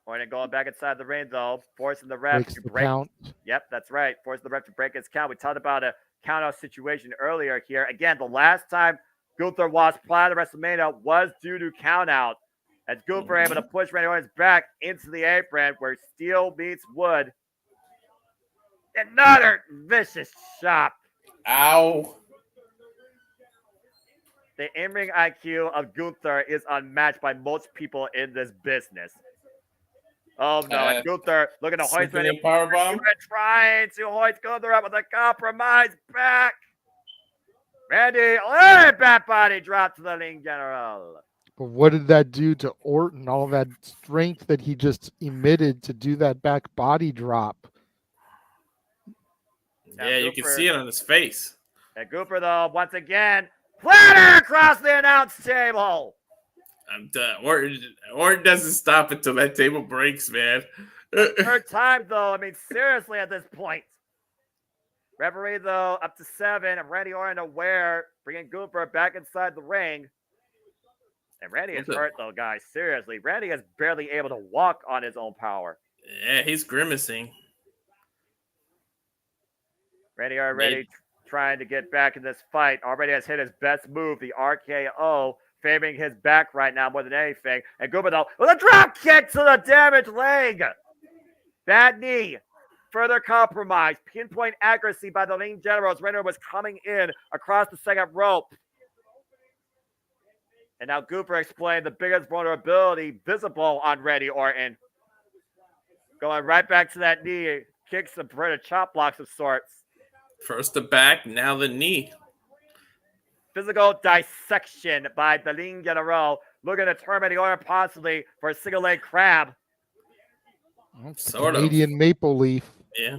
Orton going back inside the ring, though, forcing the ref to break. Count. Yep, that's right. Forcing the ref to break his count. We talked about a count-out situation earlier here. Again, the last time Gunther lost Planet WrestleMania was due to count-out. As Gunther able to push Randy Orton's back into the apron where steel meets wood. Another vicious chop. Ow. The in-ring IQ of Gunther is unmatched by most people in this business. Oh, no. And Gunther looking to hoist Randy. Powerbomb. Trying to hoist Gunther up with a compromised back. Randy, bad body drop to the ring general. But what did that do to Orton? All that strength that he just emitted to do that back body drop. Yeah, you can see it on his face. And Gunther, though, once again, platter across the announce table. I'm done. Orton doesn't stop until that table breaks, man. Third time, though. I mean, seriously, at this point. Referee, though, up to 7. And Randy Orton aware, bringing Gunther back inside the ring. And Randy is hurt, though, guys. Seriously. Randy is barely able to walk on his own power. Yeah, he's grimacing. Randy already trying to get back in this fight. Already has hit his best move, the RKO, favoring his back right now more than anything. And Gunther, though, with a drop kick to the damaged leg. Bad knee. Further compromise. Pinpoint accuracy by the ring general as Randy was coming in across the second rope. And now Gunther explained the biggest vulnerability visible on Randy Orton. Going right back to that knee. Kicks and chop blocks of sorts. First the back, now the knee. Physical dissection by the ring general. Looking to turn Randy Orton possibly for a single leg crab. Sort Canadian maple leaf. Yeah.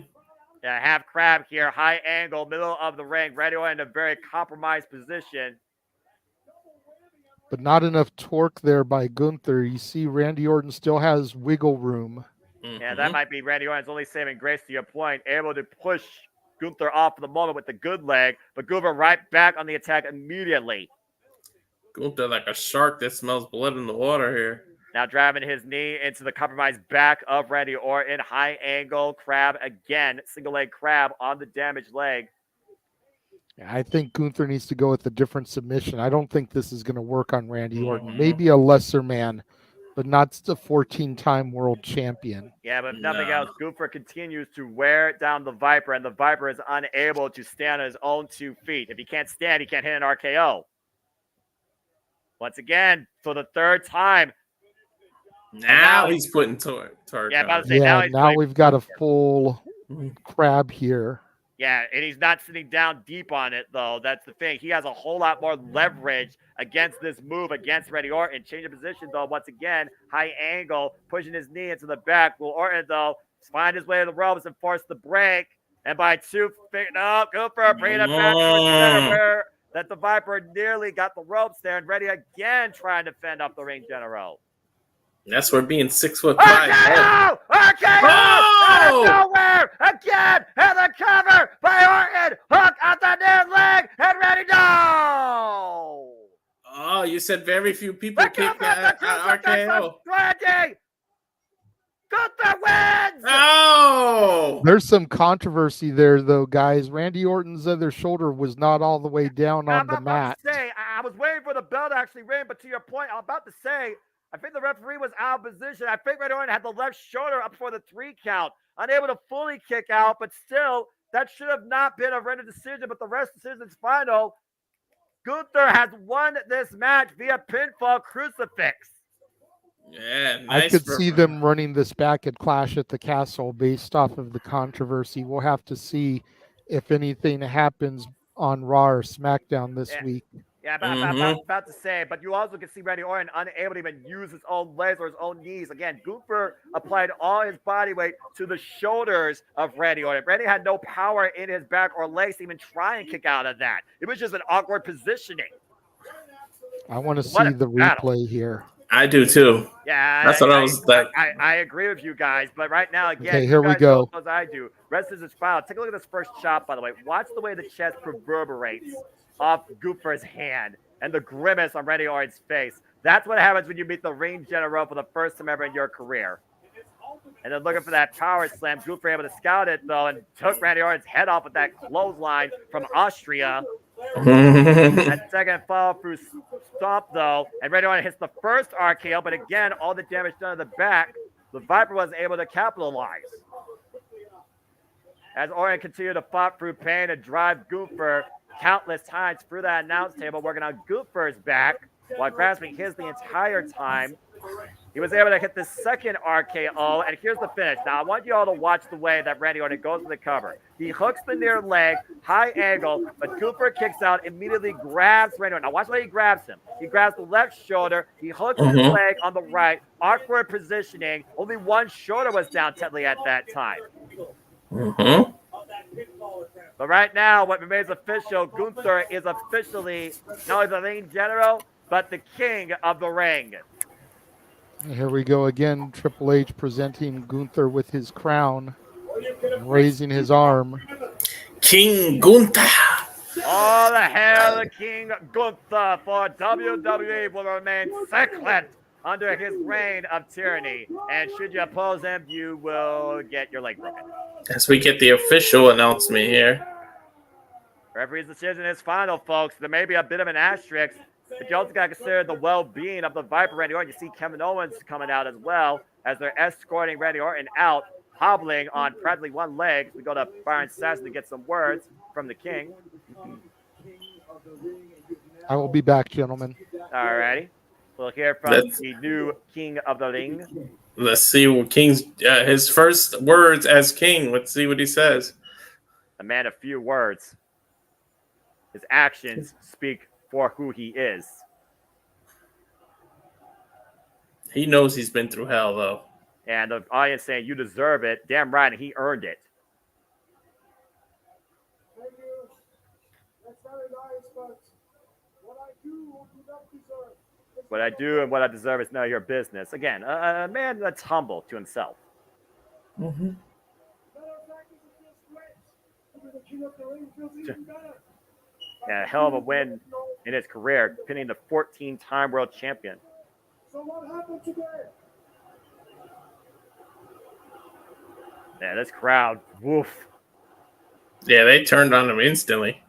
Yeah, half crab here. High angle, middle of the ring. Randy Orton in a very compromised position. But not enough torque there by Gunther. You see Randy Orton still has wiggle room. Yeah, that might be Randy Orton's only saving grace to your point. Able to push Gunther off for the moment with the good leg, but Gunther right back on the attack immediately. Gunther like a shark that smells blood in the water here. Now driving his knee into the compromised back of Randy Orton. High angle crab again. Single leg crab on the damaged leg. I think Gunther needs to go with a different submission. I don't think this is going to work on Randy Orton. Maybe a lesser man, but not the 14-time world champion. Yeah, but if nothing else, Gunther continues to wear down the Viper, and the Viper is unable to stand on his own 2 feet. If he can't stand, he can't hit an RKO. Once again, for the third time. Now he's putting torque. Yeah, about to say, now we've got a full crab here. Yeah, and he's not sitting down deep on it, though. That's the thing. He has a whole lot more leverage against this move against Randy Orton. Change of position, though, once again. High angle, pushing his knee into the back. Will Orton, though, find his way to the ropes and force the break. And by 2 feet, no, Gunther bringing it back to the center that the Viper nearly got the ropes there. And Randy again trying to fend off the ring general. That's where being 6'5". RKO! RKO! Out of nowhere! Again! And the cover by Orton! Hook on the near leg! And Randy, no! Oh, you said very few people kick that RKO. Randy! Gunther wins! Oh! There's some controversy there, though, guys. Randy Orton's other shoulder was not all the way down on the mat. I was waiting for the bell to actually ring, but to your point, I'm about to say, I think the referee was out of position. I think Randy Orton had the left shoulder up for the 3 count. Unable to fully kick out, but still, that should have not been a random decision, but the rest decision's final. Gunther has won this match via pinfall crucifix. Yeah, nice. I could see them running this back at Clash at the Castle based off of the controversy. We'll have to see if anything happens on Raw or SmackDown this week. Yeah, I'm about to say, but you also can see Randy Orton unable to even use his own legs or his own knees. Again, Gunther applied all his body weight to the shoulders of Randy Orton. Randy had no power in his back or legs to even try and kick out of that. It was just an awkward positioning. I want to see the replay here. I do too. Yeah, that's what I was like. I agree with you guys, but right now, again, okay, here we go. As I do, rest is his file. Take a look at this first shot, by the way. Watch the way the chest reverberates off Gunther's hand and the grimace on Randy Orton's face. That's what happens when you meet the ring general for the first time ever in your career. And then looking for that power slam. Gunther able to scout it, though, and took Randy Orton's head off with that clothesline from Austria. That second follow through stomp, though, and Randy Orton hits the first RKO, but again, all the damage done to the back, the Viper was able to capitalize. As Orton continued to fight through pain and drive Gunther countless times through that announce table, working on Gunther's back while grasping his the entire time. He was able to hit the second RKO, and here's the finish. Now, I want you all to watch the way that Randy Orton goes to the cover. He hooks the near leg, high angle, but Gunther kicks out, immediately grabs Randy Orton. Now, watch the way he grabs him. He grabs the left shoulder. He hooks his leg on the right. Awkward positioning. Only one shoulder was down technically at that time. But right now, what remains official, Gunther is officially not only the ring general, but the king of the ring. Here we go again. Triple H presenting Gunther with his crown, raising his arm. King Gunther. All the hail the King Gunther, for WWE will remain second under his reign of tyranny. And should you oppose him, you will get your leg broken. As we get the official announcement here. Referee's decision is final, folks. There may be a bit of an asterisk, but you also got to consider the well-being of the Viper Randy Orton. You see Kevin Owens coming out as well as they're escorting Randy Orton out, hobbling on practically one leg. We go to Byron Saxton to get some words from the King. I will be back, gentlemen. All righty. We'll hear from the new King of the Ring. Let's see what King's his first words as King. Let's see what he says. A man of few words. His actions speak for who he is. He knows he's been through hell, though. And the audience saying, you deserve it. Damn right, and he earned it. What I do and what I deserve is none of your business. Again, a man that's humble to himself. Mm-hmm. And a hell of a win in his career, pinning the 14-time world champion. So what happened today? Yeah, this crowd, woof. Yeah, they turned on him instantly.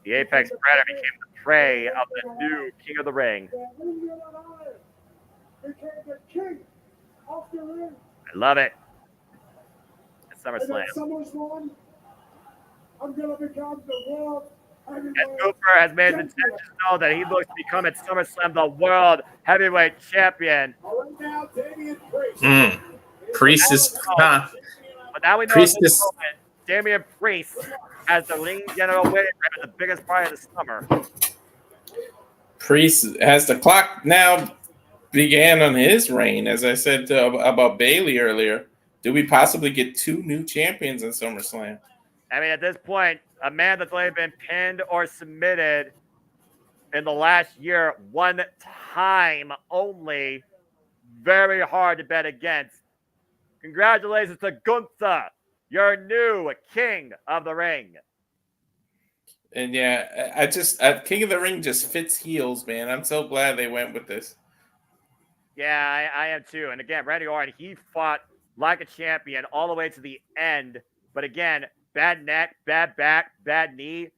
The Apex Predator became the prey of the new King of the Ring. I love it. It's SummerSlam. I'm gonna become the world. And Cooper has made his intentions known that he looks to become at SummerSlam the world heavyweight champion. Priest is But now we know Priest at this is moment, Damian Priest as the ring general winner, the biggest part of the summer. Priest has the clock now began on his reign, as I said about Bailey earlier. Do we possibly get two new champions in SummerSlam? I mean, at this point, a man that's only been pinned or submitted in the last year one time only, very hard to bet against. Congratulations to Gunther, your new King of the Ring. And yeah, King of the Ring just fits heels, man. I'm so glad they went with this. Yeah, I am too. And again, Randy Orton, he fought like a champion all the way to the end. But again, bad neck, bad back, bad knee.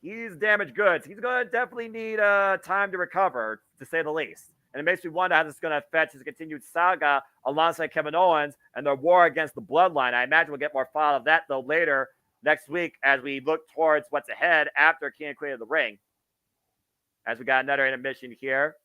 He's damaged goods. He's going to definitely need time to recover, to say the least. And it makes me wonder how this is going to affect his continued saga alongside Kevin Owens and their war against the Bloodline. I imagine we'll get more file of that, though, later next week as we look towards what's ahead after King and Queen of the Ring. As we got another intermission here.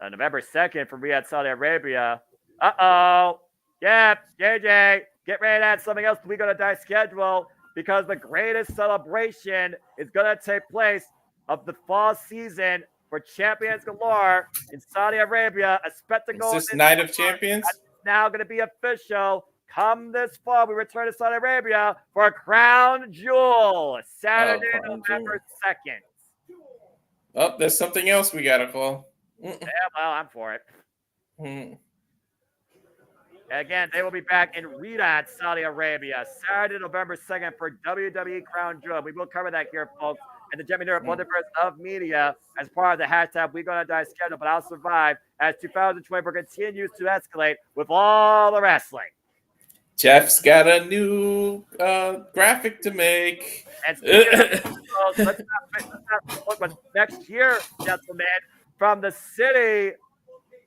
November 2nd from Riyadh, Saudi Arabia. Uh-oh. Yep, JJ, get ready to add something else. We're going to die schedule because the greatest celebration is going to take place of the fall season for Champions Galore in Saudi Arabia. A spectacle. Is this Night of Champions? That's now going to be official. Come this fall, we return to Saudi Arabia for Crown Jewel, Saturday, November 2nd. Oh, there's something else we got to call. Yeah, well, I'm for it. Again, they will be back in Riyadh, Saudi Arabia, Saturday, November 2nd for WWE Crown Jewel. We will cover that here, folks, and the JMN Multiverse of Media as part of the hashtag We Gonna Die schedule, but I'll survive as 2024 continues to escalate with all the wrestling. Jeff's got a new graphic to make. And let's not look what's next year, gentlemen, from the city,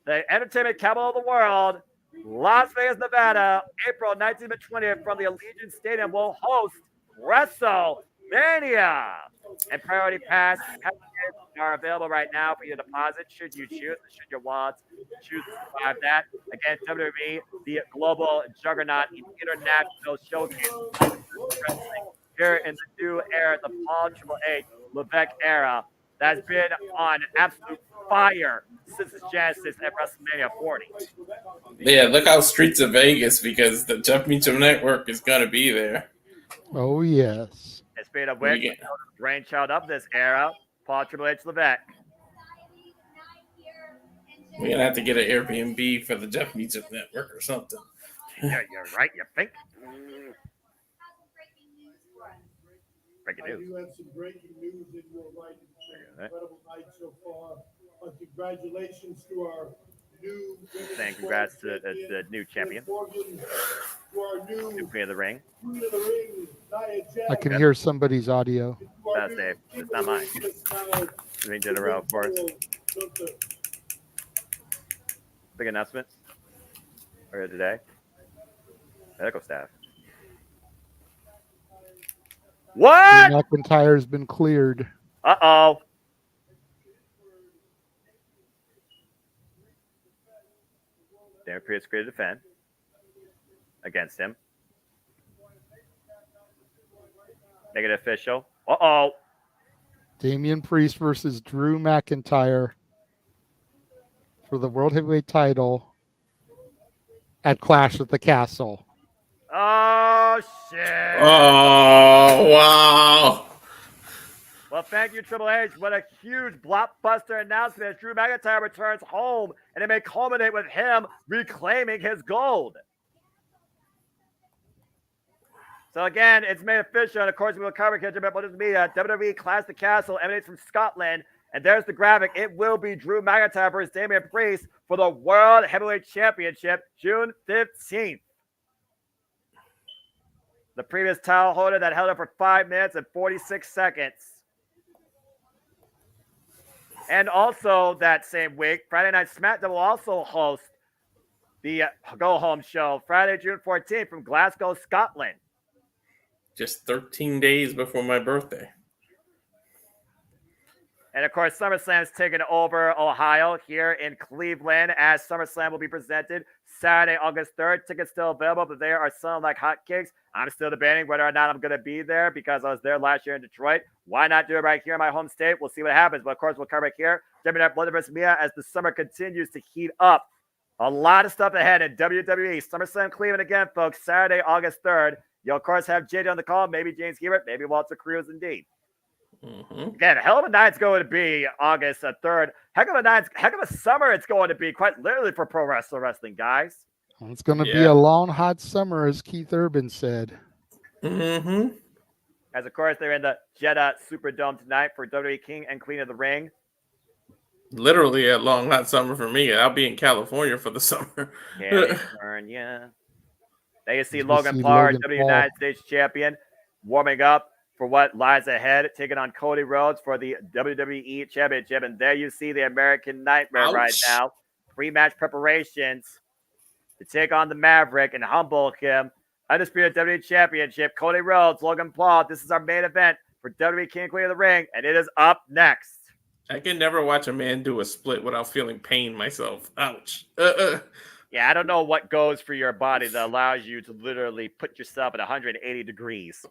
the entertainment capital of the world, Las Vegas, Nevada, April 19th and 20th from the Allegiant Stadium will host WrestleMania. And Priority Pass are available right now for you to deposit should you choose, should you want to choose to survive that. Again, WWE, the global juggernaut, international showcase here in the new era, the Paul Triple H Levesque era, that has been on absolute fire since its genesis at WrestleMania 40. Yeah, look out Streets of Vegas, because the Jeff Meacham Network is going to be there. Oh, yes. And speaking of which, the brainchild of this era, Paul Triple H Levesque. We're going to have to get an Airbnb for the Jeff Meacham Network or something. Yeah, you're right, you think? Breaking news. You have some breaking news in your right. Incredible night so far. Congratulations to our new. Saying congrats to the new champion. New Queen of the Ring. I can hear somebody's audio. That's Dave. It's not mine. Doing Jedda, of course. Big announcements earlier today. Medical staff. What? McIntyre's been cleared. Uh-oh. Damian Priest cleared to defend against him. Make it official. Uh-oh. Damian Priest versus Drew McIntyre for the World Heavyweight title at Clash at the Castle. Oh, shit. Oh, wow. Well, thank you, Triple H. What a huge blockbuster announcement as Drew McIntyre returns home, and it may culminate with him reclaiming his gold. So again, it's made official, and of course we will cover it. But what is media? WWE Clash the Castle emanates from Scotland, and there's the graphic. It will be Drew McIntyre versus Damian Priest for the World Heavyweight Championship, June 15th. The previous title holder that held it for 5 minutes and 46 seconds. And also that same week, Friday Night SmackDown will also host the Go Home show Friday, June 14th from Glasgow, Scotland. Just 13 days before my birthday. And of course, SummerSlam is taking over Ohio here in Cleveland, as SummerSlam will be presented Saturday, August 3rd. Tickets still available, but they are selling like hotcakes. I'm still debating whether or not I'm going to be there because I was there last year in Detroit. Why not do it right here in my home state? We'll see what happens. But of course, we'll cover it here. JMN Multiverse Media as the summer continues to heat up. A lot of stuff ahead in WWE. SummerSlam Cleveland again, folks, Saturday, August 3rd. You'll, of course, have JD on the call, maybe James Hebert, maybe Walter Cruz, indeed. Mm-hmm. Again, hell of a night's going to be August 3rd. Heck of a summer it's going to be, quite literally, for pro wrestling, guys. It's going to be a long, hot summer, as Keith Urban said. Mm-hmm. As, of course, they're in the Jeddah Superdome tonight for WWE King and Queen of the Ring. Literally a long, hot summer for me. I'll be in California for the summer. California. There you see Logan Paul, WWE United States Champion, warming up for what lies ahead, taking on Cody Rhodes for the WWE Championship. And there you see the American Nightmare right now. Pre-match preparations to take on the Maverick and humble him. Undisputed WWE Championship, Cody Rhodes, Logan Paul. This is our main event for WWE King and Queen of the Ring, and it is up next. I can never watch a man do a split without feeling pain myself. Ouch. Yeah, I don't know what goes for your body that allows you to literally put yourself at 180 degrees.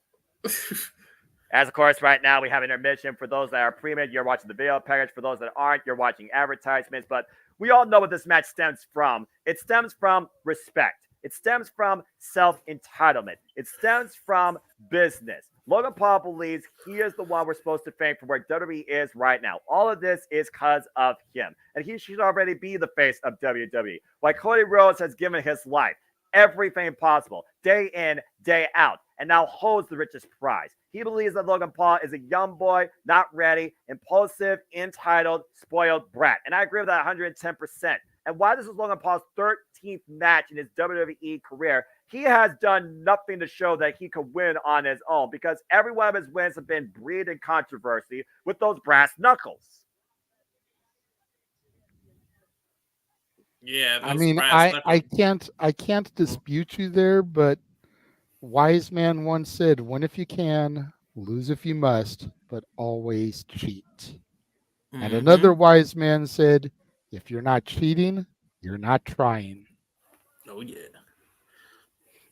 As, of course, right now we have intermission. For those that are premium, you're watching the video package. For those that aren't, you're watching advertisements. But we all know what this match stems from. It stems from respect. It stems from self-entitlement. It stems from business. Logan Paul believes he is the one we're supposed to thank for where WWE is right now. All of this is because of him. And he should already be the face of WWE. Like Cody Rhodes has given his life everything possible, day in, day out, and now holds the richest prize. He believes that Logan Paul is a young boy, not ready, impulsive, entitled, spoiled brat. And I agree with that 110%. And while this is Logan Paul's 13th match in his WWE career, he has done nothing to show that he could win on his own, because every one of his wins have been breeding in controversy with those brass knuckles. Yeah, I mean, I can't dispute you there, but wise man once said, "Win if you can, lose if you must, but always cheat." Mm-hmm. And another wise man said, "If you're not cheating, you're not trying." Oh yeah.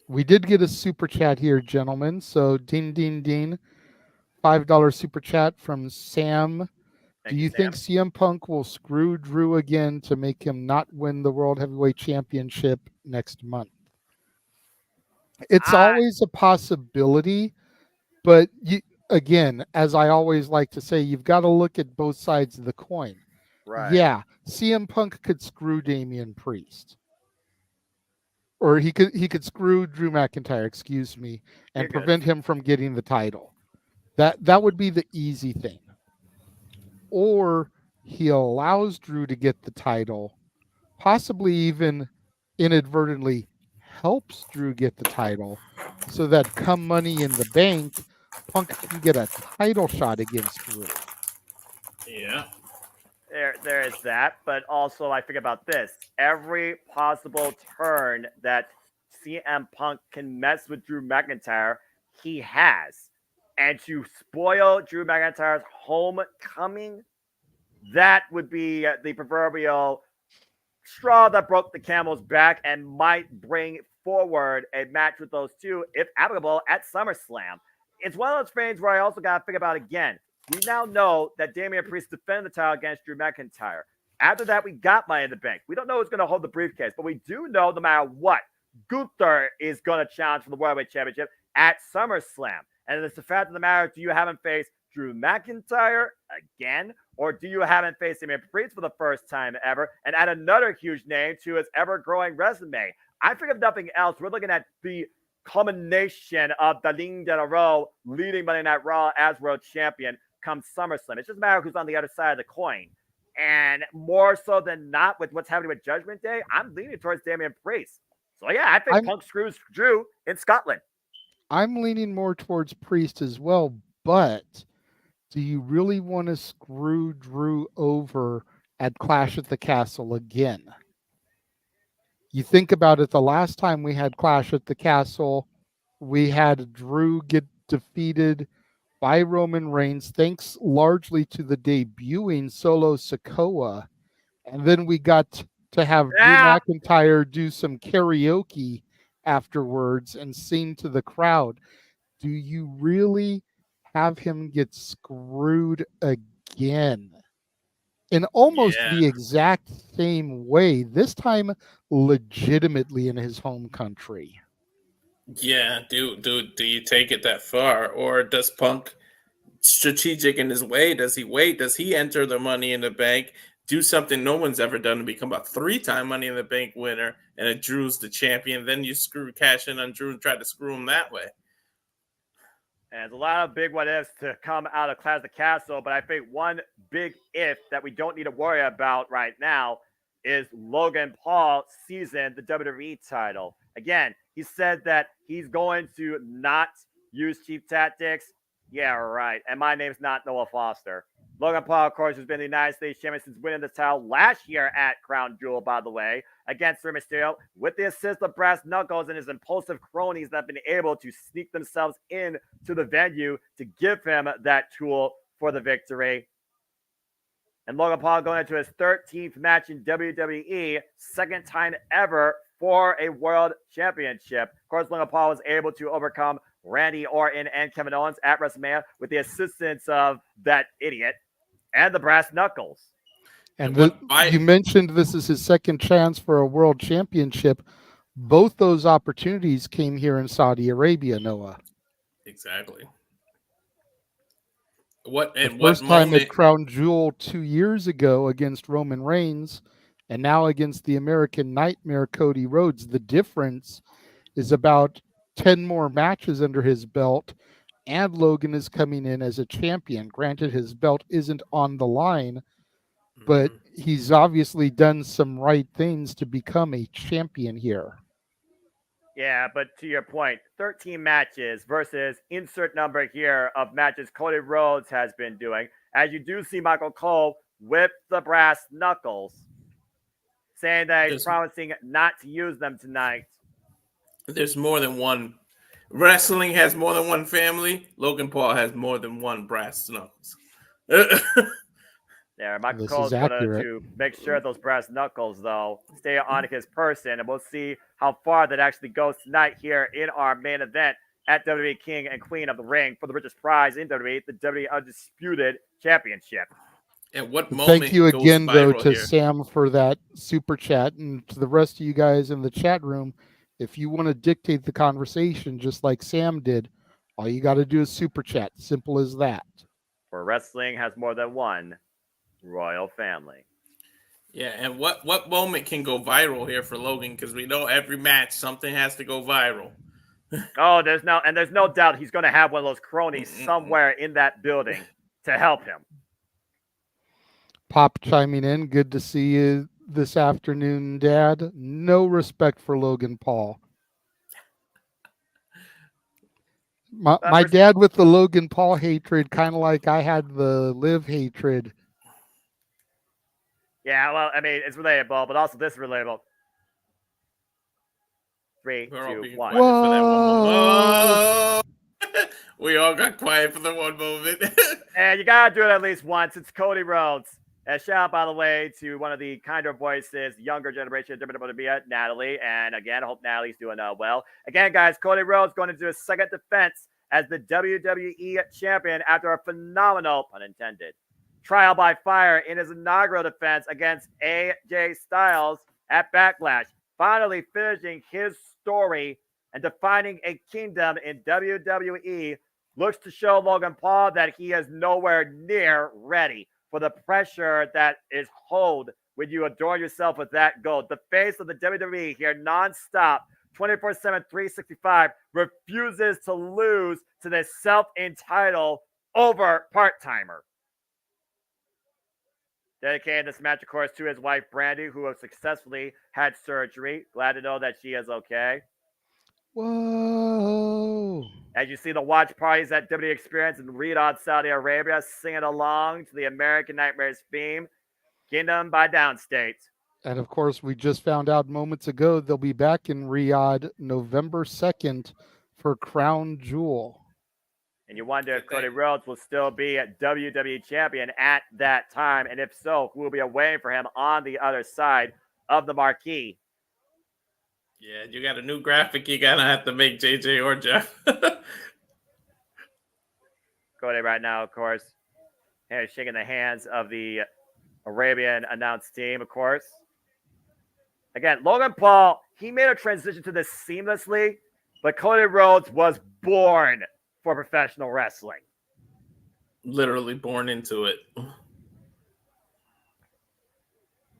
We did get a super chat here, gentlemen. So ding, ding, ding. $5 super chat from Sam Do you think CM Punk will screw Drew again to make him not win the World Heavyweight Championship next month? It's always a possibility, but again, as I always like to say, you've got to look at both sides of the coin. Right. Yeah, CM Punk could screw Damian Priest. Or he could screw Drew McIntyre, excuse me, and prevent him from getting the title. That would be the easy thing. Or he allows Drew to get the title, possibly even inadvertently helps Drew get the title, so that come Money in the Bank, Punk can get a title shot against Drew. Yeah. There is that, but also I think about this. Every possible turn that CM Punk can mess with Drew McIntyre, he has. And to spoil Drew McIntyre's homecoming, that would be the proverbial straw that broke the camel's back and might bring forward a match with those two, if applicable, at SummerSlam. It's one of those things where I also got to think about again. We now know that Damian Priest defended the title against Drew McIntyre. After that, we got Money in the Bank. We don't know who's going to hold the briefcase, but we do know no matter what, Gunther is going to challenge for the World Heavyweight Championship at SummerSlam. And it's the fact of the matter, do you have him face Drew McIntyre again, or do you have him face Damian Priest for the first time ever and add another huge name to his ever-growing resume? I think if nothing else, we're looking at the culmination of the Ligne de la Roe leading Monday Night Raw as world champion come SummerSlam. It's just a matter of who's on the other side of the coin. And more so than not, with what's happening with Judgment Day, I'm leaning towards Damian Priest. So yeah, I think Punk screws Drew in Scotland. I'm leaning more towards Priest as well, but do you really want to screw Drew over at Clash at the Castle again? You think about it, the last time we had Clash at the Castle, we had Drew get defeated by Roman Reigns, thanks largely to the debuting Solo Sikoa. And then we got to have Drew McIntyre do some karaoke afterwards and sing to the crowd. Do you really have him get screwed again? In almost the exact same way, this time legitimately in his home country. Yeah, do you take it that far, or does Punk strategic in his way? Does he wait? Does he enter the Money in the Bank, do something no one's ever done to become a 3-time Money in the Bank winner, and if Drew's the champion, then you cash in on Drew and try to screw him that way? And there's a lot of big what ifs to come out of Clash of the Castle, but I think one big if that we don't need to worry about right now is Logan Paul seizing the WWE title. Again, he said that he's going to not use cheap tactics. Yeah, right. And my name's not Noah Foster. Logan Paul, of course, has been the United States champion since winning the title last year at Crown Jewel, by the way, against Rey Mysterio, with the assist of Brass Knuckles and his impulsive cronies that have been able to sneak themselves in to the venue to give him that tool for the victory. And Logan Paul going into his 13th match in WWE, second time ever for a world championship. Of course, Logan Paul was able to overcome Randy Orton and Kevin Owens at WrestleMania with the assistance of that idiot and the Brass Knuckles. And you mentioned this is his second chance for a world championship. Both those opportunities came here in Saudi Arabia, Noah. Exactly. First time at Crown Jewel 2 years ago against Roman Reigns, and now against the American Nightmare Cody Rhodes. The difference is about 10 more matches under his belt, and Logan is coming in as a champion. Granted, his belt isn't on the line, but he's obviously done some right things to become a champion here. Yeah, but to your point, 13 matches versus insert number here of matches Cody Rhodes has been doing. As you do see Michael Cole with the Brass Knuckles, saying that he's promising not to use them tonight. There's more than one. Wrestling has more than one family. Logan Paul has more than one Brass Knuckles. There, Michael Cole's going to make sure those Brass Knuckles, though, stay on his person, and we'll see how far that actually goes tonight here in our main event at WWE King and Queen of the Ring for the richest prize in WWE, the WWE Undisputed Championship. And what moment Thank you goes again, though, viral to here? Sam for that super chat, and to the rest of you guys in the chat room. If you want to dictate the conversation just like Sam did, all you got to do is super chat. Simple as that. For wrestling has more than one royal family. Yeah, and what moment can go viral here for Logan? Because we know every match something has to go viral. Oh, there's no doubt he's going to have one of those cronies somewhere in that building to help him. Pop chiming in. Good to see you this afternoon, Dad. No respect for Logan Paul. My dad with the Logan Paul hatred, kind of like I had the Liv hatred. Yeah, well, I mean, it's relatable, but also this is relatable. 3, 2, 1. Whoa! We all got quiet for the one moment. And you got to do it at least once. It's Cody Rhodes. And shout out, by the way, to one of the kinder voices, younger generation of WWE, Natalie. And again, I hope Natalie's doing well. Again, guys, Cody Rhodes going to do his second defense as the WWE champion after a phenomenal, pun intended, trial by fire in his inaugural defense against AJ Styles at Backlash. Finally finishing his story and defining a kingdom in WWE, looks to show Logan Paul that he is nowhere near ready for the pressure that is hold when you adorn yourself with that gold. The face of the WWE here nonstop, 24/7, 365, refuses to lose to this self-entitled over part-timer. Dedicated this match, of course, to his wife, Brandy, who has successfully had surgery. Glad to know that she is okay. Whoa. As you see the watch parties at WWE Experience in Riyadh, Saudi Arabia, singing along to the American Nightmares theme, Kingdom by Downstate. And of course, we just found out moments ago they'll be back in Riyadh November 2nd for Crown Jewel. And you wonder if Cody Rhodes will still be a WWE champion at that time. And if so, who will be waiting for him on the other side of the marquee? Yeah, you got a new graphic you're going to have to make, JJ or Jeff. Cody right now, of course, and shaking the hands of the Arabian announced team, of course. Again, Logan Paul, he made a transition to this seamlessly, but Cody Rhodes was born for professional wrestling. Literally born into it.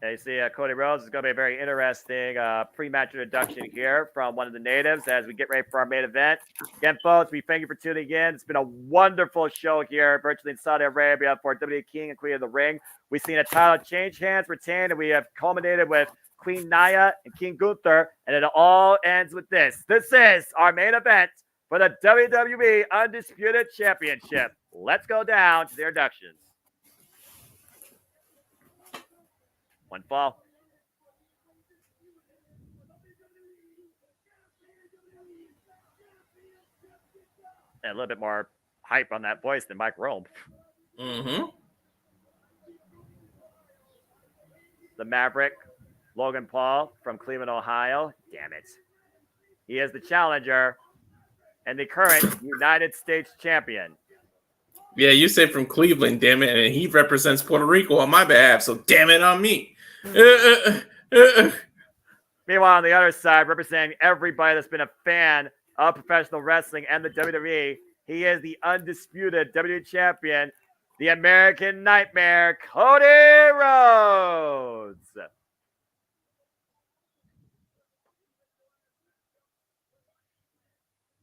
And you see Cody Rhodes is going to be a very interesting pre-match introduction here from one of the natives as we get ready for our main event. Again, folks, we thank you for tuning in. It's been a wonderful show here virtually in Saudi Arabia for WWE King and Queen of the Ring. We've seen a title change hands, retain, and we have culminated with Queen Nia and King Gunther, and it all ends with this. This is our main event for the WWE Undisputed Championship. Let's go down to the introductions. One fall. And a little bit more hype on that voice than Mike Rome. Mm-hmm. The Maverick, Logan Paul from Cleveland, Ohio. Damn it. He is the challenger and the current United States champion. Yeah, you say from Cleveland, damn it, and he represents Puerto Rico on my behalf, so damn it on me. Meanwhile, on the other side, representing everybody that's been a fan of professional wrestling and the WWE, he is the undisputed WWE champion, the American Nightmare, Cody Rhodes.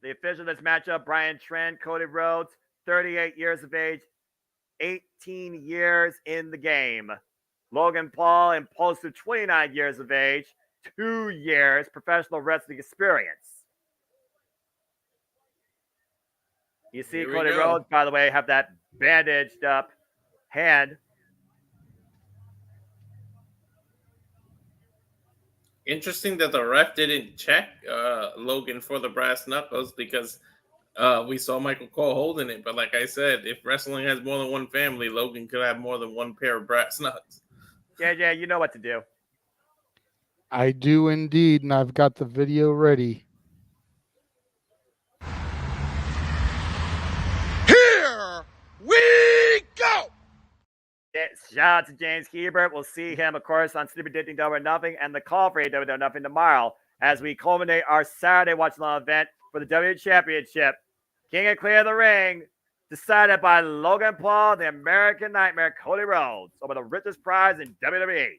The official of this matchup, Brian Trent, Cody Rhodes, 38 years of age, 18 years in the game. Logan Paul, impulsive 29 years of age, 2 years professional wrestling experience. You see Cody Rhodes, by the way, have that bandaged up hand. Interesting that the ref didn't check Logan for the brass knuckles because we saw Michael Cole holding it. But like I said, if wrestling has more than one family, Logan could have more than one pair of brass knuckles. Yeah, you know what to do. I do indeed, and I've got the video ready. Here we go! Shout out to James Hebert. We'll see him, of course, on Sleepy Dating Double or Nothing and the call for Double or Nothing tomorrow as we culminate our Saturday watch along event for the WWE Championship. King of Clear the Ring, decided by Logan Paul, the American Nightmare, Cody Rhodes, over the richest prize in WWE.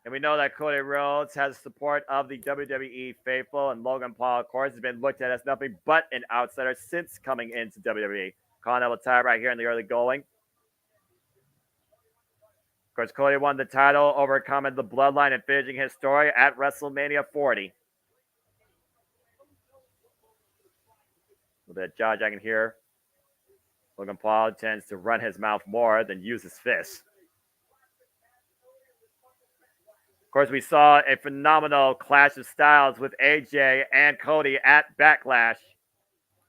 And we know that Cody Rhodes has the support of the WWE faithful, and Logan Paul, of course, has been looked at as nothing but an outsider since coming into WWE. Calling out a tie right here in the early going. Of course, Cody won the title, overcoming the bloodline and finishing his story at WrestleMania 40. A little bit of jaw jacking here. Logan Paul tends to run his mouth more than use his fists. Of course, we saw a phenomenal clash of styles with AJ and Cody at Backlash.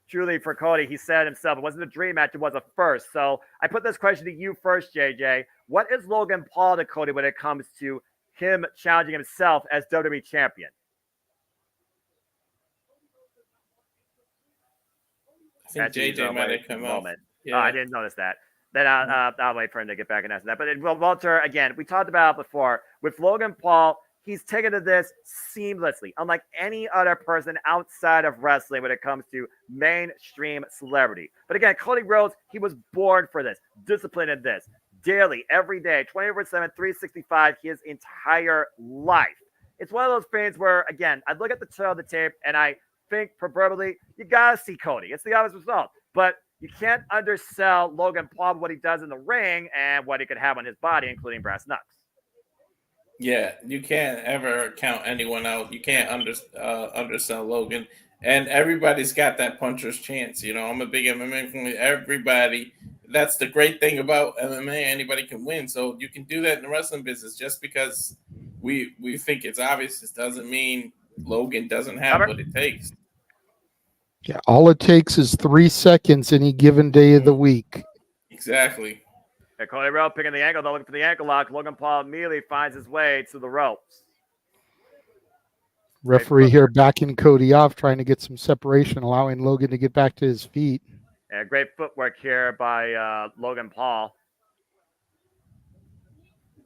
Truly, for Cody, he said himself, it wasn't a dream match, it was a first. So I put this question to you first, JJ. What is Logan Paul to Cody when it comes to him challenging himself as WWE champion? I think JJ might have come up. Yeah. I didn't notice that. Then I'll wait for him to get back and answer that. But Walter, again, we talked about it before. With Logan Paul, he's taken to this seamlessly, unlike any other person outside of wrestling when it comes to mainstream celebrity. But again, Cody Rhodes, he was born for this, disciplined in this, daily, every day, 24/7, 365, his entire life. It's one of those things where, again, I look at the tail of the tape and I think proverbially, you got to see Cody. It's the obvious result. But you can't undersell Logan Paul, what he does in the ring and what he could have on his body, including brass knucks. Yeah, you can't ever count anyone out. You can't undersell Logan. And everybody's got that puncher's chance. You know, I'm a big MMA fan. Everybody. That's the great thing about MMA. Anybody can win. So you can do that in the wrestling business. Just because we think it's obvious, it doesn't mean Logan doesn't have what it takes. Yeah, all it takes is 3 seconds any given day of the week. Exactly. And Cody Rhodes picking the ankle, though, looking for the ankle lock. Logan Paul immediately finds his way to the ropes. Referee here backing Cody off, trying to get some separation, allowing Logan to get back to his feet. And great footwork here by Logan Paul.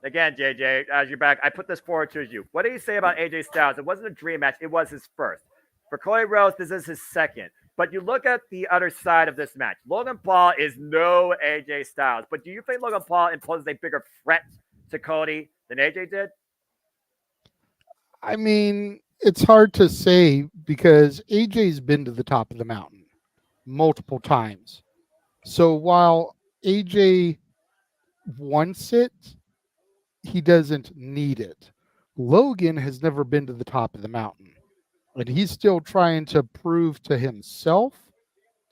Again, JJ, as you're back, I put this forward to you. What do you say about AJ Styles? It wasn't a dream match. It was his first. For Cody Rhodes, this is his second. But you look at the other side of this match. Logan Paul is no AJ Styles. But do you think Logan Paul imposes a bigger threat to Cody than AJ did? I mean, it's hard to say because AJ's been to the top of the mountain multiple times. So while AJ wants it, he doesn't need it. Logan has never been to the top of the mountain. And he's still trying to prove to himself,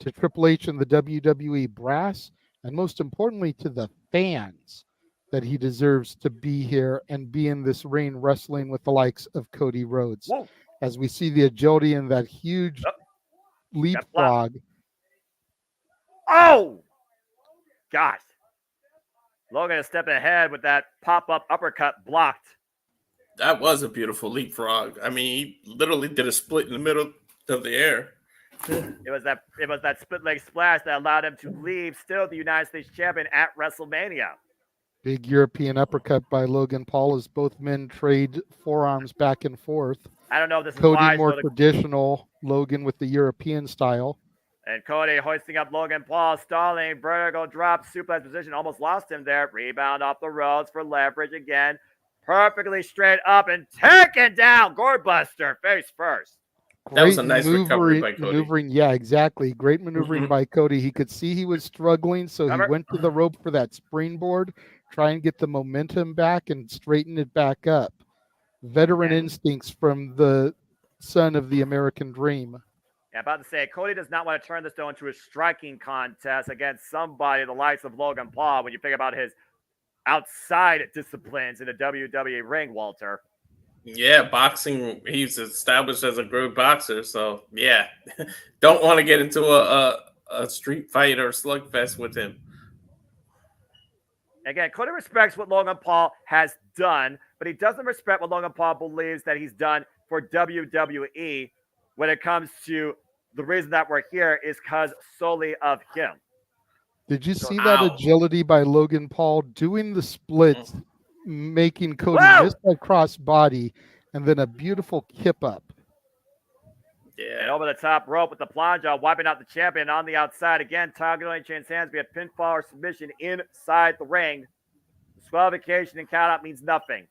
to Triple H and the WWE brass, and most importantly to the fans, that he deserves to be here and be in this ring wrestling with the likes of Cody Rhodes. Whoa. As we see the agility and that huge leapfrog. Oh! Gosh. Logan is stepping ahead with that pop-up uppercut blocked. That was a beautiful leapfrog. I mean, he literally did a split in the middle of the air. It was that split leg splash that allowed him to leave still the United States champion at WrestleMania. Big European uppercut by Logan Paul as both men trade forearms back and forth. I don't know if this is Cody wise, more traditional, Logan with the European style. And Cody hoisting up Logan Paul, stalling, vertical drop, suplex position, almost lost him there. Rebound off the ropes for leverage again. Perfectly straight up and taken down. Gorebuster face first. That was a nice recovery by Cody. Maneuvering, yeah, exactly. Great maneuvering by Cody. He could see he was struggling, so he went to the rope for that springboard, try and get the momentum back and straighten it back up. Veteran instincts from the son of the American dream. Yeah, about to say, Cody does not want to turn this though into a striking contest against somebody the likes of Logan Paul when you think about his outside disciplines in the WWE ring, Walter. Yeah, boxing, he's established as a good boxer. So, yeah, don't want to get into a street fight or slugfest with him. Again, Cody respects what Logan Paul has done, but he doesn't respect what Logan Paul believes that he's done for WWE when it comes to the reason that we're here is because solely of him. Did you see that agility by Logan Paul doing the splits, making Cody miss that cross body, and then a beautiful kip up? Yeah. And over the top rope with the plunge, wiping out the champion on the outside. Again, targeting Chain's hands via pinfall or submission inside the ring. Disqualification and countout means nothing.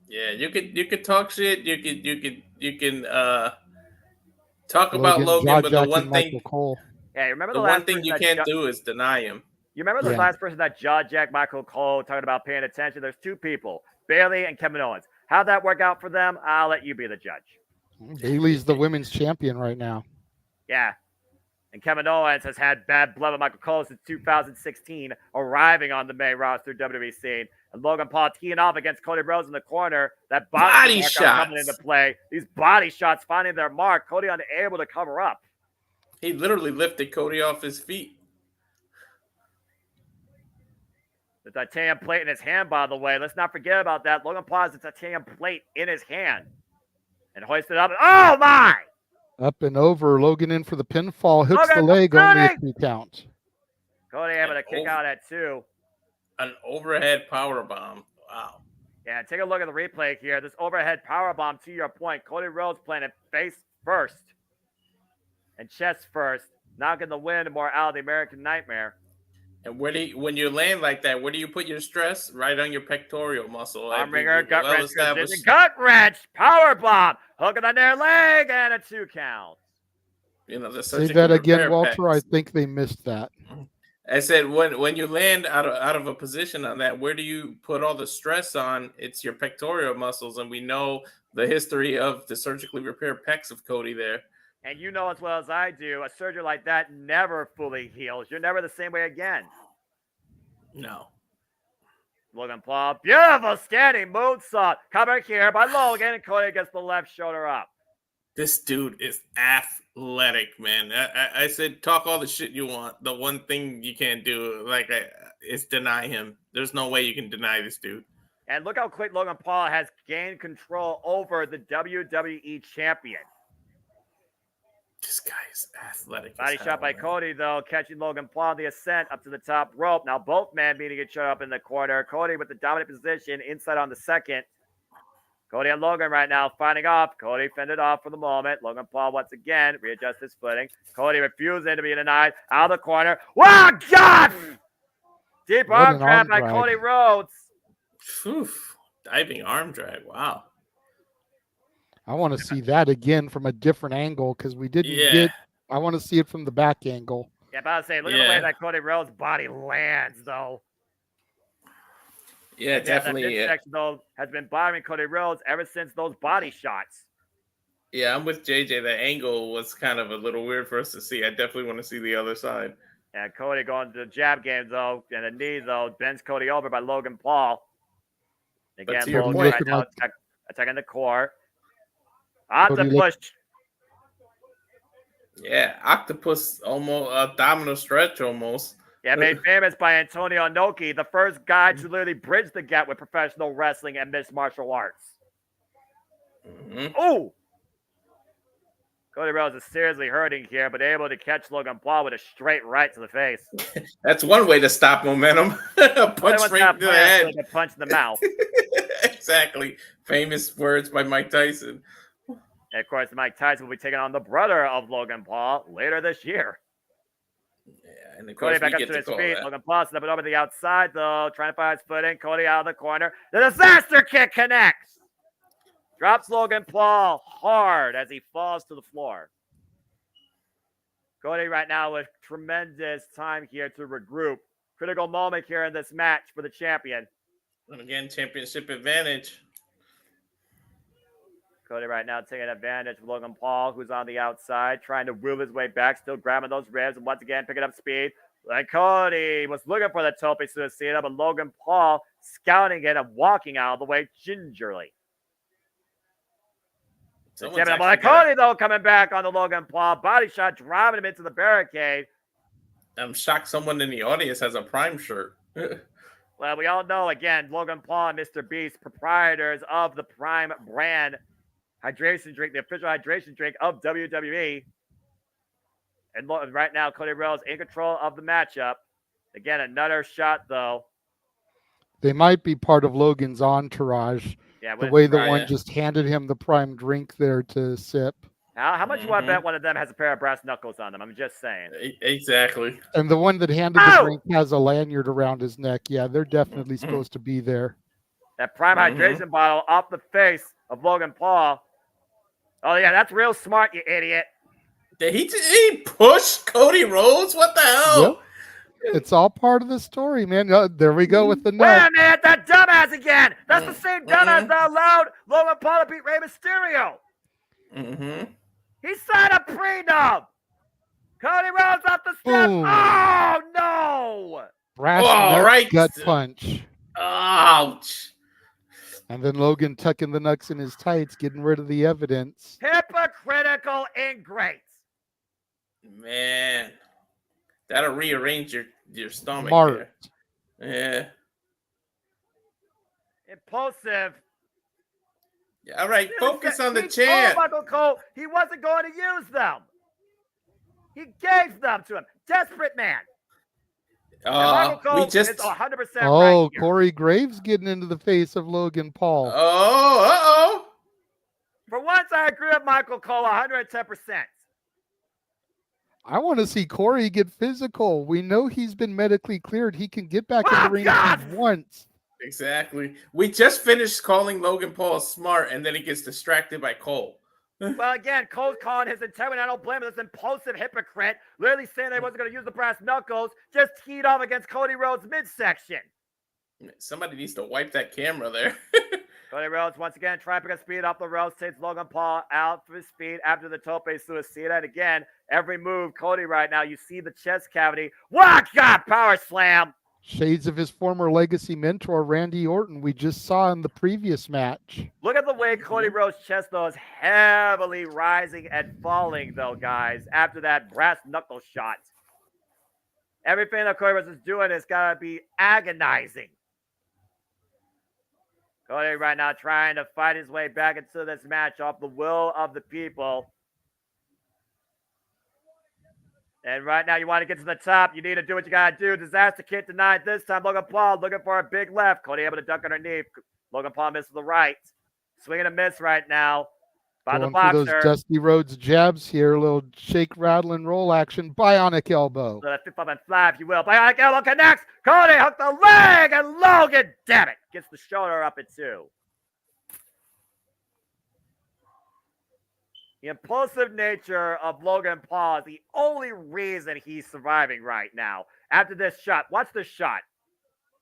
Yeah, you could talk shit. You can talk about Logan, but the one thing, yeah, remember the one thing you can't do is deny him. You remember the last person that jaw-jacked Michael Cole talking about paying attention? There's two people, Bayley and Kevin Owens. How'd that work out for them? I'll let you be the judge. Bayley's the women's champion right now. Yeah. And Kevin Owens has had bad blood with Michael Cole since 2016, arriving on the main roster WWE scene. And Logan Paul teeing off against Cody Rhodes in the corner. That body shot coming into play. These body shots finding their mark. Cody unable to cover up. He literally lifted Cody off his feet. The titanium plate in his hand, by the way. Let's not forget about that. Logan Paul has the titanium plate in his hand. And hoisted up. Oh, my! Up and over. Logan in for the pinfall. Hooks the leg, only a 2 count. Cody able to kick out at 2. An overhead power bomb. Wow. Yeah, take a look at the replay here. This overhead power bomb, to your point. Cody Rhodes playing it face first and chest first. Knocking the wind more out of the American Nightmare. And when you land like that, where do you put your stress? Right on your pectoral muscle. Armringer, gut wrench, gut wrench, power bomb, hooking on their leg, and a 2 count. You know, say that again, Walter. Pecs. I think they missed that. I said when you land out of a position on that, where do you put all the stress on? It's your pectoral muscles, and we know the history of the surgically repaired pecs of Cody there. And you know as well as I do, a surgery like that never fully heals. You're never the same way again. No. Logan Paul, beautiful standing moonsault. Cover here by Logan, and Cody gets the left shoulder up. This dude is athletic, man. I said talk all the shit you want. The one thing you can't do, is deny him. There's no way you can deny this dude. And look how quick Logan Paul has gained control over the WWE champion. This guy is athletic. Body shot by Cody, though, catching Logan Paul on the ascent up to the top rope. Now both men meeting each other up in the corner. Cody with the dominant position inside on the second. Cody and Logan right now fighting off. Cody fended off for the moment. Logan Paul once again readjusts his footing. Cody refusing to be denied. Out of the corner. Wow, God! Deep arm trap by Cody Rhodes. Oof. Diving arm drag. Wow. I want to see that again from a different angle because we didn't get. I want to see it from the back angle. Yeah, but I was saying, look at the way that Cody Rhodes' body lands, though. Yeah, definitely. That midsection, though, has been bothering Cody Rhodes ever since those body shots. Yeah, I'm with JJ. The angle was kind of a little weird for us to see. I definitely want to see the other side. And Cody going to the jab game, though, and the knee, though, bends Cody over by Logan Paul. Again, Logan right now attacking the core. Octopus. Yeah, octopus almost abdominal stretch almost. Yeah, made famous by Antonio Inoki, the first guy to literally bridge the gap with professional wrestling and mixed martial arts. Oh! Cody Rhodes is seriously hurting here, but able to catch Logan Paul with a straight right to the face. That's one way to stop momentum. Punch straight to the head. Like a punch in the mouth. Exactly. Famous words by Mike Tyson. And of course, Mike Tyson will be taking on the brother of Logan Paul later this year. Yeah, and of course, Cody back up to his feet. Logan Paul stepping over the outside, though, trying to find his footing. Cody out of the corner. The disaster kick connects. Drops Logan Paul hard as he falls to the floor. Cody right now with tremendous time here to regroup. Critical moment here in this match for the champion. And again, championship advantage. Cody right now taking advantage of Logan Paul, who's on the outside, trying to wheel his way back, still grabbing those ribs, and once again picking up speed. And Cody was looking for the tope suicida, but Logan Paul scouting it and walking out of the way gingerly. Cody, though, coming back on the Logan Paul. Body shot, driving him into the barricade. I'm shocked someone in the audience has a Prime shirt. Well, we all know, again, Logan Paul and Mr. Beast, proprietors of the Prime brand hydration drink, the official hydration drink of WWE. And right now, Cody Rhodes in control of the matchup. Again, another shot, though. They might be part of Logan's entourage. Yeah, the way the right, one just handed him the prime drink there to sip. How much you want to bet one of them has a pair of brass knuckles on them? I'm just saying. Exactly. And the one that handed the drink has a lanyard around his neck. Yeah, they're definitely supposed to be there. That prime hydration bottle off the face of Logan Paul. Oh, yeah, that's real smart, you idiot. Did he push Cody Rhodes? What the hell? Yep. It's all part of the story, man. There we go with the Wait nut. a minute, that dumbass again. That's the same dumbass that allowed Logan Paul to beat Rey Mysterio. Mm-hmm. He signed a prenup. Cody Rhodes off the steps. Boom. Oh, no. Brass nut gut punch. Ouch. And then Logan tucking the nuts in his tights, getting rid of the evidence. Hypocritical ingrates. Man, that'll rearrange your stomach. Smart. There. Yeah. Impulsive. Yeah, all right, focus on the He chant. told Michael Cole he wasn't going to use them. He gave them to him. Desperate man. Michael Cole we just is 100% Oh, right here. Corey Graves getting into the face of Logan Paul. Oh, For once, I agree with Michael Cole 110%. I want to see Corey get physical. We know he's been medically cleared. He can get back in the ring if he wants. Exactly. We just finished calling Logan Paul smart, and then he gets distracted by Cole. Well, again, Cole's calling his integrity. I don't blame him. This impulsive hypocrite, literally saying that he wasn't going to use the brass knuckles, just teed off against Cody Rhodes' midsection. Somebody needs to wipe that camera there. Cody Rhodes once again trying to pick up speed off the ropes, takes Logan Paul out for his speed after the tope suicida. And again, every move, Cody right now, you see the chest cavity. Waka! Power slam. Shades of his former legacy mentor, Randy Orton, we just saw in the previous match. Look at the way Cody Rhodes' chest, though, is heavily rising and falling, though, guys, after that brass knuckle shot. Everything that Cody Rhodes is doing has got to be agonizing. Cody right now trying to fight his way back into this match off the will of the people. And right now, you want to get to the top. You need to do what you got to do. Disaster Kid denied this time. Logan Paul looking for a big left. Cody able to duck underneath. Logan Paul misses the right. Swinging a miss right now by the boxer. Going for those Dusty Rhodes jabs here. A little shake, rattle, and roll action. Bionic elbow. So that flip up and fly, if you will. Bionic elbow connects. Cody hooked the leg, and Logan, damn it, gets the shoulder up at 2. The impulsive nature of Logan Paul is the only reason he's surviving right now. After this shot, watch this shot.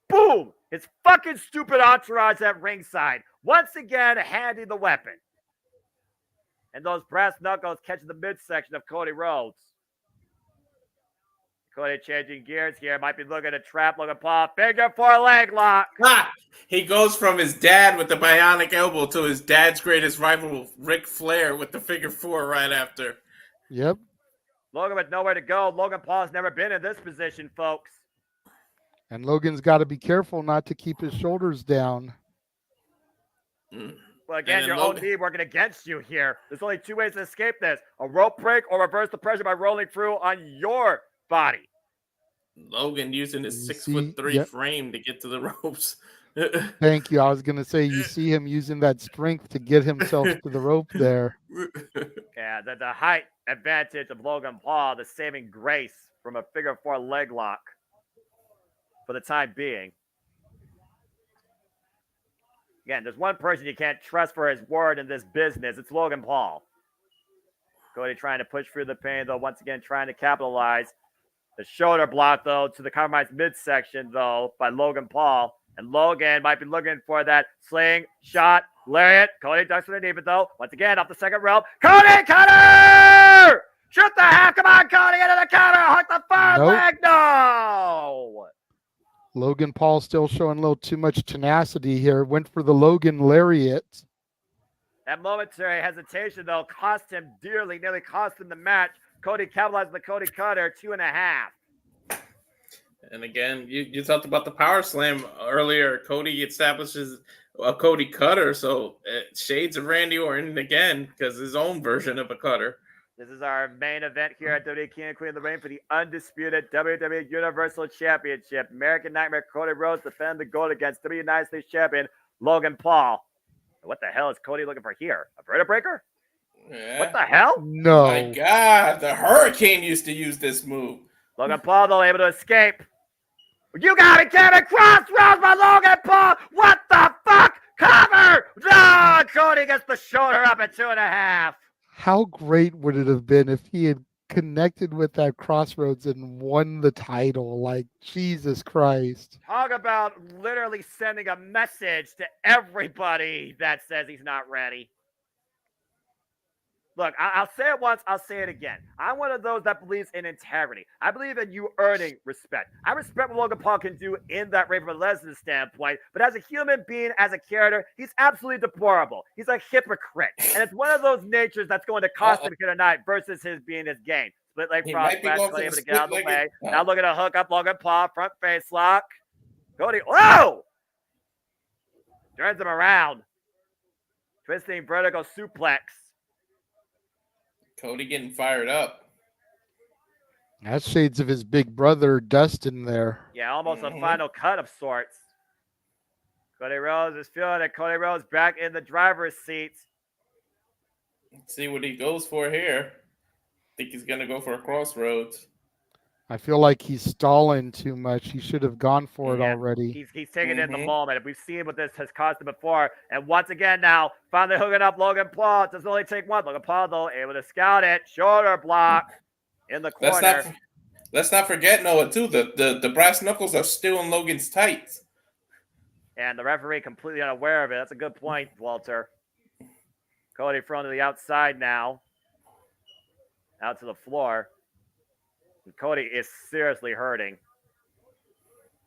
Boom! His fucking stupid entourage at ringside. Once again, handing the weapon. And those brass knuckles catching the midsection of Cody Rhodes. Cody changing gears here. Might be looking to trap Logan Paul. Figure 4 leg lock. He goes from his dad with the bionic elbow to his dad's greatest rival, Ric Flair, with the figure 4 right after. Yep. Logan with nowhere to go. Logan Paul's never been in this position, folks. And Logan's got to be careful not to keep his shoulders down. Well, again, your OD working against you here. There's only 2 ways to escape this. A rope break or reverse the pressure by rolling through on your body. Logan using his 6'3" frame to get to the ropes. Thank you. I was going to say, you see him using that strength to get himself to the rope there. Yeah, the height advantage of Logan Paul, the saving grace from a figure 4 leg lock for the time being. Again, there's one person you can't trust for his word in this business. It's Logan Paul. Cody trying to push through the pain, though, once again trying to capitalize. The shoulder block, though, to the compromised midsection, though, by Logan Paul. And Logan might be looking for that sling, shot, lariat. Cody ducks underneath it, though. Once again, off the second rope. Cody, cutter! Shoot the half. Come on, Cody, into the counter. Hook the far leg. No! Logan Paul still showing a little too much tenacity here. Went for the Logan lariat. That momentary hesitation, though, cost him dearly. Nearly cost him the match. Cody capitalized the Cody cutter, 2.5. And again, you talked about the power slam earlier. Cody establishes a Cody cutter, so shades of Randy Orton again, because his own version of a cutter. This is our main event here at WWE King and Queen of the Ring for the undisputed WWE Universal Championship. American Nightmare Cody Rhodes defending the gold against WWE United States Champion Logan Paul. What the hell is Cody looking for here? A vertebra breaker? Yeah. What the hell? No. My God, the Hurricane used to use this move. Logan Paul, though, able to escape. You got it, Kevin. Crossroads by Logan Paul. What the fuck? Cover! No! Cody gets the shoulder up at 2.5. How great would it have been if he had connected with that Crossroads and won the title? Like, Jesus Christ. Talk about literally sending a message to everybody that says he's not ready. Look, I'll say it once, I'll say it again. I'm one of those that believes in integrity. I believe in you earning respect. I respect what Logan Paul can do in that ring from a Lesnar standpoint, but as a human being, as a character, he's absolutely deplorable. He's a hypocrite. And it's one of those natures that's going to cost him here tonight versus his being his game. Split leg frog smash, Cody able to get out of the way. Now looking to hook up Logan Paul, front face lock. Cody, whoa! Turns him around. Twisting vertical suplex. Cody getting fired up. That's shades of his big brother, Dustin, there. Yeah, almost a final cut of sorts. Cody Rhodes is feeling it. Cody Rhodes back in the driver's seat. Let's see what he goes for here. Think he's going to go for a Crossroads. I feel like he's stalling too much. He should have gone for it already. He's taking in the moment. We've seen what this has cost him before. And once again now, finally hooking up Logan Paul. It doesn't only take one. Logan Paul, though, able to scout it. Shoulder block in the corner. Let's not forget, Noah, too. The brass knuckles are still in Logan's tights. And the referee completely unaware of it. That's a good point, Walter. Cody thrown to the outside now. Out to the floor. And Cody is seriously hurting.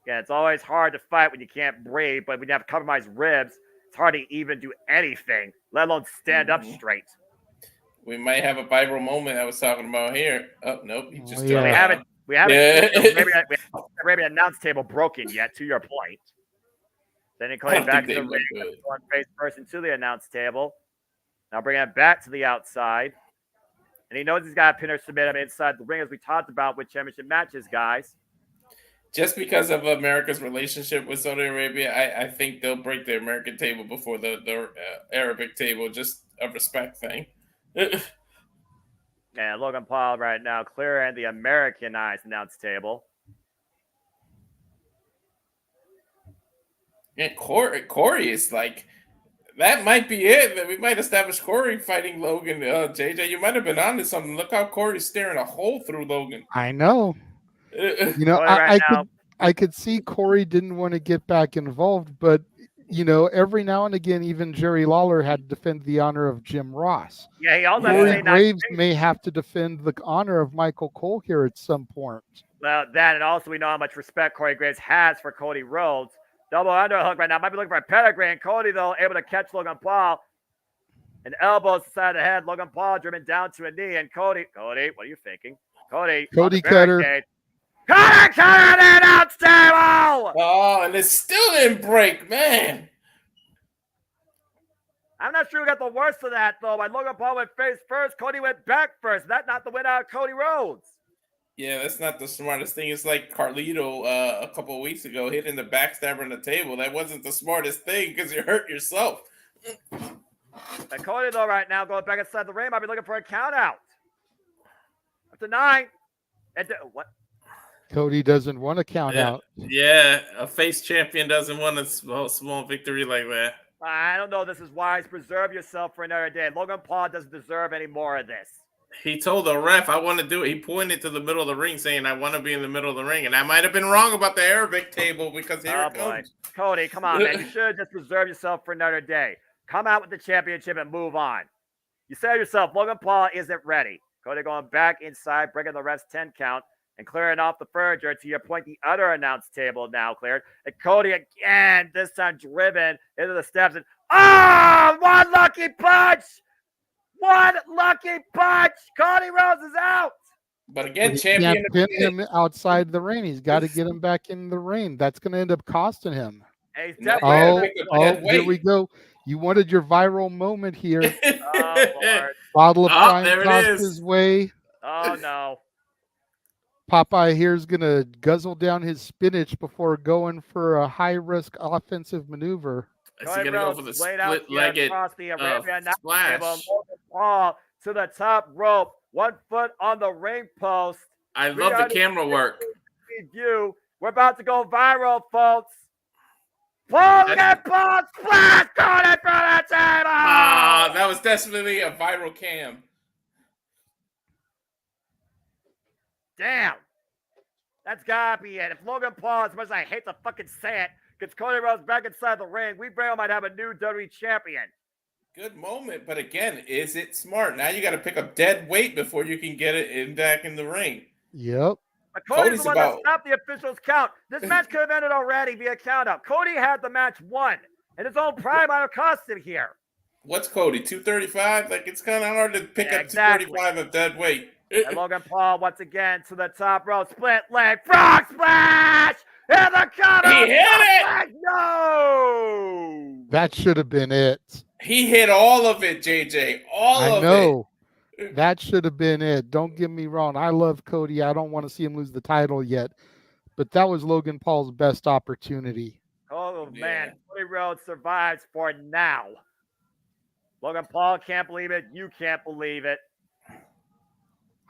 Yeah, it's always hard to fight when you can't breathe, but when you have compromised ribs, it's hard to even do anything, let alone stand up straight. We might have a viral moment I was talking about here. Oh, nope. He just We haven't maybe announce table broken yet, to your point. Then he Cody back to the ring, one face person to the announce table. Now bring it back to the outside. And he knows he's got to pin or submit him inside the ring, as we talked about with championship matches, guys. Just because of America's relationship with Saudi Arabia, I think they'll break the American table before the Arabic table. Just a respect thing. And Logan Paul right now clearing the Americanized announce table. And Corey is like, that might be it. We might establish Corey fighting Logan. JJ, you might have been onto something. Look how Corey's staring a hole through Logan. I know. You know, I could see Corey didn't want to get back involved, but you know, every now and again, even Jerry Lawler had to defend the honor of Jim Ross. Yeah, he also Corey Graves may have to defend the honor of Michael Cole here at some point. Well, that, and also we know how much respect Corey Graves has for Cody Rhodes. Double underhook right now. Might be looking for a pedigree. And Cody, though, able to catch Logan Paul. And elbows to the side of the head. Logan Paul driven down to a knee. And Cody, what are you thinking? Cody cutter. Cutter the announce table! Oh, and it still didn't break, man. I'm not sure who got the worst of that, though. But Logan Paul went face first. Cody went back first. That not the win out of Cody Rhodes. Yeah, that's not the smartest thing. It's like Carlito a couple of weeks ago hitting the backstabber on the table. That wasn't the smartest thing because you hurt yourself. And Cody, though, right now, going back inside the ring, might be looking for a count out. Up to 9. And what? Cody doesn't want to count out. Yeah, a face champion doesn't want a small victory like that. I don't know. This is wise. Preserve yourself for another day. Logan Paul doesn't deserve any more of this. He told the ref, I want to do it. He pointed to the middle of the ring saying, I want to be in the middle of the ring. And I might have been wrong about the Arabic table because here it comes. Cody, come on, man. You should just preserve yourself for another day. Come out with the championship and move on. You said yourself, Logan Paul isn't ready. Cody going back inside, breaking the ref's 10 count and clearing off the furniture. To your point, the other announce table now cleared. And Cody again, this time driven into the steps. And one lucky punch! One lucky punch! Cody Rhodes is out! But again, he champion. Can't pin him outside the ring. He's got to get him back in the ring. That's going to end up costing him. Hey, here we go. You wanted your viral moment here. Bottle of prime there it tossed is. his way. Oh no. Popeye here's going to guzzle down his spinach before going for a high-risk offensive maneuver. Is he going to go for the split-legged splash? splash? Paul to the top rope. 1 foot on the ring post. I love the camera work. View. We're about to go viral, folks. Paul, get Paul, splash, got it for the table. Ah, that was definitely a viral cam. Damn. That's gotta be it. If Logan Paul, as much as I hate to fucking say it, gets Cody Rhodes back inside the ring, we very well might have a new WWE champion. Good moment, but again, is it smart? Now you got to pick up dead weight before you can get it back in the ring. Yep. But Cody's the one that stopped the officials' count. This match could have ended already via count-out. Cody had the match won, and his own prime might have cost him here. What's Cody, 235? Like, it's kind of hard to pick up 235 of dead weight. And Logan Paul, once again, to the top rope, split leg, frog splash! In the cover! He hit it! No! That should have been it. He hit all of it, JJ. All of it. I know. That should have been it. Don't get me wrong. I love Cody. I don't want to see him lose the title yet. But that was Logan Paul's best opportunity. Oh, man. Cody Rhodes survives for now. Logan Paul can't believe it. You can't believe it.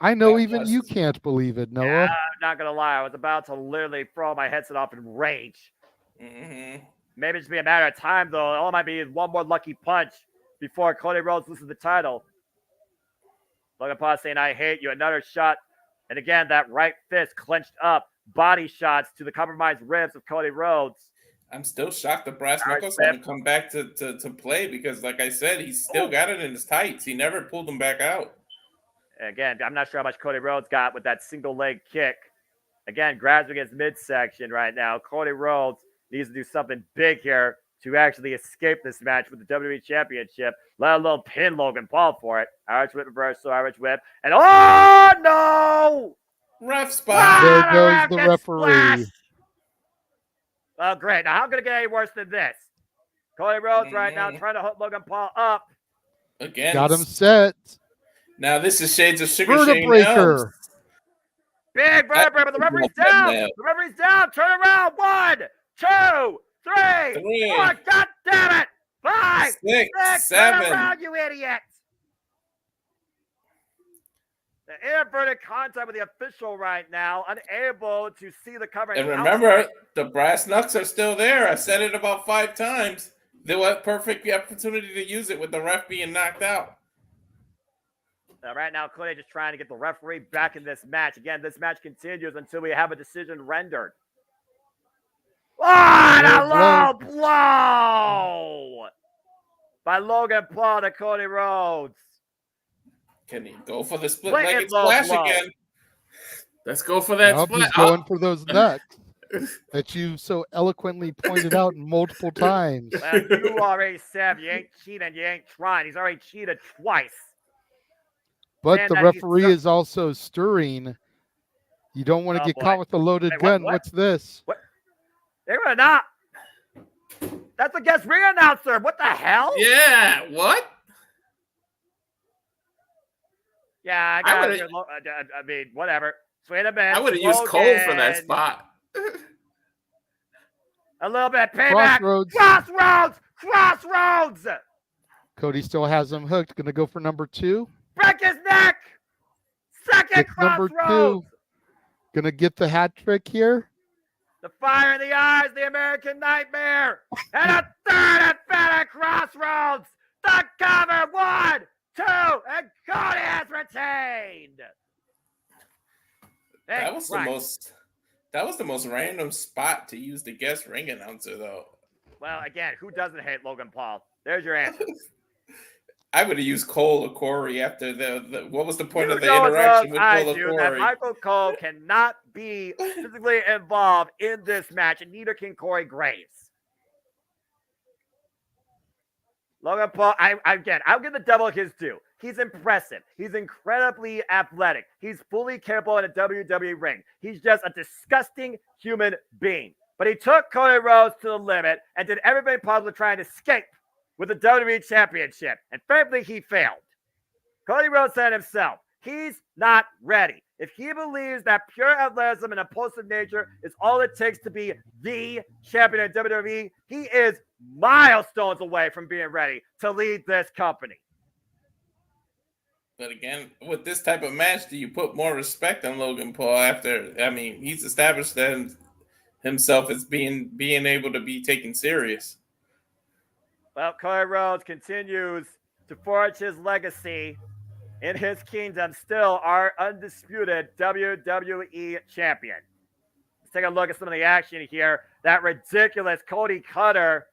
I know even you can't believe it, Noah. Yeah, I'm not going to lie. I was about to literally throw my headset off in rage. Mm-hmm. Maybe it's just be a matter of time, though. It all might be one more lucky punch before Cody Rhodes loses the title. Logan Paul saying, I hate you. Another shot. And again, that right fist clenched up. Body shots to the compromised ribs of Cody Rhodes. I'm still shocked the brass knuckles haven't come back to play because, like I said, he's still got it in his tights. He never pulled them back out. Again, I'm not sure how much Cody Rhodes got with that single leg kick. Again, grabs against midsection right now. Cody Rhodes needs to do something big here to actually escape this match with the WWE Championship, let alone pin Logan Paul for it. Irish whip reversal, Irish whip. And oh no! Ref spot. There goes the referee. Oh, great. Now, how could it get any worse than this? Cody Rhodes right now trying to hook Logan Paul up. Again. Got him set. Now, this is shades of Sugar Shane breaker. Big vertebrae, but the referee's down. The referee's down. Turn around. 1, 2, 3, 4. God damn it. 5, 6, 7. Turn around, you idiot. The inverted contact with the official right now, unable to see the cover. And remember, the brass knucks are still there. I said it about 5 times. They were a perfect opportunity to use it with the ref being knocked out. Right now, Cody just trying to get the referee back in this match. Again, this match continues until we have a decision rendered. Oh, and a low blow by Logan Paul to Cody Rhodes. Can he go for the split-legged splash again? Let's go for that split. He's going for those nuts that you so eloquently pointed out multiple times. Well, you already said you ain't cheating, you ain't trying. He's already cheated twice. But the referee is also stirring. You don't want to get caught with a loaded gun. What's this? What? They're gonna not. That's a guest ring announcer. What the hell? Yeah. What? Yeah, I mean, whatever. Wait a minute. I would have used Cole for that spot. A little bit payback. Crossroads. Cody still has him hooked. Gonna go for number 2. Break his neck. Second number 2. Gonna get the hat trick here. The fire in the eyes, the American Nightmare. And a third emphatic Crossroads. The cover. 1, 2, and Cody has retained. That was the most random spot to use the guest ring announcer, though. Well, again, who doesn't hate Logan Paul? There's your answer. I would have used Cole or Corey after the what was the point of the interaction with Cole or Corey? Michael Cole cannot be physically involved in this match, and neither can Corey Graves. Logan Paul, I'll give the devil his due. He's impressive. He's incredibly athletic. He's fully capable in a WWE ring. He's just a disgusting human being. But he took Cody Rhodes to the limit and did everything possible to try and escape with the WWE Championship. And frankly, he failed. Cody Rhodes said himself, he's not ready. If he believes that pure athleticism and impulsive nature is all it takes to be the champion of WWE, he is milestones away from being ready to lead this company. But again, with this type of match, do you put more respect on Logan Paul after? I mean, he's established that himself as being able to be taken serious. Well, Cody Rhodes continues to forge his legacy in his kingdom, still our undisputed WWE champion. Let's take a look at some of the action here. That ridiculous Cody Cutter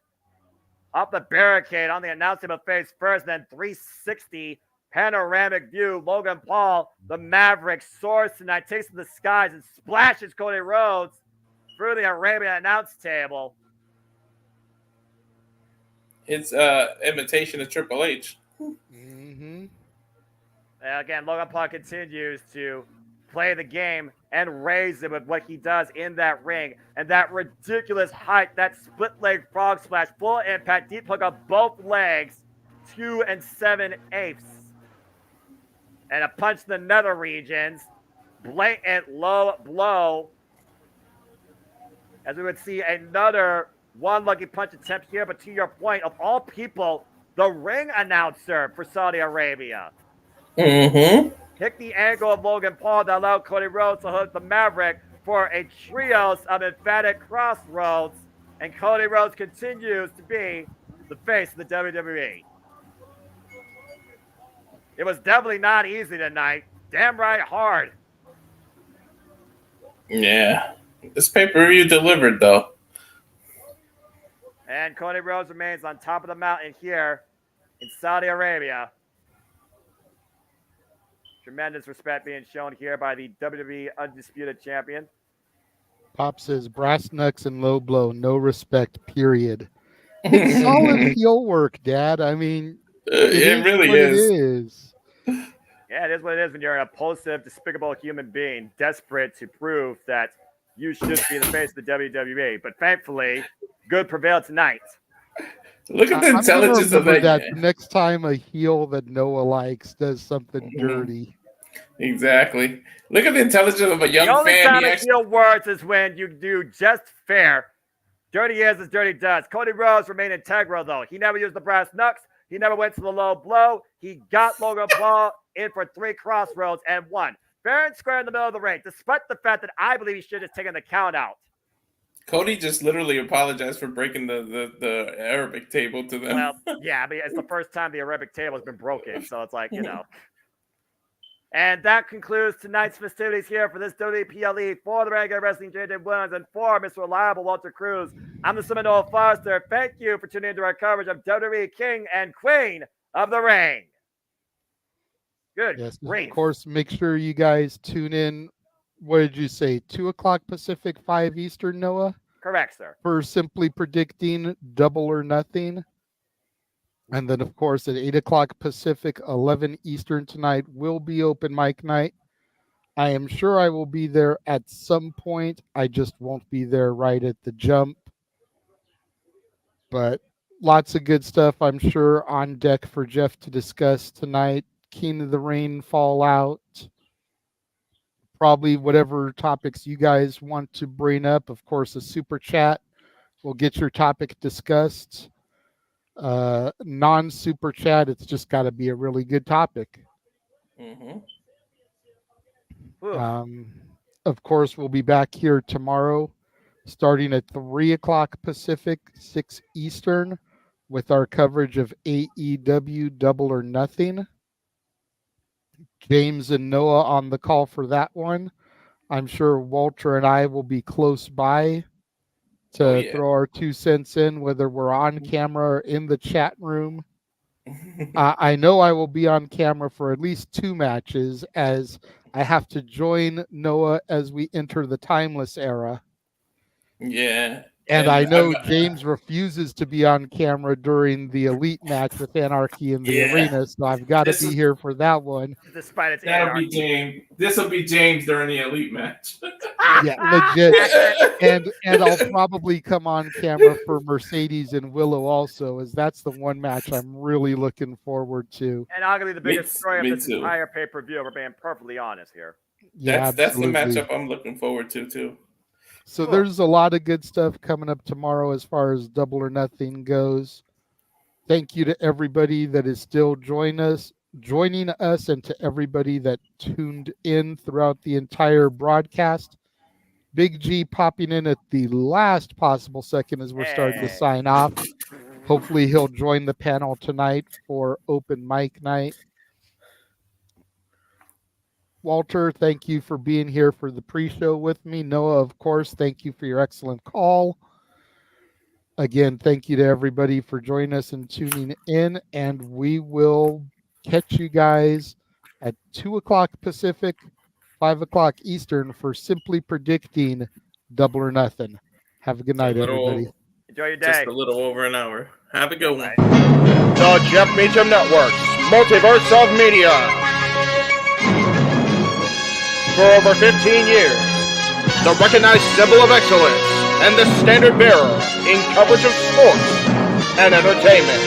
off the barricade on the announce table face first, then 360 panoramic view. Logan Paul, the Maverick, soars tonight, takes to the skies and splashes Cody Rhodes through the Arabian announce table. It's imitation of Triple H. Mm-hmm. Again, Logan Paul continues to play the game and raise it with what he does in that ring. And that ridiculous height, that split leg frog splash, full impact, deep hook of both legs, 2 7/8. And a punch in the nether regions, blatant low blow. As we would see another one lucky punch attempt here, but to your point, of all people, the ring announcer for Saudi Arabia. Mm-hmm. Hit the angle of Logan Paul that allowed Cody Rhodes to hook the Maverick for a trios of emphatic crossroads. And Cody Rhodes continues to be the face of the WWE. It was definitely not easy tonight. Damn right hard. Yeah. This pay-per-view delivered, though. And Cody Rhodes remains on top of the mountain here in Saudi Arabia. Tremendous respect being shown here by the WWE Undisputed Champion. Pop says brass knucks and low blow, no respect, period. It's solid heel work, Dad. I mean, it really is. It is. Yeah, it is what it is when you're an impulsive, despicable human being, desperate to prove that you should be the face of the WWE. But thankfully, good prevailed tonight. Look at the intelligence of that. Next time a heel that Noah likes does something dirty. Exactly. Look at the intelligence of a young fan. The only time a heel works is when you do just fair. Dirty is as dirty does. Cody Rhodes remained integral, though. He never used the brass knucks. He never went to the low blow. He got Logan Paul in for 3 crossroads and won. Fair and square in the middle of the ring, despite the fact that I believe he should have taken the count out. Cody just literally apologized for breaking the Arabic table to them. Well, yeah, I mean, it's the first time the Arabic table has been broken, so it's like, you know. And that concludes tonight's festivities here for this WPLE for the regular wrestling JJ Williams and for Mr. Reliable Walter Cruz. I'm the Seminole Foster. Thank you for tuning into our coverage of WWE King and Queen of the Ring. Good. Yes, great. Of course, make sure you guys tune in. What did you say? 2 o'clock Pacific, 5 Eastern, Noah? Correct, sir. For Simply Predicting Double or Nothing. And then, of course, at 8 o'clock Pacific, 11 Eastern tonight will be open mic night. I am sure I will be there at some point. I just won't be there right at the jump. But lots of good stuff, I'm sure, on deck for Jeff to discuss tonight. King of the Ring fallout. Probably whatever topics you guys want to bring up. Of course, a super chat will get your topic discussed. Non-super chat, it's just got to be a really good topic. Mm-hmm. Of course, we'll be back here tomorrow starting at 3 o'clock Pacific, 6 Eastern, with our coverage of AEW Double or Nothing. James and Noah on the call for that one. I'm sure Walter and I will be close by to throw our 2 cents in, whether we're on camera or in the chat room. I know I will be on camera for at least 2 matches, as I have to join Noah as we enter the Timeless era. Yeah. And I know James refuses to be on camera during the elite match with Anarchy in the arena, so I've got to be here for that one. Despite its That'll be James. This will be James during the elite match. Yeah, legit. And I'll probably come on camera for Mercedes and Willow also, as that's the one match I'm really looking forward to. And arguably the biggest story of this entire pay-per-view, we're being perfectly honest here. Yeah, that's the matchup I'm looking forward to too. So there's a lot of good stuff coming up tomorrow as far as Double or Nothing goes. Thank you to everybody that is still joining us, and to everybody that tuned in throughout the entire broadcast. Big G popping in at the last possible second as we're starting to sign off. Hopefully he'll join the panel tonight for open mic night. Walter, thank you for being here for the pre-show with me. Noah, of course, thank you for your excellent call. Again, thank you to everybody for joining us and tuning in, and we will catch you guys at 2 o'clock Pacific, 5 o'clock Eastern for Simply Predicting Double or Nothing. Have a good night, everybody. Enjoy your day. Just a little over an hour. Have a good one. The Jeff Meacham Network's Multiverse of Media. For over 15 years, the recognized symbol of excellence and the standard bearer in coverage of sports and entertainment.